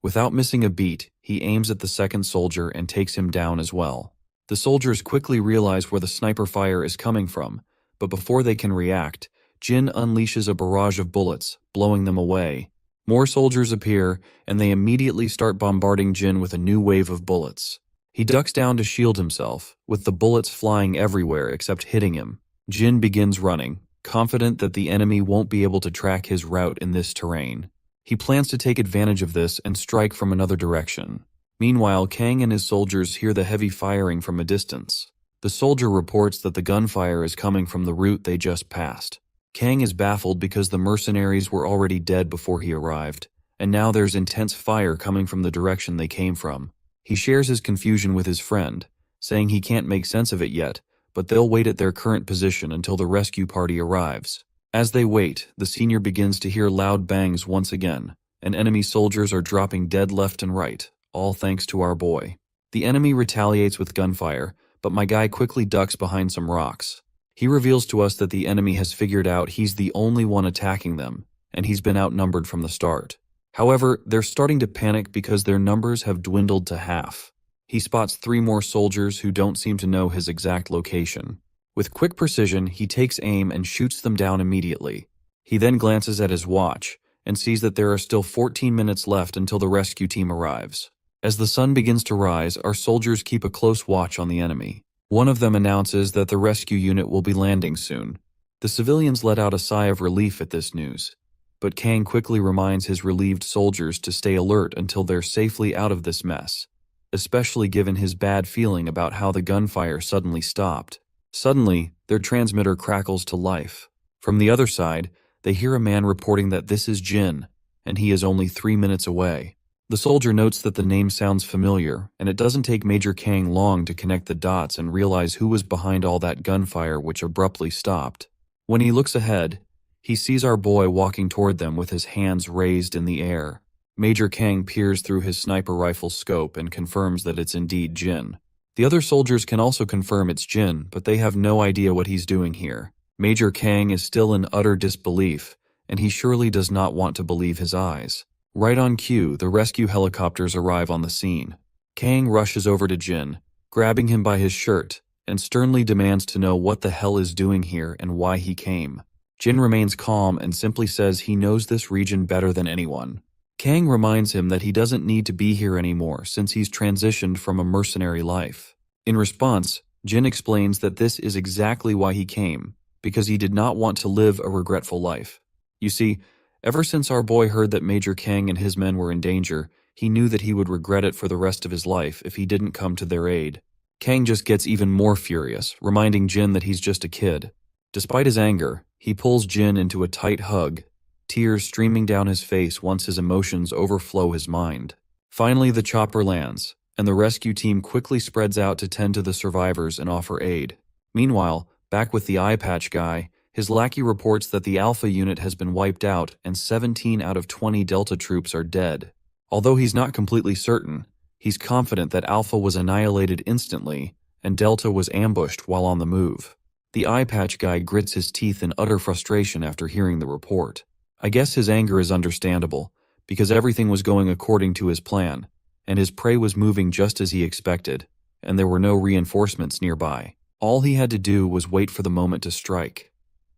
Without missing a beat, he aims at the second soldier and takes him down as well. The soldiers quickly realize where the sniper fire is coming from, but before they can react, Jin unleashes a barrage of bullets, blowing them away. More soldiers appear, and they immediately start bombarding Jin with a new wave of bullets. He ducks down to shield himself, with the bullets flying everywhere except hitting him. Jin begins running, confident that the enemy won't be able to track his route in this terrain. He plans to take advantage of this and strike from another direction. Meanwhile, Kang and his soldiers hear the heavy firing from a distance. The soldier reports that the gunfire is coming from the route they just passed. Kang is baffled because the mercenaries were already dead before he arrived, and now there's intense fire coming from the direction they came from. He shares his confusion with his friend, saying he can't make sense of it yet, but they'll wait at their current position until the rescue party arrives. As they wait, the senior begins to hear loud bangs once again, and enemy soldiers are dropping dead left and right, all thanks to our boy. The enemy retaliates with gunfire, but my guy quickly ducks behind some rocks. He reveals to us that the enemy has figured out he's the only one attacking them, and he's been outnumbered from the start. However, they're starting to panic because their numbers have dwindled to half. He spots 3 more soldiers who don't seem to know his exact location. With quick precision, he takes aim and shoots them down immediately. He then glances at his watch and sees that there are still 14 minutes left until the rescue team arrives. As the sun begins to rise, our soldiers keep a close watch on the enemy. One of them announces that the rescue unit will be landing soon. The civilians let out a sigh of relief at this news, but Kang quickly reminds his relieved soldiers to stay alert until they're safely out of this mess, especially given his bad feeling about how the gunfire suddenly stopped. Suddenly, their transmitter crackles to life. From the other side, they hear a man reporting that this is Jin, and he is only 3 minutes away. The soldier notes that the name sounds familiar, and it doesn't take Major Kang long to connect the dots and realize who was behind all that gunfire which abruptly stopped. When he looks ahead, he sees our boy walking toward them with his hands raised in the air. Major Kang peers through his sniper rifle scope and confirms that it's indeed Jin. The other soldiers can also confirm it's Jin, but they have no idea what he's doing here. Major Kang is still in utter disbelief, and he surely does not want to believe his eyes. Right on cue, the rescue helicopters arrive on the scene. Kang rushes over to Jin, grabbing him by his shirt, and sternly demands to know what the hell is doing here and why he came. Jin remains calm and simply says he knows this region better than anyone. Kang reminds him that he doesn't need to be here anymore since he's transitioned from a mercenary life. In response, Jin explains that this is exactly why he came, because he did not want to live a regretful life. You see, ever since our boy heard that Major Kang and his men were in danger, he knew that he would regret it for the rest of his life if he didn't come to their aid. Kang just gets even more furious, reminding Jin that he's just a kid. Despite his anger, he pulls Jin into a tight hug, tears streaming down his face once his emotions overflow his mind. Finally, the chopper lands, and the rescue team quickly spreads out to tend to the survivors and offer aid. Meanwhile, back with the eye patch guy, his lackey reports that the Alpha unit has been wiped out and 17 out of 20 Delta troops are dead. Although he's not completely certain, he's confident that Alpha was annihilated instantly and Delta was ambushed while on the move. The eye patch guy grits his teeth in utter frustration after hearing the report. I guess his anger is understandable, because everything was going according to his plan, and his prey was moving just as he expected, and there were no reinforcements nearby. All he had to do was wait for the moment to strike.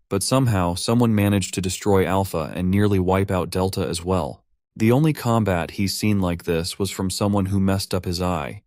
But somehow, someone managed to destroy Alpha and nearly wipe out Delta as well. The only combat he's seen like this was from someone who messed up his eye.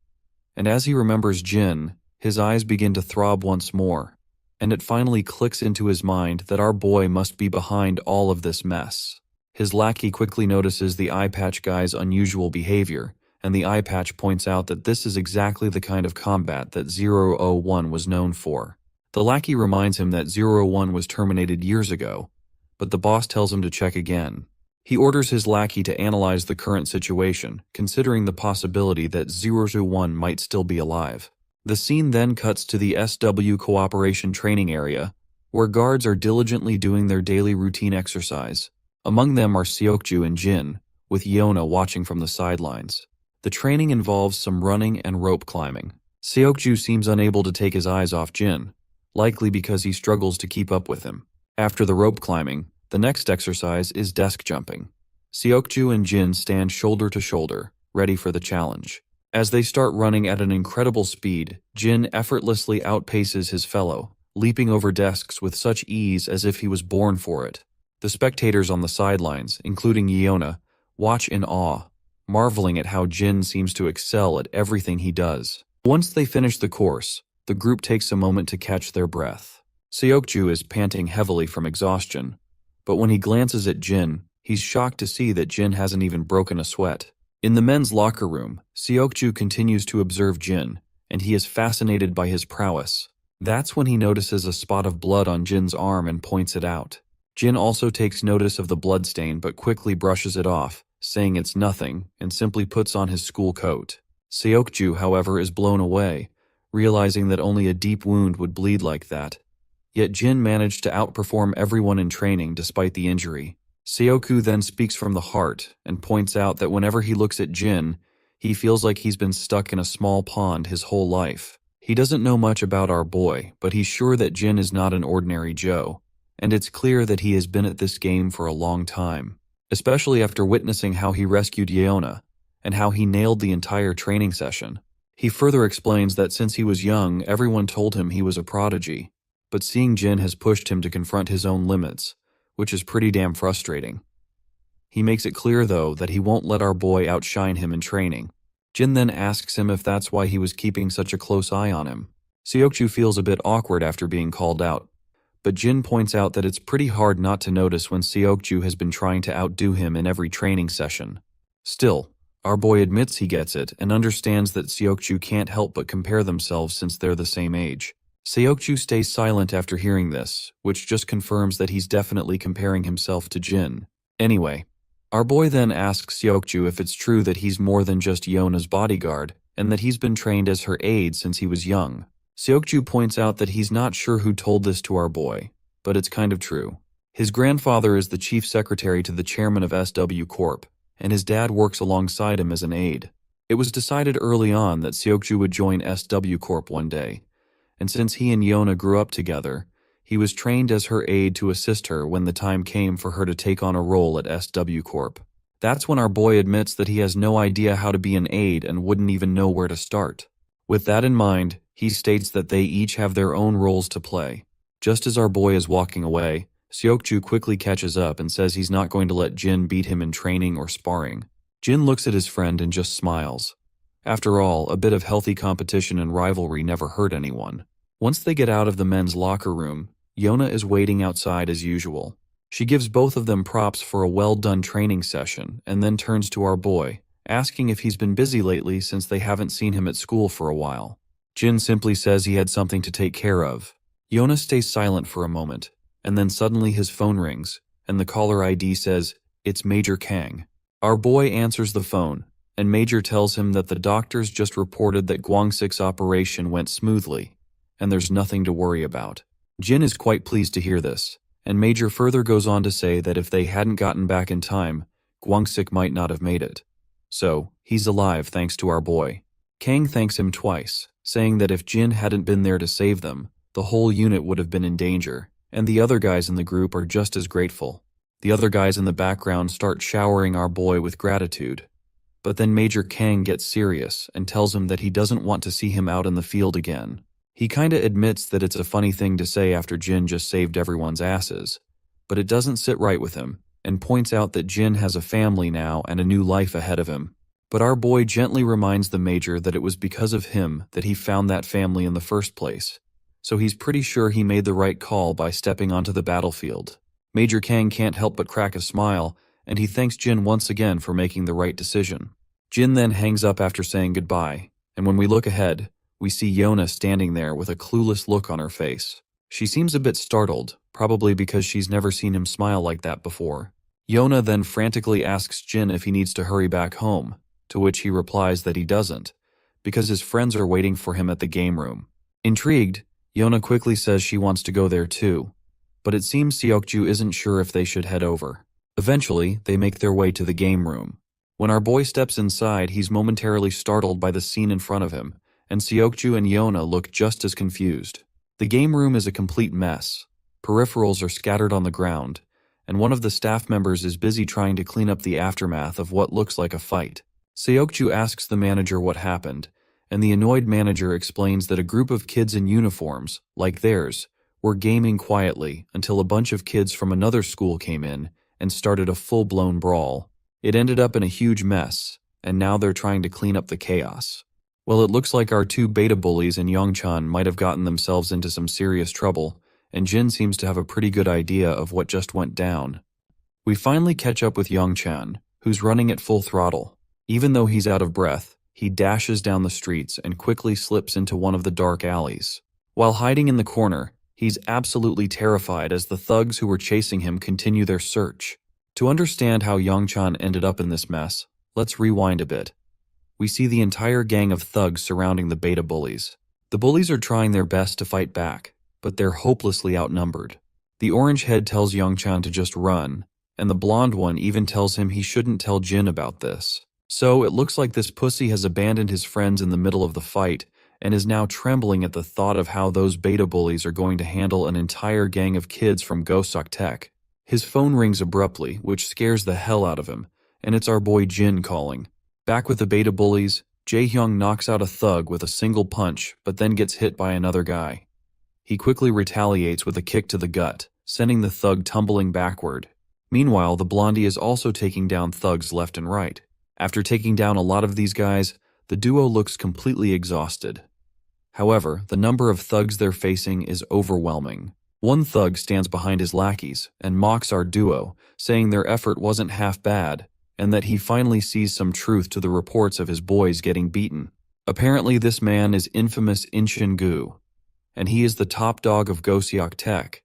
And as he remembers Jin, his eyes begin to throb once more, and it finally clicks into his mind that our boy must be behind all of this mess. His lackey quickly notices the eye patch guy's unusual behavior, and the eye patch points out that this is exactly the kind of combat that 001 was known for. The lackey reminds him that 01 was terminated years ago, but the boss tells him to check again. He orders his lackey to analyze the current situation, considering the possibility that 001 might still be alive. The scene then cuts to the SW Cooperation Training Area, where guards are diligently doing their daily routine exercise. Among them are Seokju and Jin, with Yona watching from the sidelines. The training involves some running and rope climbing. Seokju seems unable to take his eyes off Jin, likely because he struggles to keep up with him. After the rope climbing, the next exercise is desk jumping. Seokju and Jin stand shoulder to shoulder, ready for the challenge. As they start running at an incredible speed, Jin effortlessly outpaces his fellow, leaping over desks with such ease as if he was born for it. The spectators on the sidelines, including Yeona, watch in awe, marveling at how Jin seems to excel at everything he does. Once they finish the course, the group takes a moment to catch their breath. Seokju is panting heavily from exhaustion, but when he glances at Jin, he's shocked to see that Jin hasn't even broken a sweat. In the men's locker room, Seokju continues to observe Jin, and he is fascinated by his prowess. That's when he notices a spot of blood on Jin's arm and points it out. Jin also takes notice of the bloodstain but quickly brushes it off, saying it's nothing, and simply puts on his school coat. Seokju, however, is blown away, realizing that only a deep wound would bleed like that. Yet Jin managed to outperform everyone in training despite the injury. Seokju then speaks from the heart and points out that whenever he looks at Jin, he feels like he's been stuck in a small pond his whole life. He doesn't know much about our boy, but he's sure that Jin is not an ordinary Joe, and it's clear that he has been at this game for a long time, especially after witnessing how he rescued Yeona and how he nailed the entire training session. He further explains that since he was young, everyone told him he was a prodigy, but seeing Jin has pushed him to confront his own limits, which is pretty damn frustrating. He makes it clear, though, that he won't let our boy outshine him in training. Jin then asks him if that's why he was keeping such a close eye on him. Seokju feels a bit awkward after being called out, but Jin points out that it's pretty hard not to notice when Seokju has been trying to outdo him in every training session. Still, our boy admits he gets it and understands that Seokju can't help but compare themselves since they're the same age. Seokju stays silent after hearing this, which just confirms that he's definitely comparing himself to Jin. Anyway, Our boy then asks Seokju if it's true that he's more than just Yona's bodyguard, and that he's been trained as her aide since he was young. Seokju points out that he's not sure who told this to our boy, but it's kind of true. His grandfather is the chief secretary to the chairman of SW Corp, and his dad works alongside him as an aide. It was decided early on that Seokju would join SW Corp one day, and since he and Yona grew up together, he was trained as her aide to assist her when the time came for her to take on a role at SW Corp. That's when our boy admits that he has no idea how to be an aide and wouldn't even know where to start. With that in mind, he states that they each have their own roles to play. Just as our boy is walking away, Seokju quickly catches up and says he's not going to let Jin beat him in training or sparring. Jin looks at his friend and just smiles. After all, a bit of healthy competition and rivalry never hurt anyone. Once they get out of the men's locker room, Yona is waiting outside as usual. She gives both of them props for a well-done training session and then turns to our boy, asking if he's been busy lately since they haven't seen him at school for a while. Jin simply says he had something to take care of. Yona stays silent for a moment, and then suddenly his phone rings, and the caller ID says, "It's Major Kang." Our boy answers the phone, and Major tells him that the doctors just reported that Gwangsik's operation went smoothly, and there's nothing to worry about. Jin is quite pleased to hear this, and Major further goes on to say that if they hadn't gotten back in time, Gwangsik might not have made it. So, he's alive thanks to our boy. Kang thanks him twice, saying that if Jin hadn't been there to save them, the whole unit would have been in danger, and the other guys in the group are just as grateful. The other guys in the background start showering our boy with gratitude. But then Major Kang gets serious and tells him that he doesn't want to see him out in the field again. He kinda admits that it's a funny thing to say after Jin just saved everyone's asses, but it doesn't sit right with him, and points out that Jin has a family now and a new life ahead of him. But our boy gently reminds the Major that it was because of him that he found that family in the first place, so he's pretty sure he made the right call by stepping onto the battlefield. Major Kang can't help but crack a smile, and he thanks Jin once again for making the right decision. Jin then hangs up after saying goodbye, and when we look ahead, we see Yona standing there with a clueless look on her face. She seems a bit startled, probably because she's never seen him smile like that before. Yona then frantically asks Jin if he needs to hurry back home, to which he replies that he doesn't, because his friends are waiting for him at the game room. Intrigued, Yona quickly says she wants to go there too, but it seems Seokju isn't sure if they should head over. Eventually, they make their way to the game room. When our boy steps inside, he's momentarily startled by the scene in front of him, and Seokju and Yona look just as confused. The game room is a complete mess. Peripherals are scattered on the ground, and one of the staff members is busy trying to clean up the aftermath of what looks like a fight. Seokju asks the manager what happened, and the annoyed manager explains that a group of kids in uniforms, like theirs, were gaming quietly until a bunch of kids from another school came in and started a full-blown brawl. It ended up in a huge mess, and now they're trying to clean up the chaos. Well, it looks like our two beta bullies and Yongchan might have gotten themselves into some serious trouble, and Jin seems to have a pretty good idea of what just went down. We finally catch up with Yongchan, who's running at full throttle. Even though he's out of breath, he dashes down the streets and quickly slips into one of the dark alleys. While hiding in the corner, he's absolutely terrified as the thugs who were chasing him continue their search. To understand how Yongchan ended up in this mess, let's rewind a bit. We see the entire gang of thugs surrounding the beta bullies. The bullies are trying their best to fight back, but they're hopelessly outnumbered. The orange head tells Yongchan to just run, and the blonde one even tells him he shouldn't tell Jin about this. So it looks like this pussy has abandoned his friends in the middle of the fight and is now trembling at the thought of how those beta bullies are going to handle an entire gang of kids from Gosok Tech. His phone rings abruptly, which scares the hell out of him, and it's our boy Jin calling. Back with the beta bullies, Jae-hyung knocks out a thug with a single punch, but then gets hit by another guy. He quickly retaliates with a kick to the gut, sending the thug tumbling backward. Meanwhile, the blondie is also taking down thugs left and right. After taking down a lot of these guys, the duo looks completely exhausted. However, the number of thugs they're facing is overwhelming. One thug stands behind his lackeys and mocks our duo, saying their effort wasn't half bad, and that he finally sees some truth to the reports of his boys getting beaten. Apparently this man is infamous Inshin Gu, and he is the top dog of Gosok Tech,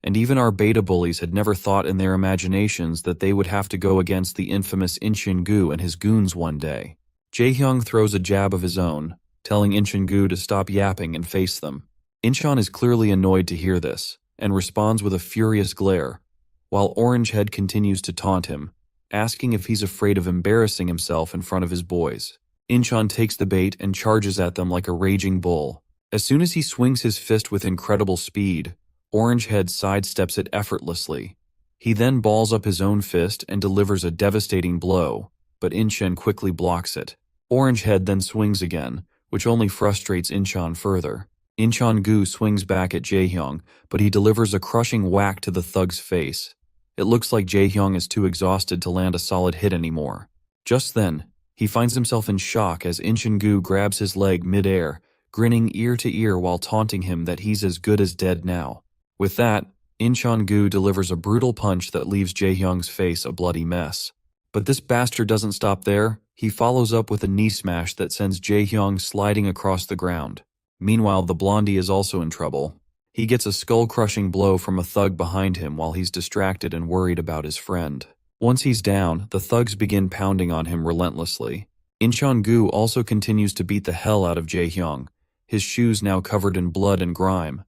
And even our beta bullies had never thought in their imaginations that they would have to go against the infamous Inchin-gu and his goons one day. Jae-hyung throws a jab of his own, telling Inchin-gu to stop yapping and face them. Incheon is clearly annoyed to hear this, and responds with a furious glare, while Orange Head continues to taunt him, asking if he's afraid of embarrassing himself in front of his boys. Incheon takes the bait and charges at them like a raging bull. As soon as he swings his fist with incredible speed, Orange Head sidesteps it effortlessly. He then balls up his own fist and delivers a devastating blow, but Incheon quickly blocks it. Orange Head then swings again, which only frustrates Incheon further. Inchin-gu swings back at Jae-hyung, but he delivers a crushing whack to the thug's face. It looks like Jae-hyung is too exhausted to land a solid hit anymore. Just then, he finds himself in shock as Inchin-gu grabs his leg mid-air, grinning ear to ear while taunting him that he's as good as dead now. With that, Inchin-gu delivers a brutal punch that leaves Jae-hyung's face a bloody mess. But this bastard doesn't stop there. He follows up with a knee smash that sends Jae-hyung sliding across the ground. Meanwhile, the blondie is also in trouble. He gets a skull-crushing blow from a thug behind him while he's distracted and worried about his friend. Once he's down, the thugs begin pounding on him relentlessly. Inchin-gu also continues to beat the hell out of Jae-hyung, his shoes now covered in blood and grime.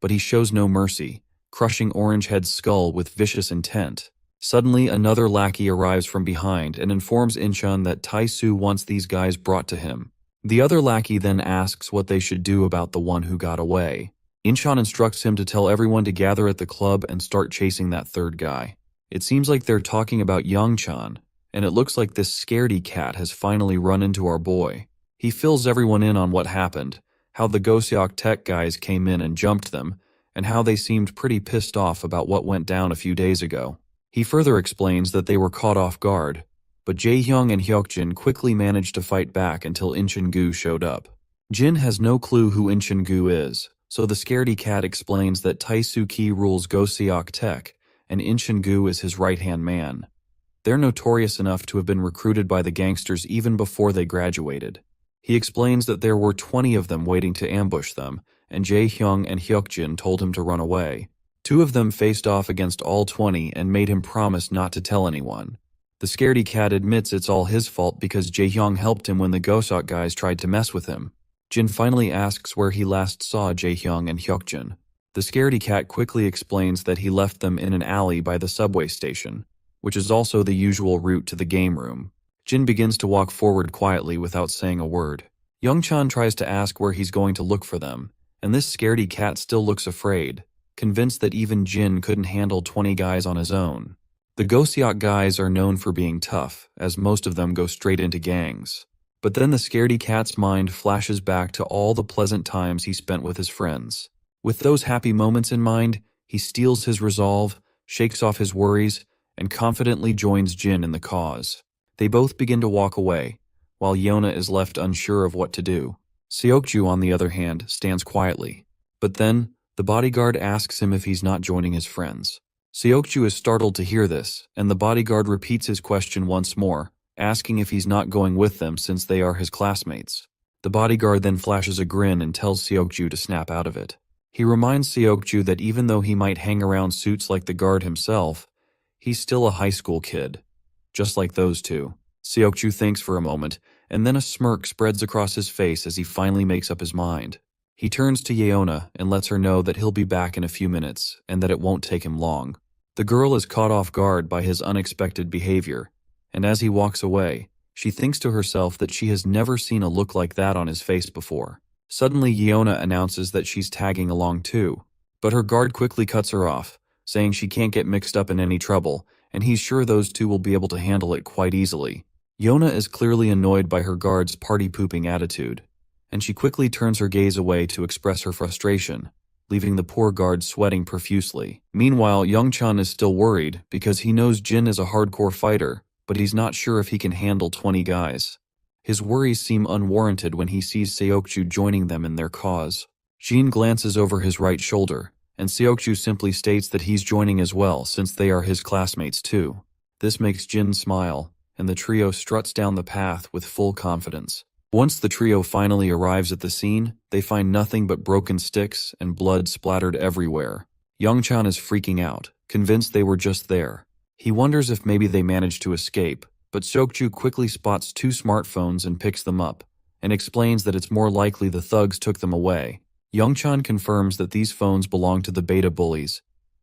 But he shows no mercy, crushing Orange Head's skull with vicious intent. Suddenly, another lackey arrives from behind and informs Incheon that Tai-su wants these guys brought to him. The other lackey then asks what they should do about the one who got away. Incheon instructs him to tell everyone to gather at the club and start chasing that third guy. It seems like they're talking about Youngchan, and it looks like this scaredy cat has finally run into our boy. He fills everyone in on what happened, how the Goseok Tech guys came in and jumped them, and how they seemed pretty pissed off about what went down a few days ago. He further explains that they were caught off guard, but Jae-hyung and Hyukjin quickly managed to fight back until Inchin-gu showed up. Jin has no clue who Inchin-gu is, so the scaredy cat explains that Tai-su Ki rules Goseok Tech, and Inchin-gu is his right-hand man. They're notorious enough to have been recruited by the gangsters even before they graduated. He explains that there were 20 of them waiting to ambush them, and Jae-hyung and Hyukjin told him to run away. 2 of them faced off against all 20 and made him promise not to tell anyone. The scaredy cat admits it's all his fault because Jae-hyung helped him when the Goseok guys tried to mess with him. Jin finally asks where he last saw Jae-hyung and Hyukjin. The scaredy cat quickly explains that he left them in an alley by the subway station, which is also the usual route to the game room. Jin begins to walk forward quietly without saying a word. Youngchan tries to ask where he's going to look for them, and this scaredy cat still looks afraid, convinced that even Jin couldn't handle 20 guys on his own. The Goseok guys are known for being tough, as most of them go straight into gangs. But then the scaredy cat's mind flashes back to all the pleasant times he spent with his friends. With those happy moments in mind, he steels his resolve, shakes off his worries, and confidently joins Jin in the cause. They both begin to walk away, while Yona is left unsure of what to do. Seokju, on the other hand, stands quietly. But then, the bodyguard asks him if he's not joining his friends. Seokju is startled to hear this, and the bodyguard repeats his question once more, asking if he's not going with them since they are his classmates. The bodyguard then flashes a grin and tells Seokju to snap out of it. He reminds Seokju that even though he might hang around suits like the guard himself, he's still a high school kid, just like those two. Seokju thinks for a moment, and then a smirk spreads across his face as he finally makes up his mind. He turns to Yeona and lets her know that he'll be back in a few minutes and that it won't take him long. The girl is caught off guard by his unexpected behavior, and as he walks away, she thinks to herself that she has never seen a look like that on his face before. Suddenly, Yeona announces that she's tagging along too, but her guard quickly cuts her off, saying she can't get mixed up in any trouble, and he's sure those two will be able to handle it quite easily. Yeona is clearly annoyed by her guard's party-pooping attitude, and she quickly turns her gaze away to express her frustration, leaving the poor guard sweating profusely. Meanwhile, Youngchan is still worried because he knows Jin is a hardcore fighter, but he's not sure if he can handle 20 guys. His worries seem unwarranted when he sees Seokju joining them in their cause. Jin glances over his right shoulder, and Seokju simply states that he's joining as well since they are his classmates too. This makes Jin smile, and the trio struts down the path with full confidence. Once the trio finally arrives at the scene, they find nothing but broken sticks and blood splattered everywhere. Youngchan is freaking out, convinced they were just there. He wonders if maybe they managed to escape, but Seokju quickly spots 2 smartphones and picks them up, and explains that it's more likely the thugs took them away. Youngchan confirms that these phones belong to the beta bullies,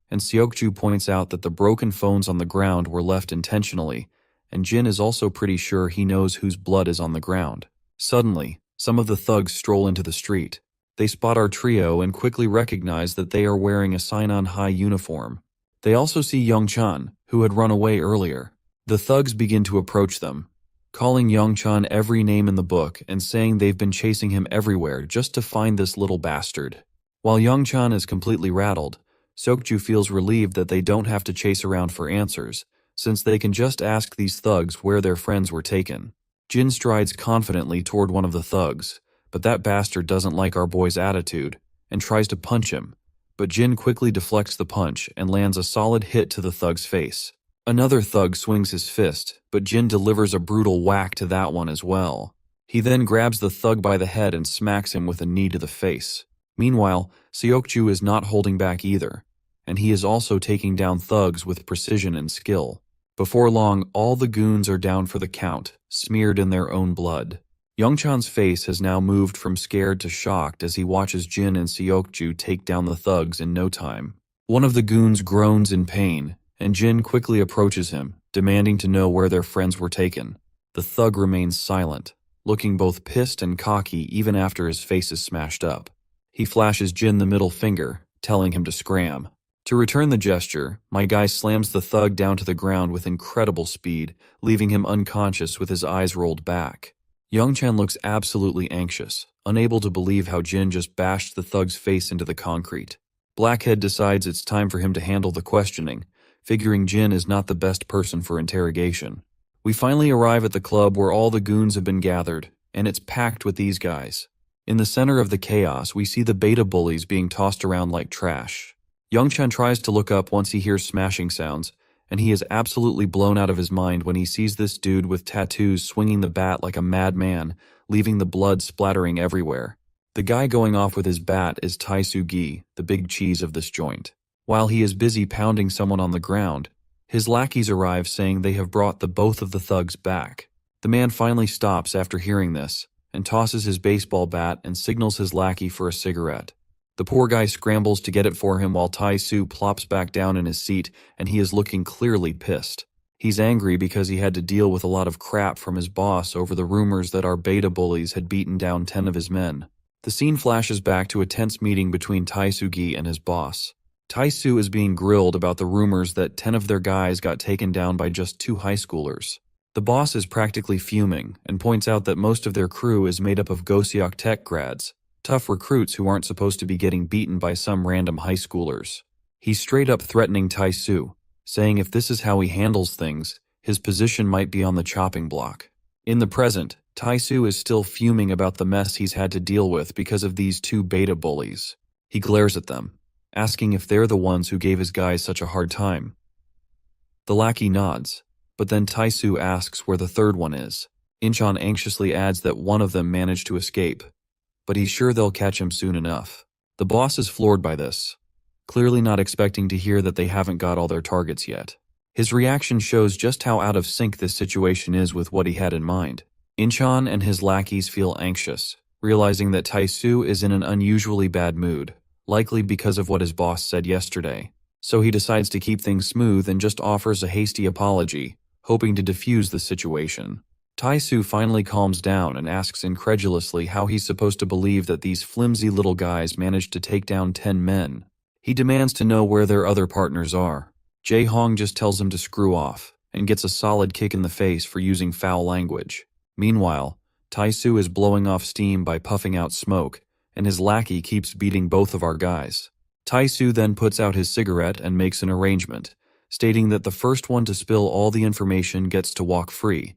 and Seokju points out that the broken phones on the ground were left intentionally, and Jin is also pretty sure he knows whose blood is on the ground. Suddenly, some of the thugs stroll into the street. They spot our trio and quickly recognize that they are wearing a Sainon High uniform. They also see Youngchan, who had run away earlier. The thugs begin to approach them, calling Youngchan every name in the book and saying they've been chasing him everywhere just to find this little bastard. While Youngchan is completely rattled, Seokju feels relieved that they don't have to chase around for answers, since they can just ask these thugs where their friends were taken. Jin strides confidently toward one of the thugs, but that bastard doesn't like our boy's attitude and tries to punch him, but Jin quickly deflects the punch and lands a solid hit to the thug's face. Another thug swings his fist, but Jin delivers a brutal whack to that one as well. He then grabs the thug by the head and smacks him with a knee to the face. Meanwhile, Seokju is not holding back either, and he is also taking down thugs with precision and skill. Before long, all the goons are down for the count, smeared in their own blood. Youngchan's face has now moved from scared to shocked as he watches Jin and Seokju take down the thugs in no time. One of the goons groans in pain, and Jin quickly approaches him, demanding to know where their friends were taken. The thug remains silent, looking both pissed and cocky even after his face is smashed up. He flashes Jin the middle finger, telling him to scram. To return the gesture, my guy slams the thug down to the ground with incredible speed, leaving him unconscious with his eyes rolled back. Youngchan looks absolutely anxious, unable to believe how Jin just bashed the thug's face into the concrete. Blackhead decides it's time for him to handle the questioning, figuring Jin is not the best person for interrogation. We finally arrive at the club where all the goons have been gathered, and it's packed with these guys. In the center of the chaos, we see the beta bullies being tossed around like trash. Youngchan tries to look up once he hears smashing sounds, and he is absolutely blown out of his mind when he sees this dude with tattoos swinging the bat like a madman, leaving the blood splattering everywhere. The guy going off with his bat is Tae-soo-gi, the big cheese of this joint. While he is busy pounding someone on the ground, his lackeys arrive saying they have brought both of the thugs back. The man finally stops after hearing this, and tosses his baseball bat and signals his lackey for a cigarette. The poor guy scrambles to get it for him while Tae-soo plops back down in his seat, and he is looking clearly pissed. He's angry because he had to deal with a lot of crap from his boss over the rumors that our beta bullies had beaten down 10 of his men. The scene flashes back to a tense meeting between Tae-soo-gi and his boss. Tae-soo is being grilled about the rumors that 10 of their guys got taken down by just 2 high schoolers. The boss is practically fuming and points out that most of their crew is made up of Goseok Tech grads, tough recruits who aren't supposed to be getting beaten by some random high schoolers. He's straight up threatening Tae-soo, saying if this is how he handles things, his position might be on the chopping block. In the present, Tae-soo is still fuming about the mess he's had to deal with because of these 2 beta bullies. He glares at them, asking if they're the ones who gave his guys such a hard time. The lackey nods, but then Tae-soo asks where the third one is. Incheon anxiously adds that one of them managed to escape, but he's sure they'll catch him soon enough. The boss is floored by this, clearly not expecting to hear that they haven't got all their targets yet. His reaction shows just how out of sync this situation is with what he had in mind. Incheon and his lackeys feel anxious, realizing that Tae-soo is in an unusually bad mood, likely because of what his boss said yesterday. So he decides to keep things smooth and just offers a hasty apology, hoping to defuse the situation. Tae-soo finally calms down and asks incredulously how he's supposed to believe that these flimsy little guys managed to take down 10 men. He demands to know where their other partners are. Jae-hong just tells him to screw off, and gets a solid kick in the face for using foul language. Meanwhile, Tae-soo is blowing off steam by puffing out smoke, and his lackey keeps beating both of our guys. Tae-soo then puts out his cigarette and makes an arrangement, stating that the first one to spill all the information gets to walk free,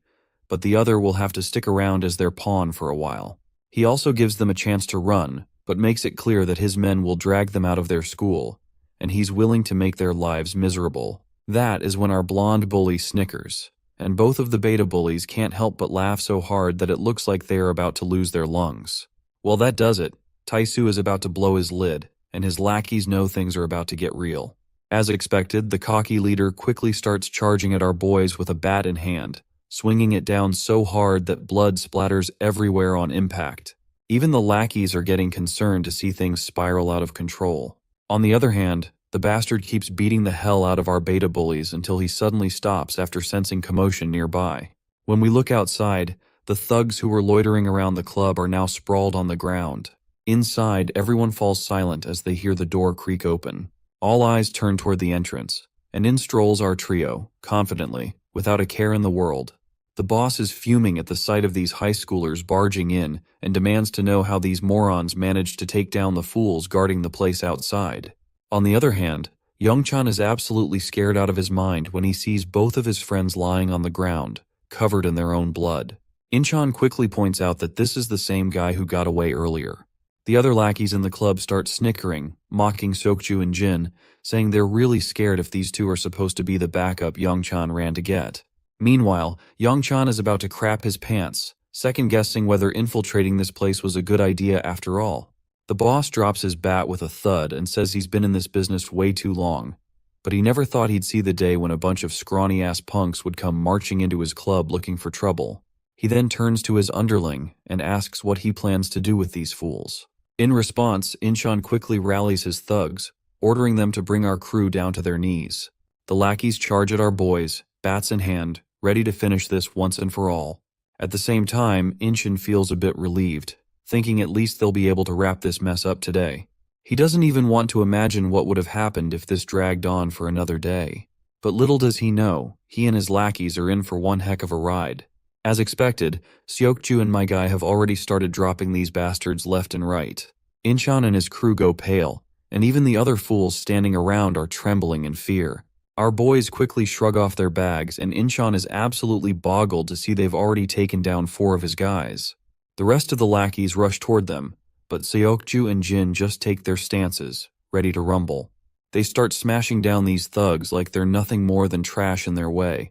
but the other will have to stick around as their pawn for a while. He also gives them a chance to run, but makes it clear that his men will drag them out of their school, and he's willing to make their lives miserable. That is when our blonde bully snickers, and both of the beta bullies can't help but laugh so hard that it looks like they are about to lose their lungs. Well, that does it. Tae-soo is about to blow his lid, and his lackeys know things are about to get real. As expected, the cocky leader quickly starts charging at our boys with a bat in hand, swinging it down so hard that blood splatters everywhere on impact. Even the lackeys are getting concerned to see things spiral out of control. On the other hand, the bastard keeps beating the hell out of our beta bullies until he suddenly stops after sensing commotion nearby. When we look outside, the thugs who were loitering around the club are now sprawled on the ground. Inside, everyone falls silent as they hear the door creak open. All eyes turn toward the entrance, and in strolls our trio, confidently, without a care in the world. The boss is fuming at the sight of these high schoolers barging in and demands to know how these morons managed to take down the fools guarding the place outside. On the other hand, Youngchan is absolutely scared out of his mind when he sees both of his friends lying on the ground, covered in their own blood. Inchan quickly points out that this is the same guy who got away earlier. The other lackeys in the club start snickering, mocking Seokju and Jin, saying they're really scared if these two are supposed to be the backup Youngchan ran to get. Meanwhile, Youngchan is about to crap his pants, second-guessing whether infiltrating this place was a good idea after all. The boss drops his bat with a thud and says he's been in this business way too long, but he never thought he'd see the day when a bunch of scrawny-ass punks would come marching into his club looking for trouble. He then turns to his underling and asks what he plans to do with these fools. In response, Inchan quickly rallies his thugs, ordering them to bring our crew down to their knees. The lackeys charge at our boys, bats in hand, ready to finish this once and for all. At the same time, Inchan feels a bit relieved, thinking at least they'll be able to wrap this mess up today. He doesn't even want to imagine what would have happened if this dragged on for another day. But little does he know, he and his lackeys are in for one heck of a ride. As expected, Seokju and my guy have already started dropping these bastards left and right. Inchan and his crew go pale, and even the other fools standing around are trembling in fear. Our boys quickly shrug off their bags, and Inchan is absolutely boggled to see they've already taken down 4 of his guys. The rest of the lackeys rush toward them, but Seokju and Jin just take their stances, ready to rumble. They start smashing down these thugs like they're nothing more than trash in their way.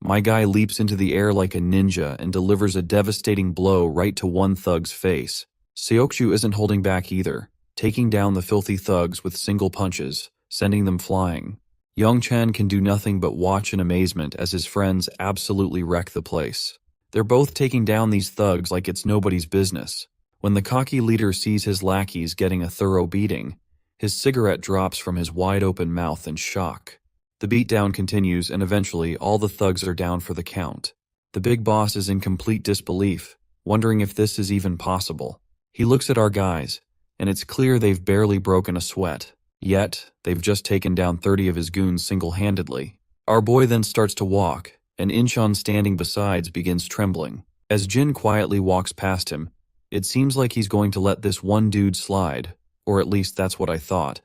My guy leaps into the air like a ninja and delivers a devastating blow right to one thug's face. Seokju isn't holding back either, taking down the filthy thugs with single punches, sending them flying. Youngchan can do nothing but watch in amazement as his friends absolutely wreck the place. They're both taking down these thugs like it's nobody's business. When the cocky leader sees his lackeys getting a thorough beating, his cigarette drops from his wide-open mouth in shock. The beatdown continues, and eventually all the thugs are down for the count. The big boss is in complete disbelief, wondering if this is even possible. He looks at our guys, and it's clear they've barely broken a sweat. Yet, they've just taken down 30 of his goons single-handedly. Our boy then starts to walk, and Inchan standing besides begins trembling. As Jin quietly walks past him, it seems like he's going to let this one dude slide, or at least that's what I thought,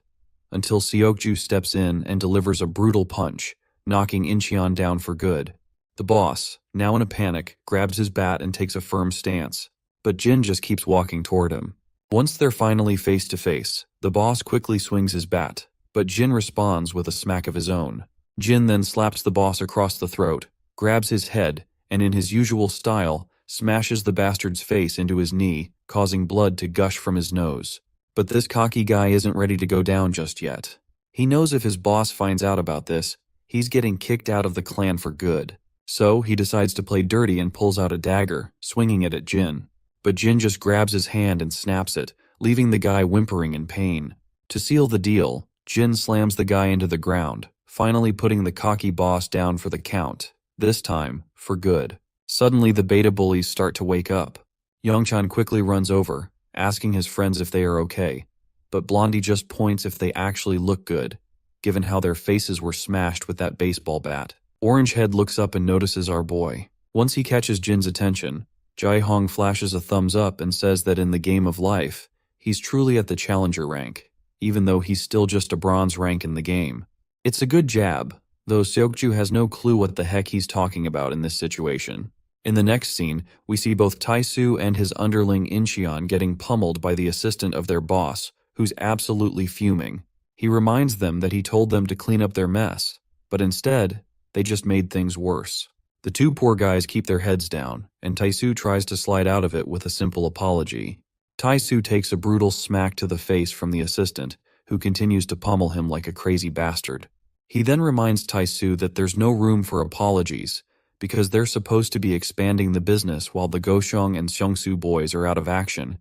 until Seokju steps in and delivers a brutal punch, knocking Inchan down for good. The boss, now in a panic, grabs his bat and takes a firm stance, but Jin just keeps walking toward him. Once they're finally face to face, the boss quickly swings his bat, but Jin responds with a smack of his own. Jin then slaps the boss across the throat, grabs his head, and in his usual style, smashes the bastard's face into his knee, causing blood to gush from his nose. But this cocky guy isn't ready to go down just yet. He knows if his boss finds out about this, he's getting kicked out of the clan for good. So he decides to play dirty and pulls out a dagger, swinging it at Jin. But Jin just grabs his hand and snaps it, leaving the guy whimpering in pain. To seal the deal, Jin slams the guy into the ground, finally putting the cocky boss down for the count, this time for good. Suddenly the beta bullies start to wake up. Youngchan quickly runs over, asking his friends if they are okay, but Blondie just points if they actually look good, given how their faces were smashed with that baseball bat. Orangehead looks up and notices our boy. Once he catches Jin's attention, Jae-hong flashes a thumbs up and says that in the game of life, he's truly at the challenger rank, even though he's still just a bronze rank in the game. It's a good jab, though Seokju has no clue what the heck he's talking about in this situation. In the next scene, we see both Taisoo and his underling Incheon getting pummeled by the assistant of their boss, who's absolutely fuming. He reminds them that he told them to clean up their mess, but instead, they just made things worse. The two poor guys keep their heads down, and Taisoo tries to slide out of it with a simple apology. Tai-Su takes a brutal smack to the face from the assistant, who continues to pummel him like a crazy bastard. He then reminds Tai-Su that there's no room for apologies, because they're supposed to be expanding the business while the Goshong and Seongsu boys are out of action,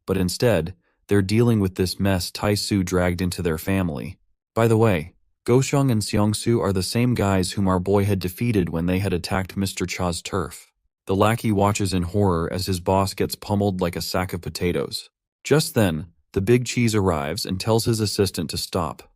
but instead, they're dealing with this mess Tai-Su dragged into their family. By the way, Goshong and Seongsu are the same guys whom our boy had defeated when they had attacked Mr. Cha's turf. The lackey watches in horror as his boss gets pummeled like a sack of potatoes. Just then, the big cheese arrives and tells his assistant to stop.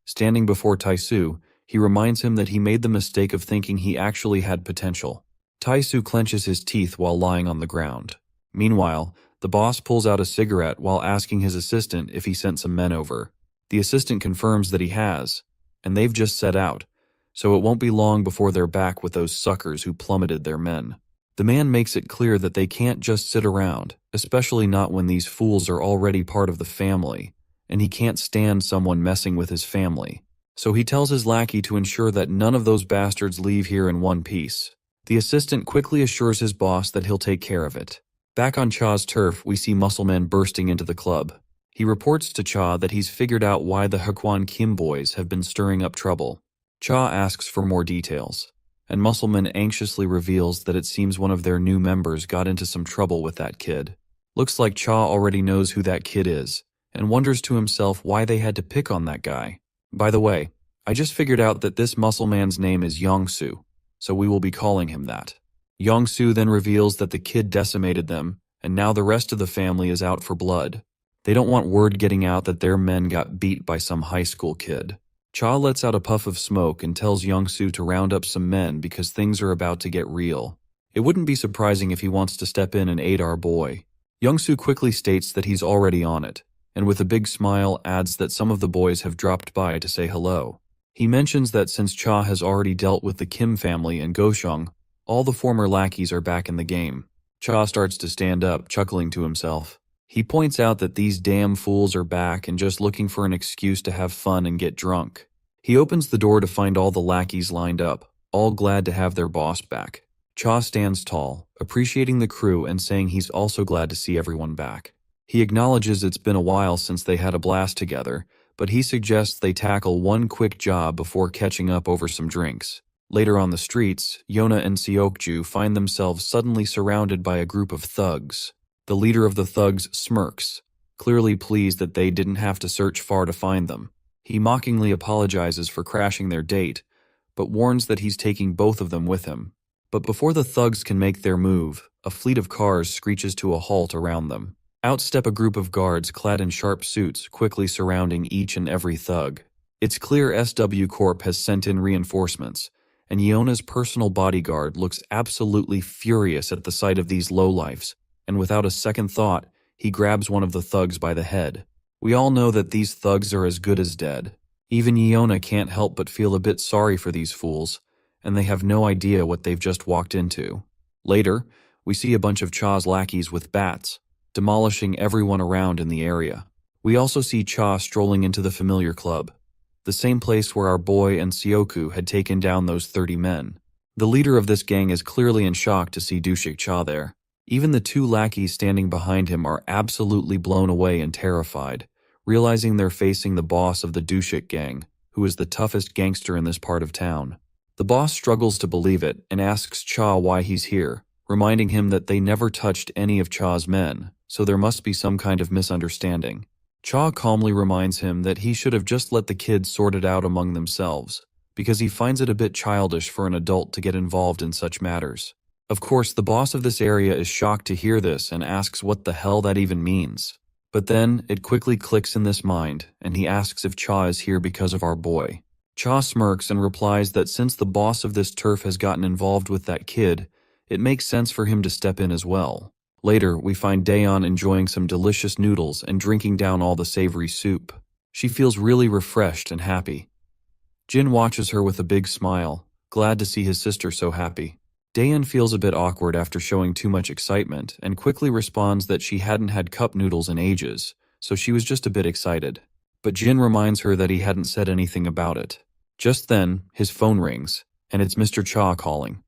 Standing before Tai-Su, he reminds him that he made the mistake of thinking he actually had potential. Tai-Su clenches his teeth while lying on the ground. Meanwhile, the boss pulls out a cigarette while asking his assistant if he sent some men over. The assistant confirms that he has, and they've just set out, so it won't be long before they're back with those suckers who plummeted their men. The man makes it clear that they can't just sit around, especially not when these fools are already part of the family, and he can't stand someone messing with his family. So he tells his lackey to ensure that none of those bastards leave here in one piece. The assistant quickly assures his boss that he'll take care of it. Back on Cha's turf, we see Muscleman bursting into the club. He reports to Cha that he's figured out why the Hakwon Kim boys have been stirring up trouble. Cha asks for more details, and Muscleman anxiously reveals that it seems one of their new members got into some trouble with that kid. Looks like Cha already knows who that kid is, and wonders to himself why they had to pick on that guy. By the way, I just figured out that this Muscleman's name is Yongsu, so we will be calling him that. Yongsu then reveals that the kid decimated them, and now the rest of the family is out for blood. They don't want word getting out that their men got beat by some high school kid. Cha lets out a puff of smoke and tells Yongsu to round up some men because things are about to get real. It wouldn't be surprising if he wants to step in and aid our boy. Yongsu quickly states that he's already on it, and with a big smile adds that some of the boys have dropped by to say hello. He mentions that since Cha has already dealt with the Kim family and Goshong, all the former lackeys are back in the game. Cha starts to stand up, chuckling to himself. He points out that these damn fools are back and just looking for an excuse to have fun and get drunk. He opens the door to find all the lackeys lined up, all glad to have their boss back. Cha stands tall, appreciating the crew and saying he's also glad to see everyone back. He acknowledges it's been a while since they had a blast together, but he suggests they tackle one quick job before catching up over some drinks. Later on the streets, Yona and Seokju find themselves suddenly surrounded by a group of thugs. The leader of the thugs smirks, clearly pleased that they didn't have to search far to find them. He mockingly apologizes for crashing their date, but warns that he's taking both of them with him. But before the thugs can make their move, a fleet of cars screeches to a halt around them. Out step a group of guards clad in sharp suits, quickly surrounding each and every thug. It's clear SW Corp has sent in reinforcements, and Yona's personal bodyguard looks absolutely furious at the sight of these lowlifes, and without a second thought, he grabs one of the thugs by the head. We all know that these thugs are as good as dead. Even Yona can't help but feel a bit sorry for these fools, and they have no idea what they've just walked into. Later, we see a bunch of Cha's lackeys with bats, demolishing everyone around in the area. We also see Cha strolling into the familiar club, the same place where our boy and Seoku had taken down those 30 men. The leader of this gang is clearly in shock to see Dushik Cha there. Even the two lackeys standing behind him are absolutely blown away and terrified, realizing they're facing the boss of the Dushik gang, who is the toughest gangster in this part of town. The boss struggles to believe it and asks Cha why he's here, reminding him that they never touched any of Cha's men, so there must be some kind of misunderstanding. Cha calmly reminds him that he should have just let the kids sort it out among themselves, because he finds it a bit childish for an adult to get involved in such matters. Of course, the boss of this area is shocked to hear this and asks what the hell that even means. But then, it quickly clicks in this mind, and he asks if Cha is here because of our boy. Cha smirks and replies that since the boss of this turf has gotten involved with that kid, it makes sense for him to step in as well. Later, we find Daeon enjoying some delicious noodles and drinking down all the savory soup. She feels really refreshed and happy. Jin watches her with a big smile, glad to see his sister so happy. Daeon feels a bit awkward after showing too much excitement and quickly responds that she hadn't had cup noodles in ages, so she was just a bit excited. But Jin reminds her that he hadn't said anything about it. Just then, his phone rings, and it's Mr. Cha calling.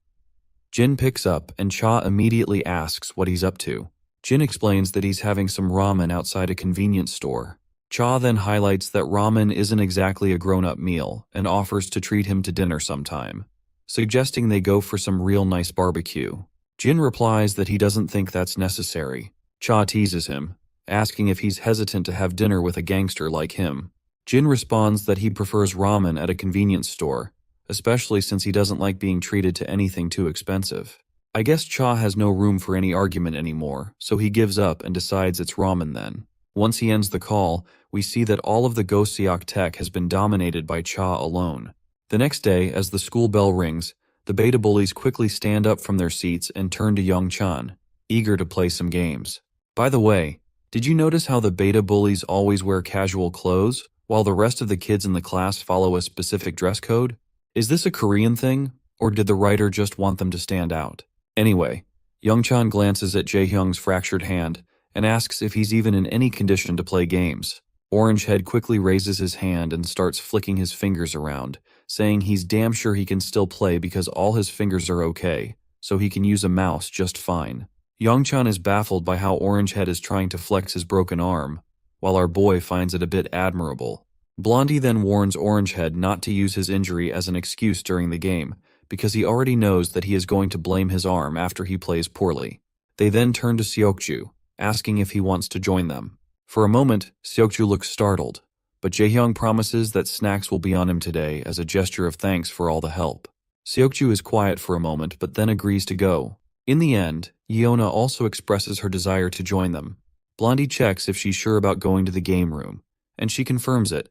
Jin picks up, and Cha immediately asks what he's up to. Jin explains that he's having some ramen outside a convenience store. Cha then highlights that ramen isn't exactly a grown-up meal and offers to treat him to dinner sometime, suggesting they go for some real nice barbecue. Jin replies that he doesn't think that's necessary. Cha teases him, asking if he's hesitant to have dinner with a gangster like him. Jin responds that he prefers ramen at a convenience store, especially since he doesn't like being treated to anything too expensive. I guess Cha has no room for any argument anymore, so he gives up and decides it's ramen then. Once he ends the call, we see that all of the Gosiok tech has been dominated by Cha alone. The next day, as the school bell rings, the beta bullies quickly stand up from their seats and turn to Young-chan, eager to play some games. By the way, did you notice how the beta bullies always wear casual clothes, while the rest of the kids in the class follow a specific dress code? Is this a Korean thing, or did the writer just want them to stand out? Anyway, Young-chan glances at Jae-hyung's fractured hand and asks if he's even in any condition to play games. Orangehead quickly raises his hand and starts flicking his fingers around, saying he's damn sure he can still play because all his fingers are okay, so he can use a mouse just fine. Young-chan is baffled by how Orangehead is trying to flex his broken arm, while our boy finds it a bit admirable. Blondie then warns Orangehead not to use his injury as an excuse during the game, because he already knows that he is going to blame his arm after he plays poorly. They then turn to Seokju, asking if he wants to join them. For a moment, Seokju looks startled, but Jaehyung promises that snacks will be on him today as a gesture of thanks for all the help. Seokju is quiet for a moment but then agrees to go. In the end, Yeona also expresses her desire to join them. Blondie checks if she's sure about going to the game room, and she confirms it,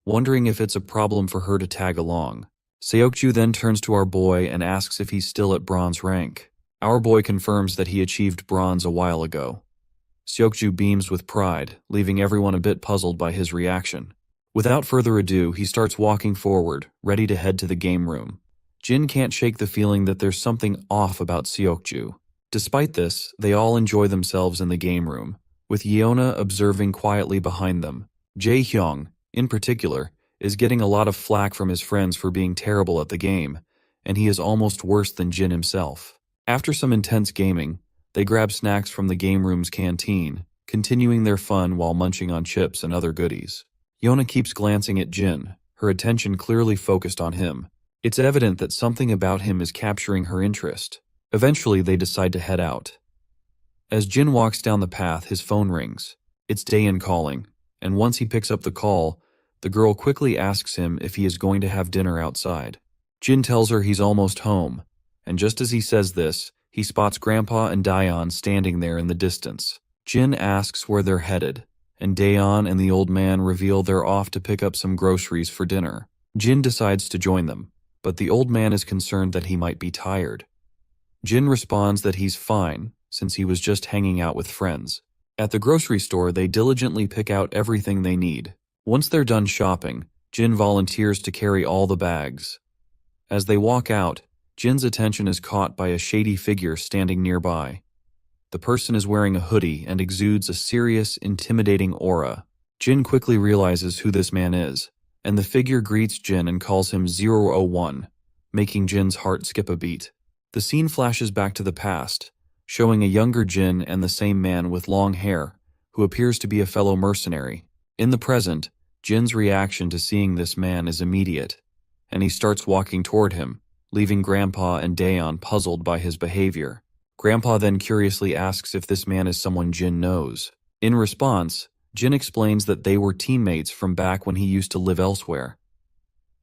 wondering if it's a problem for her to tag along. Seokju then turns to our boy and asks if he's still at bronze rank. Our boy confirms that he achieved bronze a while ago. Seokju beams with pride, leaving everyone a bit puzzled by his reaction. Without further ado, he starts walking forward, ready to head to the game room. Jin can't shake the feeling that there's something off about Seokju. Despite this, they all enjoy themselves in the game room, with Yeona observing quietly behind them. Jae-hyung, in particular, is getting a lot of flack from his friends for being terrible at the game, and he is almost worse than Jin himself. After some intense gaming, they grab snacks from the game room's canteen, continuing their fun while munching on chips and other goodies. Yeona keeps glancing at Jin, her attention clearly focused on him. It's evident that something about him is capturing her interest. Eventually, they decide to head out. As Jin walks down the path, his phone rings. It's Daein calling, and once he picks up the call, the girl quickly asks him if he is going to have dinner outside. Jin tells her he's almost home, and just as he says this, he spots Grandpa and Daeon standing there in the distance. Jin asks where they're headed, and Daeon and the old man reveal they're off to pick up some groceries for dinner. Jin decides to join them, but the old man is concerned that he might be tired. Jin responds that he's fine, since he was just hanging out with friends. At the grocery store, they diligently pick out everything they need. Once they're done shopping, Jin volunteers to carry all the bags. As they walk out, Jin's attention is caught by a shady figure standing nearby. The person is wearing a hoodie and exudes a serious, intimidating aura. Jin quickly realizes who this man is, and the figure greets Jin and calls him 001, making Jin's heart skip a beat. The scene flashes back to the past, showing a younger Jin and the same man with long hair, who appears to be a fellow mercenary. In the present, Jin's reaction to seeing this man is immediate, and he starts walking toward him, leaving Grandpa and Daeon puzzled by his behavior. Grandpa then curiously asks if this man is someone Jin knows. In response, Jin explains that they were teammates from back when he used to live elsewhere.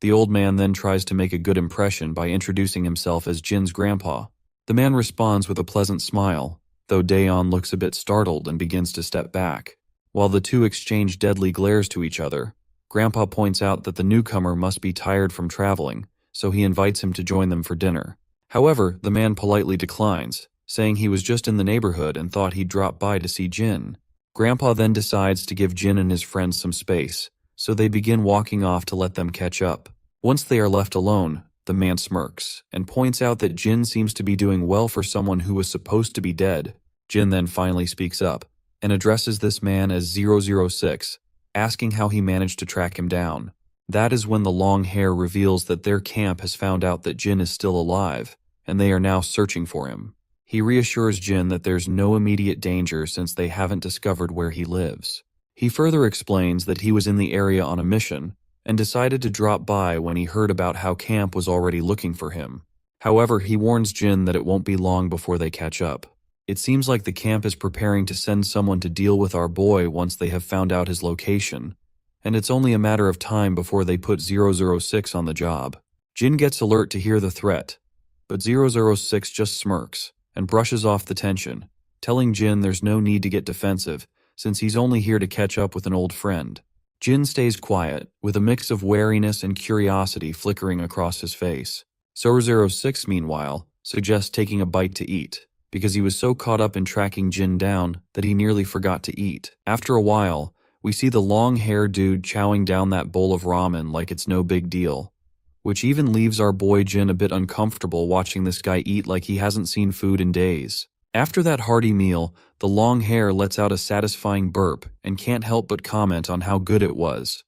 The old man then tries to make a good impression by introducing himself as Jin's grandpa. The man responds with a pleasant smile, though Daeon looks a bit startled and begins to step back. While the two exchange deadly glares to each other, Grandpa points out that the newcomer must be tired from traveling, so he invites him to join them for dinner. However, the man politely declines, saying he was just in the neighborhood and thought he'd drop by to see Jin. Grandpa then decides to give Jin and his friends some space, so they begin walking off to let them catch up. Once they are left alone, the man smirks and points out that Jin seems to be doing well for someone who was supposed to be dead. Jin then finally speaks up and addresses this man as 006, asking how he managed to track him down. That is when the long hair reveals that their camp has found out that Jin is still alive, and they are now searching for him. He reassures Jin that there's no immediate danger since they haven't discovered where he lives. He further explains that he was in the area on a mission and decided to drop by when he heard about how camp was already looking for him. However, he warns Jin that it won't be long before they catch up. It seems like the camp is preparing to send someone to deal with our boy once they have found out his location, and it's only a matter of time before they put 006 on the job. Jin gets alert to hear the threat, but 006 just smirks and brushes off the tension, telling Jin there's no need to get defensive since he's only here to catch up with an old friend. Jin stays quiet, with a mix of wariness and curiosity flickering across his face. 006, meanwhile, suggests taking a bite to eat, because he was so caught up in tracking Jin down that he nearly forgot to eat. After a while, we see the long-haired dude chowing down that bowl of ramen like it's no big deal, which even leaves our boy Jin a bit uncomfortable watching this guy eat like he hasn't seen food in days. After that hearty meal, the long hair lets out a satisfying burp and can't help but comment on how good it was.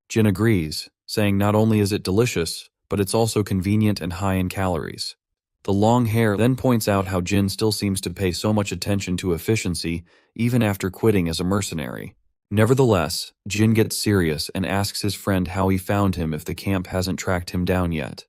Jin agrees, saying not only is it delicious, but it's also convenient and high in calories. The long hair then points out how Jin still seems to pay so much attention to efficiency even after quitting as a mercenary. Nevertheless, Jin gets serious and asks his friend how he found him if the camp hasn't tracked him down yet.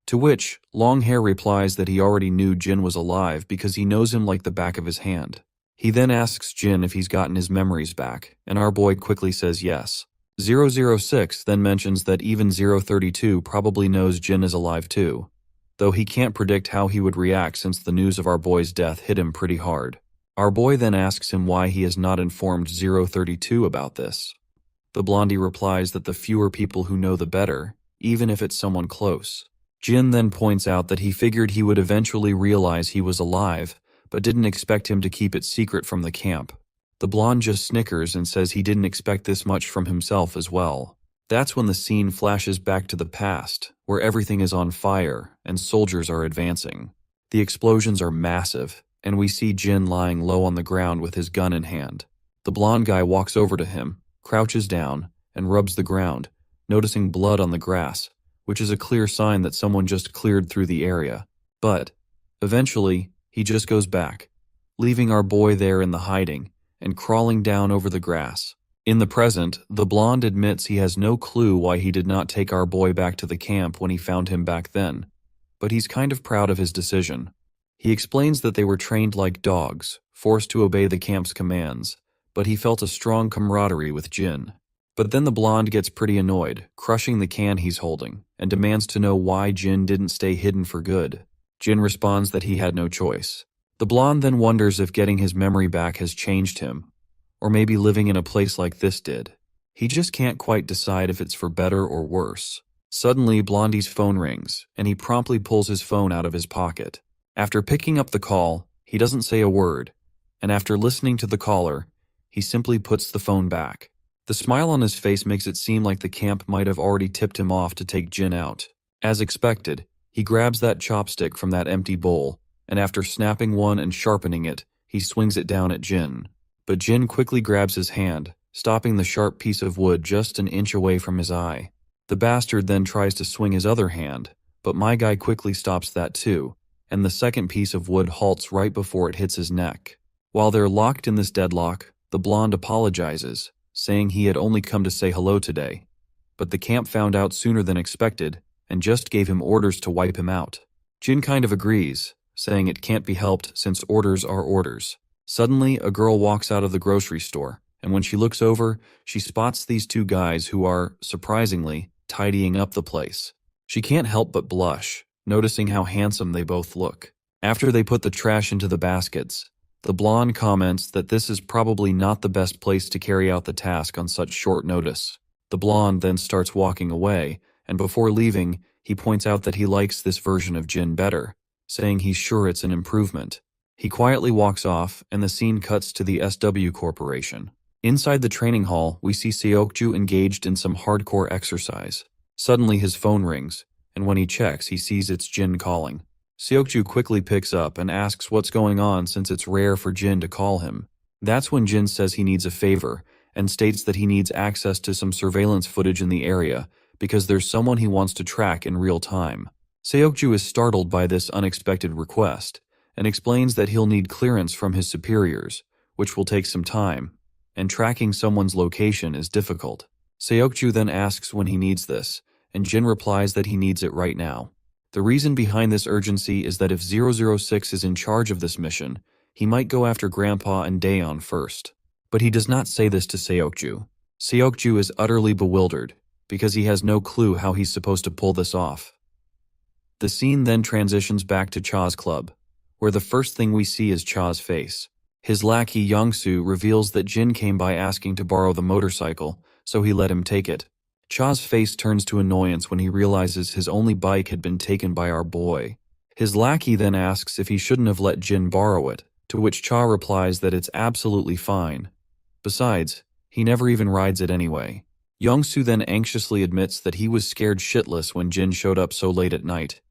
To which, Longhair replies that he already knew Jin was alive because he knows him like the back of his hand. He then asks Jin if he's gotten his memories back, and our boy quickly says yes. 006 then mentions that even 032 probably knows Jin is alive too, though he can't predict how he would react since the news of our boy's death hit him pretty hard. Our boy then asks him why he has not informed 032 about this. The blondie replies that the fewer people who know the better, even if it's someone close. Jin then points out that he figured he would eventually realize he was alive, but didn't expect him to keep it secret from the camp. The blonde just snickers and says he didn't expect this much from himself as well. That's when the scene flashes back to the past, where everything is on fire and soldiers are advancing. The explosions are massive, and we see Jin lying low on the ground with his gun in hand. The blonde guy walks over to him, crouches down, and rubs the ground, noticing blood on the grass, which is a clear sign that someone just cleared through the area. But, eventually, he just goes back, leaving our boy there in the hiding and crawling down over the grass. In the present, the blonde admits he has no clue why he did not take our boy back to the camp when he found him back then, but he's kind of proud of his decision. He explains that they were trained like dogs, forced to obey the camp's commands, but he felt a strong camaraderie with Jin. But then the blonde gets pretty annoyed, crushing the can he's holding, and demands to know why Jin didn't stay hidden for good. Jin responds that he had no choice. The blonde then wonders if getting his memory back has changed him, or maybe living in a place like this did. He just can't quite decide if it's for better or worse. Suddenly, Blondie's phone rings, and he promptly pulls his phone out of his pocket. After picking up the call, he doesn't say a word, and after listening to the caller, he simply puts the phone back. The smile on his face makes it seem like the camp might have already tipped him off to take Jin out. As expected, he grabs that chopstick from that empty bowl, and after snapping one and sharpening it, he swings it down at Jin. But Jin quickly grabs his hand, stopping the sharp piece of wood just an inch away from his eye. The bastard then tries to swing his other hand, but my guy quickly stops that too, and the second piece of wood halts right before it hits his neck. While they're locked in this deadlock, the blonde apologizes, saying he had only come to say hello today. But the camp found out sooner than expected, and just gave him orders to wipe him out. Jin kind of agrees, saying it can't be helped since orders are orders. Suddenly, a girl walks out of the grocery store, and when she looks over, she spots these two guys who are, surprisingly, tidying up the place. She can't help but blush, noticing how handsome they both look. After they put the trash into the baskets, the blonde comments that this is probably not the best place to carry out the task on such short notice. The blonde then starts walking away, and before leaving, he points out that he likes this version of Jin better, saying he's sure it's an improvement. He quietly walks off, and the scene cuts to the SW Corporation. Inside the training hall, we see Seokju engaged in some hardcore exercise. Suddenly his phone rings, and when he checks, he sees it's Jin calling. Seokju quickly picks up and asks what's going on since it's rare for Jin to call him. That's when Jin says he needs a favor, and states that he needs access to some surveillance footage in the area because there's someone he wants to track in real time. Seokju is startled by this unexpected request, and explains that he'll need clearance from his superiors, which will take some time, and tracking someone's location is difficult. Seokju then asks when he needs this, and Jin replies that he needs it right now. The reason behind this urgency is that if 006 is in charge of this mission, he might go after Grandpa and Daeon first. But he does not say this to Seokju. Seokju is utterly bewildered, because he has no clue how he's supposed to pull this off. The scene then transitions back to Cha's club, where the first thing we see is Cha's face. His lackey Yongsoo reveals that Jin came by asking to borrow the motorcycle, so he let him take it. Cha's face turns to annoyance when he realizes his only bike had been taken by our boy. His lackey then asks if he shouldn't have let Jin borrow it, to which Cha replies that it's absolutely fine. Besides, he never even rides it anyway. Yongsoo then anxiously admits that he was scared shitless when Jin showed up so late at night.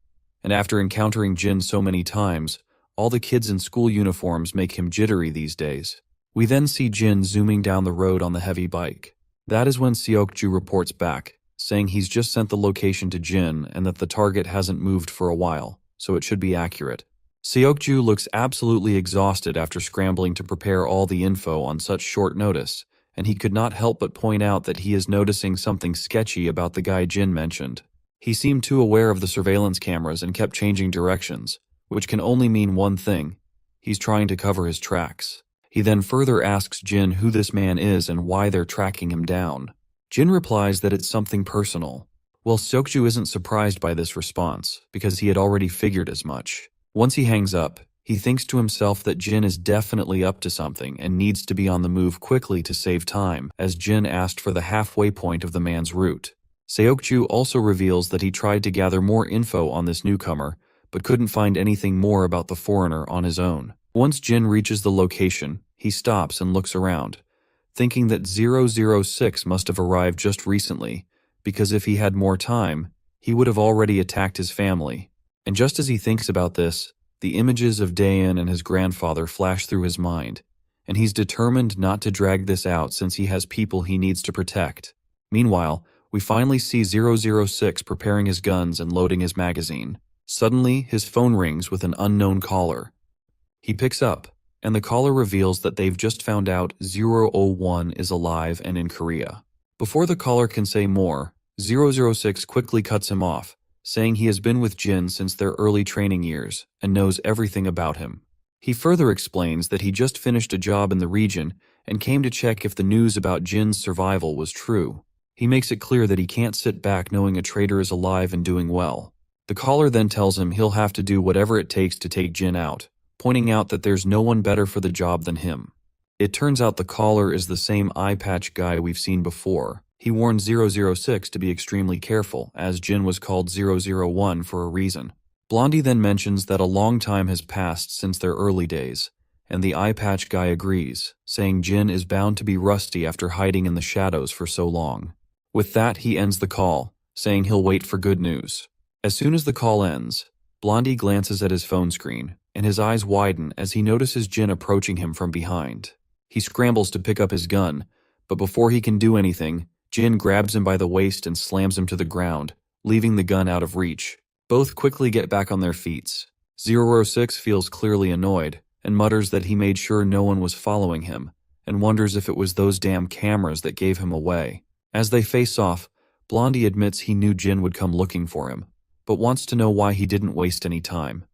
And after encountering Jin so many times, all the kids in school uniforms make him jittery these days. We then see Jin zooming down the road on the heavy bike. That is when Seokju reports back, saying he's just sent the location to Jin and that the target hasn't moved for a while, so it should be accurate. Seokju looks absolutely exhausted after scrambling to prepare all the info on such short notice, and he could not help but point out that he is noticing something sketchy about the guy Jin mentioned. He seemed too aware of the surveillance cameras and kept changing directions, which can only mean one thing: he's trying to cover his tracks. He then further asks Jin who this man is and why they're tracking him down. Jin replies that it's something personal. Well, Seokju isn't surprised by this response, because he had already figured as much. Once he hangs up, he thinks to himself that Jin is definitely up to something and needs to be on the move quickly to save time, as Jin asked for the halfway point of the man's route. Seokju also reveals that he tried to gather more info on this newcomer, but couldn't find anything more about the foreigner on his own. Once Jin reaches the location, he stops and looks around, thinking that 006 must have arrived just recently, because if he had more time, he would have already attacked his family. And just as he thinks about this, the images of Daeon and his grandfather flash through his mind, and he's determined not to drag this out since he has people he needs to protect. Meanwhile, we finally see 006 preparing his guns and loading his magazine. Suddenly, his phone rings with an unknown caller. He picks up, and the caller reveals that they've just found out 001 is alive and in Korea. Before the caller can say more, 006 quickly cuts him off, saying he has been with Jin since their early training years and knows everything about him. He further explains that he just finished a job in the region and came to check if the news about Jin's survival was true. He makes it clear that he can't sit back knowing a traitor is alive and doing well. The caller then tells him he'll have to do whatever it takes to take Jin out, pointing out that there's no one better for the job than him. It turns out the caller is the same eye patch guy we've seen before. He warned 006 to be extremely careful, as Jin was called 001 for a reason. Blondie then mentions that a long time has passed since their early days, and the eye patch guy agrees, saying Jin is bound to be rusty after hiding in the shadows for so long. With that, he ends the call, saying he'll wait for good news. As soon as the call ends, Blondie glances at his phone screen, and his eyes widen as he notices Jin approaching him from behind. He scrambles to pick up his gun, but before he can do anything, Jin grabs him by the waist and slams him to the ground, leaving the gun out of reach. Both quickly get back on their feet. 006 feels clearly annoyed, and mutters that he made sure no one was following him, and wonders if it was those damn cameras that gave him away. As they face off, Blondie admits he knew Jin would come looking for him, but wants to know why he didn't waste any time,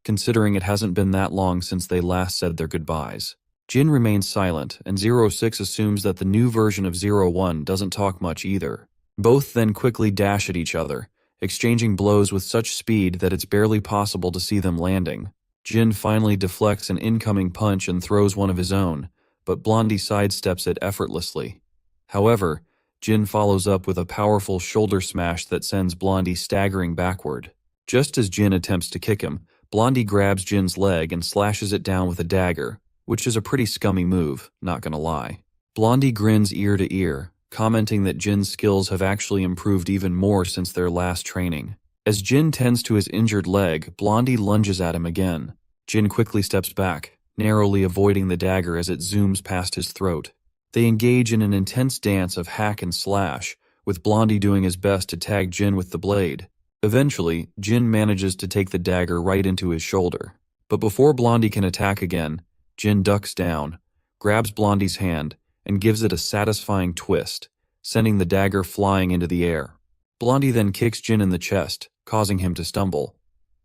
considering it hasn't been that long since they last said their goodbyes. Jin remains silent, and 06 assumes that the new version of 01 doesn't talk much either. Both then quickly dash at each other, exchanging blows with such speed that it's barely possible to see them landing. Jin finally deflects an incoming punch and throws one of his own, but Blondie sidesteps it effortlessly. However, Jin follows up with a powerful shoulder smash that sends Blondie staggering backward. Just as Jin attempts to kick him, Blondie grabs Jin's leg and slashes it down with a dagger, which is a pretty scummy move, not gonna lie. Blondie grins ear to ear, commenting that Jin's skills have actually improved even more since their last training. As Jin tends to his injured leg, Blondie lunges at him again. Jin quickly steps back, narrowly avoiding the dagger as it zooms past his throat. They engage in an intense dance of hack and slash, with Blondie doing his best to tag Jin with the blade. Eventually, Jin manages to take the dagger right into his shoulder. But before Blondie can attack again, Jin ducks down, grabs Blondie's hand, and gives it a satisfying twist, sending the dagger flying into the air. Blondie then kicks Jin in the chest, causing him to stumble.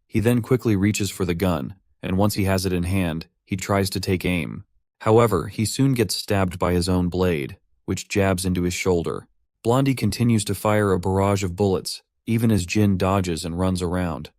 He then quickly reaches for the gun, and once he has it in hand, he tries to take aim. However, he soon gets stabbed by his own blade, which jabs into his shoulder. Blondie continues to fire a barrage of bullets, even as Jin dodges and runs around.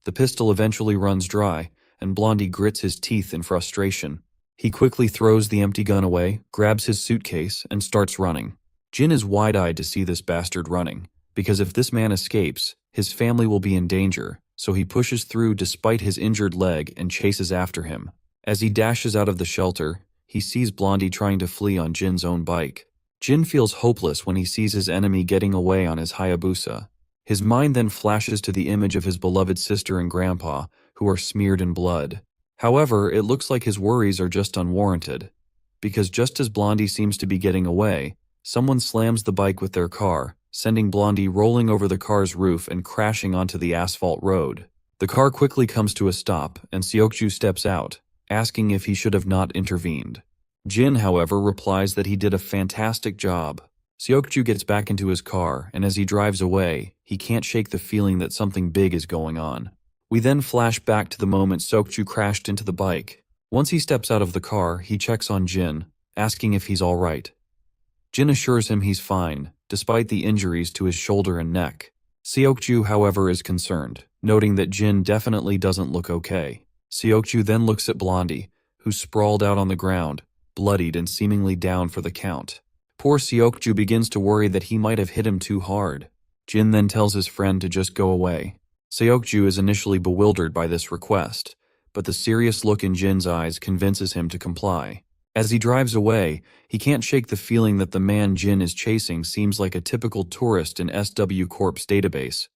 The pistol eventually runs dry, and Blondie grits his teeth in frustration. He quickly throws the empty gun away, grabs his suitcase, and starts running. Jin is wide-eyed to see this bastard running, because if this man escapes, his family will be in danger, so he pushes through despite his injured leg and chases after him. As he dashes out of the shelter, he sees Blondie trying to flee on Jin's own bike. Jin feels hopeless when he sees his enemy getting away on his Hayabusa. His mind then flashes to the image of his beloved sister and grandpa, who are smeared in blood. However, it looks like his worries are just unwarranted, because just as Blondie seems to be getting away, someone slams the bike with their car, sending Blondie rolling over the car's roof and crashing onto the asphalt road. The car quickly comes to a stop, and Seokju steps out, asking if he should have not intervened. Jin, however, replies that he did a fantastic job. Seokju gets back into his car, and as he drives away, he can't shake the feeling that something big is going on. We then flash back to the moment Seokju crashed into the bike. Once he steps out of the car, he checks on Jin, asking if he's all right. Jin assures him he's fine, despite the injuries to his shoulder and neck. Seokju, however, is concerned, noting that Jin definitely doesn't look okay. Seokju then looks at Blondie, who's sprawled out on the ground, bloodied and seemingly down for the count. Poor Seokju begins to worry that he might have hit him too hard. Jin then tells his friend to just go away. Seokju is initially bewildered by this request, but the serious look in Jin's eyes convinces him to comply. As he drives away, he can't shake the feeling that the man Jin is chasing seems like a typical tourist in SW Corp's database,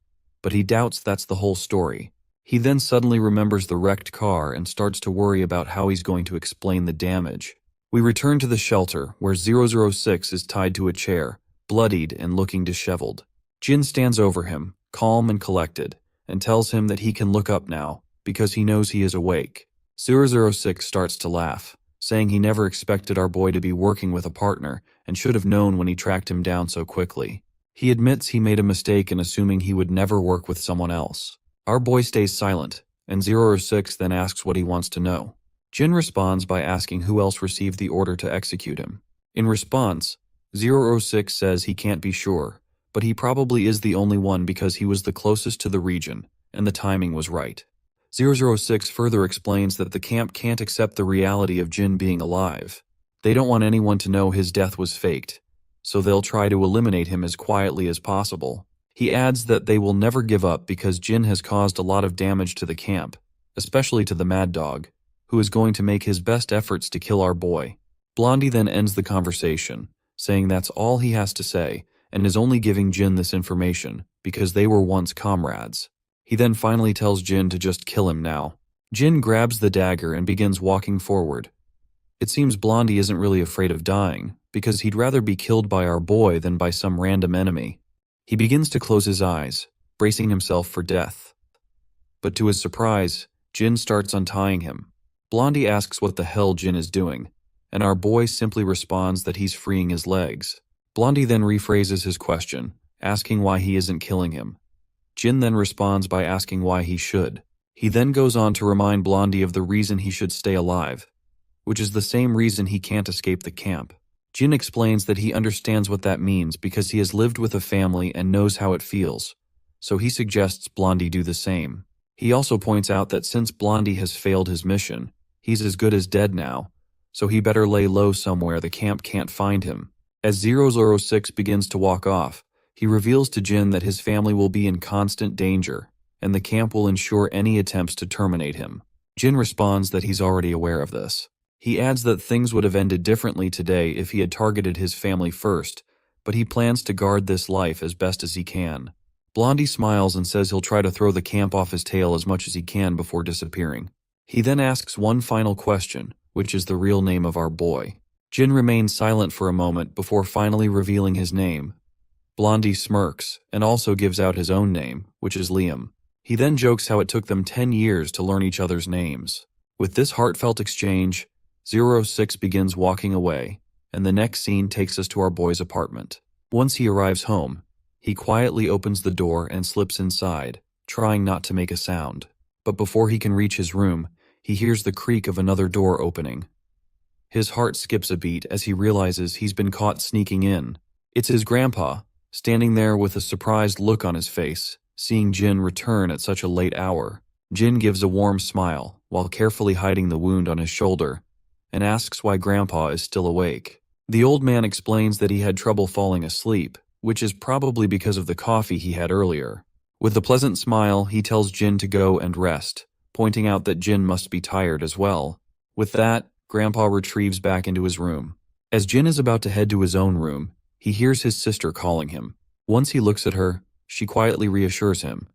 but he doubts that's the whole story. He then suddenly remembers the wrecked car and starts to worry about how he's going to explain the damage. We return to the shelter, where 006 is tied to a chair, bloodied and looking disheveled. Jin stands over him, calm and collected, and tells him that he can look up now, because he knows he is awake. 006 starts to laugh, saying he never expected our boy to be working with a partner, and should have known when he tracked him down so quickly. He admits he made a mistake in assuming he would never work with someone else. Our boy stays silent, and 006 then asks what he wants to know. Jin responds by asking who else received the order to execute him. In response, 006 says he can't be sure, but he probably is the only one because he was the closest to the region, and the timing was right. 006 further explains that the camp can't accept the reality of Jin being alive. They don't want anyone to know his death was faked, so they'll try to eliminate him as quietly as possible. He adds that they will never give up because Jin has caused a lot of damage to the camp, especially to the Mad Dog, who is going to make his best efforts to kill our boy. Blondie then ends the conversation, saying that's all he has to say, and is only giving Jin this information because they were once comrades. He then finally tells Jin to just kill him now. Jin grabs the dagger and begins walking forward. It seems Blondie isn't really afraid of dying, because he'd rather be killed by our boy than by some random enemy. He begins to close his eyes, bracing himself for death. But to his surprise, Jin starts untying him. Blondie asks what the hell Jin is doing, and our boy simply responds that he's freeing his legs. Blondie then rephrases his question, asking why he isn't killing him. Jin then responds by asking why he should. He then goes on to remind Blondie of the reason he should stay alive, which is the same reason he can't escape the camp. Jin explains that he understands what that means because he has lived with a family and knows how it feels, so he suggests Blondie do the same. He also points out that since Blondie has failed his mission, he's as good as dead now, so he better lay low somewhere the camp can't find him. As 006 begins to walk off, he reveals to Jin that his family will be in constant danger, and the camp will ensure any attempts to terminate him. Jin responds that he's already aware of this. He adds that things would have ended differently today if he had targeted his family first, but he plans to guard this life as best as he can. Blondie smiles and says he'll try to throw the camp off his tail as much as he can before disappearing. He then asks one final question, which is the real name of our boy. Jin remains silent for a moment before finally revealing his name. Blondie smirks and also gives out his own name, which is Liam. He then jokes how it took them 10 years to learn each other's names. With this heartfelt exchange, 06 begins walking away, and the next scene takes us to our boy's apartment. Once he arrives home, he quietly opens the door and slips inside, trying not to make a sound. But before he can reach his room, he hears the creak of another door opening. His heart skips a beat as he realizes he's been caught sneaking in. It's his grandpa, standing there with a surprised look on his face, seeing Jin return at such a late hour. Jin gives a warm smile, while carefully hiding the wound on his shoulder, and asks why Grandpa is still awake. The old man explains that he had trouble falling asleep, which is probably because of the coffee he had earlier. With a pleasant smile, he tells Jin to go and rest, pointing out that Jin must be tired as well. With that, Grandpa retrieves back into his room. As Jin is about to head to his own room, he hears his sister calling him. Once he looks at her, she quietly reassures him,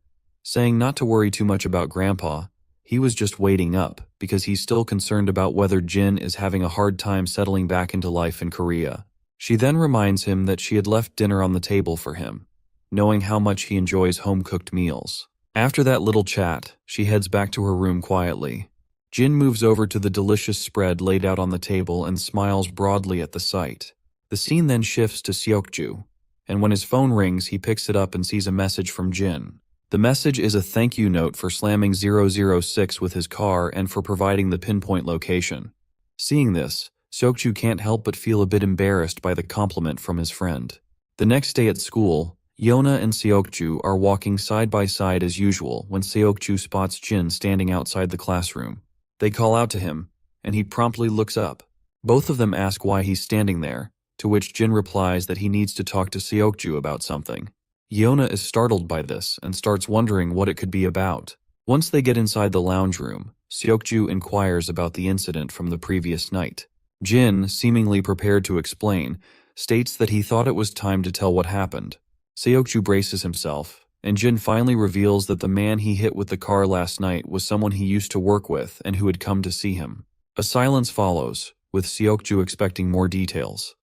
saying not to worry too much about Grandpa. He was just waiting up because he's still concerned about whether Jin is having a hard time settling back into life in Korea. She then reminds him that she had left dinner on the table for him, knowing how much he enjoys home-cooked meals. After that little chat, she heads back to her room quietly. Jin moves over to the delicious spread laid out on the table and smiles broadly at the sight. The scene then shifts to Seokju, and when his phone rings, he picks it up and sees a message from Jin. The message is a thank you note for slamming 006 with his car and for providing the pinpoint location. Seeing this, Seokju can't help but feel a bit embarrassed by the compliment from his friend. The next day at school, Yona and Seokju are walking side by side as usual when Seokju spots Jin standing outside the classroom. They call out to him, and he promptly looks up. Both of them ask why he's standing there, to which Jin replies that he needs to talk to Seokju about something. Yona is startled by this and starts wondering what it could be about. Once they get inside the lounge room, Seokju inquires about the incident from the previous night. Jin, seemingly prepared to explain, states that he thought it was time to tell what happened. Seokju braces himself, and Jin finally reveals that the man he hit with the car last night was someone he used to work with and who had come to see him. A silence follows, with Seokju expecting more details.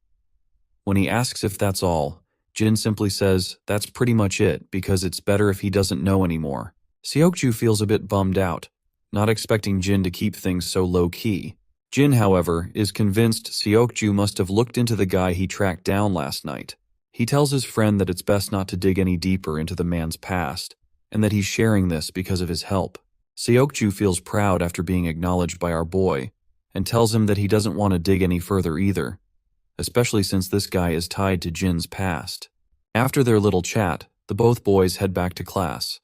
When he asks if that's all, Jin simply says that's pretty much it because it's better if he doesn't know anymore. Seokju feels a bit bummed out, not expecting Jin to keep things so low-key. Jin, however, is convinced Seokju must have looked into the guy he tracked down last night. He tells his friend that it's best not to dig any deeper into the man's past, and that he's sharing this because of his help. Seokju feels proud after being acknowledged by our boy, and tells him that he doesn't want to dig any further either, especially since this guy is tied to Jin's past. After their little chat, the both boys head back to class.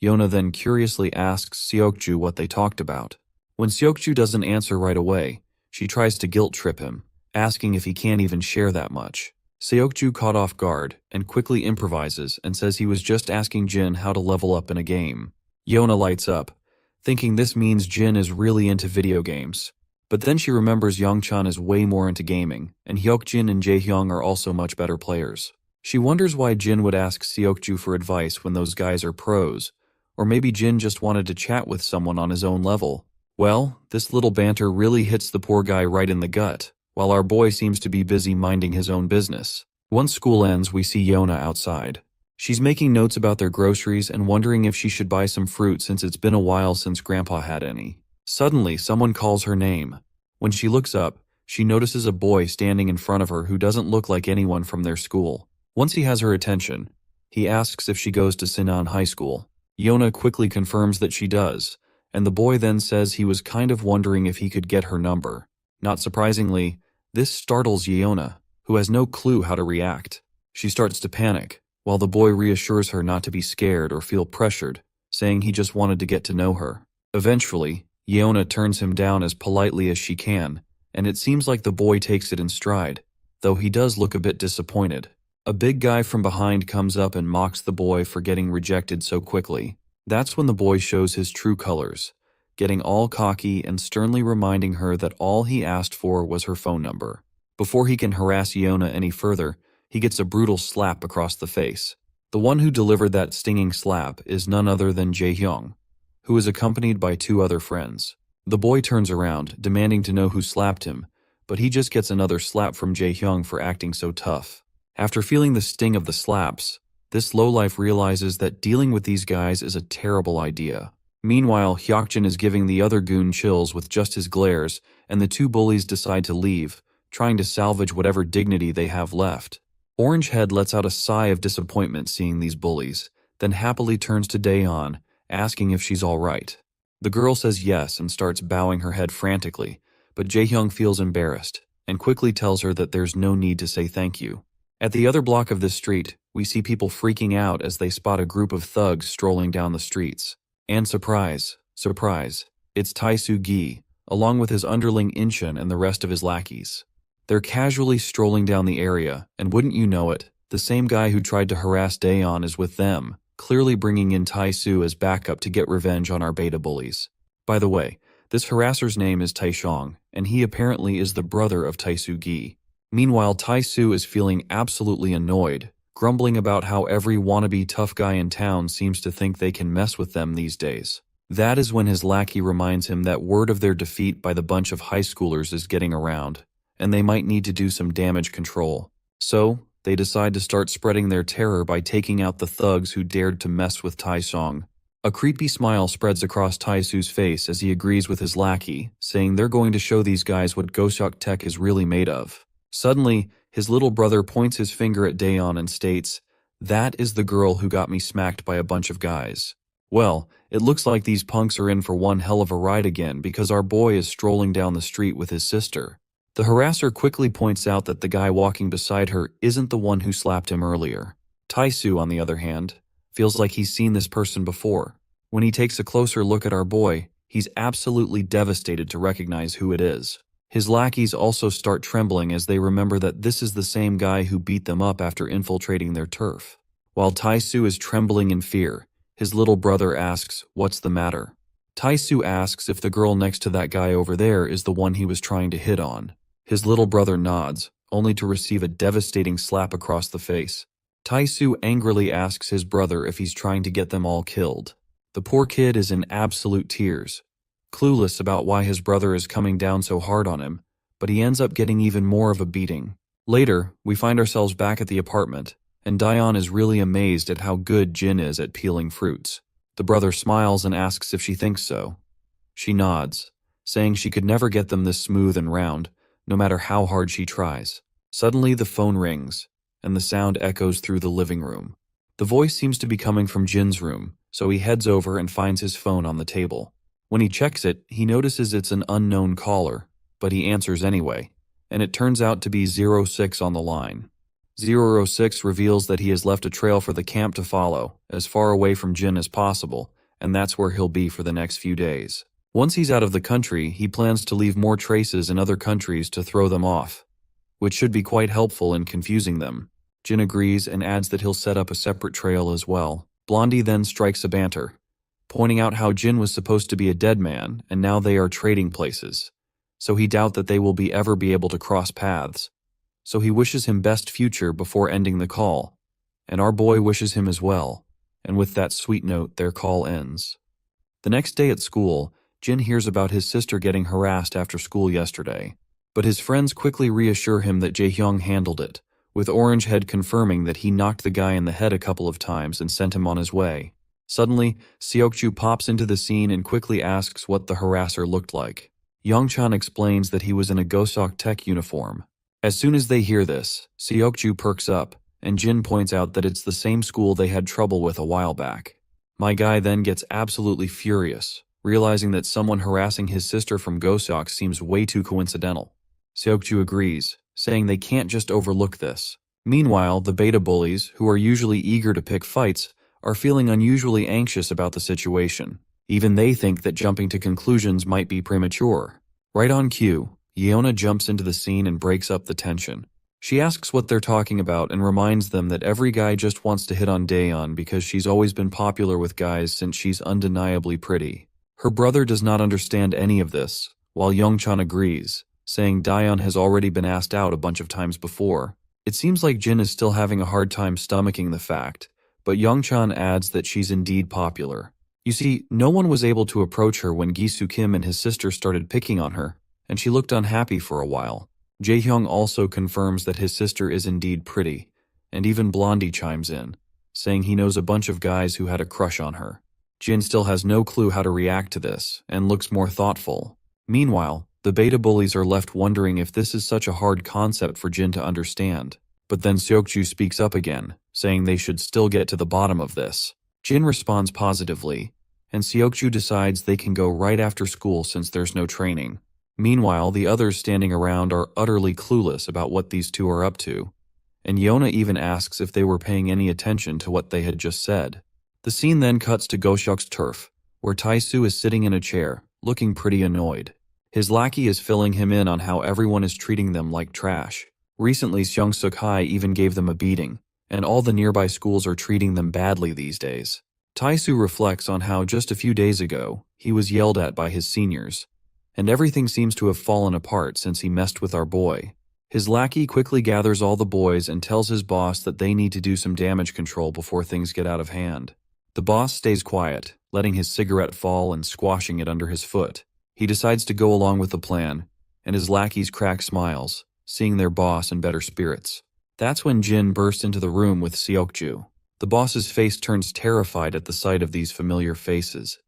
Yona then curiously asks Seokju what they talked about. When Seokju doesn't answer right away, she tries to guilt-trip him, asking if he can't even share that much. Seokju caught off guard and quickly improvises and says he was just asking Jin how to level up in a game. Yona lights up, thinking this means Jin is really into video games. But then she remembers Youngchan is way more into gaming, and Hyokjin and Jaehyung are also much better players. She wonders why Jin would ask Seokju for advice when those guys are pros, or maybe Jin just wanted to chat with someone on his own level. Well, this little banter really hits the poor guy right in the gut, while our boy seems to be busy minding his own business. Once school ends, we see Yona outside. She's making notes about their groceries and wondering if she should buy some fruit since it's been a while since Grandpa had any. Suddenly, someone calls her name. When she looks up, she notices a boy standing in front of her who doesn't look like anyone from their school. Once he has her attention, he asks if she goes to Sinan High School. Yona quickly confirms that she does, and the boy then says he was kind of wondering if he could get her number. Not surprisingly, this startles Yona, who has no clue how to react. She starts to panic, while the boy reassures her not to be scared or feel pressured, saying he just wanted to get to know her. Eventually, Yona turns him down as politely as she can, and it seems like the boy takes it in stride, though he does look a bit disappointed. A big guy from behind comes up and mocks the boy for getting rejected so quickly. That's when the boy shows his true colors, getting all cocky and sternly reminding her that all he asked for was her phone number. Before he can harass Yona any further, he gets a brutal slap across the face. The one who delivered that stinging slap is none other than Jaehyung, who is accompanied by two other friends. The boy turns around, demanding to know who slapped him, but he just gets another slap from Jaehyung for acting so tough. After feeling the sting of the slaps, this lowlife realizes that dealing with these guys is a terrible idea. Meanwhile, Hyokjin is giving the other goon chills with just his glares, and the two bullies decide to leave, trying to salvage whatever dignity they have left. Orangehead lets out a sigh of disappointment seeing these bullies, then happily turns to Daeyeon, asking if she's alright. The girl says yes and starts bowing her head frantically, but Jaehyung feels embarrassed, and quickly tells her that there's no need to say thank you. At the other block of this street, we see people freaking out as they spot a group of thugs strolling down the streets. And surprise, it's Tae-soo Gi, along with his underling Incheon and the rest of his lackeys. They're casually strolling down the area, and wouldn't you know it, the same guy who tried to harass Daeyeon is with them, clearly bringing in Tae-soo as backup to get revenge on our beta bullies. By the way, this harasser's name is Taeshong, and he apparently is the brother of Tae-soo Gi. Meanwhile, Tae-soo is feeling absolutely annoyed, grumbling about how every wannabe tough guy in town seems to think they can mess with them these days. That is when his lackey reminds him that word of their defeat by the bunch of high schoolers is getting around, and they might need to do some damage control. So, they decide to start spreading their terror by taking out the thugs who dared to mess with Tae-song. A creepy smile spreads across Tae-soo's face as he agrees with his lackey, saying they're going to show these guys what Gosok Tech is really made of. Suddenly, his little brother points his finger at Daeyeon and states, "That is the girl who got me smacked by a bunch of guys." Well, it looks like these punks are in for one hell of a ride again because our boy is strolling down the street with his sister. The harasser quickly points out that the guy walking beside her isn't the one who slapped him earlier. Tae-soo, on the other hand, feels like he's seen this person before. When he takes a closer look at our boy, he's absolutely devastated to recognize who it is. His lackeys also start trembling as they remember that this is the same guy who beat them up after infiltrating their turf. While Tae-soo is trembling in fear, his little brother asks, "What's the matter?" Tae-soo asks if the girl next to that guy over there is the one he was trying to hit on. His little brother nods, only to receive a devastating slap across the face. Tae-soo angrily asks his brother if he's trying to get them all killed. The poor kid is in absolute tears, clueless about why his brother is coming down so hard on him, but he ends up getting even more of a beating. Later, we find ourselves back at the apartment, and Daeyeon is really amazed at how good Jin is at peeling fruits. The brother smiles and asks if she thinks so. She nods, saying she could never get them this smooth and round, no matter how hard she tries. Suddenly the phone rings, and the sound echoes through the living room. The voice seems to be coming from Jin's room, so he heads over and finds his phone on the table. When he checks it, he notices it's an unknown caller, but he answers anyway, and it turns out to be 06 on the line. 06 reveals that he has left a trail for the camp to follow, as far away from Jin as possible, and that's where he'll be for the next few days. Once he's out of the country, he plans to leave more traces in other countries to throw them off, which should be quite helpful in confusing them. Jin agrees and adds that he'll set up a separate trail as well. Blondie then strikes a banter, pointing out how Jin was supposed to be a dead man, and now they are trading places, so he doubts that they will ever be able to cross paths. So he wishes him best future before ending the call, and our boy wishes him as well, and with that sweet note, their call ends. The next day at school, Jin hears about his sister getting harassed after school yesterday, but his friends quickly reassure him that Jaehyung handled it, with Orangehead confirming that he knocked the guy in the head a couple of times and sent him on his way. Suddenly, Seokju pops into the scene and quickly asks what the harasser looked like. Youngchan explains that he was in a Gosok Tech uniform. As soon as they hear this, Seokju perks up, and Jin points out that it's the same school they had trouble with a while back. My guy then gets absolutely furious, realizing that someone harassing his sister from Gosok seems way too coincidental. Seokju agrees, saying they can't just overlook this. Meanwhile, the beta bullies, who are usually eager to pick fights, are feeling unusually anxious about the situation. Even they think that jumping to conclusions might be premature. Right on cue, Yeona jumps into the scene and breaks up the tension. She asks what they're talking about and reminds them that every guy just wants to hit on Daeyeon because she's always been popular with guys since she's undeniably pretty. Her brother does not understand any of this, while Youngchan agrees, saying Daeyeon has already been asked out a bunch of times before. It seems like Jin is still having a hard time stomaching the fact, but Youngchan adds that she's indeed popular. You see, no one was able to approach her when Gisu Kim and his sister started picking on her, and she looked unhappy for a while. Jaehyung also confirms that his sister is indeed pretty, and even Blondie chimes in, saying he knows a bunch of guys who had a crush on her. Jin still has no clue how to react to this, and looks more thoughtful. Meanwhile, the beta bullies are left wondering if this is such a hard concept for Jin to understand. But then Seokju speaks up again, saying they should still get to the bottom of this. Jin responds positively, and Seokju decides they can go right after school since there's no training. Meanwhile, the others standing around are utterly clueless about what these two are up to, and Yona even asks if they were paying any attention to what they had just said. The scene then cuts to Goshok's turf, where Taisu is sitting in a chair, looking pretty annoyed. His lackey is filling him in on how everyone is treating them like trash. Recently, Seongsuk High even gave them a beating, and all the nearby schools are treating them badly these days. Taisu reflects on how just a few days ago, he was yelled at by his seniors, and everything seems to have fallen apart since he messed with our boy. His lackey quickly gathers all the boys and tells his boss that they need to do some damage control before things get out of hand. The boss stays quiet, letting his cigarette fall and squashing it under his foot. He decides to go along with the plan, and his lackeys crack smiles, seeing their boss in better spirits. That's when Jin bursts into the room with Seokju. The boss's face turns terrified at the sight of these familiar faces,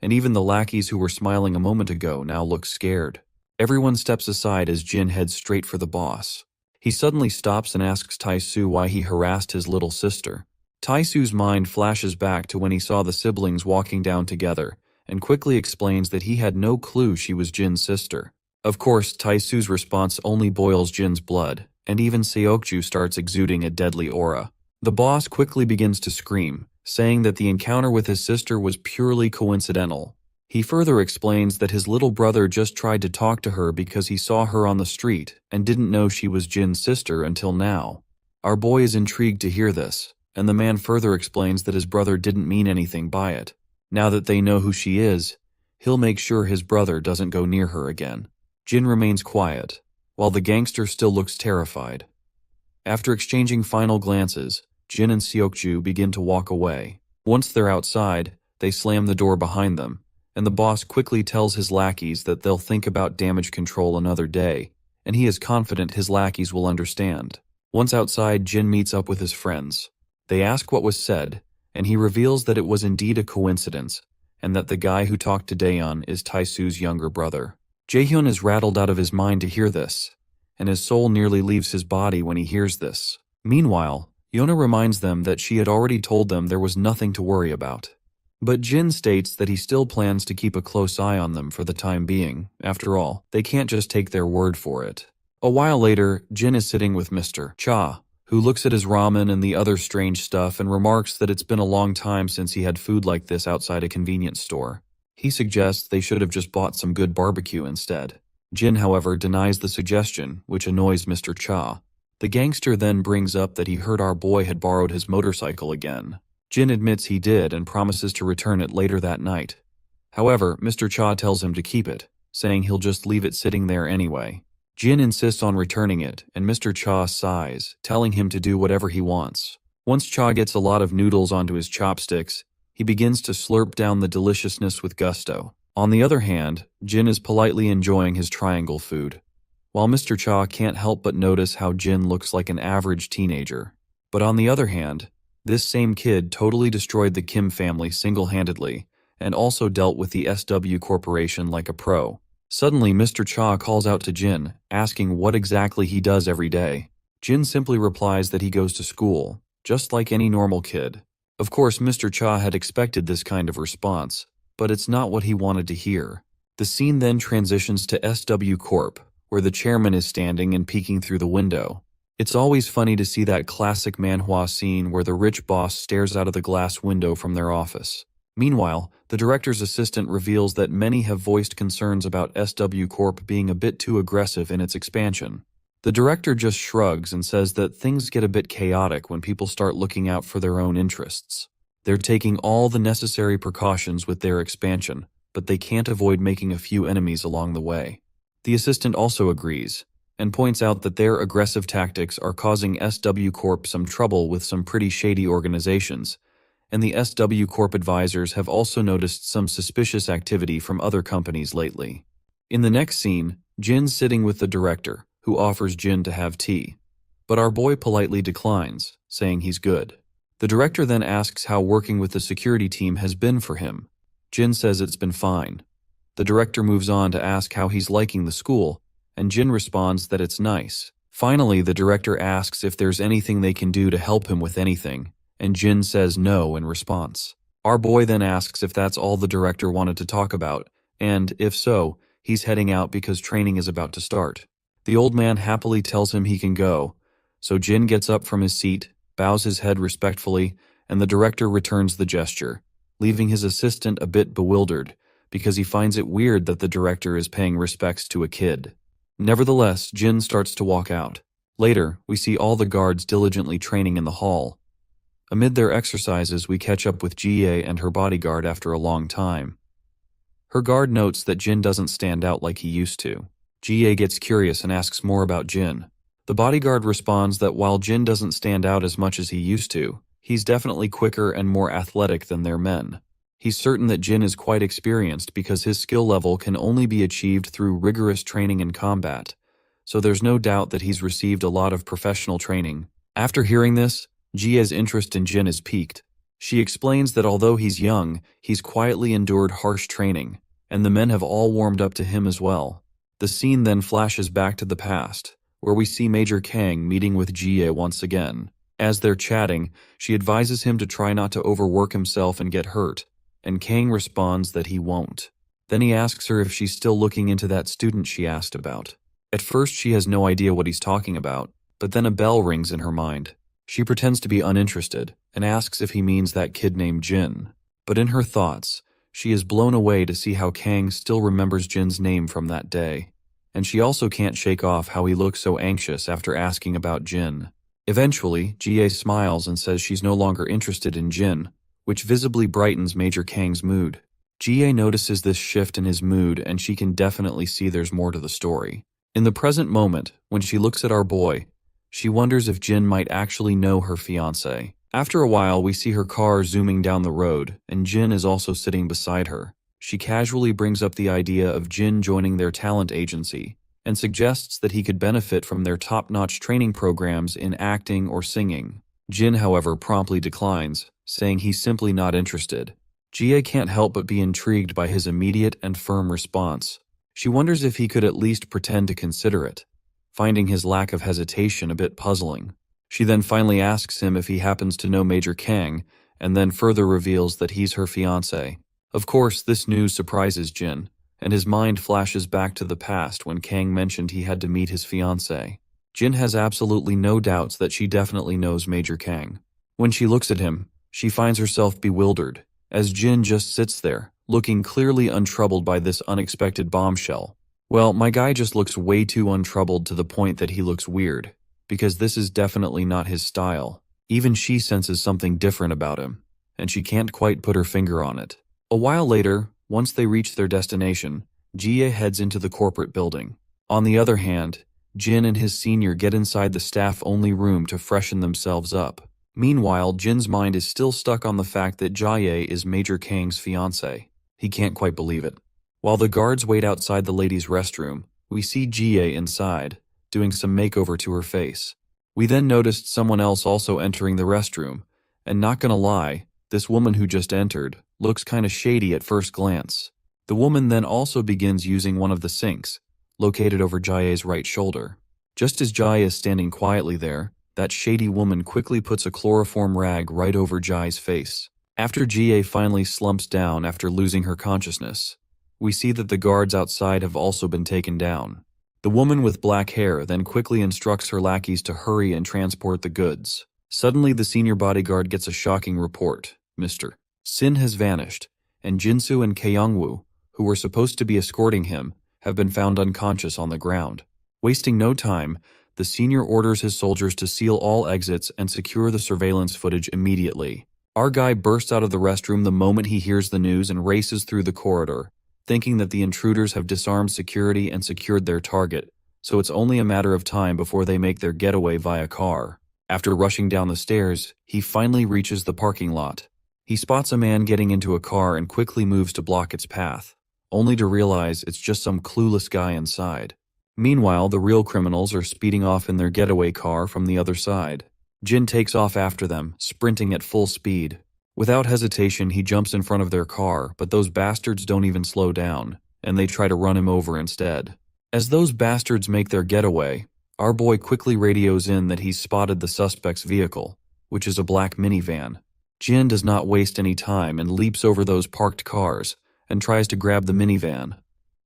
and even the lackeys who were smiling a moment ago now look scared. Everyone steps aside as Jin heads straight for the boss. He suddenly stops and asks Taisu why he harassed his little sister. Taisu's mind flashes back to when he saw the siblings walking down together, and quickly explains that he had no clue she was Jin's sister. Of course, Taisu's response only boils Jin's blood, and even Seokju starts exuding a deadly aura. The boss quickly begins to scream, saying that the encounter with his sister was purely coincidental. He further explains that his little brother just tried to talk to her because he saw her on the street and didn't know she was Jin's sister until now. Our boy is intrigued to hear this, and the man further explains that his brother didn't mean anything by it. Now that they know who she is, he'll make sure his brother doesn't go near her again. Jin remains quiet, while the gangster still looks terrified. After exchanging final glances, Jin and Seokju begin to walk away. Once they're outside, they slam the door behind them, and the boss quickly tells his lackeys that they'll think about damage control another day, and he is confident his lackeys will understand. Once outside, Jin meets up with his friends. They ask what was said, and he reveals that it was indeed a coincidence, and that the guy who talked to Daeon is Taisu's younger brother. Jaehyun is rattled out of his mind to hear this, and his soul nearly leaves his body when he hears this. Meanwhile, Yona reminds them that she had already told them there was nothing to worry about. But Jin states that he still plans to keep a close eye on them for the time being. After all, they can't just take their word for it. A while later, Jin is sitting with Mr. Cha, who looks at his ramen and the other strange stuff and remarks that it's been a long time since he had food like this outside a convenience store. He suggests they should have just bought some good barbecue instead. Jin, however, denies the suggestion, which annoys Mr. Cha. The gangster then brings up that he heard our boy had borrowed his motorcycle again. Jin admits he did and promises to return it later that night. However, Mr. Cha tells him to keep it, saying he'll just leave it sitting there anyway. Jin insists on returning it, and Mr. Cha sighs, telling him to do whatever he wants. Once Cha gets a lot of noodles onto his chopsticks, he begins to slurp down the deliciousness with gusto. On the other hand, Jin is politely enjoying his triangle food, while Mr. Cha can't help but notice how Jin looks like an average teenager. But on the other hand, this same kid totally destroyed the Kim family single-handedly, and also dealt with the SW Corporation like a pro. Suddenly, Mr. Cha calls out to Jin, asking what exactly he does every day. Jin simply replies that he goes to school, just like any normal kid. Of course, Mr. Cha had expected this kind of response, but it's not what he wanted to hear. The scene then transitions to SW Corp, where the chairman is standing and peeking through the window. It's always funny to see that classic manhwa scene where the rich boss stares out of the glass window from their office. Meanwhile, the director's assistant reveals that many have voiced concerns about SW Corp being a bit too aggressive in its expansion. The director just shrugs and says that things get a bit chaotic when people start looking out for their own interests. They're taking all the necessary precautions with their expansion, but they can't avoid making a few enemies along the way. The assistant also agrees, and points out that their aggressive tactics are causing SW Corp some trouble with some pretty shady organizations, and the SW Corp advisors have also noticed some suspicious activity from other companies lately. In the next scene, Jin's sitting with the director, who offers Jin to have tea. But our boy politely declines, saying he's good. The director then asks how working with the security team has been for him. Jin says it's been fine. The director moves on to ask how he's liking the school, and Jin responds that it's nice. Finally, the director asks if there's anything they can do to help him with anything, and Jin says no in response. Our boy then asks if that's all the director wanted to talk about, and, if so, he's heading out because training is about to start. The old man happily tells him he can go, so Jin gets up from his seat, bows his head respectfully, and the director returns the gesture, leaving his assistant a bit bewildered, because he finds it weird that the director is paying respects to a kid. Nevertheless, Jin starts to walk out. Later, we see all the guards diligently training in the hall. Amid their exercises, we catch up with Jie and her bodyguard after a long time. Her guard notes that Jin doesn't stand out like he used to. Jie gets curious and asks more about Jin. The bodyguard responds that while Jin doesn't stand out as much as he used to, he's definitely quicker and more athletic than their men. He's certain that Jin is quite experienced because his skill level can only be achieved through rigorous training in combat, so there's no doubt that he's received a lot of professional training. After hearing this, Jie's interest in Jin is piqued. She explains that although he's young, he's quietly endured harsh training, and the men have all warmed up to him as well. The scene then flashes back to the past, where we see Major Kang meeting with Jie once again. As they're chatting, she advises him to try not to overwork himself and get hurt, and Kang responds that he won't. Then he asks her if she's still looking into that student she asked about. At first she has no idea what he's talking about, but then a bell rings in her mind. She pretends to be uninterested, and asks if he means that kid named Jin. But in her thoughts, she is blown away to see how Kang still remembers Jin's name from that day. And she also can't shake off how he looks so anxious after asking about Jin. Eventually, Jie smiles and says she's no longer interested in Jin, which visibly brightens Major Kang's mood. Jie notices this shift in his mood, and she can definitely see there's more to the story. In the present moment, when she looks at our boy, she wonders if Jin might actually know her fiancé. After a while, we see her car zooming down the road, and Jin is also sitting beside her. She casually brings up the idea of Jin joining their talent agency, and suggests that he could benefit from their top-notch training programs in acting or singing. Jin, however, promptly declines, saying he's simply not interested. Jie can't help but be intrigued by his immediate and firm response. She wonders if he could at least pretend to consider it, finding his lack of hesitation a bit puzzling. She then finally asks him if he happens to know Major Kang, and then further reveals that he's her fiancé. Of course, this news surprises Jin, and his mind flashes back to the past when Kang mentioned he had to meet his fiancé. Jin has absolutely no doubts that she definitely knows Major Kang. When she looks at him, she finds herself bewildered, as Jin just sits there, looking clearly untroubled by this unexpected bombshell. Well, my guy just looks way too untroubled to the point that he looks weird, because this is definitely not his style. Even she senses something different about him, and she can't quite put her finger on it. A while later, once they reach their destination, Jie heads into the corporate building. On the other hand, Jin and his senior get inside the staff-only room to freshen themselves up. Meanwhile, Jin's mind is still stuck on the fact that Jie is Major Kang's fiancé. He can't quite believe it. While the guards wait outside the ladies' restroom, we see Jie inside, doing some makeover to her face. We then noticed someone else also entering the restroom, and not gonna lie, this woman who just entered looks kinda shady at first glance. The woman then also begins using one of the sinks, located over Jie's right shoulder. Just as Jie is standing quietly there, that shady woman quickly puts a chloroform rag right over Jie's face. After Jie finally slumps down after losing her consciousness, we see that the guards outside have also been taken down. The woman with black hair then quickly instructs her lackeys to hurry and transport the goods. Suddenly, the senior bodyguard gets a shocking report. Mr. Sin has vanished, and Jinsu and Kaeyoungwoo, who were supposed to be escorting him, have been found unconscious on the ground. Wasting no time, the senior orders his soldiers to seal all exits and secure the surveillance footage immediately. Our guy bursts out of the restroom the moment he hears the news and races through the corridor, thinking that the intruders have disarmed security and secured their target, so it's only a matter of time before they make their getaway via car. After rushing down the stairs, he finally reaches the parking lot. He spots a man getting into a car and quickly moves to block its path, only to realize it's just some clueless guy inside. Meanwhile, the real criminals are speeding off in their getaway car from the other side. Jin takes off after them, sprinting at full speed. Without hesitation, he jumps in front of their car, but those bastards don't even slow down, and they try to run him over instead. As those bastards make their getaway, our boy quickly radios in that he's spotted the suspect's vehicle, which is a black minivan. Jin does not waste any time and leaps over those parked cars and tries to grab the minivan.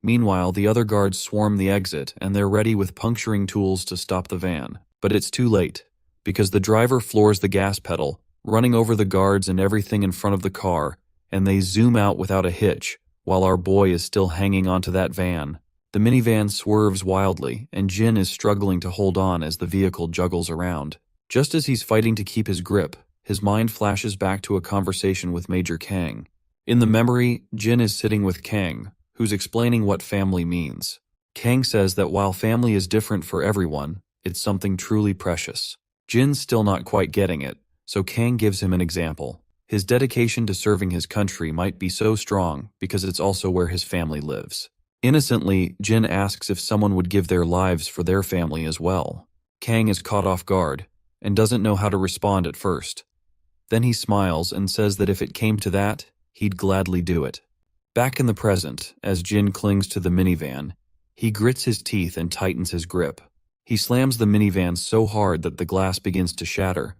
Meanwhile, the other guards swarm the exit and they're ready with puncturing tools to stop the van. But it's too late, because the driver floors the gas pedal, running over the guards and everything in front of the car, and they zoom out without a hitch, while our boy is still hanging onto that van. The minivan swerves wildly, and Jin is struggling to hold on as the vehicle juggles around. Just as he's fighting to keep his grip, his mind flashes back to a conversation with Major Kang. In the memory, Jin is sitting with Kang, who's explaining what family means. Kang says that while family is different for everyone, it's something truly precious. Jin's still not quite getting it, so Kang gives him an example. His dedication to serving his country might be so strong because it's also where his family lives. Innocently, Jin asks if someone would give their lives for their family as well. Kang is caught off guard and doesn't know how to respond at first. Then he smiles and says that if it came to that, he'd gladly do it. Back in the present, as Jin clings to the minivan, he grits his teeth and tightens his grip. He slams the minivan so hard that the glass begins to shatter.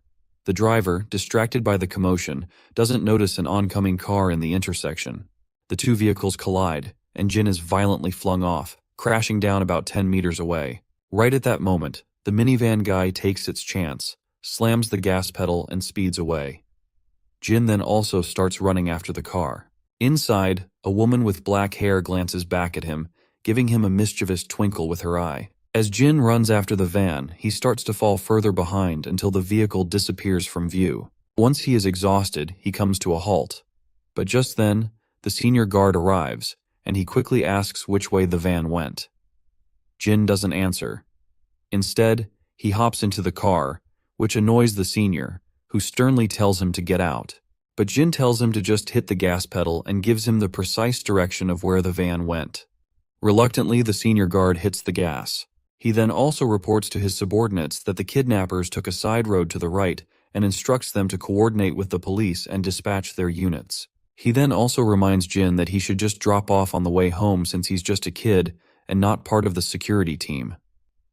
The driver, distracted by the commotion, doesn't notice an oncoming car in the intersection. The two vehicles collide, and Jin is violently flung off, crashing down about 10 meters away. Right at that moment, the minivan guy takes its chance, slams the gas pedal, and speeds away. Jin then also starts running after the car. Inside, a woman with black hair glances back at him, giving him a mischievous twinkle with her eye. As Jin runs after the van, he starts to fall further behind until the vehicle disappears from view. Once he is exhausted, he comes to a halt. But just then, the senior guard arrives, and he quickly asks which way the van went. Jin doesn't answer. Instead, he hops into the car, which annoys the senior, who sternly tells him to get out. But Jin tells him to just hit the gas pedal and gives him the precise direction of where the van went. Reluctantly, the senior guard hits the gas. He then also reports to his subordinates that the kidnappers took a side road to the right and instructs them to coordinate with the police and dispatch their units. He then also reminds Jin that he should just drop off on the way home since he's just a kid and not part of the security team.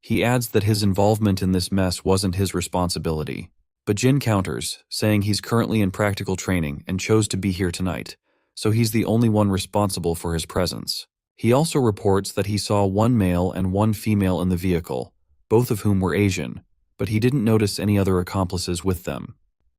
He adds that his involvement in this mess wasn't his responsibility. But Jin counters, saying he's currently in practical training and chose to be here tonight, so he's the only one responsible for his presence. He also reports that he saw one male and one female in the vehicle, both of whom were Asian, but he didn't notice any other accomplices with them.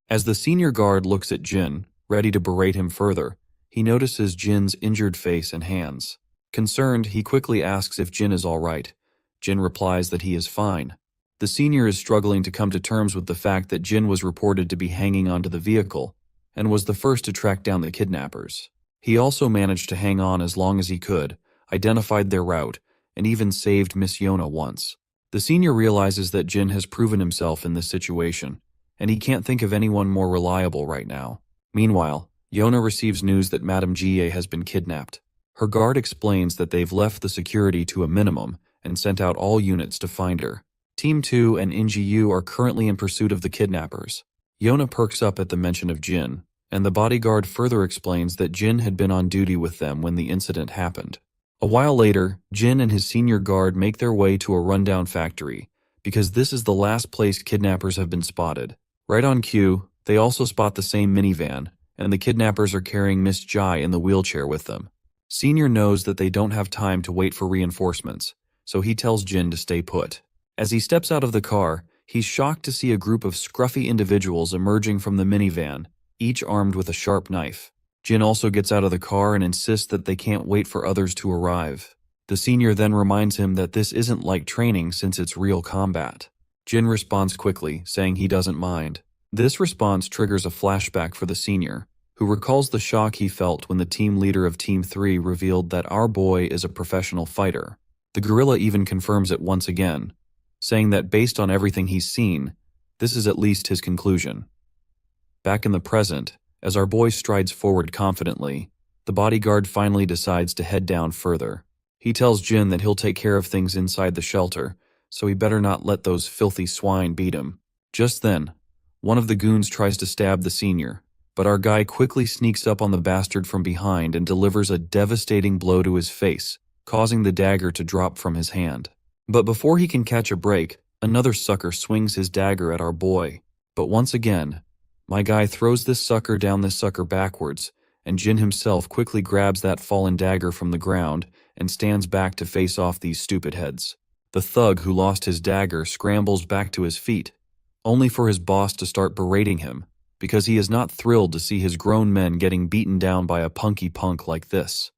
As the senior guard looks at Jin, ready to berate him further, he notices Jin's injured face and hands. Concerned, he quickly asks if Jin is all right. Jin replies that he is fine. The senior is struggling to come to terms with the fact that Jin was reported to be hanging onto the vehicle and was the first to track down the kidnappers. He also managed to hang on as long as he could, identified their route, and even saved Miss Yona once. The senior realizes that Jin has proven himself in this situation, and he can't think of anyone more reliable right now. Meanwhile, Yona receives news that Madame Jie has been kidnapped. Her guard explains that they've left the security to a minimum and sent out all units to find her. Team 2 and NGU are currently in pursuit of the kidnappers. Yona perks up at the mention of Jin, and the bodyguard further explains that Jin had been on duty with them when the incident happened. A while later, Jin and his senior guard make their way to a rundown factory, because this is the last place kidnappers have been spotted. Right on cue, they also spot the same minivan, and the kidnappers are carrying Miss Jai in the wheelchair with them. Senior knows that they don't have time to wait for reinforcements, so he tells Jin to stay put. As he steps out of the car, he's shocked to see a group of scruffy individuals emerging from the minivan, each armed with a sharp knife. Jin also gets out of the car and insists that they can't wait for others to arrive. The senior then reminds him that this isn't like training since it's real combat. Jin responds quickly, saying he doesn't mind. This response triggers a flashback for the senior, who recalls the shock he felt when the team leader of Team 3 revealed that our boy is a professional fighter. The gorilla even confirms it once again, saying that based on everything he's seen, this is at least his conclusion. Back in the present, as our boy strides forward confidently, the bodyguard finally decides to head down further. He tells Jin that he'll take care of things inside the shelter, so he better not let those filthy swine beat him. Just then, One of the goons tries to stab the senior, but our guy quickly sneaks up on the bastard from behind and delivers a devastating blow to his face, causing the dagger to drop from his hand. But before he can catch a break, another sucker swings his dagger at our boy. But once again, my guy throws this sucker down this sucker backwards, and Jin himself quickly grabs that fallen dagger from the ground and stands back to face off these stupid heads. The thug who lost his dagger scrambles back to his feet, only for his boss to start berating him, because he is not thrilled to see his grown men getting beaten down by a punky punk like this.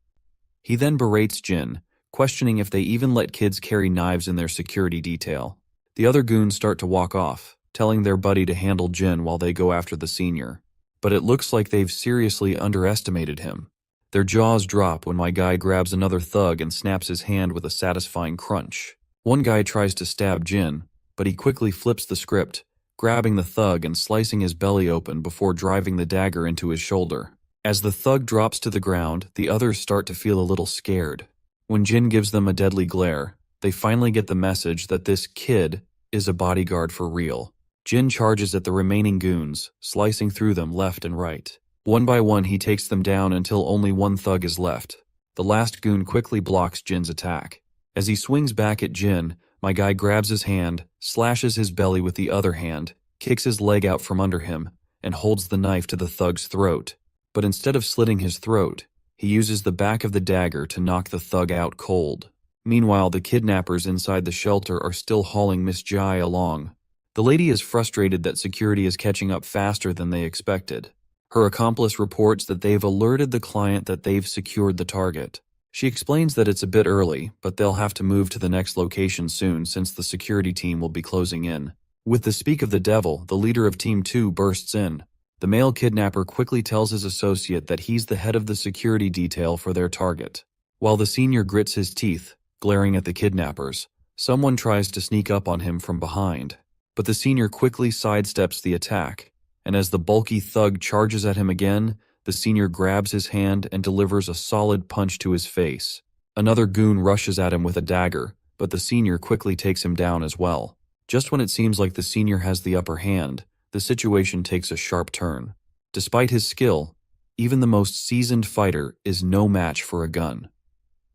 He then berates Jin, questioning if they even let kids carry knives in their security detail. The other goons start to walk off, telling their buddy to handle Jin while they go after the senior. But it looks like they've seriously underestimated him. Their jaws drop when my guy grabs another thug and snaps his hand with a satisfying crunch. One guy tries to stab Jin, but he quickly flips the script, grabbing the thug and slicing his belly open before driving the dagger into his shoulder. As the thug drops to the ground, the others start to feel a little scared. When Jin gives them a deadly glare, they finally get the message that this kid is a bodyguard for real. Jin charges at the remaining goons, slicing through them left and right. One by one he takes them down until only one thug is left. The last goon quickly blocks Jin's attack. As he swings back at Jin, my guy grabs his hand, slashes his belly with the other hand, kicks his leg out from under him, and holds the knife to the thug's throat. But instead of slitting his throat, he uses the back of the dagger to knock the thug out cold. Meanwhile, the kidnappers inside the shelter are still hauling Miss Jai along. The lady is frustrated that security is catching up faster than they expected. Her accomplice reports that they've alerted the client that they've secured the target. She explains that it's a bit early, but they'll have to move to the next location soon since the security team will be closing in. With the speak of the devil, the leader of Team 2 bursts in. The male kidnapper quickly tells his associate that he's the head of the security detail for their target. While the senior grits his teeth, glaring at the kidnappers, someone tries to sneak up on him from behind. But the senior quickly sidesteps the attack, and as the bulky thug charges at him again, the senior grabs his hand and delivers a solid punch to his face. Another goon rushes at him with a dagger, but the senior quickly takes him down as well. Just when it seems like the senior has the upper hand, the situation takes a sharp turn. Despite his skill, even the most seasoned fighter is no match for a gun.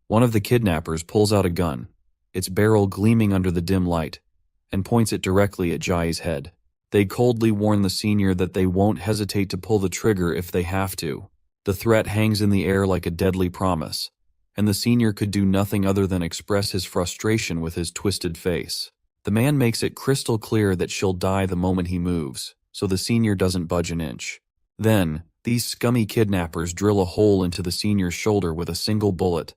One of the kidnappers pulls out a gun, its barrel gleaming under the dim light, and points it directly at Jai's head. They coldly warn the senior that they won't hesitate to pull the trigger if they have to. The threat hangs in the air like a deadly promise, and the senior could do nothing other than express his frustration with his twisted face. The man makes it crystal clear that she'll die the moment he moves, so the senior doesn't budge an inch. Then, these scummy kidnappers drill a hole into the senior's shoulder with a single bullet,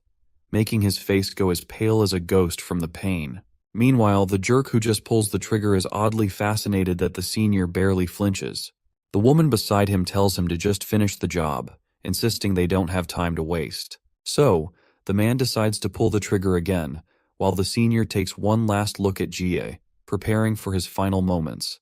making his face go as pale as a ghost from the pain. Meanwhile, the jerk who just pulls the trigger is oddly fascinated that the senior barely flinches. The woman beside him tells him to just finish the job, insisting they don't have time to waste. So, the man decides to pull the trigger again, while the senior takes one last look at Jie, preparing for his final moments.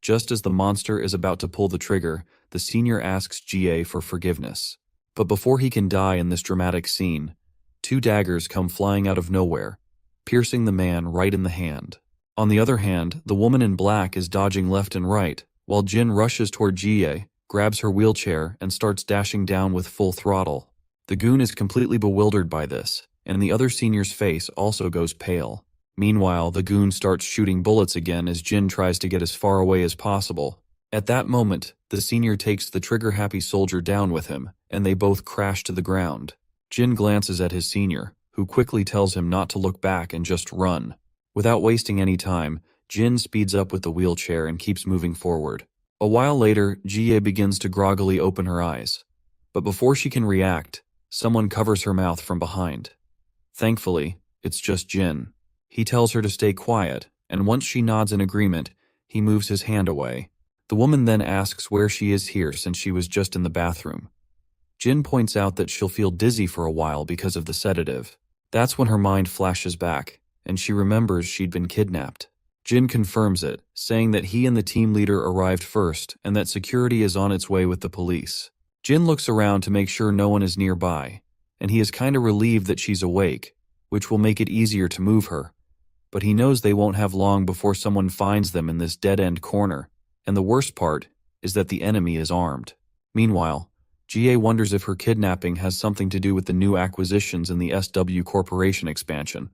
Just as the monster is about to pull the trigger, the senior asks Jie for forgiveness. But before he can die in this dramatic scene, two daggers come flying out of nowhere, piercing the man right in the hand. On the other hand, the woman in black is dodging left and right, while Jin rushes toward Jie, grabs her wheelchair, and starts dashing down with full throttle. The goon is completely bewildered by this, and the other senior's face also goes pale. Meanwhile, the goon starts shooting bullets again as Jin tries to get as far away as possible. At that moment, the senior takes the trigger-happy soldier down with him, and they both crash to the ground. Jin glances at his senior, who quickly tells him not to look back and just run. Without wasting any time, Jin speeds up with the wheelchair and keeps moving forward. A while later, Jie begins to groggily open her eyes. But before she can react, someone covers her mouth from behind. Thankfully, it's just Jin. He tells her to stay quiet, and once she nods in agreement, he moves his hand away. The woman then asks where she is here since she was just in the bathroom. Jin points out that she'll feel dizzy for a while because of the sedative. That's when her mind flashes back, and she remembers she'd been kidnapped. Jin confirms it, saying that he and the team leader arrived first and that security is on its way with the police. Jin looks around to make sure no one is nearby, and he is kinda relieved that she's awake, which will make it easier to move her. But he knows they won't have long before someone finds them in this dead-end corner, And the worst part is that the enemy is armed. Meanwhile, GA wonders if her kidnapping has something to do with the new acquisitions in the SW Corporation expansion,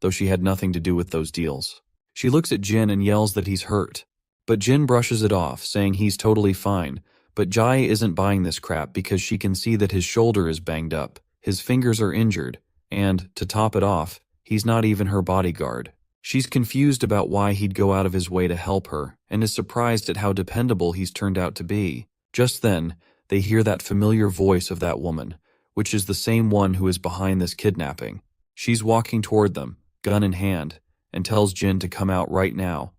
though she had nothing to do with those deals. She looks at Jin and yells that he's hurt, but Jin brushes it off, saying he's totally fine, but Jai isn't buying this crap because she can see that his shoulder is banged up, his fingers are injured, and, to top it off, he's not even her bodyguard. She's confused about why he'd go out of his way to help her, and is surprised at how dependable he's turned out to be. Just then, they hear that familiar voice of that woman, which is the same one who is behind this kidnapping. She's walking toward them, gun in hand, and tells Jin to come out right now.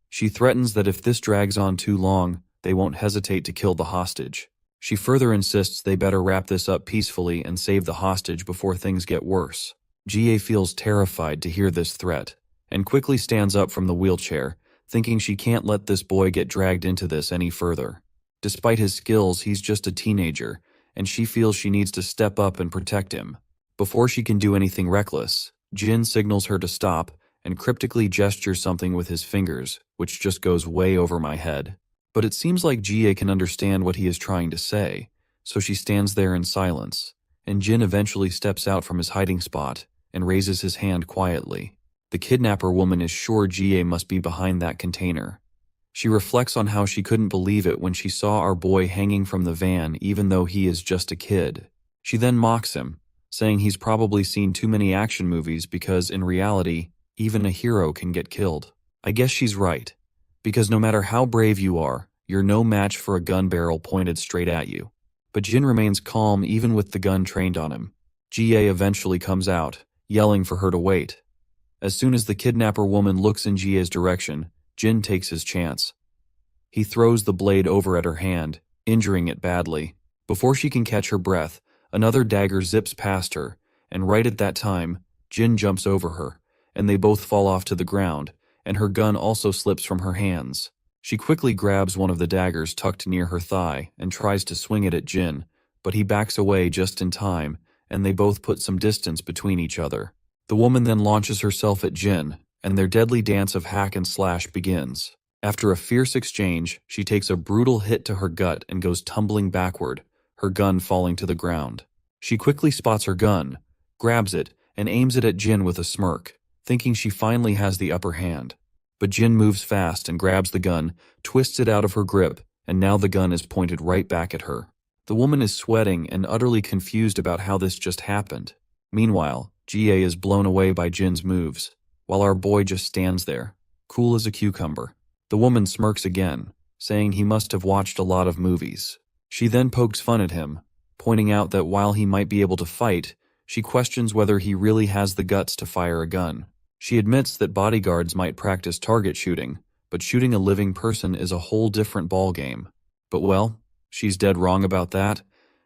She threatens that if this drags on too long, they won't hesitate to kill the hostage. She further insists they better wrap this up peacefully and save the hostage before things get worse. GA feels terrified to hear this threat, and quickly stands up from the wheelchair, thinking she can't let this boy get dragged into this any further. Despite his skills, he's just a teenager, and she feels she needs to step up and protect him. Before she can do anything reckless, Jin signals her to stop and cryptically gestures something with his fingers, which just goes way over my head. But it seems like GA can understand what he is trying to say, so she stands there in silence, and Jin eventually steps out from his hiding spot and raises his hand quietly. The kidnapper woman is sure GA must be behind that container. She reflects on how she couldn't believe it when she saw our boy hanging from the van even though he is just a kid. She then mocks him, saying he's probably seen too many action movies because, in reality, even a hero can get killed. I guess she's right, because no matter how brave you are, you're no match for a gun barrel pointed straight at you. But Jin remains calm even with the gun trained on him. GA eventually comes out, yelling for her to wait. As soon as the kidnapper woman looks in GA's direction, Jin takes his chance. He throws the blade over at her hand, injuring it badly. Before she can catch her breath, another dagger zips past her, and right at that time, Jin jumps over her, and they both fall off to the ground, and her gun also slips from her hands. She quickly grabs one of the daggers tucked near her thigh and tries to swing it at Jin, but he backs away just in time, and they both put some distance between each other. The woman then launches herself at Jin, and their deadly dance of hack and slash begins. After a fierce exchange, she takes a brutal hit to her gut and goes tumbling backward, her gun falling to the ground. She quickly spots her gun, grabs it, and aims it at Jin with a smirk, thinking she finally has the upper hand. But Jin moves fast and grabs the gun, twists it out of her grip, and now the gun is pointed right back at her. The woman is sweating and utterly confused about how this just happened. Meanwhile, GA is blown away by Jin's moves, while our boy just stands there, cool as a cucumber. The woman smirks again, saying he must have watched a lot of movies. She then pokes fun at him, pointing out that while he might be able to fight, she questions whether he really has the guts to fire a gun. She admits that bodyguards might practice target shooting, but shooting a living person is a whole different ballgame. But well, she's dead wrong about that,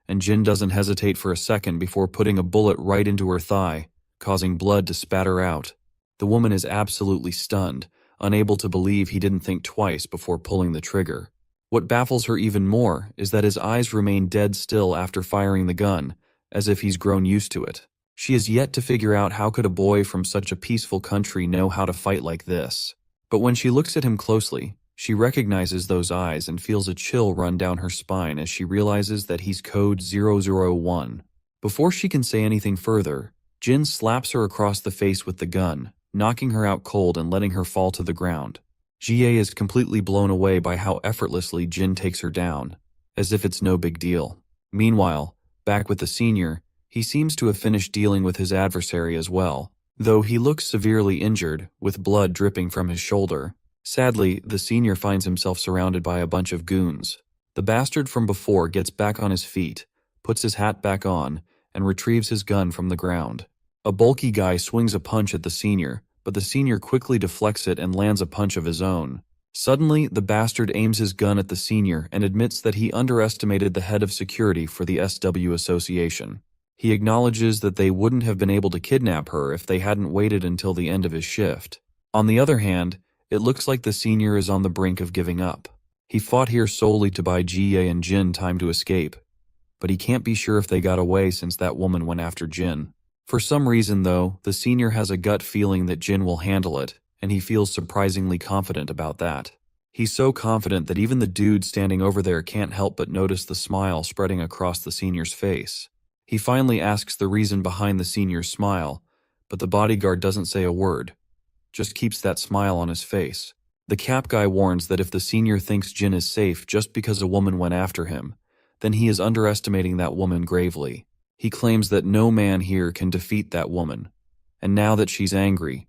and Jin doesn't hesitate for a second before putting a bullet right into her thigh, causing blood to spatter out. The woman is absolutely stunned, unable to believe he didn't think twice before pulling the trigger. What baffles her even more is that his eyes remain dead still after firing the gun, as if he's grown used to it. She has yet to figure out how could a boy from such a peaceful country know how to fight like this. But when she looks at him closely, she recognizes those eyes and feels a chill run down her spine as she realizes that he's code 001. Before she can say anything further, Jin slaps her across the face with the gun, knocking her out cold and letting her fall to the ground. GA is completely blown away by how effortlessly Jin takes her down, as if it's no big deal. Meanwhile, back with the senior, he seems to have finished dealing with his adversary as well, though he looks severely injured, with blood dripping from his shoulder. Sadly, the senior finds himself surrounded by a bunch of goons. The bastard from before gets back on his feet, puts his hat back on, and retrieves his gun from the ground. A bulky guy swings a punch at the senior, but the senior quickly deflects it and lands a punch of his own. Suddenly, the bastard aims his gun at the senior and admits that he underestimated the head of security for the SW Association. He acknowledges that they wouldn't have been able to kidnap her if they hadn't waited until the end of his shift. On the other hand, it looks like the senior is on the brink of giving up. He fought here solely to buy GA and Jin time to escape, but he can't be sure if they got away since that woman went after Jin. For some reason, though, the senior has a gut feeling that Jin will handle it, and he feels surprisingly confident about that. He's so confident that even the dude standing over there can't help but notice the smile spreading across the senior's face. He finally asks the reason behind the senior's smile, but the bodyguard doesn't say a word, just keeps that smile on his face. The cap guy warns that if the senior thinks Jin is safe just because a woman went after him, then he is underestimating that woman gravely. He claims that no man here can defeat that woman, and now that she's angry,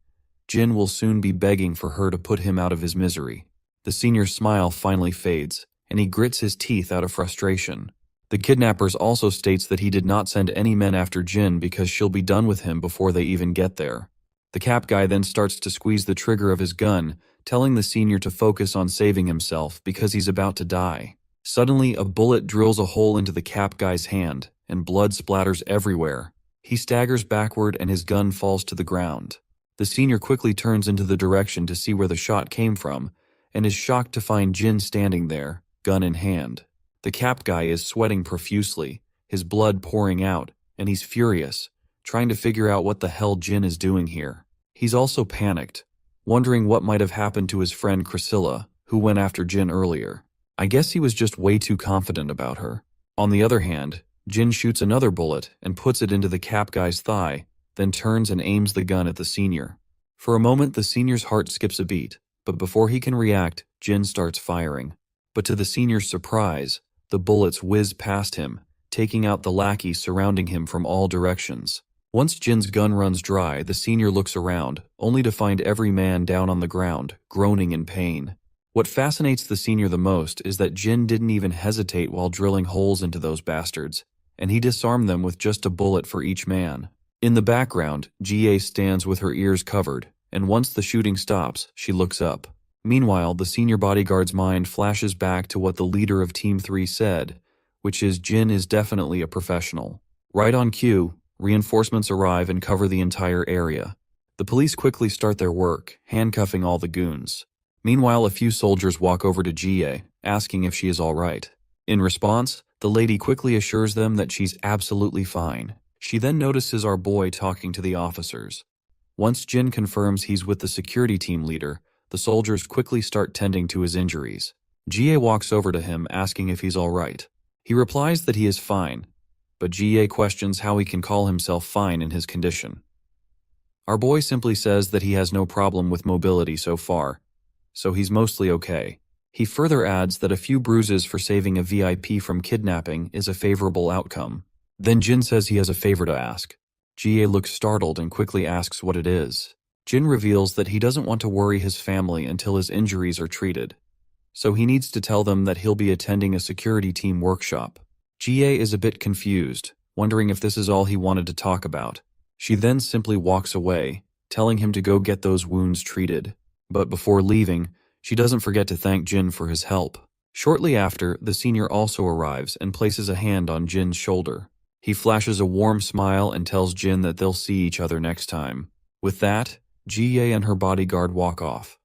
Jin will soon be begging for her to put him out of his misery. The senior's smile finally fades, and he grits his teeth out of frustration. The kidnappers also states that he did not send any men after Jin because she'll be done with him before they even get there. The cap guy then starts to squeeze the trigger of his gun, telling the senior to focus on saving himself because he's about to die. Suddenly, a bullet drills a hole into the cap guy's hand, and blood splatters everywhere. He staggers backward and his gun falls to the ground. The senior quickly turns into the direction to see where the shot came from, and is shocked to find Jin standing there, gun in hand. The cap guy is sweating profusely, his blood pouring out, and he's furious, trying to figure out what the hell Jin is doing here. He's also panicked, wondering what might have happened to his friend Priscilla, who went after Jin earlier. I guess he was just way too confident about her. On the other hand, Jin shoots another bullet and puts it into the cap guy's thigh, then turns and aims the gun at the senior. For a moment, the senior's heart skips a beat, but before he can react, Jin starts firing. But to the senior's surprise, the bullets whiz past him, taking out the lackeys surrounding him from all directions. Once Jin's gun runs dry, the senior looks around, only to find every man down on the ground, groaning in pain. What fascinates the senior the most is that Jin didn't even hesitate while drilling holes into those bastards, and he disarmed them with just a bullet for each man. In the background, GA stands with her ears covered, and once the shooting stops, she looks up. Meanwhile, the senior bodyguard's mind flashes back to what the leader of Team 3 said, which is Jin is definitely a professional. Right on cue, reinforcements arrive and cover the entire area. The police quickly start their work, handcuffing all the goons. Meanwhile, a few soldiers walk over to GA, asking if she is all right. In response, the lady quickly assures them that she's absolutely fine. She then notices our boy talking to the officers. Once Jin confirms he's with the security team leader, the soldiers quickly start tending to his injuries. GA walks over to him asking if he's all right. He replies that he is fine, but GA questions how he can call himself fine in his condition. Our boy simply says that he has no problem with mobility so far, so he's mostly okay. He further adds that a few bruises for saving a VIP from kidnapping is a favorable outcome. Then Jin says he has a favor to ask. GA looks startled and quickly asks what it is. Jin reveals that he doesn't want to worry his family until his injuries are treated, so he needs to tell them that he'll be attending a security team workshop. GA is a bit confused, wondering if this is all he wanted to talk about. She then simply walks away, telling him to go get those wounds treated. But before leaving, she doesn't forget to thank Jin for his help. Shortly after, the senior also arrives and places a hand on Jin's shoulder. He flashes a warm smile and tells Jin that they'll see each other next time. With that, GA and her bodyguard walk off.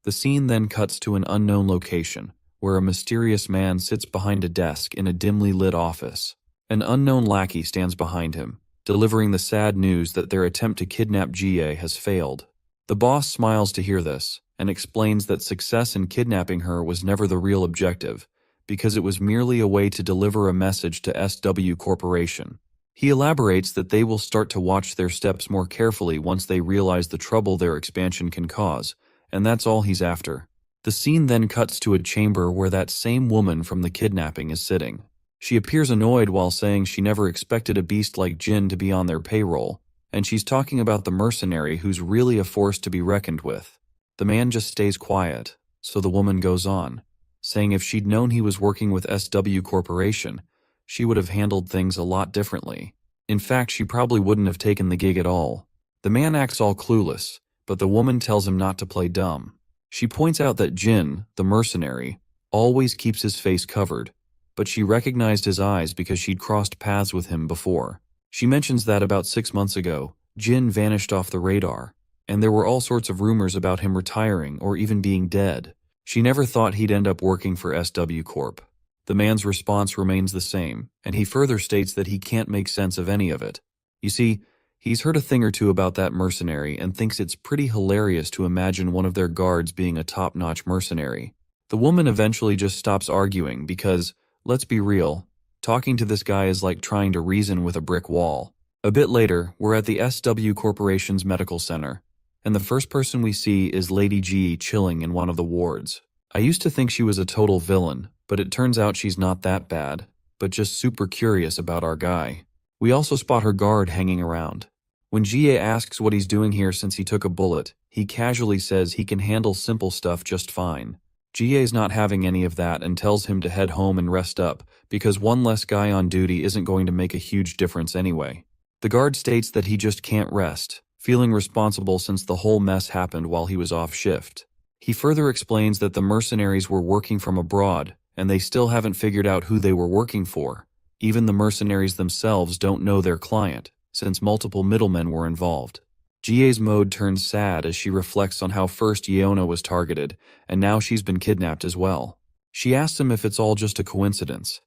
The scene then cuts to an unknown location, where a mysterious man sits behind a desk in a dimly lit office. An unknown lackey stands behind him, delivering the sad news that their attempt to kidnap GA has failed. The boss smiles to hear this, and explains that success in kidnapping her was never the real objective, because it was merely a way to deliver a message to SW Corporation. He elaborates that they will start to watch their steps more carefully once they realize the trouble their expansion can cause, and that's all he's after. The scene then cuts to a chamber where that same woman from the kidnapping is sitting. She appears annoyed while saying she never expected a beast like Jin to be on their payroll, and she's talking about the mercenary who's really a force to be reckoned with. The man just stays quiet, so the woman goes on, saying if she'd known he was working with SW Corporation, she would have handled things a lot differently. In fact, she probably wouldn't have taken the gig at all. The man acts all clueless, but the woman tells him not to play dumb. She points out that Jin, the mercenary, always keeps his face covered, but she recognized his eyes because she'd crossed paths with him before. She mentions that about 6 months ago, Jin vanished off the radar, and there were all sorts of rumors about him retiring or even being dead. She never thought he'd end up working for SW Corp. The man's response remains the same, and he further states that he can't make sense of any of it. You see, he's heard a thing or two about that mercenary and thinks it's pretty hilarious to imagine one of their guards being a top-notch mercenary. The woman eventually just stops arguing because, let's be real, talking to this guy is like trying to reason with a brick wall. A bit later, we're at the SW Corporation's medical center, and the first person we see is Lady G chilling in one of the wards. I used to think she was a total villain, but it turns out she's not that bad, but just super curious about our guy. We also spot her guard hanging around. When GA asks what he's doing here since he took a bullet, he casually says he can handle simple stuff just fine. GA's not having any of that and tells him to head home and rest up, because one less guy on duty isn't going to make a huge difference anyway. The guard states that he just can't rest, feeling responsible since the whole mess happened while he was off shift. He further explains that the mercenaries were working from abroad, and they still haven't figured out who they were working for. Even the mercenaries themselves don't know their client, since multiple middlemen were involved. GA's mode turns sad as she reflects on how first Yeona was targeted, and now she's been kidnapped as well. She asks him if it's all just a coincidence.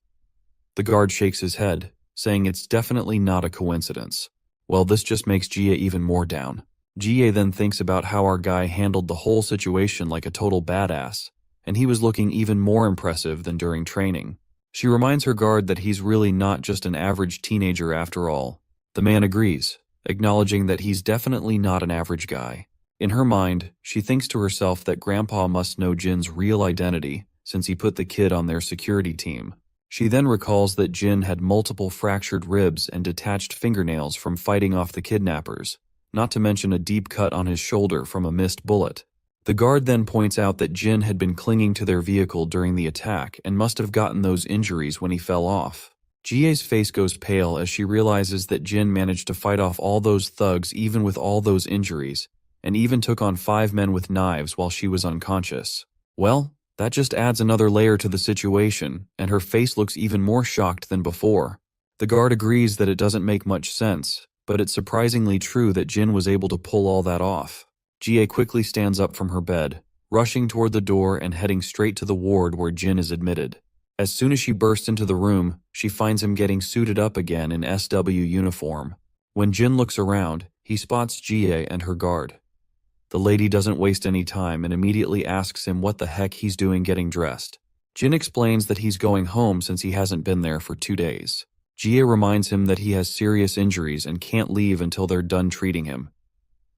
The guard shakes his head, saying it's definitely not a coincidence. Well, this just makes GA even more down. GA then thinks about how our guy handled the whole situation like a total badass, and he was looking even more impressive than during training. She reminds her guard that he's really not just an average teenager after all. The man agrees, acknowledging that he's definitely not an average guy. In her mind, she thinks to herself that Grandpa must know Jin's real identity since he put the kid on their security team. She then recalls that Jin had multiple fractured ribs and detached fingernails from fighting off the kidnappers, not to mention a deep cut on his shoulder from a missed bullet. The guard then points out that Jin had been clinging to their vehicle during the attack and must have gotten those injuries when he fell off. GA's face goes pale as she realizes that Jin managed to fight off all those thugs even with all those injuries, and even took on 5 men with knives while she was unconscious. Well, that just adds another layer to the situation, and her face looks even more shocked than before. The guard agrees that it doesn't make much sense, but it's surprisingly true that Jin was able to pull all that off. GA quickly stands up from her bed, rushing toward the door and heading straight to the ward where Jin is admitted. As soon as she bursts into the room, she finds him getting suited up again in SW uniform. When Jin looks around, he spots GA and her guard. The lady doesn't waste any time and immediately asks him what the heck he's doing getting dressed. Jin explains that he's going home since he hasn't been there for 2 days. GA reminds him that he has serious injuries and can't leave until they're done treating him.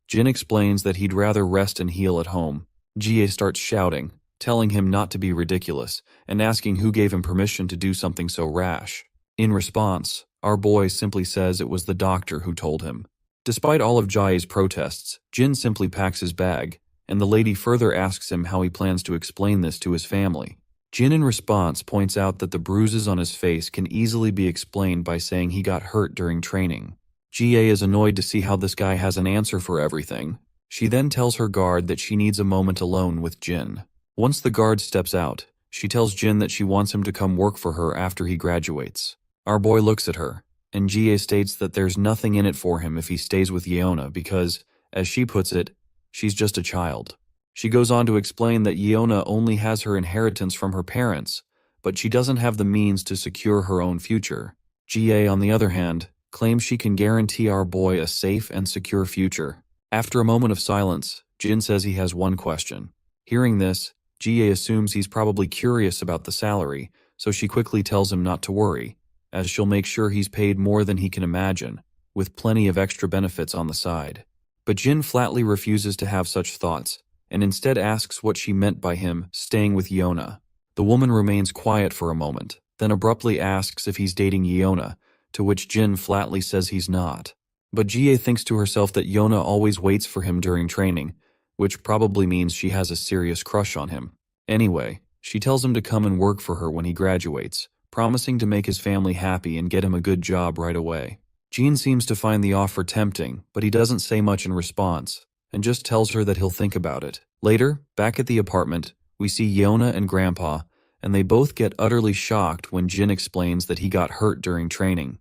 Jin explains that he'd rather rest and heal at home. GA starts shouting, telling him not to be ridiculous, and asking who gave him permission to do something so rash. In response, our boy simply says it was the doctor who told him. Despite all of Jai's protests, Jin simply packs his bag, and the lady further asks him how he plans to explain this to his family. Jin in response points out that the bruises on his face can easily be explained by saying he got hurt during training. GA is annoyed to see how this guy has an answer for everything. She then tells her guard that she needs a moment alone with Jin. Once the guard steps out, she tells Jin that she wants him to come work for her after he graduates. Our boy looks at her, and GA states that there's nothing in it for him if he stays with Yeona because, as she puts it, she's just a child. She goes on to explain that Yeona only has her inheritance from her parents, but she doesn't have the means to secure her own future. GA, on the other hand, claims she can guarantee our boy a safe and secure future. After a moment of silence, Jin says he has one question. Hearing this, GA assumes he's probably curious about the salary, so she quickly tells him not to worry, as she'll make sure he's paid more than he can imagine, with plenty of extra benefits on the side. But Jin flatly refuses to have such thoughts, and instead asks what she meant by him staying with Yeona. The woman remains quiet for a moment, then abruptly asks if he's dating Yeona, to which Jin flatly says he's not. But GA thinks to herself that Yeona always waits for him during training, which probably means she has a serious crush on him. Anyway, she tells him to come and work for her when he graduates, promising to make his family happy and get him a good job right away. Jin seems to find the offer tempting, but he doesn't say much in response, and just tells her that he'll think about it. Later, back at the apartment, we see Yeona and Grandpa, and they both get utterly shocked when Jin explains that he got hurt during training.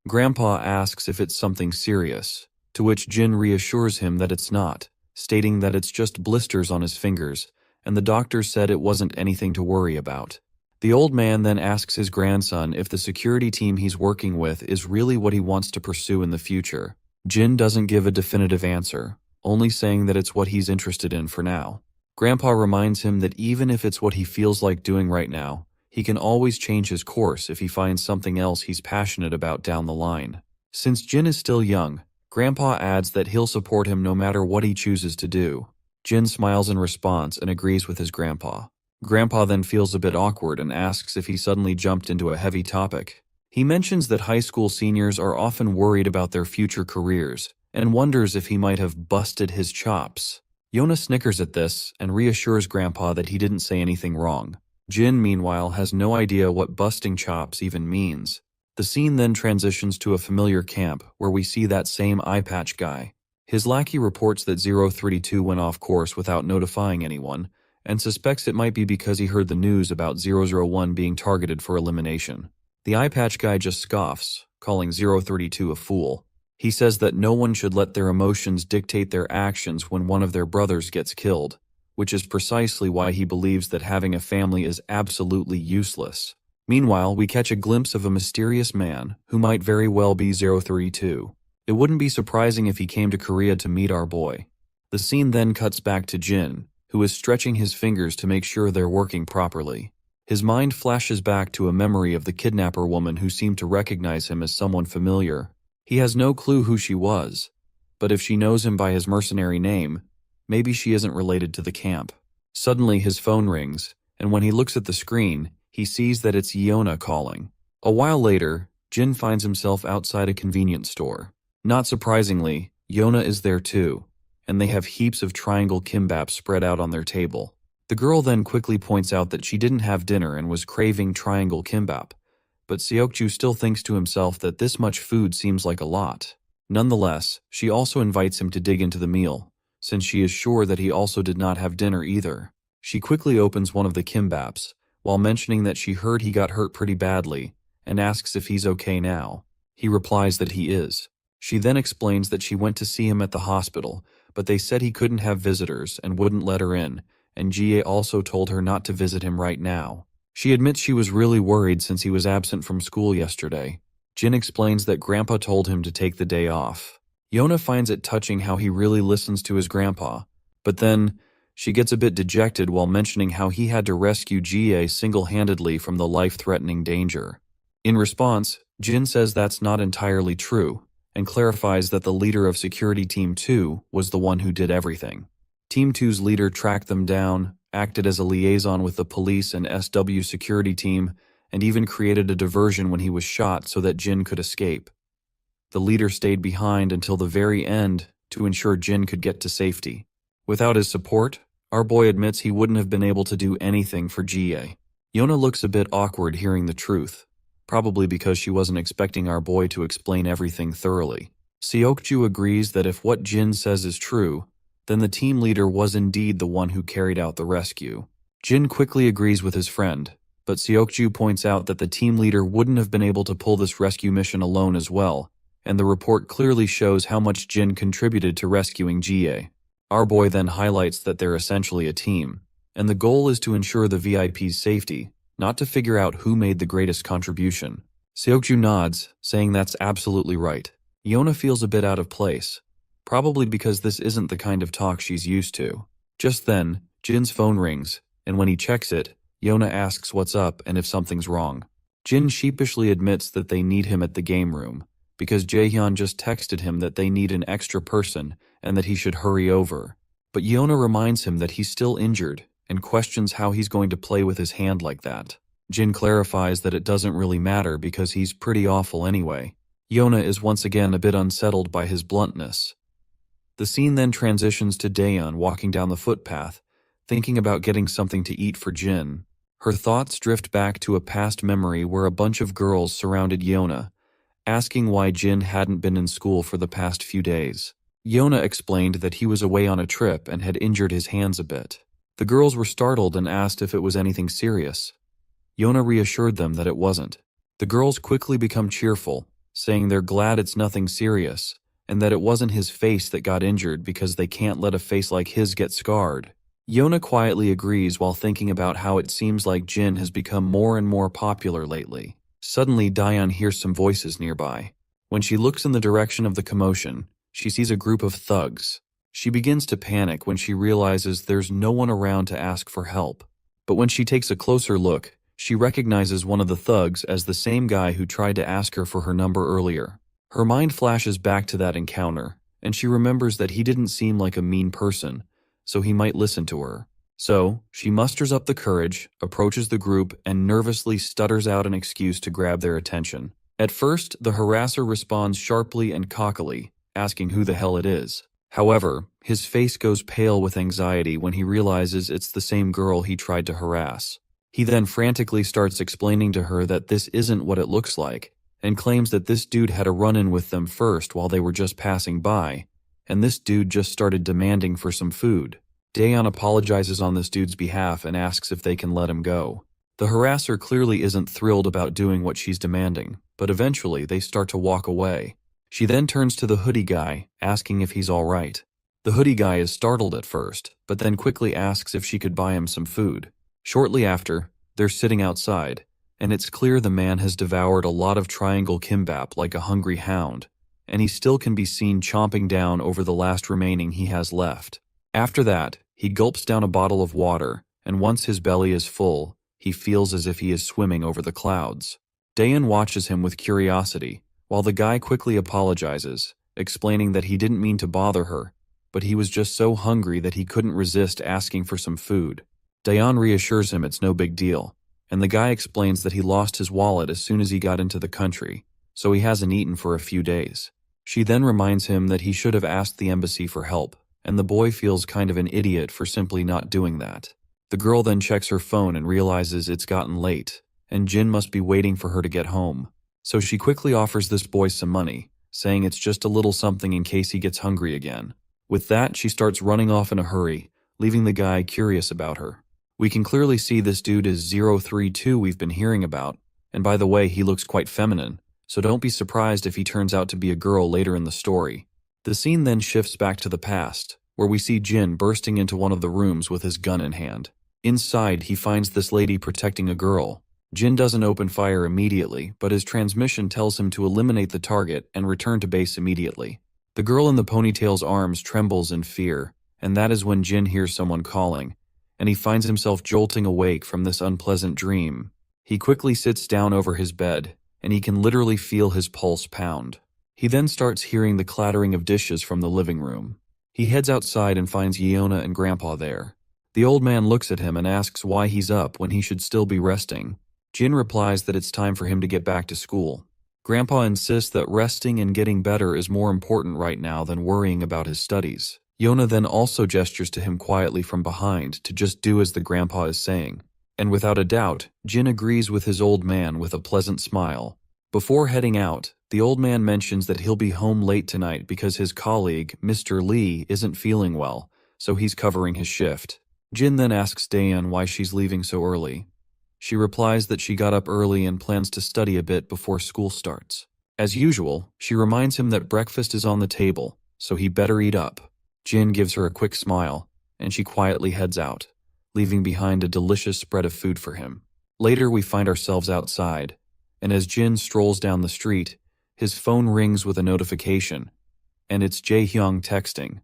Grandpa asks if it's something serious, to which Jin reassures him that it's not, stating that it's just blisters on his fingers, and the doctor said it wasn't anything to worry about. The old man then asks his grandson if the security team he's working with is really what he wants to pursue in the future. Jin doesn't give a definitive answer, only saying that it's what he's interested in for now. Grandpa reminds him that even if it's what he feels like doing right now, he can always change his course if he finds something else he's passionate about down the line. Since Jin is still young, Grandpa adds that he'll support him no matter what he chooses to do. Jin smiles in response and agrees with his grandpa. Grandpa then feels a bit awkward and asks if he suddenly jumped into a heavy topic. He mentions that high school seniors are often worried about their future careers and wonders if he might have busted his chops. Yona snickers at this and reassures Grandpa that he didn't say anything wrong. Jin, meanwhile, has no idea what busting chops even means. The scene then transitions to a familiar camp where we see that same eye patch guy. His lackey reports that 032 went off course without notifying anyone, and suspects it might be because he heard the news about 001 being targeted for elimination. The eye patch guy just scoffs, calling 032 a fool. He says that no one should let their emotions dictate their actions when one of their brothers gets killed, which is precisely why he believes that having a family is absolutely useless. Meanwhile, we catch a glimpse of a mysterious man who might very well be 032. It wouldn't be surprising if he came to Korea to meet our boy. The scene then cuts back to Jin, who is stretching his fingers to make sure they're working properly. His mind flashes back to a memory of the kidnapper woman who seemed to recognize him as someone familiar. He has no clue who she was, but if she knows him by his mercenary name, maybe she isn't related to the camp. Suddenly his phone rings, and when he looks at the screen, he sees that it's Yona calling. A while later, Jin finds himself outside a convenience store. Not surprisingly, Yona is there too, and they have heaps of triangle kimbap spread out on their table. The girl then quickly points out that she didn't have dinner and was craving triangle kimbap, but Seokju still thinks to himself that this much food seems like a lot. Nonetheless, she also invites him to dig into the meal, since she is sure that he also did not have dinner either. She quickly opens one of the kimbaps, while mentioning that she heard he got hurt pretty badly, and asks if he's okay now. He replies that he is. She then explains that she went to see him at the hospital, but they said he couldn't have visitors and wouldn't let her in, and Jie also told her not to visit him right now. She admits she was really worried since he was absent from school yesterday. Jin explains that Grandpa told him to take the day off. Yona finds it touching how he really listens to his grandpa, but then she gets a bit dejected while mentioning how he had to rescue Jie single-handedly from the life-threatening danger. In response, Jin says that's not entirely true, and clarifies that the leader of Security Team 2 was the one who did everything. Team 2's leader tracked them down, acted as a liaison with the police and SW security team, and even created a diversion when he was shot so that Jin could escape. The leader stayed behind until the very end to ensure Jin could get to safety. Without his support, our boy admits he wouldn't have been able to do anything for Jie. Yona looks a bit awkward hearing the truth, probably because she wasn't expecting our boy to explain everything thoroughly. Seokju agrees that if what Jin says is true, then the team leader was indeed the one who carried out the rescue. Jin quickly agrees with his friend, but Seokju points out that the team leader wouldn't have been able to pull this rescue mission alone as well, and the report clearly shows how much Jin contributed to rescuing Jie. Our boy then highlights that they're essentially a team, and the goal is to ensure the VIP's safety, not to figure out who made the greatest contribution. Seokju nods, saying that's absolutely right. Yona feels a bit out of place, probably because this isn't the kind of talk she's used to. Just then, Jin's phone rings, and when he checks it, Yona asks what's up and if something's wrong. Jin sheepishly admits that they need him at the game room, because Jaehyun just texted him that they need an extra person and that he should hurry over. But Yona reminds him that he's still injured and questions how he's going to play with his hand like that. Jin clarifies that it doesn't really matter because he's pretty awful anyway. Yona is once again a bit unsettled by his bluntness. The scene then transitions to Daeyeon walking down the footpath, thinking about getting something to eat for Jin. Her thoughts drift back to a past memory where a bunch of girls surrounded Yona, asking why Jin hadn't been in school for the past few days. Yona explained that he was away on a trip and had injured his hands a bit. The girls were startled and asked if it was anything serious. Yona reassured them that it wasn't. The girls quickly become cheerful, saying they're glad it's nothing serious, and that it wasn't his face that got injured because they can't let a face like his get scarred. Yona quietly agrees while thinking about how it seems like Jin has become more and more popular lately. Suddenly, Daeyeon hears some voices nearby. When she looks in the direction of the commotion, she sees a group of thugs. She begins to panic when she realizes there's no one around to ask for help. But when she takes a closer look, she recognizes one of the thugs as the same guy who tried to ask her for her number earlier. Her mind flashes back to that encounter, and she remembers that he didn't seem like a mean person, so he might listen to her. So, she musters up the courage, approaches the group, and nervously stutters out an excuse to grab their attention. At first, the harasser responds sharply and cockily, asking who the hell it is. However, his face goes pale with anxiety when he realizes it's the same girl he tried to harass. He then frantically starts explaining to her that this isn't what it looks like, and claims that this dude had a run-in with them first while they were just passing by, and this dude just started demanding for some food. Daeyeon apologizes on this dude's behalf and asks if they can let him go. The harasser clearly isn't thrilled about doing what she's demanding, but eventually they start to walk away. She then turns to the hoodie guy, asking if he's alright. The hoodie guy is startled at first, but then quickly asks if she could buy him some food. Shortly after, they're sitting outside, and it's clear the man has devoured a lot of triangle kimbap like a hungry hound, and he still can be seen chomping down over the last remaining he has left. After that, he gulps down a bottle of water, and once his belly is full, he feels as if he is swimming over the clouds. Daeyeon watches him with curiosity, while the guy quickly apologizes, explaining that he didn't mean to bother her, but he was just so hungry that he couldn't resist asking for some food. Daeyeon reassures him it's no big deal, and the guy explains that he lost his wallet as soon as he got into the country, so he hasn't eaten for a few days. She then reminds him that he should have asked the embassy for help, and the boy feels kind of an idiot for simply not doing that. The girl then checks her phone and realizes it's gotten late, and Jin must be waiting for her to get home. So she quickly offers this boy some money, saying it's just a little something in case he gets hungry again. With that, she starts running off in a hurry, leaving the guy curious about her. We can clearly see this dude is 032 we've been hearing about, and by the way, he looks quite feminine, so don't be surprised if he turns out to be a girl later in the story. The scene then shifts back to the past, where we see Jin bursting into one of the rooms with his gun in hand. Inside, he finds this lady protecting a girl. Jin doesn't open fire immediately, but his transmission tells him to eliminate the target and return to base immediately. The girl in the ponytail's arms trembles in fear, and that is when Jin hears someone calling, and he finds himself jolting awake from this unpleasant dream. He quickly sits down over his bed, and he can literally feel his pulse pound. He then starts hearing the clattering of dishes from the living room. He heads outside and finds Yeona and Grandpa there. The old man looks at him and asks why he's up when he should still be resting. Jin replies that it's time for him to get back to school. Grandpa insists that resting and getting better is more important right now than worrying about his studies. Yeona then also gestures to him quietly from behind to just do as the grandpa is saying. And without a doubt, Jin agrees with his old man with a pleasant smile. Before heading out, the old man mentions that he'll be home late tonight because his colleague, Mr. Lee, isn't feeling well, so he's covering his shift. Jin then asks Daeyeon why she's leaving so early. She replies that she got up early and plans to study a bit before school starts. As usual, she reminds him that breakfast is on the table, so he better eat up. Jin gives her a quick smile, and she quietly heads out, leaving behind a delicious spread of food for him. Later, we find ourselves outside, and as Jin strolls down the street, his phone rings with a notification, and it's Jae-hyung texting,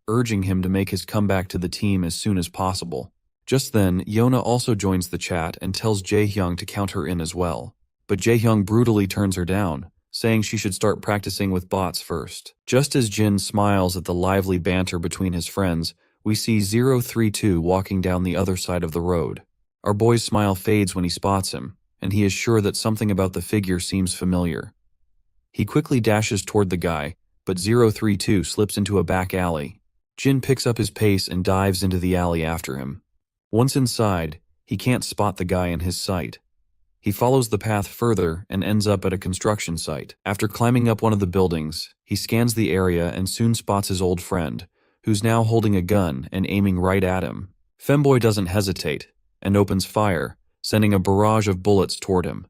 urging him to make his comeback to the team as soon as possible. Just then, Yeona also joins the chat and tells Jae-hyung to count her in as well. But Jae-hyung brutally turns her down, saying she should start practicing with bots first. Just as Jin smiles at the lively banter between his friends, we see 032 walking down the other side of the road. Our boy's smile fades when he spots him, and he is sure that something about the figure seems familiar. He quickly dashes toward the guy, but 032 slips into a back alley. Jin picks up his pace and dives into the alley after him. Once inside, he can't spot the guy in his sight. He follows the path further and ends up at a construction site. After climbing up one of the buildings, he scans the area and soon spots his old friend, who's now holding a gun and aiming right at him. Femboy doesn't hesitate and opens fire, sending a barrage of bullets toward him.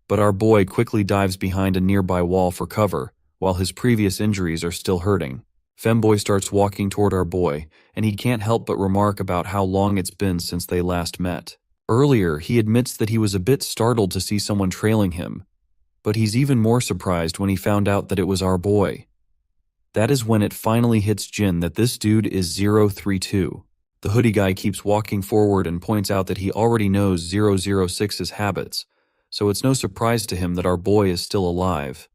But our boy quickly dives behind a nearby wall for cover, while his previous injuries are still hurting. Femboy starts walking toward our boy, and he can't help but remark about how long it's been since they last met. Earlier, he admits that he was a bit startled to see someone trailing him, but he's even more surprised when he found out that it was our boy. That is when it finally hits Jin that this dude is 032. The hoodie guy keeps walking forward and points out that he already knows 006's habits, so it's no surprise to him that our boy is still alive.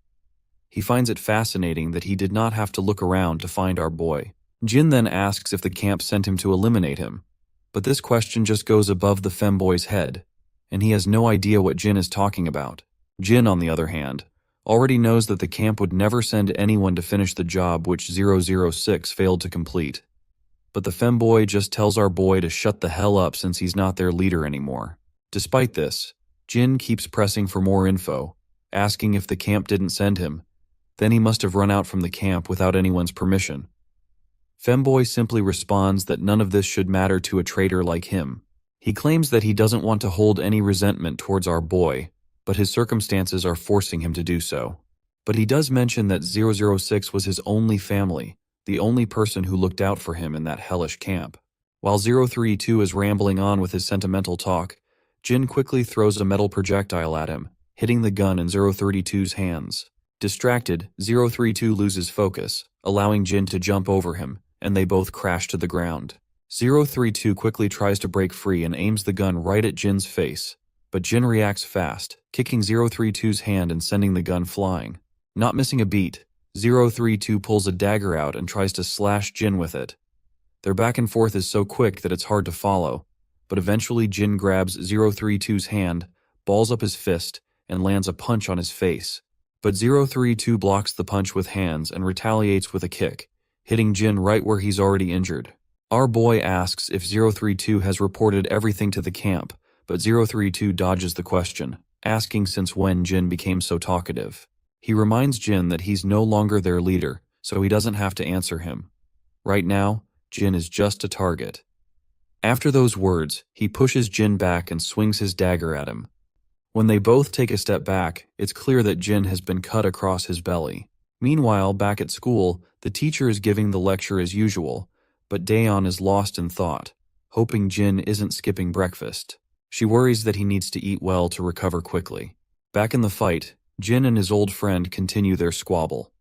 He finds it fascinating that he did not have to look around to find our boy. Jin then asks if the camp sent him to eliminate him, but this question just goes above the femboy's head, and he has no idea what Jin is talking about. Jin, on the other hand, already knows that the camp would never send anyone to finish the job which 006 failed to complete. But the femboy just tells our boy to shut the hell up since he's not their leader anymore. Despite this, Jin keeps pressing for more info, asking if the camp didn't send him. Then he must have run out from the camp without anyone's permission. Femboy simply responds that none of this should matter to a traitor like him. He claims that he doesn't want to hold any resentment towards our boy, but his circumstances are forcing him to do so. But he does mention that 006 was his only family, the only person who looked out for him in that hellish camp. While 032 is rambling on with his sentimental talk, Jin quickly throws a metal projectile at him, hitting the gun in 032's hands. Distracted, 032 loses focus, allowing Jin to jump over him, and they both crash to the ground. 032 quickly tries to break free and aims the gun right at Jin's face, but Jin reacts fast, kicking 032's hand and sending the gun flying. Not missing a beat, 032 pulls a dagger out and tries to slash Jin with it. Their back and forth is so quick that it's hard to follow, but eventually Jin grabs 032's hand, balls up his fist, and lands a punch on his face. But 032 blocks the punch with hands and retaliates with a kick, hitting Jin right where he's already injured. Our boy asks if 032 has reported everything to the camp, but 032 dodges the question, asking since when Jin became so talkative. He reminds Jin that he's no longer their leader, so he doesn't have to answer him. Right now, Jin is just a target. After those words, he pushes Jin back and swings his dagger at him. When they both take a step back, it's clear that Jin has been cut across his belly. Meanwhile, back at school, the teacher is giving the lecture as usual, but Daeon is lost in thought, hoping Jin isn't skipping breakfast. She worries that he needs to eat well to recover quickly. Back in the fight, Jin and his old friend continue their squabble.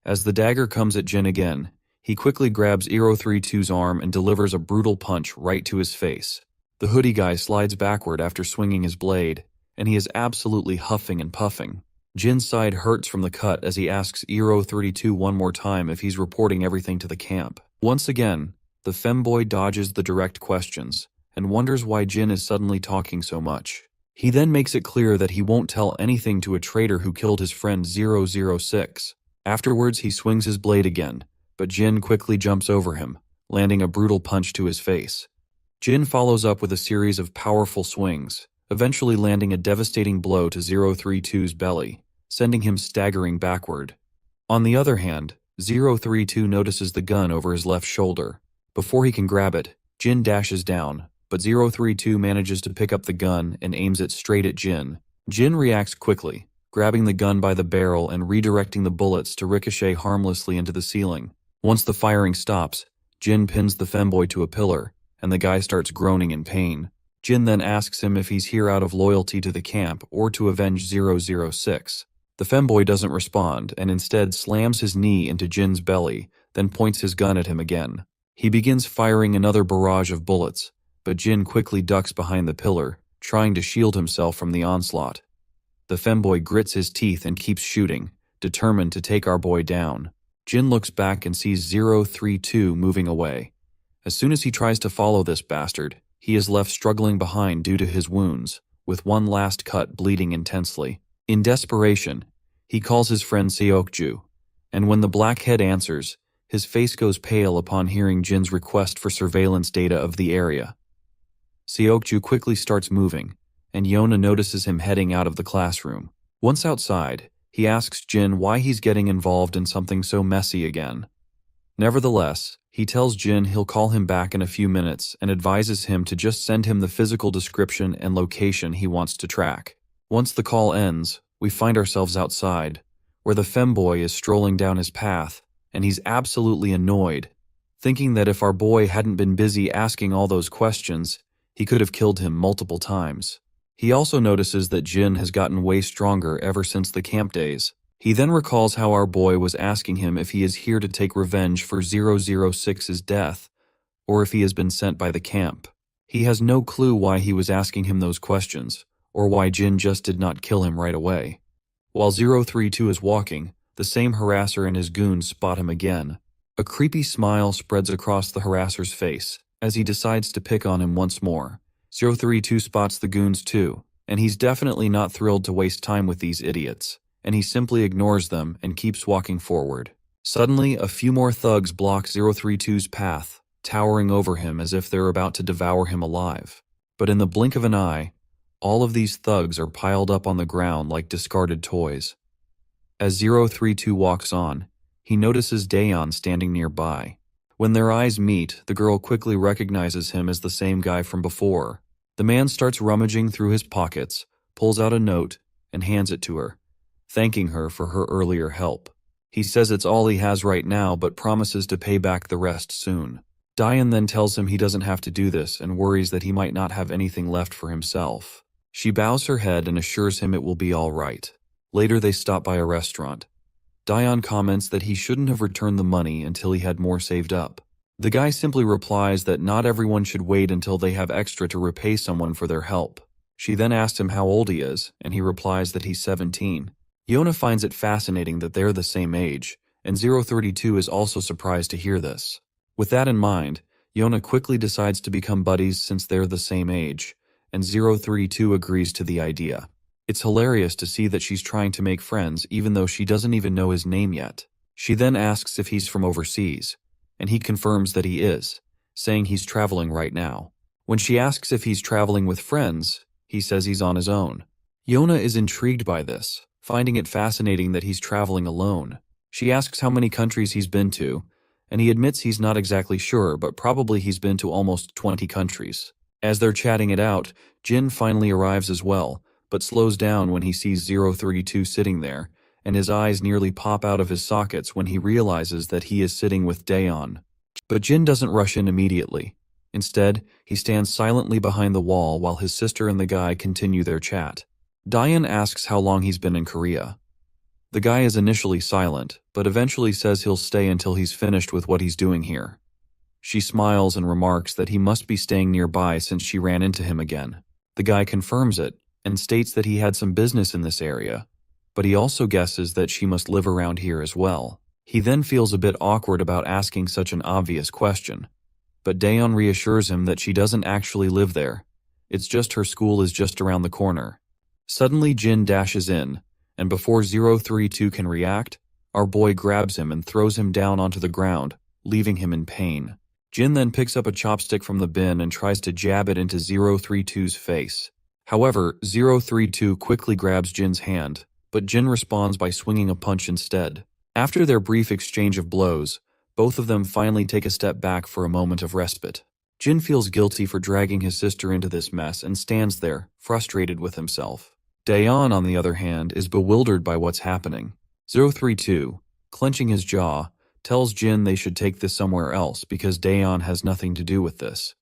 As the dagger comes at Jin again, he quickly grabs 032's arm and delivers a brutal punch right to his face. The hoodie guy slides backward after swinging his blade, and he is absolutely huffing and puffing. Jin's side hurts from the cut as he asks 032 one more time if he's reporting everything to the camp. Once again, the femboy dodges the direct questions and wonders why Jin is suddenly talking so much. He then makes it clear that he won't tell anything to a traitor who killed his friend 006. Afterwards, he swings his blade again, but Jin quickly jumps over him, landing a brutal punch to his face. Jin follows up with a series of powerful swings, eventually landing a devastating blow to 032's belly, sending him staggering backward. On the other hand, 032 notices the gun over his left shoulder. Before he can grab it, Jin dashes down, but 032 manages to pick up the gun and aims it straight at Jin. Jin reacts quickly, grabbing the gun by the barrel and redirecting the bullets to ricochet harmlessly into the ceiling. Once the firing stops, Jin pins the femboy to a pillar, and the guy starts groaning in pain. Jin then asks him if he's here out of loyalty to the camp or to avenge 006. The femboy doesn't respond and instead slams his knee into Jin's belly, then points his gun at him again. He begins firing another barrage of bullets, but Jin quickly ducks behind the pillar, trying to shield himself from the onslaught. The femboy grits his teeth and keeps shooting, determined to take our boy down. Jin looks back and sees 032 moving away. As soon as he tries to follow this bastard, he is left struggling behind due to his wounds, with one last cut bleeding intensely. In desperation, he calls his friend Seokju, and when the blackhead answers, his face goes pale upon hearing Jin's request for surveillance data of the area. Seokju quickly starts moving, and Yona notices him heading out of the classroom. Once outside, he asks Jin why he's getting involved in something so messy again. Nevertheless, he tells Jin he'll call him back in a few minutes and advises him to just send him the physical description and location he wants to track. Once the call ends, we find ourselves outside, where the femboy is strolling down his path, and he's absolutely annoyed, thinking that if our boy hadn't been busy asking all those questions, he could have killed him multiple times. He also notices that Jin has gotten way stronger ever since the camp days. He then recalls how our boy was asking him if he is here to take revenge for 006's death, or if he has been sent by the camp. He has no clue why he was asking him those questions, or why Jin just did not kill him right away. While 032 is walking, the same harasser and his goons spot him again. A creepy smile spreads across the harasser's face as he decides to pick on him once more. 032 spots the goons too, and he's definitely not thrilled to waste time with these idiots, and he simply ignores them and keeps walking forward. Suddenly, a few more thugs block 032's path, towering over him as if they're about to devour him alive. But in the blink of an eye, all of these thugs are piled up on the ground like discarded toys. As 032 walks on, he notices Daeon standing nearby. When their eyes meet, the girl quickly recognizes him as the same guy from before. The man starts rummaging through his pockets, pulls out a note, and hands it to her, thanking her for her earlier help. He says it's all he has right now, but promises to pay back the rest soon. Daeon then tells him he doesn't have to do this and worries that he might not have anything left for himself. She bows her head and assures him it will be all right. Later they stop by a restaurant. Daeon comments that he shouldn't have returned the money until he had more saved up. The guy simply replies that not everyone should wait until they have extra to repay someone for their help. She then asks him how old he is, and he replies that he's 17. Yona finds it fascinating that they're the same age, and 032 is also surprised to hear this. With that in mind, Yona quickly decides to become buddies since they're the same age, and 032 agrees to the idea. It's hilarious to see that she's trying to make friends even though she doesn't even know his name yet. She then asks if he's from overseas, and he confirms that he is, saying he's traveling right now. When she asks if he's traveling with friends, he says he's on his own. Yona is intrigued by this, finding it fascinating that he's traveling alone. She asks how many countries he's been to, and he admits he's not exactly sure, but probably he's been to almost 20 countries. As they're chatting it out, Jin finally arrives as well, but slows down when he sees 032 sitting there, and his eyes nearly pop out of his sockets when he realizes that he is sitting with Daeon. But Jin doesn't rush in immediately. Instead, he stands silently behind the wall while his sister and the guy continue their chat. Daeon asks how long he's been in Korea. The guy is initially silent, but eventually says he'll stay until he's finished with what he's doing here. She smiles and remarks that he must be staying nearby since she ran into him again. The guy confirms it, and states that he had some business in this area, but he also guesses that she must live around here as well. He then feels a bit awkward about asking such an obvious question, but Daeon reassures him that she doesn't actually live there. It's just her school is just around the corner. Suddenly Jin dashes in, and before 032 can react, our boy grabs him and throws him down onto the ground, leaving him in pain. Jin then picks up a chopstick from the bin and tries to jab it into 032's face. However, 032 quickly grabs Jin's hand, but Jin responds by swinging a punch instead. After their brief exchange of blows, both of them finally take a step back for a moment of respite. Jin feels guilty for dragging his sister into this mess and stands there, frustrated with himself. Daeon, on the other hand, is bewildered by what's happening. 032, clenching his jaw, tells Jin they should take this somewhere else because Daeon has nothing to do with this.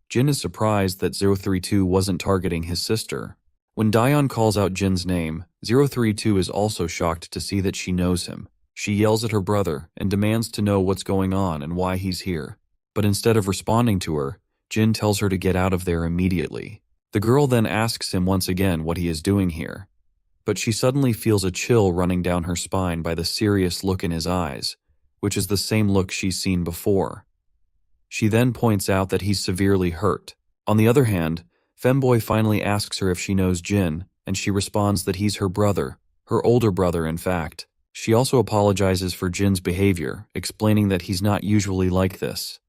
Jin is surprised that 032 wasn't targeting his sister. When Daeon calls out Jin's name, 032 is also shocked to see that she knows him. She yells at her brother and demands to know what's going on and why he's here. But instead of responding to her, Jin tells her to get out of there immediately. The girl then asks him once again what he is doing here. But she suddenly feels a chill running down her spine by the serious look in his eyes, which is the same look she's seen before. She then points out that he's severely hurt. On the other hand, Femboy finally asks her if she knows Jin, and she responds that he's her brother, her older brother in fact. She also apologizes for Jin's behavior, explaining that he's not usually like this.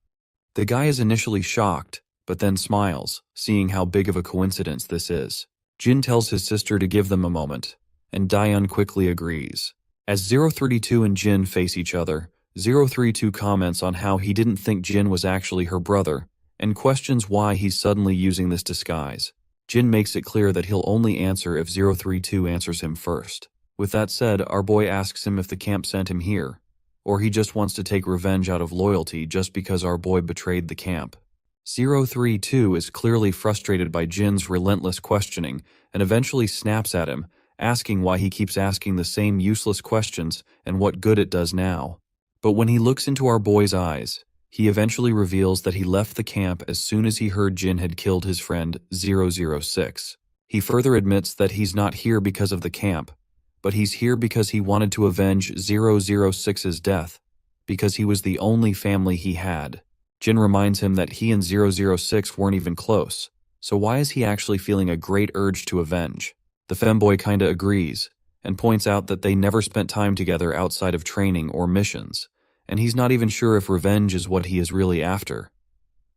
The guy is initially shocked, but then smiles, seeing how big of a coincidence this is. Jin tells his sister to give them a moment, and Daeon quickly agrees. As 032 and Jin face each other, 032 comments on how he didn't think Jin was actually her brother, and questions why he's suddenly using this disguise. Jin makes it clear that he'll only answer if 032 answers him first. With that said, our boy asks him if the camp sent him here, or he just wants to take revenge out of loyalty just because our boy betrayed the camp. 032 is clearly frustrated by Jin's relentless questioning and eventually snaps at him, asking why he keeps asking the same useless questions and what good it does now. But when he looks into our boy's eyes, he eventually reveals that he left the camp as soon as he heard Jin had killed his friend 006. He further admits that he's not here because of the camp, but he's here because he wanted to avenge 006's death, because he was the only family he had. Jin reminds him that he and 006 weren't even close, so why is he actually feeling a great urge to avenge? The femboy kinda agrees, and points out that they never spent time together outside of training or missions, and he's not even sure if revenge is what he is really after.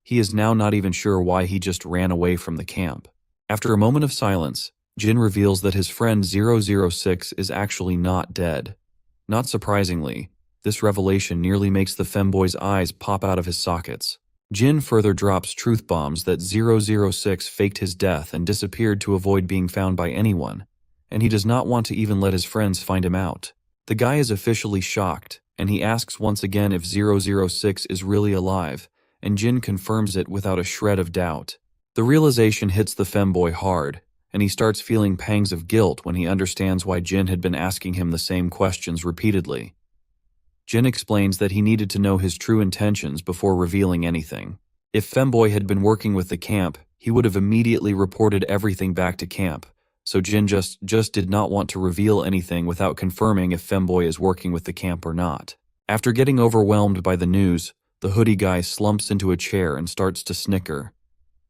He is now not even sure why he just ran away from the camp. After a moment of silence, Jin reveals that his friend 006 is actually not dead. Not surprisingly, this revelation nearly makes the femboy's eyes pop out of his sockets. Jin further drops truth bombs that 006 faked his death and disappeared to avoid being found by anyone, and he does not want to even let his friends find him out. The guy is officially shocked, and he asks once again if 006 is really alive, and Jin confirms it without a shred of doubt. The realization hits the femboy hard, and he starts feeling pangs of guilt when he understands why Jin had been asking him the same questions repeatedly. Jin explains that he needed to know his true intentions before revealing anything. If femboy had been working with the camp, he would have immediately reported everything back to camp, so Jin just did not want to reveal anything without confirming if femboy is working with the camp or not. After getting overwhelmed by the news, the hoodie guy slumps into a chair and starts to snicker.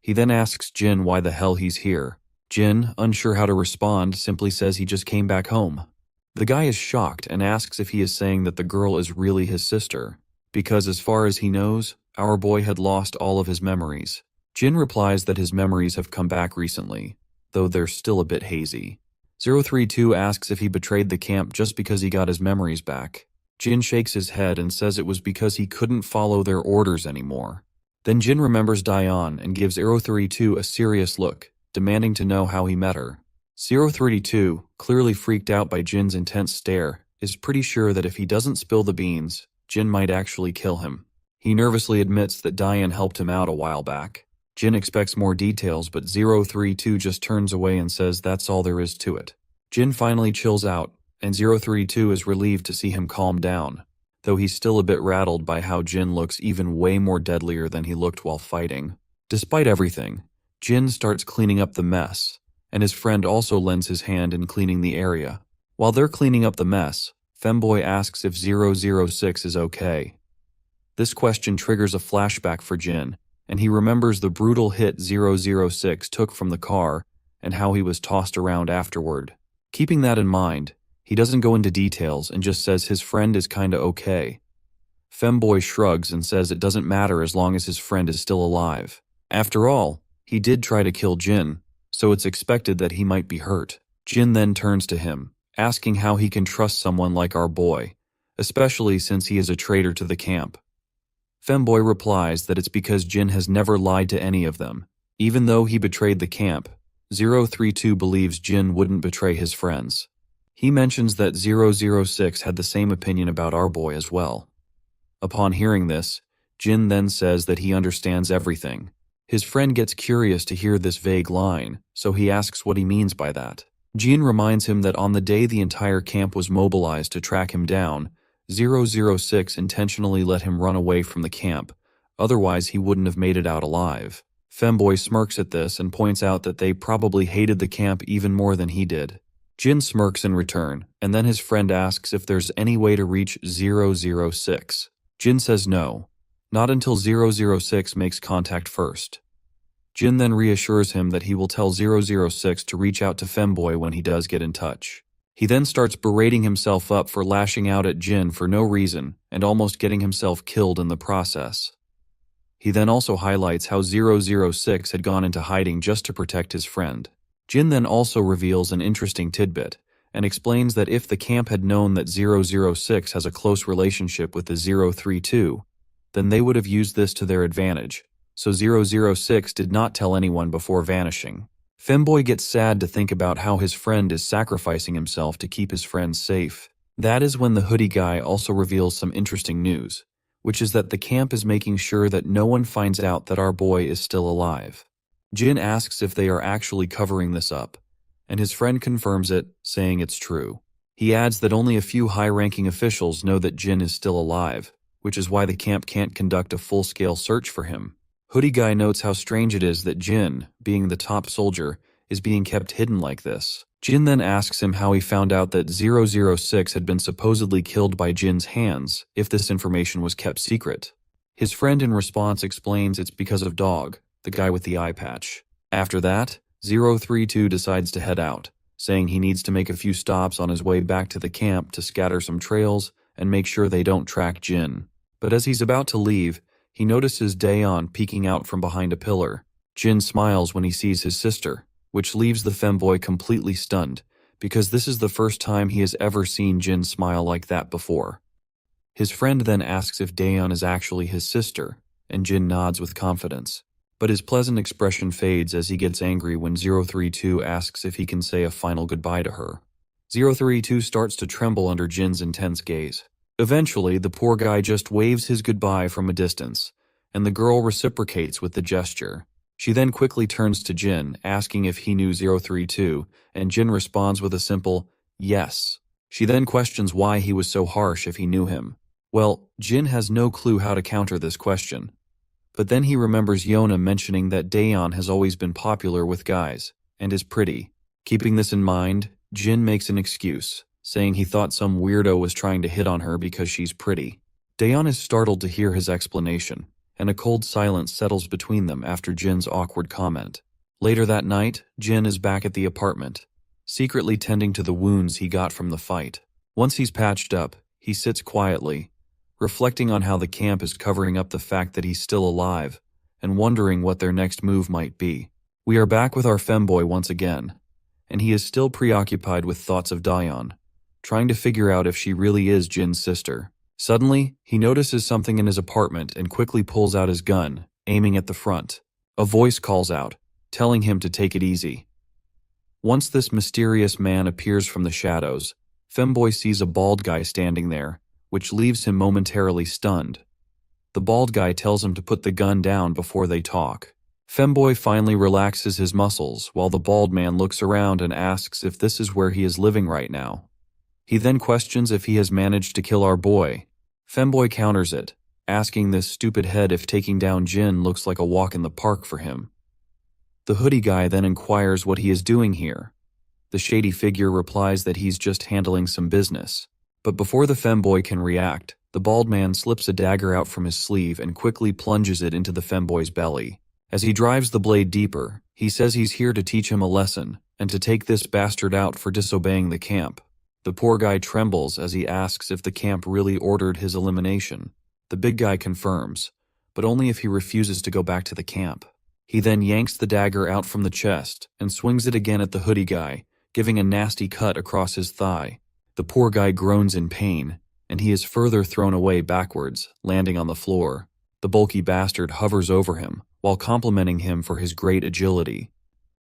He then asks Jin why the hell he's here. Jin, unsure how to respond, simply says he just came back home. The guy is shocked and asks if he is saying that the girl is really his sister, because as far as he knows, our boy had lost all of his memories. Jin replies that his memories have come back recently, though they're still a bit hazy. 032 asks if he betrayed the camp just because he got his memories back. Jin shakes his head and says it was because he couldn't follow their orders anymore. Then Jin remembers Dayan and gives 032 a serious look, demanding to know how he met her. 032, clearly freaked out by Jin's intense stare, is pretty sure that if he doesn't spill the beans, Jin might actually kill him. He nervously admits that Dayan helped him out a while back. Jin expects more details, but 032 just turns away and says that's all there is to it. Jin finally chills out, and 032 is relieved to see him calm down, though he's still a bit rattled by how Jin looks even way more deadlier than he looked while fighting. Despite everything, Jin starts cleaning up the mess, and his friend also lends his hand in cleaning the area. While they're cleaning up the mess, femboy asks if 006 is okay. This question triggers a flashback for Jin, and he remembers the brutal hit 006 took from the car and how he was tossed around afterward. Keeping that in mind, he doesn't go into details and just says his friend is kinda okay. Femboy shrugs and says it doesn't matter as long as his friend is still alive. After all, he did try to kill Jin, so it's expected that he might be hurt. Jin then turns to him, asking how he can trust someone like our boy, especially since he is a traitor to the camp. Femboy replies that it's because Jin has never lied to any of them. Even though he betrayed the camp, 032 believes Jin wouldn't betray his friends. He mentions that 006 had the same opinion about our boy as well. Upon hearing this, Jin then says that he understands everything. His friend gets curious to hear this vague line, so he asks what he means by that. Jin reminds him that on the day the entire camp was mobilized to track him down, 006 intentionally let him run away from the camp, otherwise he wouldn't have made it out alive. Femboy smirks at this and points out that they probably hated the camp even more than he did. Jin smirks in return, and then his friend asks if there's any way to reach 006. Jin says no, not until 006 makes contact first. Jin then reassures him that he will tell 006 to reach out to Femboy when he does get in touch. He then starts berating himself up for lashing out at Jin for no reason and almost getting himself killed in the process. He then also highlights how 006 had gone into hiding just to protect his friend. Jin then also reveals an interesting tidbit and explains that if the camp had known that 006 has a close relationship with the 032, then they would have used this to their advantage, so 006 did not tell anyone before vanishing. Femboy gets sad to think about how his friend is sacrificing himself to keep his friends safe. That is when the hoodie guy also reveals some interesting news, which is that the camp is making sure that no one finds out that our boy is still alive. Jin asks if they are actually covering this up, and his friend confirms it, saying it's true. He adds that only a few high-ranking officials know that Jin is still alive, which is why the camp can't conduct a full-scale search for him. Hoodie Guy notes how strange it is that Jin, being the top soldier, is being kept hidden like this. Jin then asks him how he found out that 006 had been supposedly killed by Jin's hands if this information was kept secret. His friend in response explains it's because of Dog, the guy with the eye patch. After that, 032 decides to head out, saying he needs to make a few stops on his way back to the camp to scatter some trails and make sure they don't track Jin. But as he's about to leave, he notices Daeon peeking out from behind a pillar. Jin smiles when he sees his sister, which leaves the femboy completely stunned, because this is the first time he has ever seen Jin smile like that before. His friend then asks if Daeon is actually his sister, and Jin nods with confidence. But his pleasant expression fades as he gets angry when 032 asks if he can say a final goodbye to her. 032 starts to tremble under Jin's intense gaze. Eventually, the poor guy just waves his goodbye from a distance, and the girl reciprocates with the gesture. She then quickly turns to Jin, asking if he knew 032, and Jin responds with a simple, yes. She then questions why he was so harsh if he knew him. Well, Jin has no clue how to counter this question. But then he remembers Yona mentioning that Daeon has always been popular with guys, and is pretty. Keeping this in mind, Jin makes an excuse, saying he thought some weirdo was trying to hit on her because she's pretty. Daeon is startled to hear his explanation, and a cold silence settles between them after Jin's awkward comment. Later that night, Jin is back at the apartment, secretly tending to the wounds he got from the fight. Once he's patched up, he sits quietly, reflecting on how the camp is covering up the fact that he's still alive, and wondering what their next move might be. We are back with our femboy once again, and he is still preoccupied with thoughts of Daeon, trying to figure out if she really is Jin's sister. Suddenly, he notices something in his apartment and quickly pulls out his gun, aiming at the front. A voice calls out, telling him to take it easy. Once this mysterious man appears from the shadows, femboy sees a bald guy standing there, which leaves him momentarily stunned. The bald guy tells him to put the gun down before they talk. Femboy finally relaxes his muscles while the bald man looks around and asks if this is where he is living right now. He then questions if he has managed to kill our boy. Femboy counters it, asking this stupid head if taking down Jin looks like a walk in the park for him. The hoodie guy then inquires what he is doing here. The shady figure replies that he's just handling some business. But before the femboy can react, the bald man slips a dagger out from his sleeve and quickly plunges it into the femboy's belly. As he drives the blade deeper, he says he's here to teach him a lesson, and to take this bastard out for disobeying the camp. The poor guy trembles as he asks if the camp really ordered his elimination. The big guy confirms, but only if he refuses to go back to the camp. He then yanks the dagger out from the chest and swings it again at the hoodie guy, giving a nasty cut across his thigh. The poor guy groans in pain, and he is further thrown away backwards, landing on the floor. The bulky bastard hovers over him, while complimenting him for his great agility.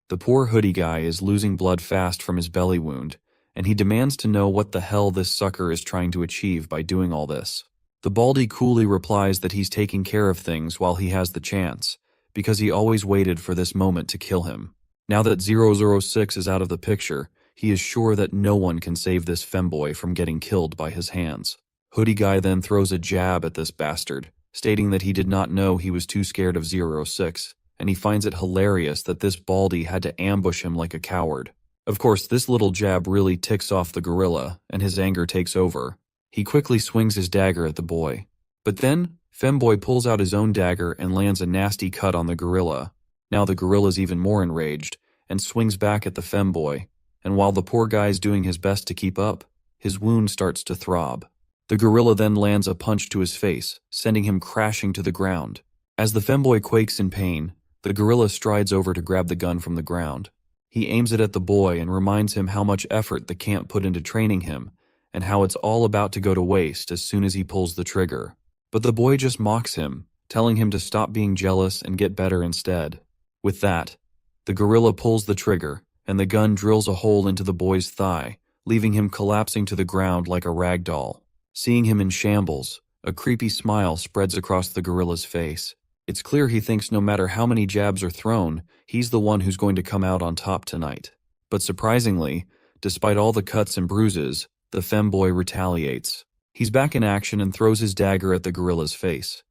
The poor hoodie guy is losing blood fast from his belly wound, and he demands to know what the hell this sucker is trying to achieve by doing all this. The baldy coolly replies that he's taking care of things while he has the chance, because he always waited for this moment to kill him. Now that 006 is out of the picture, he is sure that no one can save this femboy from getting killed by his hands. Hoodie guy then throws a jab at this bastard, stating that he did not know he was too scared of 06, and he finds it hilarious that this baldy had to ambush him like a coward. Of course, this little jab really ticks off the gorilla, and his anger takes over. He quickly swings his dagger at the boy. But then, femboy pulls out his own dagger and lands a nasty cut on the gorilla. Now the gorilla's even more enraged, and swings back at the femboy, and while the poor guy's doing his best to keep up, his wound starts to throb. The gorilla then lands a punch to his face, sending him crashing to the ground. As the femboy quakes in pain, the gorilla strides over to grab the gun from the ground. He aims it at the boy and reminds him how much effort the camp put into training him, and how it's all about to go to waste as soon as he pulls the trigger. But the boy just mocks him, telling him to stop being jealous and get better instead. With that, the gorilla pulls the trigger, and the gun drills a hole into the boy's thigh, leaving him collapsing to the ground like a rag doll. Seeing him in shambles, a creepy smile spreads across the gorilla's face. It's clear he thinks no matter how many jabs are thrown, he's the one who's going to come out on top tonight. But surprisingly, despite all the cuts and bruises, the femboy retaliates. He's back in action and throws his dagger at the gorilla's face.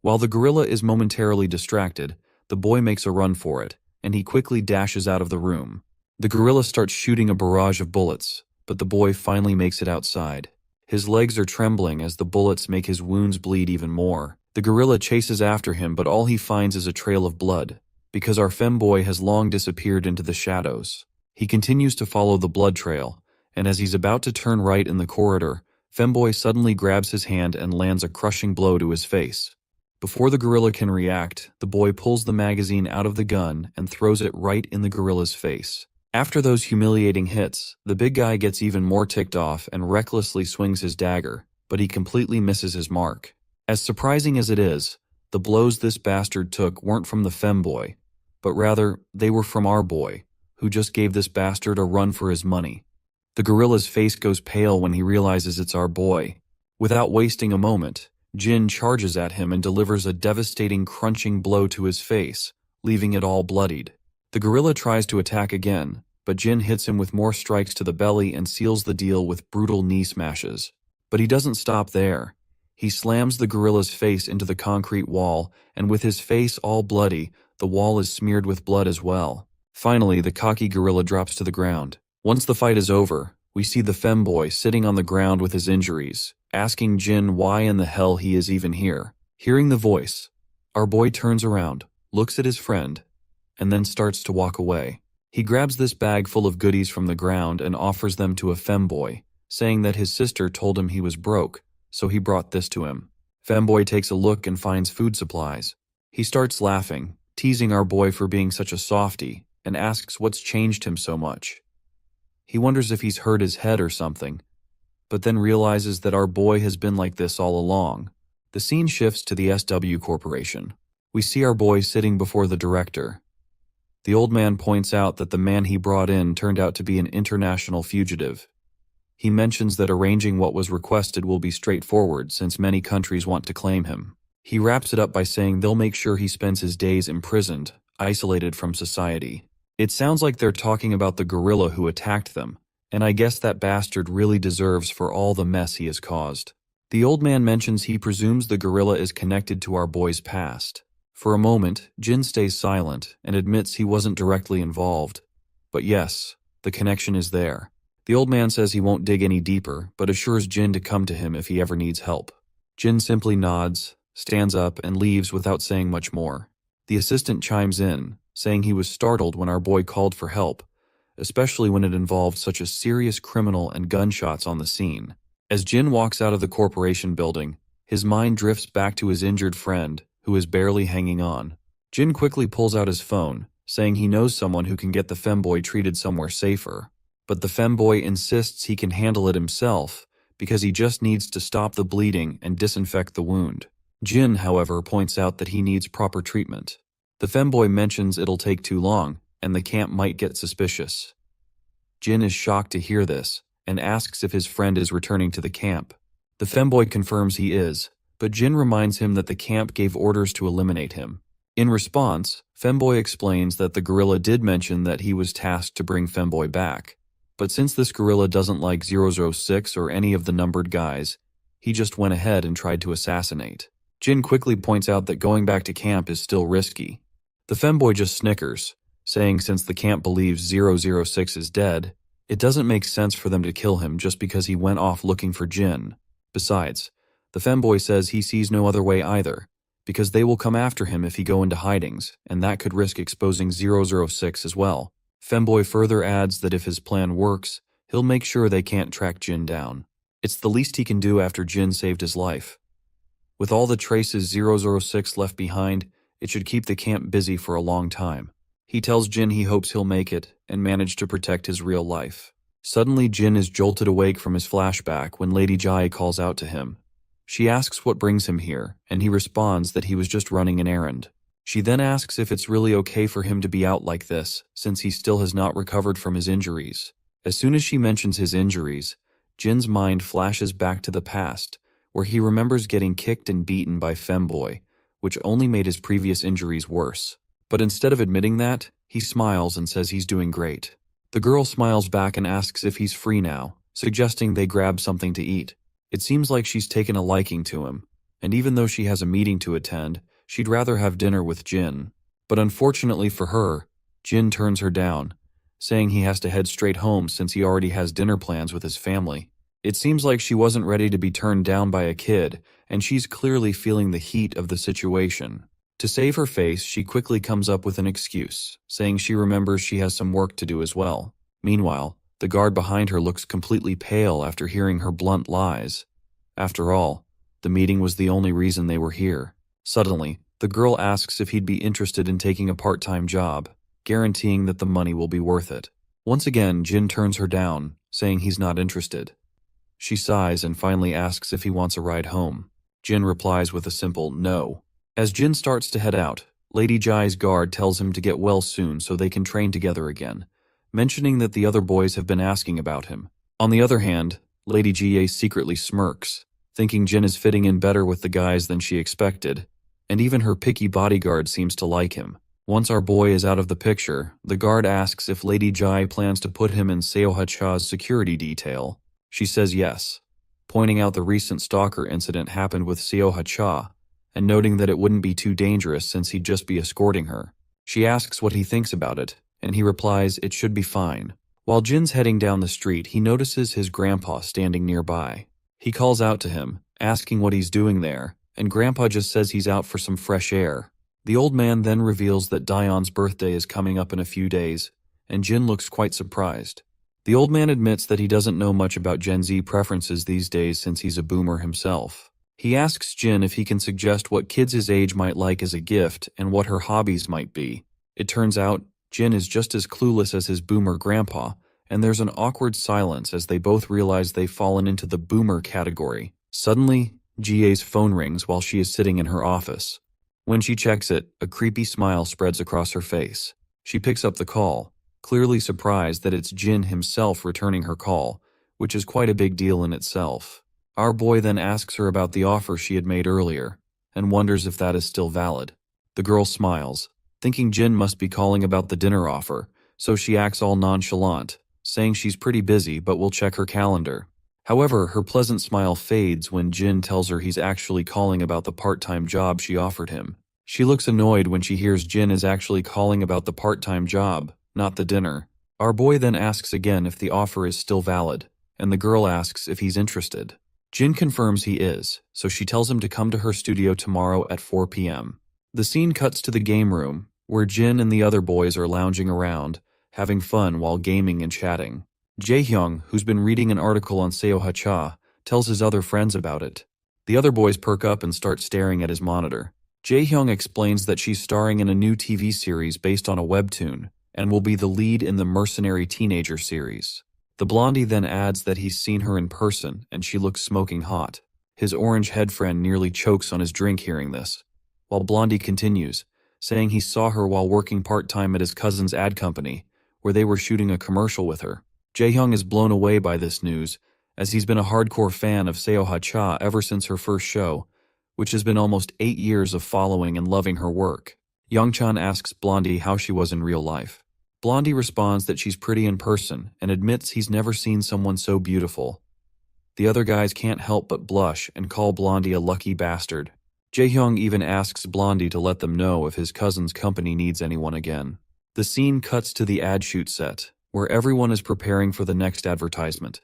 While the gorilla is momentarily distracted, the boy makes a run for it, and he quickly dashes out of the room. The gorilla starts shooting a barrage of bullets, but the boy finally makes it outside. His legs are trembling as the bullets make his wounds bleed even more. The gorilla chases after him, but all he finds is a trail of blood, because our femboy has long disappeared into the shadows. He continues to follow the blood trail, and as he's about to turn right in the corridor, femboy suddenly grabs his hand and lands a crushing blow to his face. Before the gorilla can react, the boy pulls the magazine out of the gun and throws it right in the gorilla's face. After those humiliating hits, the big guy gets even more ticked off and recklessly swings his dagger, but he completely misses his mark. As surprising as it is, the blows this bastard took weren't from the femboy, but rather, they were from our boy, who just gave this bastard a run for his money. The gorilla's face goes pale when he realizes it's our boy. Without wasting a moment, Jin charges at him and delivers a devastating crunching blow to his face, leaving it all bloodied. The gorilla tries to attack again, but Jin hits him with more strikes to the belly and seals the deal with brutal knee smashes. But he doesn't stop there. He slams the gorilla's face into the concrete wall, and with his face all bloody, the wall is smeared with blood as well. Finally, the cocky gorilla drops to the ground. Once the fight is over, we see the femboy sitting on the ground with his injuries, asking Jin why in the hell he is even here. Hearing the voice, our boy turns around, looks at his friend, and then starts to walk away. He grabs this bag full of goodies from the ground and offers them to a femboy, saying that his sister told him he was broke, so he brought this to him. Femboy takes a look and finds food supplies. He starts laughing, teasing our boy for being such a softie, and asks what's changed him so much. He wonders if he's hurt his head or something, but then realizes that our boy has been like this all along. The scene shifts to the SW Corporation. We see our boy sitting before the director. The old man points out that the man he brought in turned out to be an international fugitive. He mentions that arranging what was requested will be straightforward since many countries want to claim him. He wraps it up by saying they'll make sure he spends his days imprisoned, isolated from society. It sounds like they're talking about the gorilla who attacked them, and I guess that bastard really deserves for all the mess he has caused. The old man mentions he presumes the gorilla is connected to our boy's past. For a moment, Jin stays silent and admits he wasn't directly involved. But yes, the connection is there. The old man says he won't dig any deeper, but assures Jin to come to him if he ever needs help. Jin simply nods, stands up, and leaves without saying much more. The assistant chimes in, saying he was startled when our boy called for help, especially when it involved such a serious criminal and gunshots on the scene. As Jin walks out of the corporation building, his mind drifts back to his injured friend, who is barely hanging on. Jin quickly pulls out his phone, saying he knows someone who can get the femboy treated somewhere safer. But the femboy insists he can handle it himself, because he just needs to stop the bleeding and disinfect the wound. Jin, however, points out that he needs proper treatment. The femboy mentions it'll take too long, and the camp might get suspicious. Jin is shocked to hear this, and asks if his friend is returning to the camp. The femboy confirms he is, but Jin reminds him that the camp gave orders to eliminate him. In response, femboy explains that the gorilla did mention that he was tasked to bring femboy back, but since this gorilla doesn't like 006 or any of the numbered guys, he just went ahead and tried to assassinate. Jin quickly points out that going back to camp is still risky. The femboy just snickers, saying since the camp believes 006 is dead, it doesn't make sense for them to kill him just because he went off looking for Jin. Besides, the femboy says he sees no other way either, because they will come after him if he go into hidings, and that could risk exposing 006 as well. Femboy further adds that if his plan works, he'll make sure they can't track Jin down. It's the least he can do after Jin saved his life. With all the traces 006 left behind, it should keep the camp busy for a long time. He tells Jin he hopes he'll make it and manage to protect his real life. Suddenly, Jin is jolted awake from his flashback when Lady Jai calls out to him. She asks what brings him here, and he responds that he was just running an errand. She then asks if it's really okay for him to be out like this, since he still has not recovered from his injuries. As soon as she mentions his injuries, Jin's mind flashes back to the past, where he remembers getting kicked and beaten by femboy, which only made his previous injuries worse. But instead of admitting that, he smiles and says he's doing great. The girl smiles back and asks if he's free now, suggesting they grab something to eat. It seems like she's taken a liking to him, and even though she has a meeting to attend, she'd rather have dinner with Jin. But unfortunately for her, Jin turns her down, saying he has to head straight home since he already has dinner plans with his family. It seems like she wasn't ready to be turned down by a kid, and she's clearly feeling the heat of the situation. To save her face, she quickly comes up with an excuse, saying she remembers she has some work to do as well. Meanwhile, the guard behind her looks completely pale after hearing her blunt lies. After all, the meeting was the only reason they were here. Suddenly, the girl asks if he'd be interested in taking a part-time job, guaranteeing that the money will be worth it. Once again, Jin turns her down, saying he's not interested. She sighs and finally asks if he wants a ride home. Jin replies with a simple no. As Jin starts to head out, Lady Jai's guard tells him to get well soon so they can train together again, mentioning that the other boys have been asking about him. On the other hand, Lady Jie secretly smirks, thinking Jin is fitting in better with the guys than she expected, and even her picky bodyguard seems to like him. Once our boy is out of the picture, the guard asks if Lady Jai plans to put him in Seoha-cha's security detail. She says yes, pointing out the recent stalker incident happened with Seoha-cha, and noting that it wouldn't be too dangerous since he'd just be escorting her. She asks what he thinks about it, and he replies it should be fine. While Jin's heading down the street, he notices his grandpa standing nearby. He calls out to him, asking what he's doing there, and Grandpa just says he's out for some fresh air. The old man then reveals that Dion's birthday is coming up in a few days, and Jin looks quite surprised. The old man admits that he doesn't know much about Gen Z preferences these days since he's a boomer himself. He asks Jin if he can suggest what kids his age might like as a gift and what her hobbies might be. It turns out, Jin is just as clueless as his boomer grandpa, and there's an awkward silence as they both realize they've fallen into the boomer category. Suddenly, Jie's phone rings while she is sitting in her office. When she checks it, a creepy smile spreads across her face. She picks up the call, clearly surprised that it's Jin himself returning her call, which is quite a big deal in itself. Our boy then asks her about the offer she had made earlier, and wonders if that is still valid. The girl smiles, thinking Jin must be calling about the dinner offer, so she acts all nonchalant, saying she's pretty busy but will check her calendar. However, her pleasant smile fades when Jin tells her he's actually calling about the part-time job she offered him. She looks annoyed when she hears Jin is actually calling about the part-time job, not the dinner. Our boy then asks again if the offer is still valid, and the girl asks if he's interested. Jin confirms he is, so she tells him to come to her studio tomorrow at 4 p.m. The scene cuts to the game room, where Jin and the other boys are lounging around, having fun while gaming and chatting. Jaehyung, who's been reading an article on Seoha-cha, tells his other friends about it. The other boys perk up and start staring at his monitor. Jaehyung explains that she's starring in a new TV series based on a webtoon, and will be the lead in the Mercenary teenager series. The blondie then adds that he's seen her in person, and she looks smoking hot. His orange head friend nearly chokes on his drink hearing this, while Blondie continues, saying he saw her while working part-time at his cousin's ad company, where they were shooting a commercial with her. Jaehyung is blown away by this news, as he's been a hardcore fan of Seoha-cha ever since her first show, which has been almost 8 years of following and loving her work. Youngchan asks Blondie how she was in real life. Blondie responds that she's pretty in person and admits he's never seen someone so beautiful. The other guys can't help but blush and call Blondie a lucky bastard. Jaehyung even asks Blondie to let them know if his cousin's company needs anyone again. The scene cuts to the ad shoot set, where everyone is preparing for the next advertisement.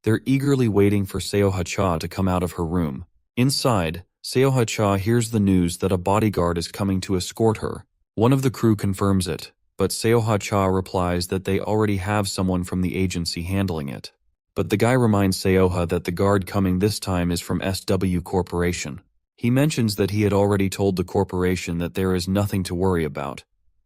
They're eagerly waiting for Seoha-cha to come out of her room. Inside, Seoha-cha hears the news that a bodyguard is coming to escort her. One of the crew confirms it, but Seoha-cha replies that they already have someone from the agency handling it. But the guy reminds Seoha that the guard coming this time is from SW Corporation. He mentions that he had already told the corporation that there is nothing to worry about,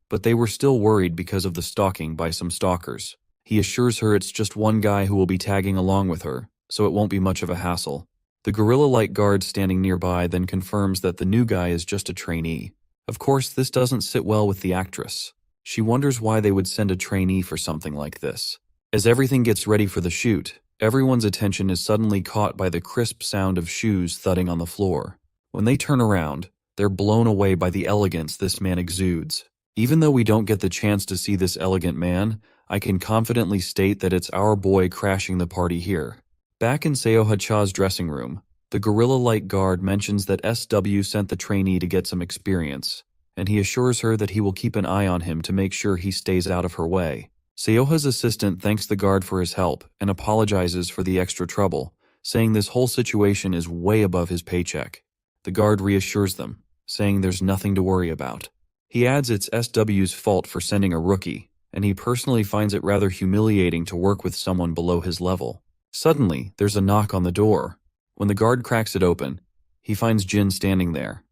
but they were still worried because of the stalking by some stalkers. He assures her it's just one guy who will be tagging along with her, so it won't be much of a hassle. The gorilla-like guard standing nearby then confirms that the new guy is just a trainee. Of course, this doesn't sit well with the actress. She wonders why they would send a trainee for something like this. As everything gets ready for the shoot, everyone's attention is suddenly caught by the crisp sound of shoes thudding on the floor. When they turn around, they're blown away by the elegance this man exudes. Even though we don't get the chance to see this elegant man, I can confidently state that it's our boy crashing the party here. Back in Seo-ha-cha's dressing room, the gorilla-like guard mentions that SW sent the trainee to get some experience, and he assures her that he will keep an eye on him to make sure he stays out of her way. Seoha's assistant thanks the guard for his help and apologizes for the extra trouble, saying this whole situation is way above his paycheck. The guard reassures them, saying there's nothing to worry about. He adds it's SW's fault for sending a rookie, and he personally finds it rather humiliating to work with someone below his level. Suddenly, there's a knock on the door. When the guard cracks it open, he finds Jin standing there,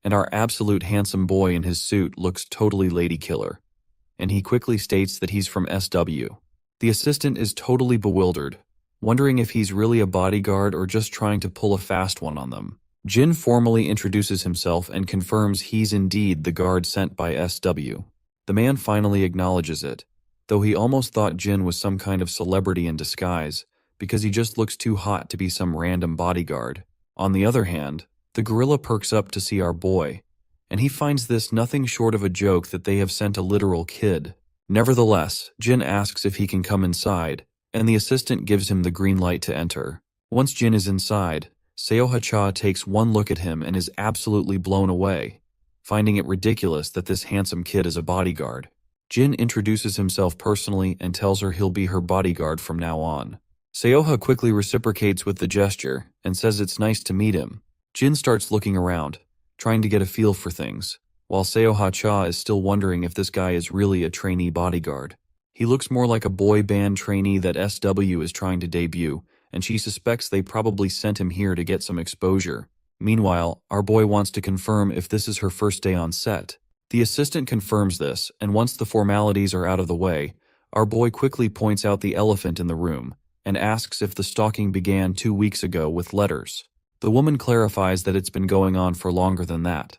and our absolute handsome boy in his suit looks totally lady killer, and he quickly states that he's from SW. The assistant is totally bewildered, wondering if he's really a bodyguard or just trying to pull a fast one on them. Jin formally introduces himself and confirms he's indeed the guard sent by SW. The man finally acknowledges it, though he almost thought Jin was some kind of celebrity in disguise, because he just looks too hot to be some random bodyguard. On the other hand, the gorilla perks up to see our boy, and he finds this nothing short of a joke that they have sent a literal kid. Nevertheless, Jin asks if he can come inside, and the assistant gives him the green light to enter. Once Jin is inside, Seo-ha-cha takes one look at him and is absolutely blown away, finding it ridiculous that this handsome kid is a bodyguard. Jin introduces himself personally and tells her he'll be her bodyguard from now on. Seo-ha quickly reciprocates with the gesture and says it's nice to meet him. Jin starts looking around, trying to get a feel for things, while Seo-ha-cha is still wondering if this guy is really a trainee bodyguard. He looks more like a boy band trainee that SW is trying to debut, and she suspects they probably sent him here to get some exposure. Meanwhile, our boy wants to confirm if this is her first day on set. The assistant confirms this, and once the formalities are out of the way, our boy quickly points out the elephant in the room and asks if the stalking began 2 weeks ago with letters. The woman clarifies that it's been going on for longer than that.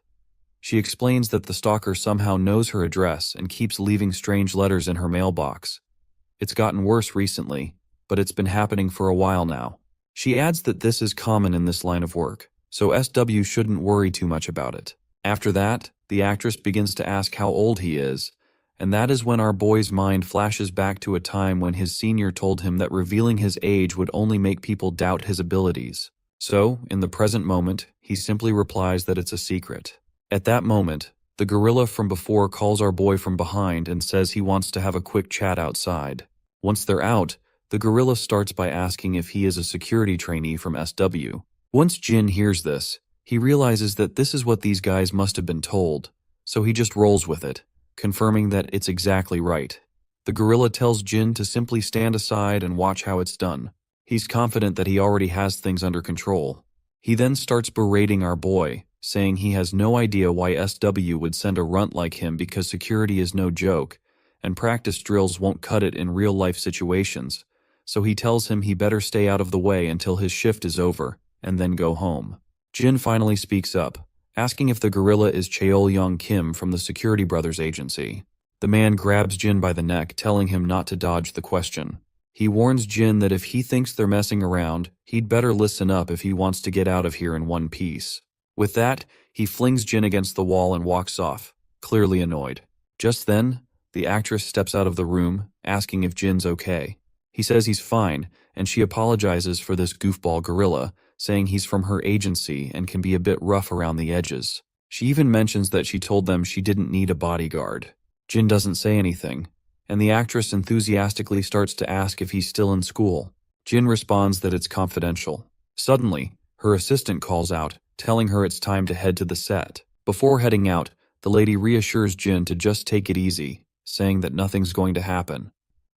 She explains that the stalker somehow knows her address and keeps leaving strange letters in her mailbox. It's gotten worse recently, but it's been happening for a while now. She adds that this is common in this line of work, so SW shouldn't worry too much about it. After that, the actress begins to ask how old he is, and that is when our boy's mind flashes back to a time when his senior told him that revealing his age would only make people doubt his abilities. So, in the present moment, he simply replies that it's a secret. At that moment, the gorilla from before calls our boy from behind and says he wants to have a quick chat outside. Once they're out, the gorilla starts by asking if he is a security trainee from SW. Once Jin hears this, he realizes that this is what these guys must have been told, so he just rolls with it, confirming that it's exactly right. The gorilla tells Jin to simply stand aside and watch how it's done. He's confident that he already has things under control. He then starts berating our boy, saying he has no idea why SW would send a runt like him because security is no joke, and practice drills won't cut it in real-life situations, so he tells him he better stay out of the way until his shift is over, and then go home. Jin finally speaks up, asking if the gorilla is Cheol-young Kim from the Security Brothers agency. The man grabs Jin by the neck, telling him not to dodge the question. He warns Jin that if he thinks they're messing around, he'd better listen up if he wants to get out of here in one piece. With that, he flings Jin against the wall and walks off, clearly annoyed. Just then, the actress steps out of the room, asking if Jin's okay. He says he's fine, and she apologizes for this goofball gorilla, saying he's from her agency and can be a bit rough around the edges. She even mentions that she told them she didn't need a bodyguard. Jin doesn't say anything, and the actress enthusiastically starts to ask if he's still in school. Jin responds that it's confidential. Suddenly, her assistant calls out, telling her it's time to head to the set. Before heading out, the lady reassures Jin to just take it easy, saying that nothing's going to happen.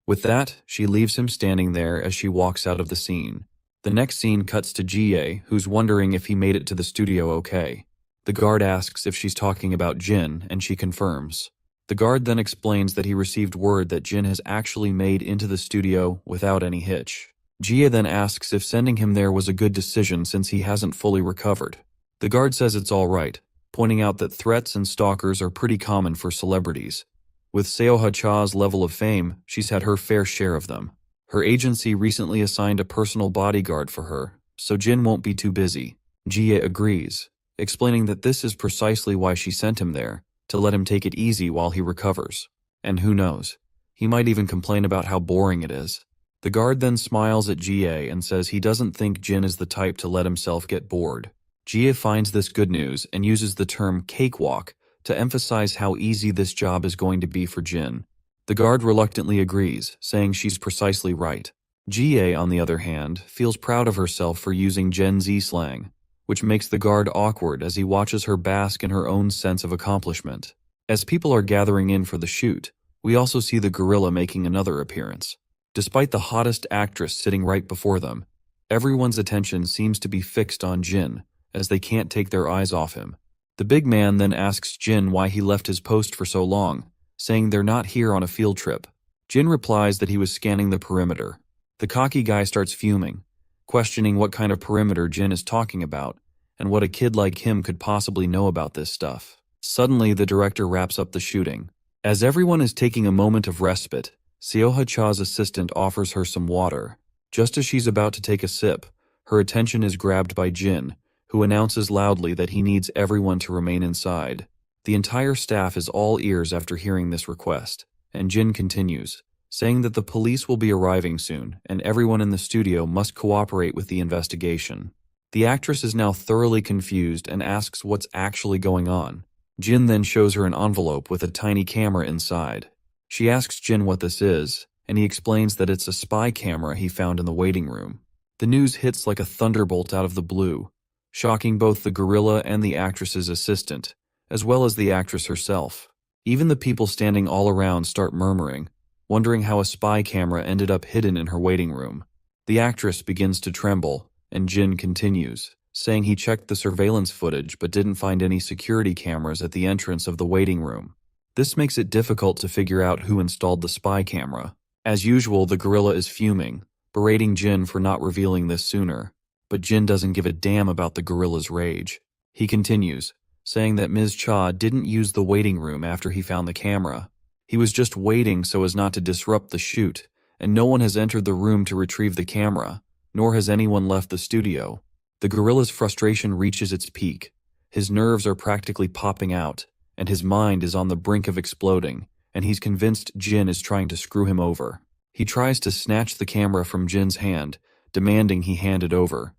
With that, she leaves him standing there as she walks out of the scene. The next scene cuts to Jie, who's wondering if he made it to the studio okay. The guard asks if she's talking about Jin, and she confirms. The guard then explains that he received word that Jin has actually made into the studio without any hitch. Jie then asks if sending him there was a good decision since he hasn't fully recovered. The guard says it's all right, pointing out that threats and stalkers are pretty common for celebrities. With Seo-ha-cha's level of fame, she's had her fair share of them. Her agency recently assigned a personal bodyguard for her, so Jin won't be too busy. Jie agrees, explaining that this is precisely why she sent him there, to let him take it easy while he recovers. And who knows, He might even complain about how boring it is. The guard then smiles at Jie and says he doesn't think Jin is the type to let himself get bored. Jie finds this good news and uses the term cakewalk to emphasize how easy this job is going to be for Jin. The guard reluctantly agrees, saying she's precisely right. Jie, on the other hand, feels proud of herself for using Gen Z slang, which makes the guard awkward as he watches her bask in her own sense of accomplishment. As people are gathering in for the shoot, we also see the gorilla making another appearance. Despite the hottest actress sitting right before them, everyone's attention seems to be fixed on Jin, as they can't take their eyes off him. The big man then asks Jin why he left his post for so long, saying they're not here on a field trip. Jin replies that he was scanning the perimeter. The cocky guy starts fuming, questioning what kind of perimeter Jin is talking about, and what a kid like him could possibly know about this stuff. Suddenly, the director wraps up the shooting. As everyone is taking a moment of respite, Seoha Cha's assistant offers her some water. Just as she's about to take a sip, her attention is grabbed by Jin, who announces loudly that he needs everyone to remain inside. The entire staff is all ears after hearing this request, and Jin continues, saying that the police will be arriving soon and everyone in the studio must cooperate with the investigation. The actress is now thoroughly confused and asks what's actually going on. Jin then shows her an envelope with a tiny camera inside. She asks Jin what this is, and he explains that it's a spy camera he found in the waiting room. The news hits like a thunderbolt out of the blue, shocking both the gorilla and the actress's assistant, as well as the actress herself. Even the people standing all around start murmuring, wondering how a spy camera ended up hidden in her waiting room. The actress begins to tremble, and Jin continues, saying he checked the surveillance footage but didn't find any security cameras at the entrance of the waiting room. This makes it difficult to figure out who installed the spy camera. As usual, the gorilla is fuming, berating Jin for not revealing this sooner. But Jin doesn't give a damn about the gorilla's rage. He continues, saying that Ms. Cha didn't use the waiting room after he found the camera. He was just waiting so as not to disrupt the shoot, and no one has entered the room to retrieve the camera, nor has anyone left the studio. The gorilla's frustration reaches its peak. His nerves are practically popping out, and his mind is on the brink of exploding, and he's convinced Jin is trying to screw him over. He tries to snatch the camera from Jin's hand, demanding he hand it over.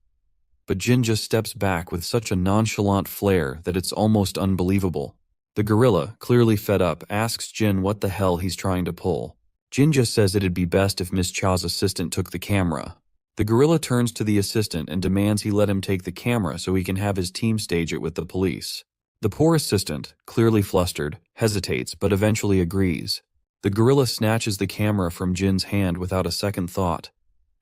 But Jin just steps back with such a nonchalant flair that it's almost unbelievable. The gorilla, clearly fed up, asks Jin what the hell he's trying to pull. Jin just says it'd be best if Miss Cha's assistant took the camera. The gorilla turns to the assistant and demands he let him take the camera so he can have his team stage it with the police. The poor assistant, clearly flustered, hesitates but eventually agrees. The gorilla snatches the camera from Jin's hand without a second thought,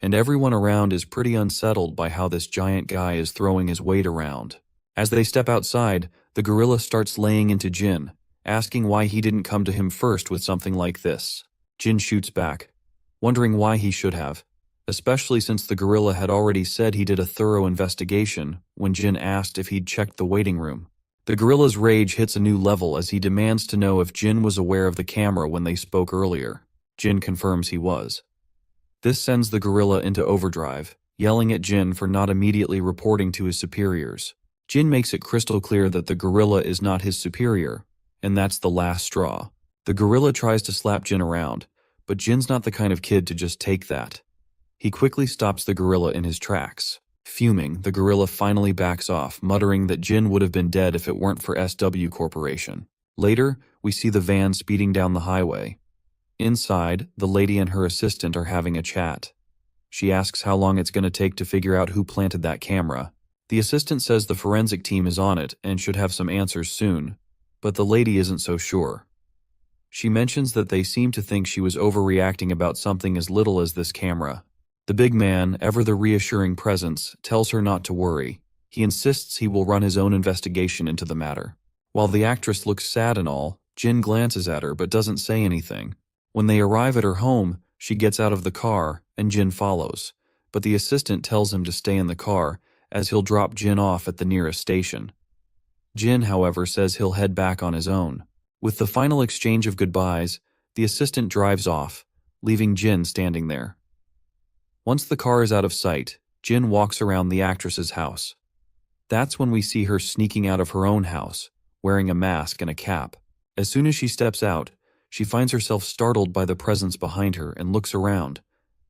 and everyone around is pretty unsettled by how this giant guy is throwing his weight around. As they step outside, the gorilla starts laying into Jin, asking why he didn't come to him first with something like this. Jin shoots back, wondering why he should have, especially since the gorilla had already said he did a thorough investigation when Jin asked if he'd checked the waiting room. The gorilla's rage hits a new level as he demands to know if Jin was aware of the camera when they spoke earlier. Jin confirms he was. This sends the gorilla into overdrive, yelling at Jin for not immediately reporting to his superiors. Jin makes it crystal clear that the gorilla is not his superior, and that's the last straw. The gorilla tries to slap Jin around, but Jin's not the kind of kid to just take that. He quickly stops the gorilla in his tracks. Fuming, the gorilla finally backs off, muttering that Jin would have been dead if it weren't for SW Corporation. Later, we see the van speeding down the highway. Inside, the lady and her assistant are having a chat. She asks how long it's going to take to figure out who planted that camera. The assistant says the forensic team is on it and should have some answers soon, but the lady isn't so sure. She mentions that they seem to think she was overreacting about something as little as this camera. The big man, ever the reassuring presence, tells her not to worry. He insists he will run his own investigation into the matter. While the actress looks sad and all, Jin glances at her but doesn't say anything. When they arrive at her home, she gets out of the car and Jin follows, but the assistant tells him to stay in the car as he'll drop Jin off at the nearest station. Jin, however, says he'll head back on his own. With the final exchange of goodbyes, the assistant drives off, leaving Jin standing there. Once the car is out of sight, Jin walks around the actress's house. That's when we see her sneaking out of her own house, wearing a mask and a cap. As soon as she steps out, She finds herself startled by the presence behind her and looks around,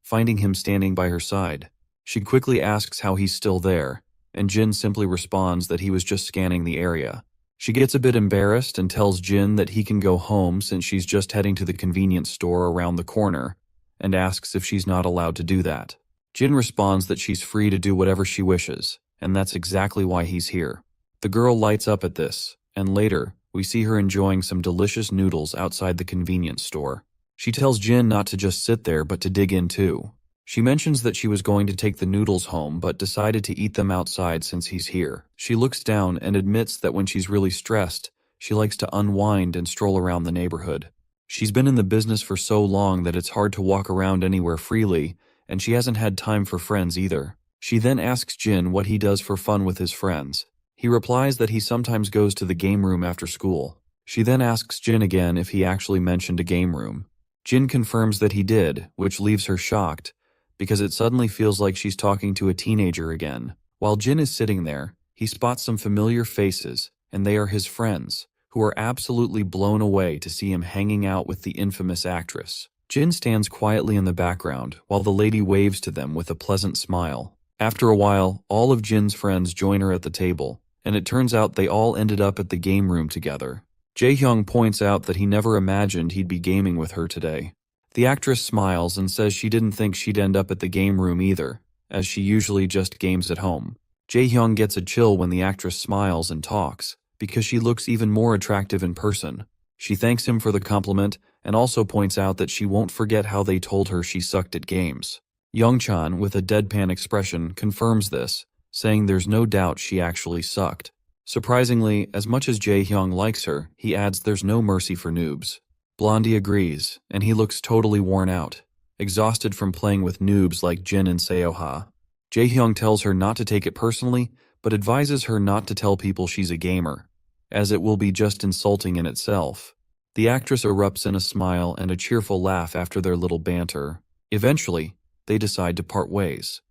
finding him standing by her side. She quickly asks how he's still there, and Jin simply responds that he was just scanning the area. She gets a bit embarrassed and tells Jin that he can go home since she's just heading to the convenience store around the corner, and asks if she's not allowed to do that. Jin responds that she's free to do whatever she wishes, and that's exactly why he's here. The girl lights up at this, and later, we see her enjoying some delicious noodles outside the convenience store. She tells Jin not to just sit there but to dig in too. She mentions that she was going to take the noodles home but decided to eat them outside since he's here. She looks down and admits that when she's really stressed, she likes to unwind and stroll around the neighborhood. She's been in the business for so long that it's hard to walk around anywhere freely, and she hasn't had time for friends either. She then asks Jin what he does for fun with his friends. He replies that he sometimes goes to the game room after school. She then asks Jin again if he actually mentioned a game room. Jin confirms that he did, which leaves her shocked, because it suddenly feels like she's talking to a teenager again. While Jin is sitting there, he spots some familiar faces, and they are his friends, who are absolutely blown away to see him hanging out with the infamous actress. Jin stands quietly in the background while the lady waves to them with a pleasant smile. After a while, all of Jin's friends join her at the table, and it turns out they all ended up at the game room together. Jae-hyung points out that he never imagined he'd be gaming with her today. The actress smiles and says she didn't think she'd end up at the game room either, as she usually just games at home. Jae-hyung gets a chill when the actress smiles and talks, because she looks even more attractive in person. She thanks him for the compliment and also points out that she won't forget how they told her she sucked at games. Youngchan, with a deadpan expression, confirms this, saying there's no doubt she actually sucked. Surprisingly, as much as Jae-hyung likes her, he adds there's no mercy for noobs. Blondie agrees, and he looks totally worn out, exhausted from playing with noobs like Jin and Seoha. Jae-hyung tells her not to take it personally, but advises her not to tell people she's a gamer, as it will be just insulting in itself. The actress erupts in a smile and a cheerful laugh after their little banter. Eventually, they decide to part ways.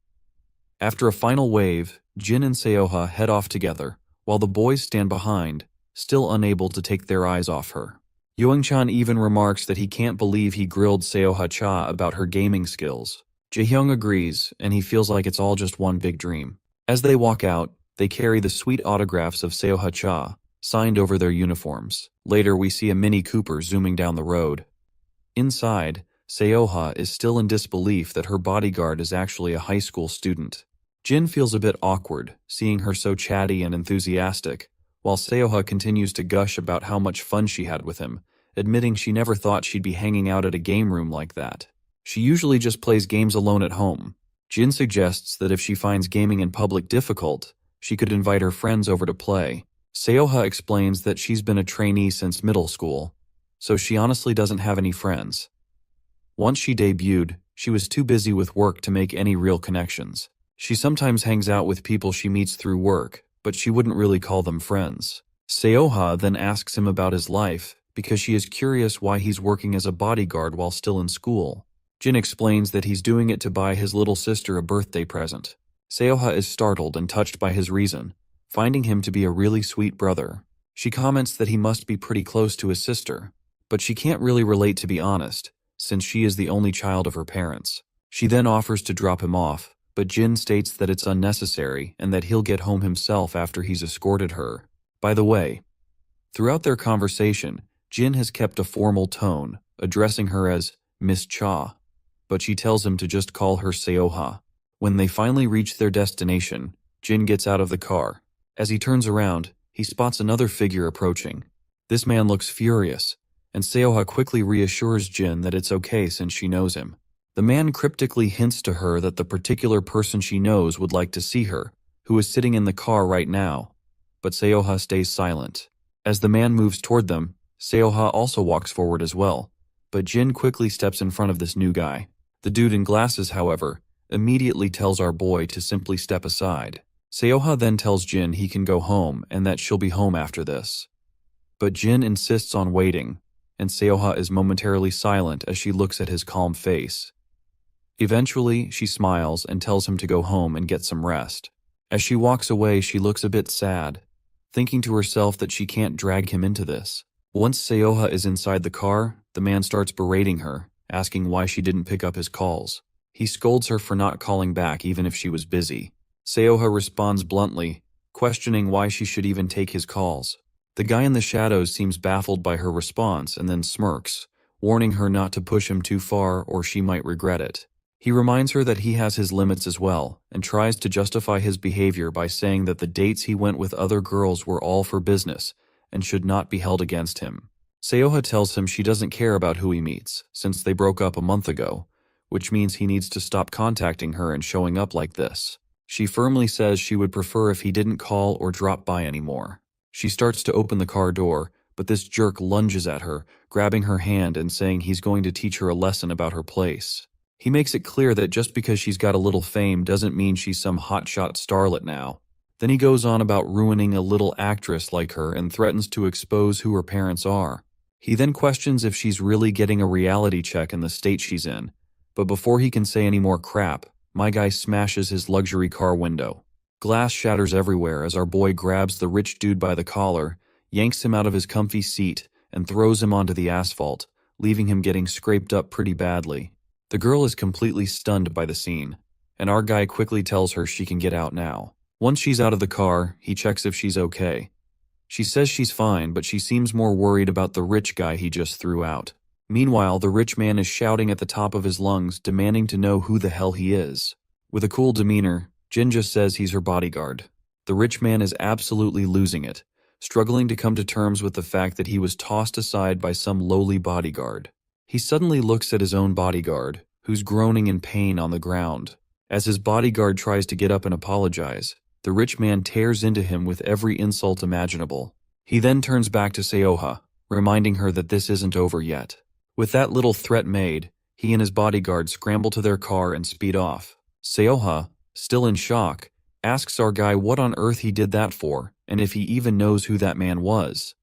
After a final wave, Jin and Seoha head off together, while the boys stand behind, still unable to take their eyes off her. Youngchan even remarks that he can't believe he grilled Seoha Cha about her gaming skills. Jae-hyung agrees, and he feels like it's all just one big dream. As they walk out, they carry the sweet autographs of Seoha Cha, signed over their uniforms. Later, we see a Mini Cooper zooming down the road. Inside, Seoha is still in disbelief that her bodyguard is actually a high school student. Jin feels a bit awkward, seeing her so chatty and enthusiastic, while Seoha continues to gush about how much fun she had with him, admitting she never thought she'd be hanging out at a game room like that. She usually just plays games alone at home. Jin suggests that if she finds gaming in public difficult, she could invite her friends over to play. Seoha explains that she's been a trainee since middle school, so she honestly doesn't have any friends. Once she debuted, she was too busy with work to make any real connections. She sometimes hangs out with people she meets through work, but she wouldn't really call them friends. Seoha then asks him about his life, because she is curious why he's working as a bodyguard while still in school. Jin explains that he's doing it to buy his little sister a birthday present. Seoha is startled and touched by his reason, finding him to be a really sweet brother. She comments that he must be pretty close to his sister, but she can't really relate to be honest, since she is the only child of her parents. She then offers to drop him off, but Jin states that it's unnecessary and that he'll get home himself after he's escorted her. By the way, throughout their conversation, Jin has kept a formal tone, addressing her as Miss Cha, but she tells him to just call her Seoha. When they finally reach their destination, Jin gets out of the car. As he turns around, he spots another figure approaching. This man looks furious, and Seoha quickly reassures Jin that it's okay since she knows him. The man cryptically hints to her that the particular person she knows would like to see her, who is sitting in the car right now, but Seoha stays silent. As the man moves toward them, Seoha also walks forward as well, but Jin quickly steps in front of this new guy. The dude in glasses, however, immediately tells our boy to simply step aside. Seoha then tells Jin he can go home and that she'll be home after this. But Jin insists on waiting, and Seoha is momentarily silent as she looks at his calm face. Eventually, she smiles and tells him to go home and get some rest. As she walks away, she looks a bit sad, thinking to herself that she can't drag him into this. Once Seoha is inside the car, the man starts berating her, asking why she didn't pick up his calls. He scolds her for not calling back even if she was busy. Seoha responds bluntly, questioning why she should even take his calls. The guy in the shadows seems baffled by her response and then smirks, warning her not to push him too far or she might regret it. He reminds her that he has his limits as well, and tries to justify his behavior by saying that the dates he went with other girls were all for business and should not be held against him. Seoha tells him she doesn't care about who he meets, since they broke up a month ago, which means he needs to stop contacting her and showing up like this. She firmly says she would prefer if he didn't call or drop by anymore. She starts to open the car door, but this jerk lunges at her, grabbing her hand and saying he's going to teach her a lesson about her place. He makes it clear that just because she's got a little fame doesn't mean she's some hotshot starlet now. Then he goes on about ruining a little actress like her and threatens to expose who her parents are. He then questions if she's really getting a reality check in the state she's in, but before he can say any more crap, my guy smashes his luxury car window. Glass shatters everywhere as our boy grabs the rich dude by the collar, yanks him out of his comfy seat, and throws him onto the asphalt, leaving him getting scraped up pretty badly. The girl is completely stunned by the scene, and our guy quickly tells her she can get out now. Once she's out of the car, he checks if she's okay. She says she's fine, but she seems more worried about the rich guy he just threw out. Meanwhile, the rich man is shouting at the top of his lungs, demanding to know who the hell he is. With a cool demeanor, Jin just says he's her bodyguard. The rich man is absolutely losing it, struggling to come to terms with the fact that he was tossed aside by some lowly bodyguard. He suddenly looks at his own bodyguard, who's groaning in pain on the ground. As his bodyguard tries to get up and apologize, the rich man tears into him with every insult imaginable. He then turns back to Seoha, reminding her that this isn't over yet. With that little threat made, he and his bodyguard scramble to their car and speed off. Seoha, still in shock, asks our guy what on earth he did that for, and if he even knows who that man was.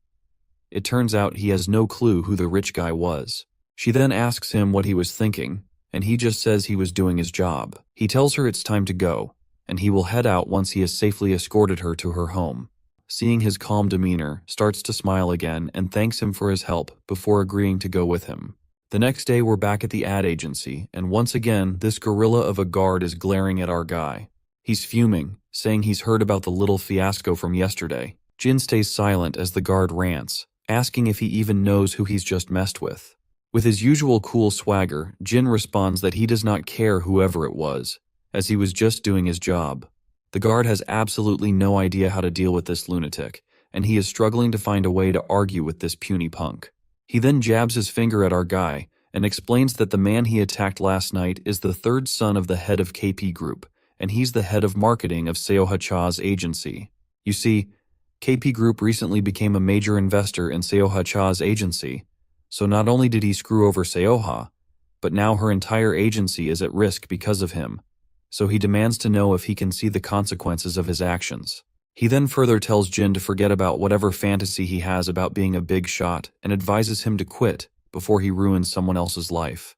It turns out he has no clue who the rich guy was. She then asks him what he was thinking, and he just says he was doing his job. He tells her it's time to go, and he will head out once he has safely escorted her to her home. Seeing his calm demeanor, starts to smile again and thanks him for his help before agreeing to go with him. The next day we're back at the ad agency, and once again this gorilla of a guard is glaring at our guy. He's fuming, saying he's heard about the little fiasco from yesterday. Jin stays silent as the guard rants, asking if he even knows who he's just messed with. With his usual cool swagger, Jin responds that he does not care whoever it was, as he was just doing his job. The guard has absolutely no idea how to deal with this lunatic, and he is struggling to find a way to argue with this puny punk. He then jabs his finger at our guy and explains that the man he attacked last night is the third son of the head of KP Group, and he's the head of marketing of Seoha Cha's agency. You see, KP Group recently became a major investor in Seoha Cha's agency, so not only did he screw over Seoha, but now her entire agency is at risk because of him. So he demands to know if he can see the consequences of his actions. He then further tells Jin to forget about whatever fantasy he has about being a big shot and advises him to quit before he ruins someone else's life.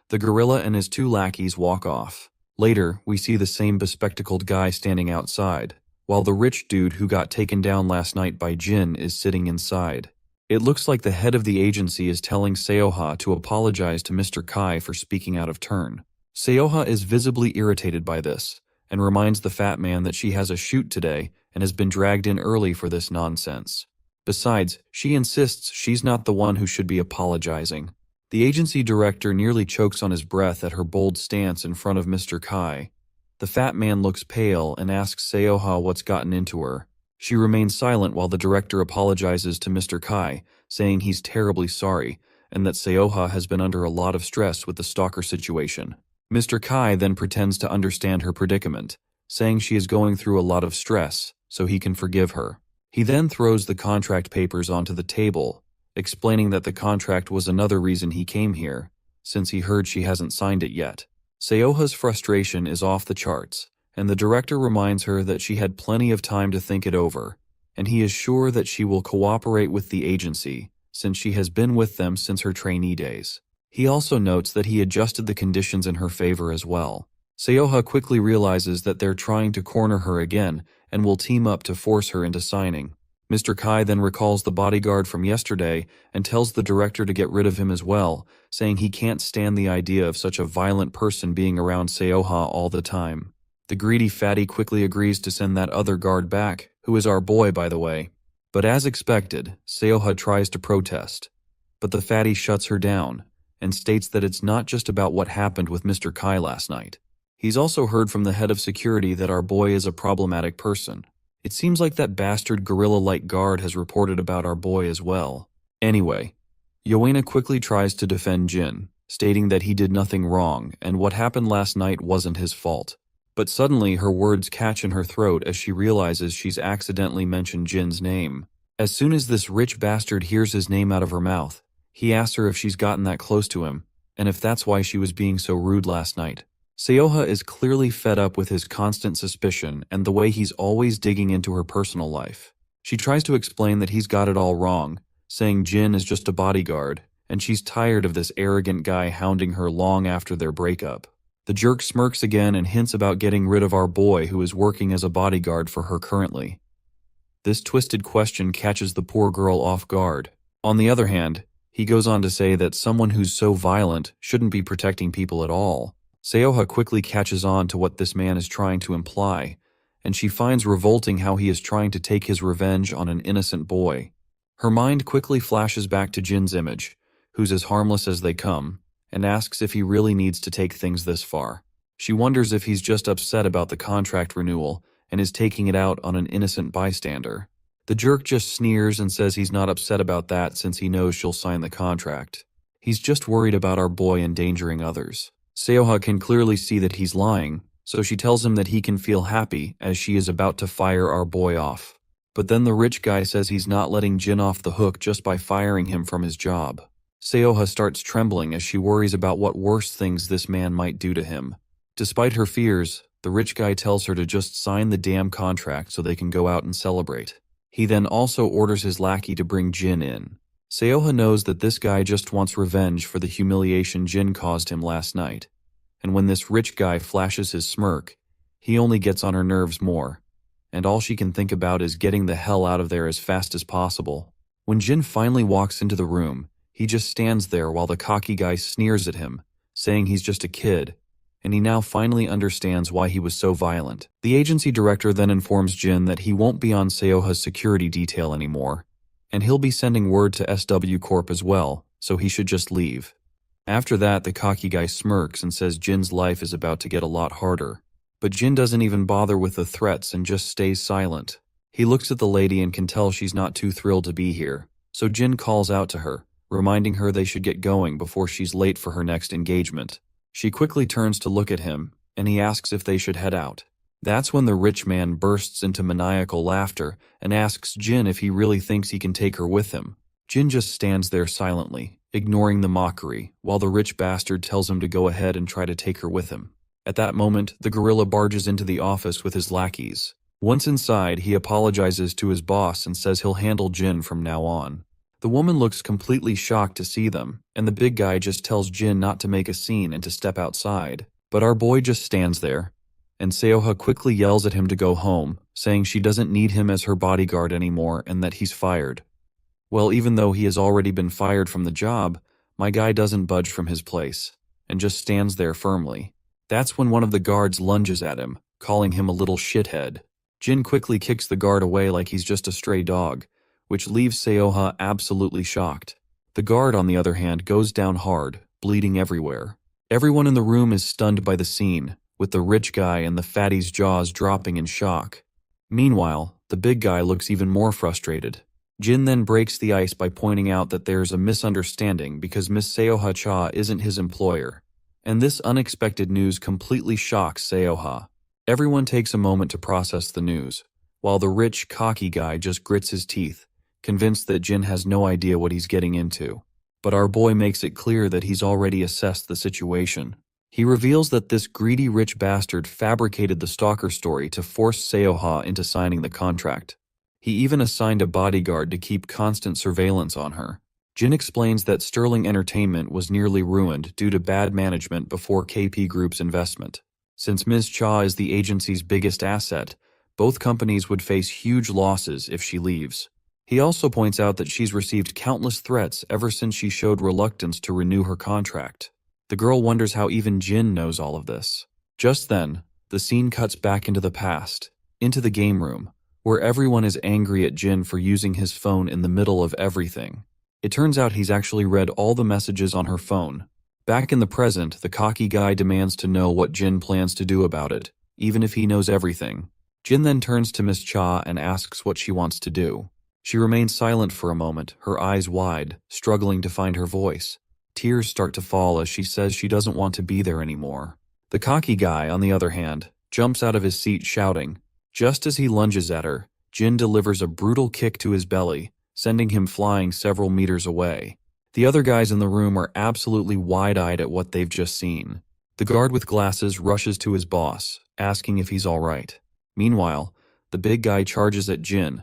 The gorilla and his two lackeys walk off. Later, we see the same bespectacled guy standing outside, while the rich dude who got taken down last night by Jin is sitting inside. It looks like the head of the agency is telling Seoha to apologize to Mr. Kai for speaking out of turn. Seoha is visibly irritated by this, and reminds the fat man that she has a shoot today and has been dragged in early for this nonsense. Besides, she insists she's not the one who should be apologizing. The agency director nearly chokes on his breath at her bold stance in front of Mr. Kai. The fat man looks pale and asks Seoha what's gotten into her. She remains silent while the director apologizes to Mr. Kai, saying he's terribly sorry and that Seoha has been under a lot of stress with the stalker situation. Mr. Kai then pretends to understand her predicament, saying she is going through a lot of stress, so he can forgive her. He then throws the contract papers onto the table, explaining that the contract was another reason he came here, since he heard she hasn't signed it yet. Seoha's frustration is off the charts, and the director reminds her that she had plenty of time to think it over, and he is sure that she will cooperate with the agency, since she has been with them since her trainee days. He also notes that he adjusted the conditions in her favor as well. Seoha quickly realizes that they're trying to corner her again and will team up to force her into signing. Mr. Kai then recalls the bodyguard from yesterday and tells the director to get rid of him as well, saying he can't stand the idea of such a violent person being around Seoha all the time. The greedy fatty quickly agrees to send that other guard back, who is our boy, by the way. But as expected, Seoha tries to protest. But the fatty shuts her down and states that it's not just about what happened with Mr. Kai last night. He's also heard from the head of security that our boy is a problematic person. It seems like that bastard gorilla-like guard has reported about our boy as well. Anyway, Yoena quickly tries to defend Jin, stating that he did nothing wrong and what happened last night wasn't his fault. But suddenly her words catch in her throat as she realizes she's accidentally mentioned Jin's name. As soon as this rich bastard hears his name out of her mouth, he asks her if she's gotten that close to him, and if that's why she was being so rude last night. Seoha is clearly fed up with his constant suspicion and the way he's always digging into her personal life. She tries to explain that he's got it all wrong, saying Jin is just a bodyguard, and she's tired of this arrogant guy hounding her long after their breakup. The jerk smirks again and hints about getting rid of our boy who is working as a bodyguard for her currently. This twisted question catches the poor girl off guard. On the other hand, he goes on to say that someone who's so violent shouldn't be protecting people at all. Seoha quickly catches on to what this man is trying to imply, and she finds revolting how he is trying to take his revenge on an innocent boy. Her mind quickly flashes back to Jin's image, who's as harmless as they come, and asks if he really needs to take things this far. She wonders if he's just upset about the contract renewal and is taking it out on an innocent bystander. The jerk just sneers and says he's not upset about that since he knows she'll sign the contract. He's just worried about our boy endangering others. Seoha can clearly see that he's lying, so she tells him that he can feel happy as she is about to fire our boy off. But then the rich guy says he's not letting Jin off the hook just by firing him from his job. Seoha starts trembling as she worries about what worse things this man might do to him. Despite her fears, the rich guy tells her to just sign the damn contract so they can go out and celebrate. He then also orders his lackey to bring Jin in. Seoha knows that this guy just wants revenge for the humiliation Jin caused him last night, and when this rich guy flashes his smirk, he only gets on her nerves more, and all she can think about is getting the hell out of there as fast as possible. When Jin finally walks into the room, he just stands there while the cocky guy sneers at him, saying he's just a kid, and he now finally understands why he was so violent. The agency director then informs Jin that he won't be on Seoha's security detail anymore, and he'll be sending word to SW Corp as well, so he should just leave. After that, the cocky guy smirks and says Jin's life is about to get a lot harder. But Jin doesn't even bother with the threats and just stays silent. He looks at the lady and can tell she's not too thrilled to be here, so Jin calls out to her, reminding her they should get going before she's late for her next engagement. She quickly turns to look at him, and he asks if they should head out. That's when the rich man bursts into maniacal laughter and asks Jin if he really thinks he can take her with him. Jin just stands there silently, ignoring the mockery, while the rich bastard tells him to go ahead and try to take her with him. At that moment, the gorilla barges into the office with his lackeys. Once inside, he apologizes to his boss and says he'll handle Jin from now on. The woman looks completely shocked to see them, and the big guy just tells Jin not to make a scene and to step outside. But our boy just stands there, and Seoha quickly yells at him to go home, saying she doesn't need him as her bodyguard anymore and that he's fired. Well, even though he has already been fired from the job, my guy doesn't budge from his place, and just stands there firmly. That's when one of the guards lunges at him, calling him a little shithead. Jin quickly kicks the guard away like he's just a stray dog, which leaves Seoha absolutely shocked. The guard, on the other hand, goes down hard, bleeding everywhere. Everyone in the room is stunned by the scene, with the rich guy and the fatty's jaws dropping in shock. Meanwhile, the big guy looks even more frustrated. Jin then breaks the ice by pointing out that there's a misunderstanding because Miss Seoha Cha isn't his employer. And this unexpected news completely shocks Seoha. Everyone takes a moment to process the news, while the rich, cocky guy just grits his teeth, convinced that Jin has no idea what he's getting into. But our boy makes it clear that he's already assessed the situation. He reveals that this greedy rich bastard fabricated the stalker story to force Seoha into signing the contract. He even assigned a bodyguard to keep constant surveillance on her. Jin explains that Sterling Entertainment was nearly ruined due to bad management before KP Group's investment. Since Ms. Cha is the agency's biggest asset, both companies would face huge losses if she leaves. He also points out that she's received countless threats ever since she showed reluctance to renew her contract. The girl wonders how even Jin knows all of this. Just then, the scene cuts back into the past, into the game room, where everyone is angry at Jin for using his phone in the middle of everything. It turns out he's actually read all the messages on her phone. Back in the present, the cocky guy demands to know what Jin plans to do about it, even if he knows everything. Jin then turns to Miss Cha and asks what she wants to do. She remains silent for a moment, her eyes wide, struggling to find her voice. Tears start to fall as she says she doesn't want to be there anymore. The cocky guy, on the other hand, jumps out of his seat shouting. Just as he lunges at her, Jin delivers a brutal kick to his belly, sending him flying several meters away. The other guys in the room are absolutely wide-eyed at what they've just seen. The guard with glasses rushes to his boss, asking if he's all right. Meanwhile, the big guy charges at Jin,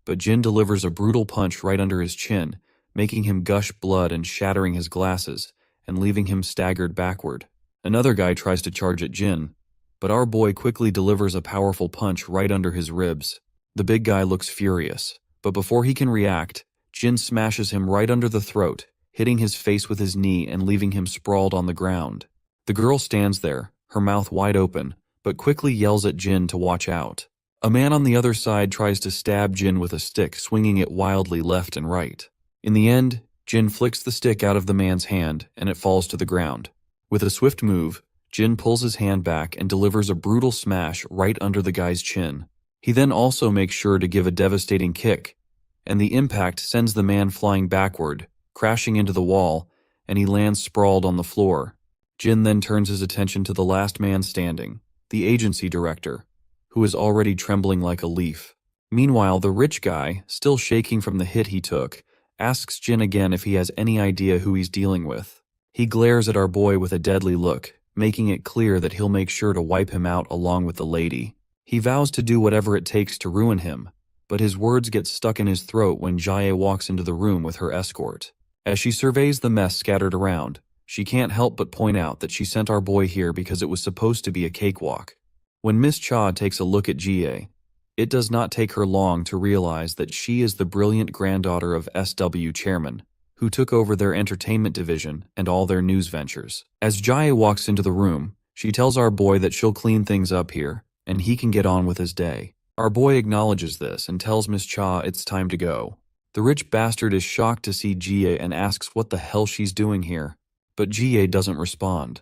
but Jin delivers a brutal punch right under his chin, making him gush blood and shattering his glasses, and leaving him staggered backward. Another guy tries to charge at Jin, but our boy quickly delivers a powerful punch right under his ribs. The big guy looks furious, but before he can react, Jin smashes him right under the throat, hitting his face with his knee and leaving him sprawled on the ground. The girl stands there, her mouth wide open, but quickly yells at Jin to watch out. A man on the other side tries to stab Jin with a stick, swinging it wildly left and right. In the end, Jin flicks the stick out of the man's hand, and it falls to the ground. With a swift move, Jin pulls his hand back and delivers a brutal smash right under the guy's chin. He then also makes sure to give a devastating kick, and the impact sends the man flying backward, crashing into the wall, and he lands sprawled on the floor. Jin then turns his attention to the last man standing, the agency director, who is already trembling like a leaf. Meanwhile, the rich guy, still shaking from the hit he took, asks Jin again if he has any idea who he's dealing with. He glares at our boy with a deadly look, making it clear that he'll make sure to wipe him out along with the lady. He vows to do whatever it takes to ruin him, but his words get stuck in his throat when Jae walks into the room with her escort. As she surveys the mess scattered around, she can't help but point out that she sent our boy here because it was supposed to be a cakewalk. When Miss Cha takes a look at Jie, it does not take her long to realize that she is the brilliant granddaughter of SW chairman, who took over their entertainment division and all their news ventures. As Jae walks into the room, she tells our boy that she'll clean things up here, and he can get on with his day. Our boy acknowledges this and tells Miss Cha it's time to go. The rich bastard is shocked to see Jie and asks what the hell she's doing here, but Jie doesn't respond.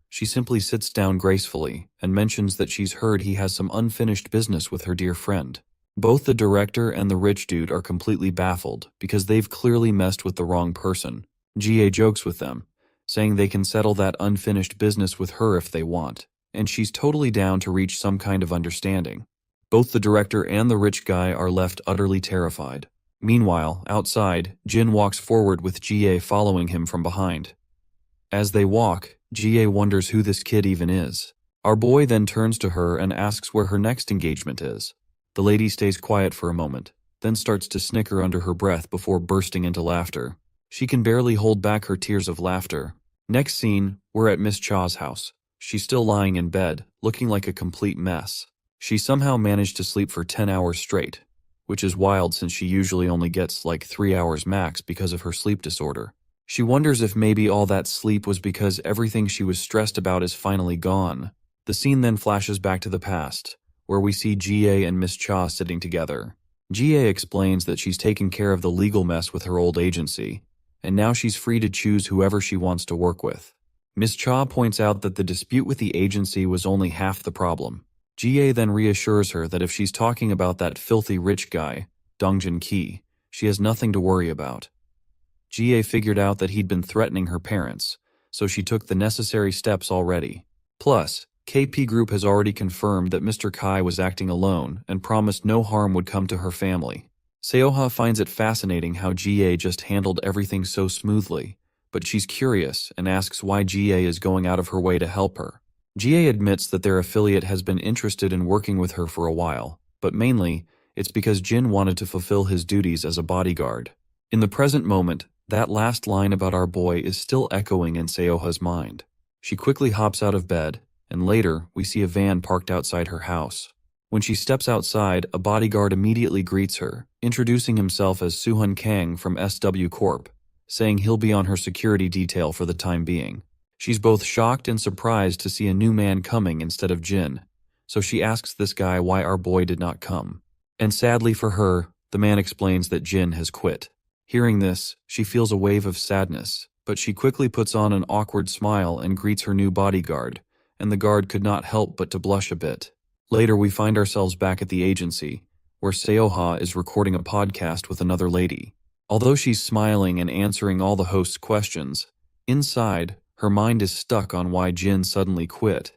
She simply sits down gracefully and mentions that she's heard he has some unfinished business with her dear friend. Both the director and the rich dude are completely baffled because they've clearly messed with the wrong person. Jie jokes with them, saying they can settle that unfinished business with her if they want, and she's totally down to reach some kind of understanding. Both the director and the rich guy are left utterly terrified. Meanwhile, outside, Jin walks forward with Jie following him from behind. As they walk, Jie wonders who this kid even is. Our boy then turns to her and asks where her next engagement is. The lady stays quiet for a moment, then starts to snicker under her breath before bursting into laughter. She can barely hold back her tears of laughter. Next scene, we're at Miss Cha's house. She's still lying in bed, looking like a complete mess. She somehow managed to sleep for 10 hours straight, which is wild since she usually only gets like 3 hours max because of her sleep disorder. She wonders if maybe all that sleep was because everything she was stressed about is finally gone. The scene then flashes back to the past, where we see Jie and Miss Cha sitting together. Jie explains that she's taken care of the legal mess with her old agency, and now she's free to choose whoever she wants to work with. Miss Cha points out that the dispute with the agency was only half the problem. Jie then reassures her that if she's talking about that filthy rich guy, Dongjin Ki, she has nothing to worry about. Jie figured out that he'd been threatening her parents, so she took the necessary steps already. Plus, KP Group has already confirmed that Mr. Kai was acting alone and promised no harm would come to her family. Seoha finds it fascinating how Jie just handled everything so smoothly, but she's curious and asks why Jie is going out of her way to help her. Jie admits that their affiliate has been interested in working with her for a while, but mainly, it's because Jin wanted to fulfill his duties as a bodyguard. In the present moment, that last line about our boy is still echoing in Seoha's mind. She quickly hops out of bed, and later we see a van parked outside her house. When she steps outside, a bodyguard immediately greets her, introducing himself as Suhun Kang from SW Corp, saying he'll be on her security detail for the time being. She's both shocked and surprised to see a new man coming instead of Jin, so she asks this guy why our boy did not come. And sadly for her, the man explains that Jin has quit. Hearing this, she feels a wave of sadness, but she quickly puts on an awkward smile and greets her new bodyguard, and the guard could not help but to blush a bit. Later, we find ourselves back at the agency, where Seoha is recording a podcast with another lady. Although she's smiling and answering all the host's questions, inside, her mind is stuck on why Jin suddenly quit,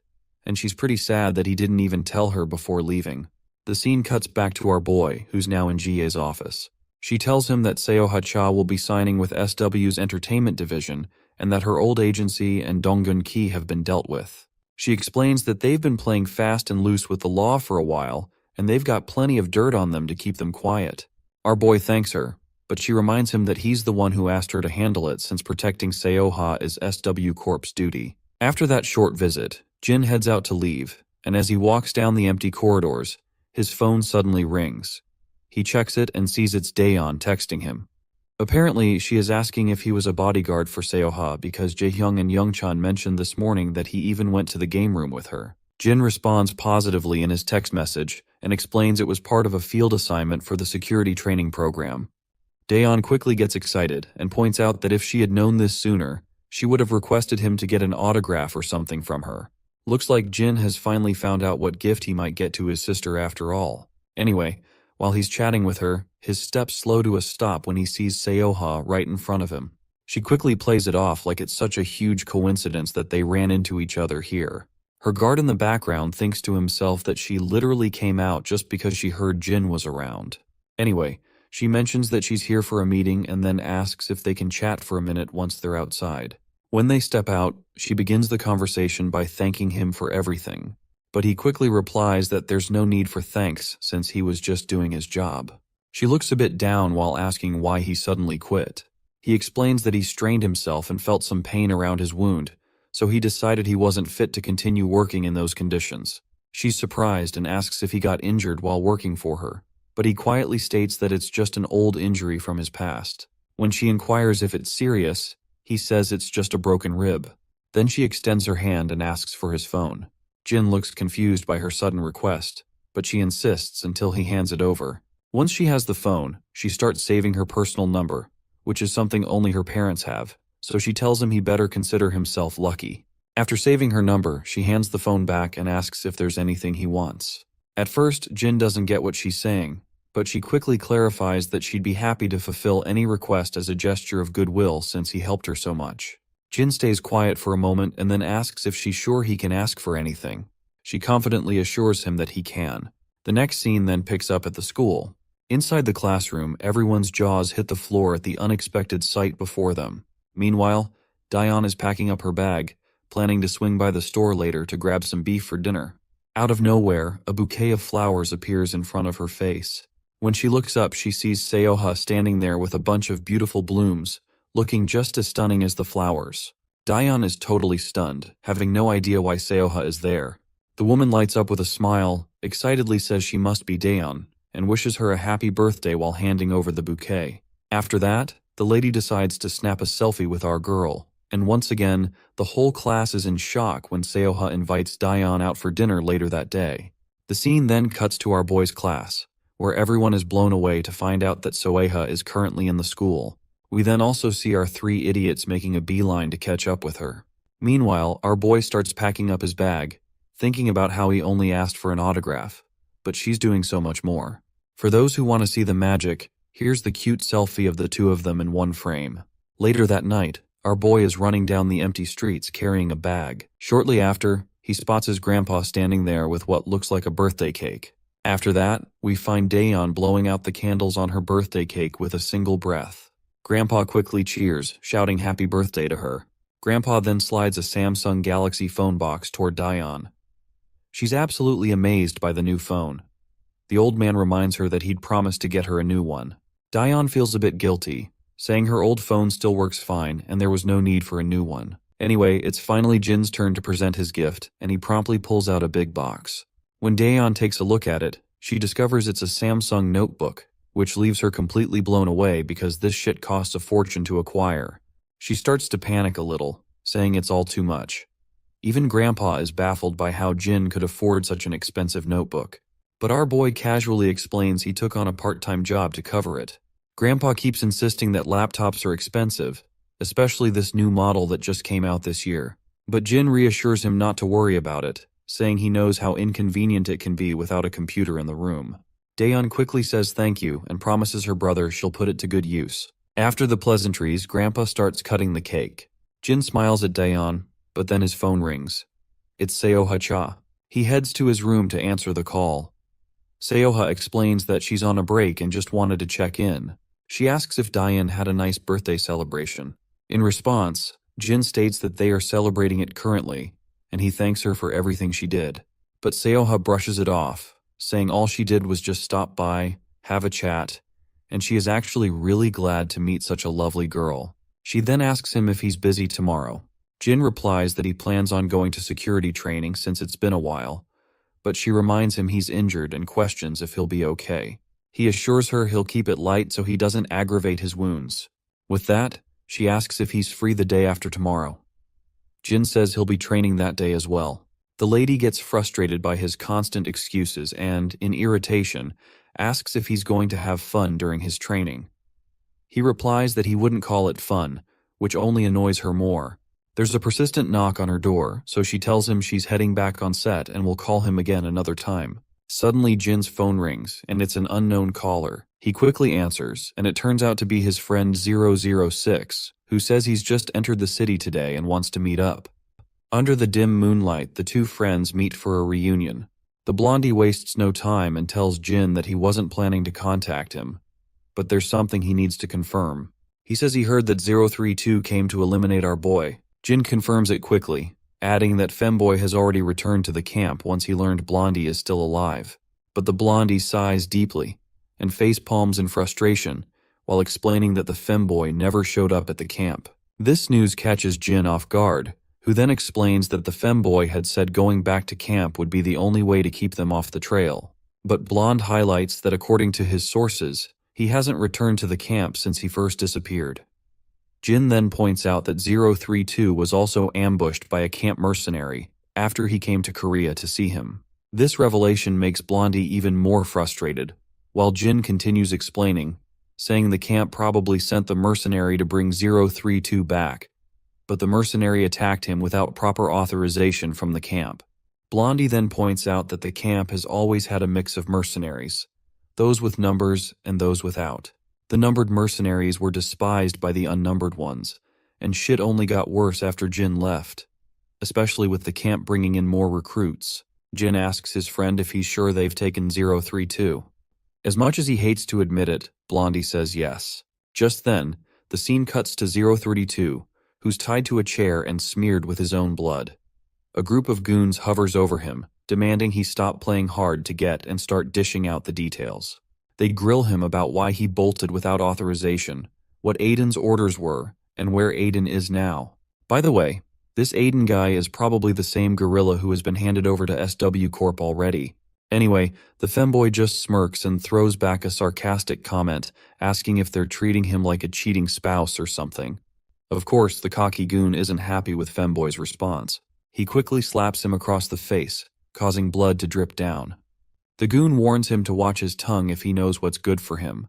and she's pretty sad that he didn't even tell her before leaving. The scene cuts back to our boy, who's now in Jie's office. She tells him that Seoha-cha will be signing with SW's entertainment division and that her old agency and Donggun Ki have been dealt with. She explains that they've been playing fast and loose with the law for a while, and they've got plenty of dirt on them to keep them quiet. Our boy thanks her, but she reminds him that he's the one who asked her to handle it since protecting Seoha is SW Corp's duty. After that short visit, Jin heads out to leave, and as he walks down the empty corridors, his phone suddenly rings. He checks it and sees it's Daeon texting him. Apparently, she is asking if he was a bodyguard for Seoha because Jaehyung and Youngchan mentioned this morning that he even went to the game room with her. Jin responds positively in his text message and explains it was part of a field assignment for the security training program. Daeon quickly gets excited and points out that if she had known this sooner, she would have requested him to get an autograph or something from her. Looks like Jin has finally found out what gift he might get to his sister after all. Anyway, while he's chatting with her, his steps slow to a stop when he sees Seoha right in front of him. She quickly plays it off like it's such a huge coincidence that they ran into each other here. Her guard in the background thinks to himself that she literally came out just because she heard Jin was around. Anyway, she mentions that she's here for a meeting and then asks if they can chat for a minute once they're outside. When they step out, she begins the conversation by thanking him for everything. But he quickly replies that there's no need for thanks since he was just doing his job. She looks a bit down while asking why he suddenly quit. He explains that he strained himself and felt some pain around his wound, so he decided he wasn't fit to continue working in those conditions. She's surprised and asks if he got injured while working for her, but he quietly states that it's just an old injury from his past. When she inquires if it's serious, he says it's just a broken rib. Then she extends her hand and asks for his phone. Jin looks confused by her sudden request, but she insists until he hands it over. Once she has the phone, she starts saving her personal number, which is something only her parents have, so she tells him he better consider himself lucky. After saving her number, she hands the phone back and asks if there's anything he wants. At first, Jin doesn't get what she's saying, but she quickly clarifies that she'd be happy to fulfill any request as a gesture of goodwill since he helped her so much. Jin stays quiet for a moment and then asks if she's sure he can ask for anything. She confidently assures him that he can. The next scene then picks up at the school. Inside the classroom, everyone's jaws hit the floor at the unexpected sight before them. Meanwhile, Daeon is packing up her bag, planning to swing by the store later to grab some beef for dinner. Out of nowhere, a bouquet of flowers appears in front of her face. When she looks up, she sees Seoha standing there with a bunch of beautiful blooms, looking just as stunning as the flowers. Daeon is totally stunned, having no idea why Seoha is there. The woman lights up with a smile, excitedly says she must be Daeon, and wishes her a happy birthday while handing over the bouquet. After that, the lady decides to snap a selfie with our girl, and once again, the whole class is in shock when Seoha invites Daeon out for dinner later that day. The scene then cuts to our boys' class, where everyone is blown away to find out that Soeha is currently in the school. We then also see our three idiots making a beeline to catch up with her. Meanwhile, our boy starts packing up his bag, thinking about how he only asked for an autograph, but she's doing so much more. For those who want to see the magic, here's the cute selfie of the two of them in one frame. Later that night, our boy is running down the empty streets carrying a bag. Shortly after, he spots his grandpa standing there with what looks like a birthday cake. After that, we find Daeon blowing out the candles on her birthday cake with a single breath. Grandpa quickly cheers, shouting happy birthday to her. Grandpa then slides a Samsung Galaxy phone box toward Daeon. She's absolutely amazed by the new phone. The old man reminds her that he'd promised to get her a new one. Daeon feels a bit guilty, saying her old phone still works fine and there was no need for a new one. Anyway, it's finally Jin's turn to present his gift, and he promptly pulls out a big box. When Daeyeon takes a look at it, she discovers it's a Samsung notebook, which leaves her completely blown away because this shit costs a fortune to acquire. She starts to panic a little, saying it's all too much. Even Grandpa is baffled by how Jin could afford such an expensive notebook. But our boy casually explains he took on a part-time job to cover it. Grandpa keeps insisting that laptops are expensive, especially this new model that just came out this year. But Jin reassures him not to worry about it, saying he knows how inconvenient it can be without a computer in the room. Daeyeon quickly says thank you and promises her brother she'll put it to good use. After the pleasantries, Grandpa starts cutting the cake. Jin smiles at Daeyeon, but then his phone rings. It's Seoha-cha. He heads to his room to answer the call. Seoha explains that she's on a break and just wanted to check in. She asks if Daeyeon had a nice birthday celebration. In response, Jin states that they are celebrating it currently, and he thanks her for everything she did. But Seoha brushes it off, saying all she did was just stop by, have a chat, and she is actually really glad to meet such a lovely girl. She then asks him if he's busy tomorrow. Jin replies that he plans on going to security training since it's been a while, but she reminds him he's injured and questions if he'll be okay. He assures her he'll keep it light so he doesn't aggravate his wounds. With that, she asks if he's free the day after tomorrow. Jin says he'll be training that day as well. The lady gets frustrated by his constant excuses and, in irritation, asks if he's going to have fun during his training. He replies that he wouldn't call it fun, which only annoys her more. There's a persistent knock on her door, so she tells him she's heading back on set and will call him again another time. Suddenly Jin's phone rings, and it's an unknown caller. He quickly answers, and it turns out to be his friend 006, who says he's just entered the city today and wants to meet up. Under the dim moonlight, the two friends meet for a reunion. The blondie wastes no time and tells Jin that he wasn't planning to contact him, but there's something he needs to confirm. He says he heard that 032 came to eliminate our boy. Jin confirms it quickly, adding that Femboy has already returned to the camp once he learned Blondie is still alive. But the Blondie sighs deeply and facepalms in frustration while explaining that the Femboy never showed up at the camp. This news catches Jin off guard, who then explains that the Femboy had said going back to camp would be the only way to keep them off the trail. But Blonde highlights that according to his sources, he hasn't returned to the camp since he first disappeared. Jin then points out that 032 was also ambushed by a camp mercenary after he came to Korea to see him. This revelation makes Blondie even more frustrated, while Jin continues explaining, saying the camp probably sent the mercenary to bring 032 back, but the mercenary attacked him without proper authorization from the camp. Blondie then points out that the camp has always had a mix of mercenaries, those with numbers and those without. The numbered mercenaries were despised by the unnumbered ones, and shit only got worse after Jin left, especially with the camp bringing in more recruits. Jin asks his friend if he's sure they've taken 032. As much as he hates to admit it, Blondie says yes. Just then, the scene cuts to 032, who's tied to a chair and smeared with his own blood. A group of goons hovers over him, demanding he stop playing hard to get and start dishing out the details. They grill him about why he bolted without authorization, what Aiden's orders were, and where Aiden is now. By the way, this Aiden guy is probably the same gorilla who has been handed over to SW Corp already. Anyway, the femboy just smirks and throws back a sarcastic comment, asking if they're treating him like a cheating spouse or something. Of course, the cocky goon isn't happy with femboy's response. He quickly slaps him across the face, causing blood to drip down. The goon warns him to watch his tongue if he knows what's good for him,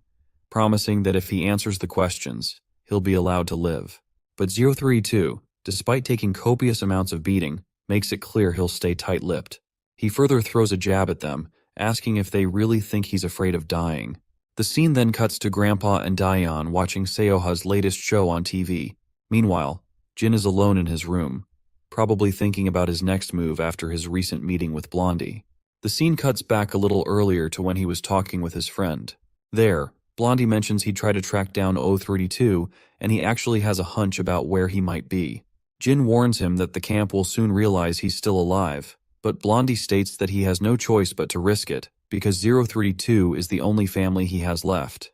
promising that if he answers the questions, he'll be allowed to live. But 032, despite taking copious amounts of beating, makes it clear he'll stay tight-lipped. He further throws a jab at them, asking if they really think he's afraid of dying. The scene then cuts to Grandpa and Daeyeon watching Seoha's latest show on TV. Meanwhile, Jin is alone in his room, probably thinking about his next move after his recent meeting with Blondie. The scene cuts back a little earlier to when he was talking with his friend. There, Blondie mentions he'd try to track down 032, and he actually has a hunch about where he might be. Jin warns him that the camp will soon realize he's still alive, but Blondie states that he has no choice but to risk it, because 032 is the only family he has left.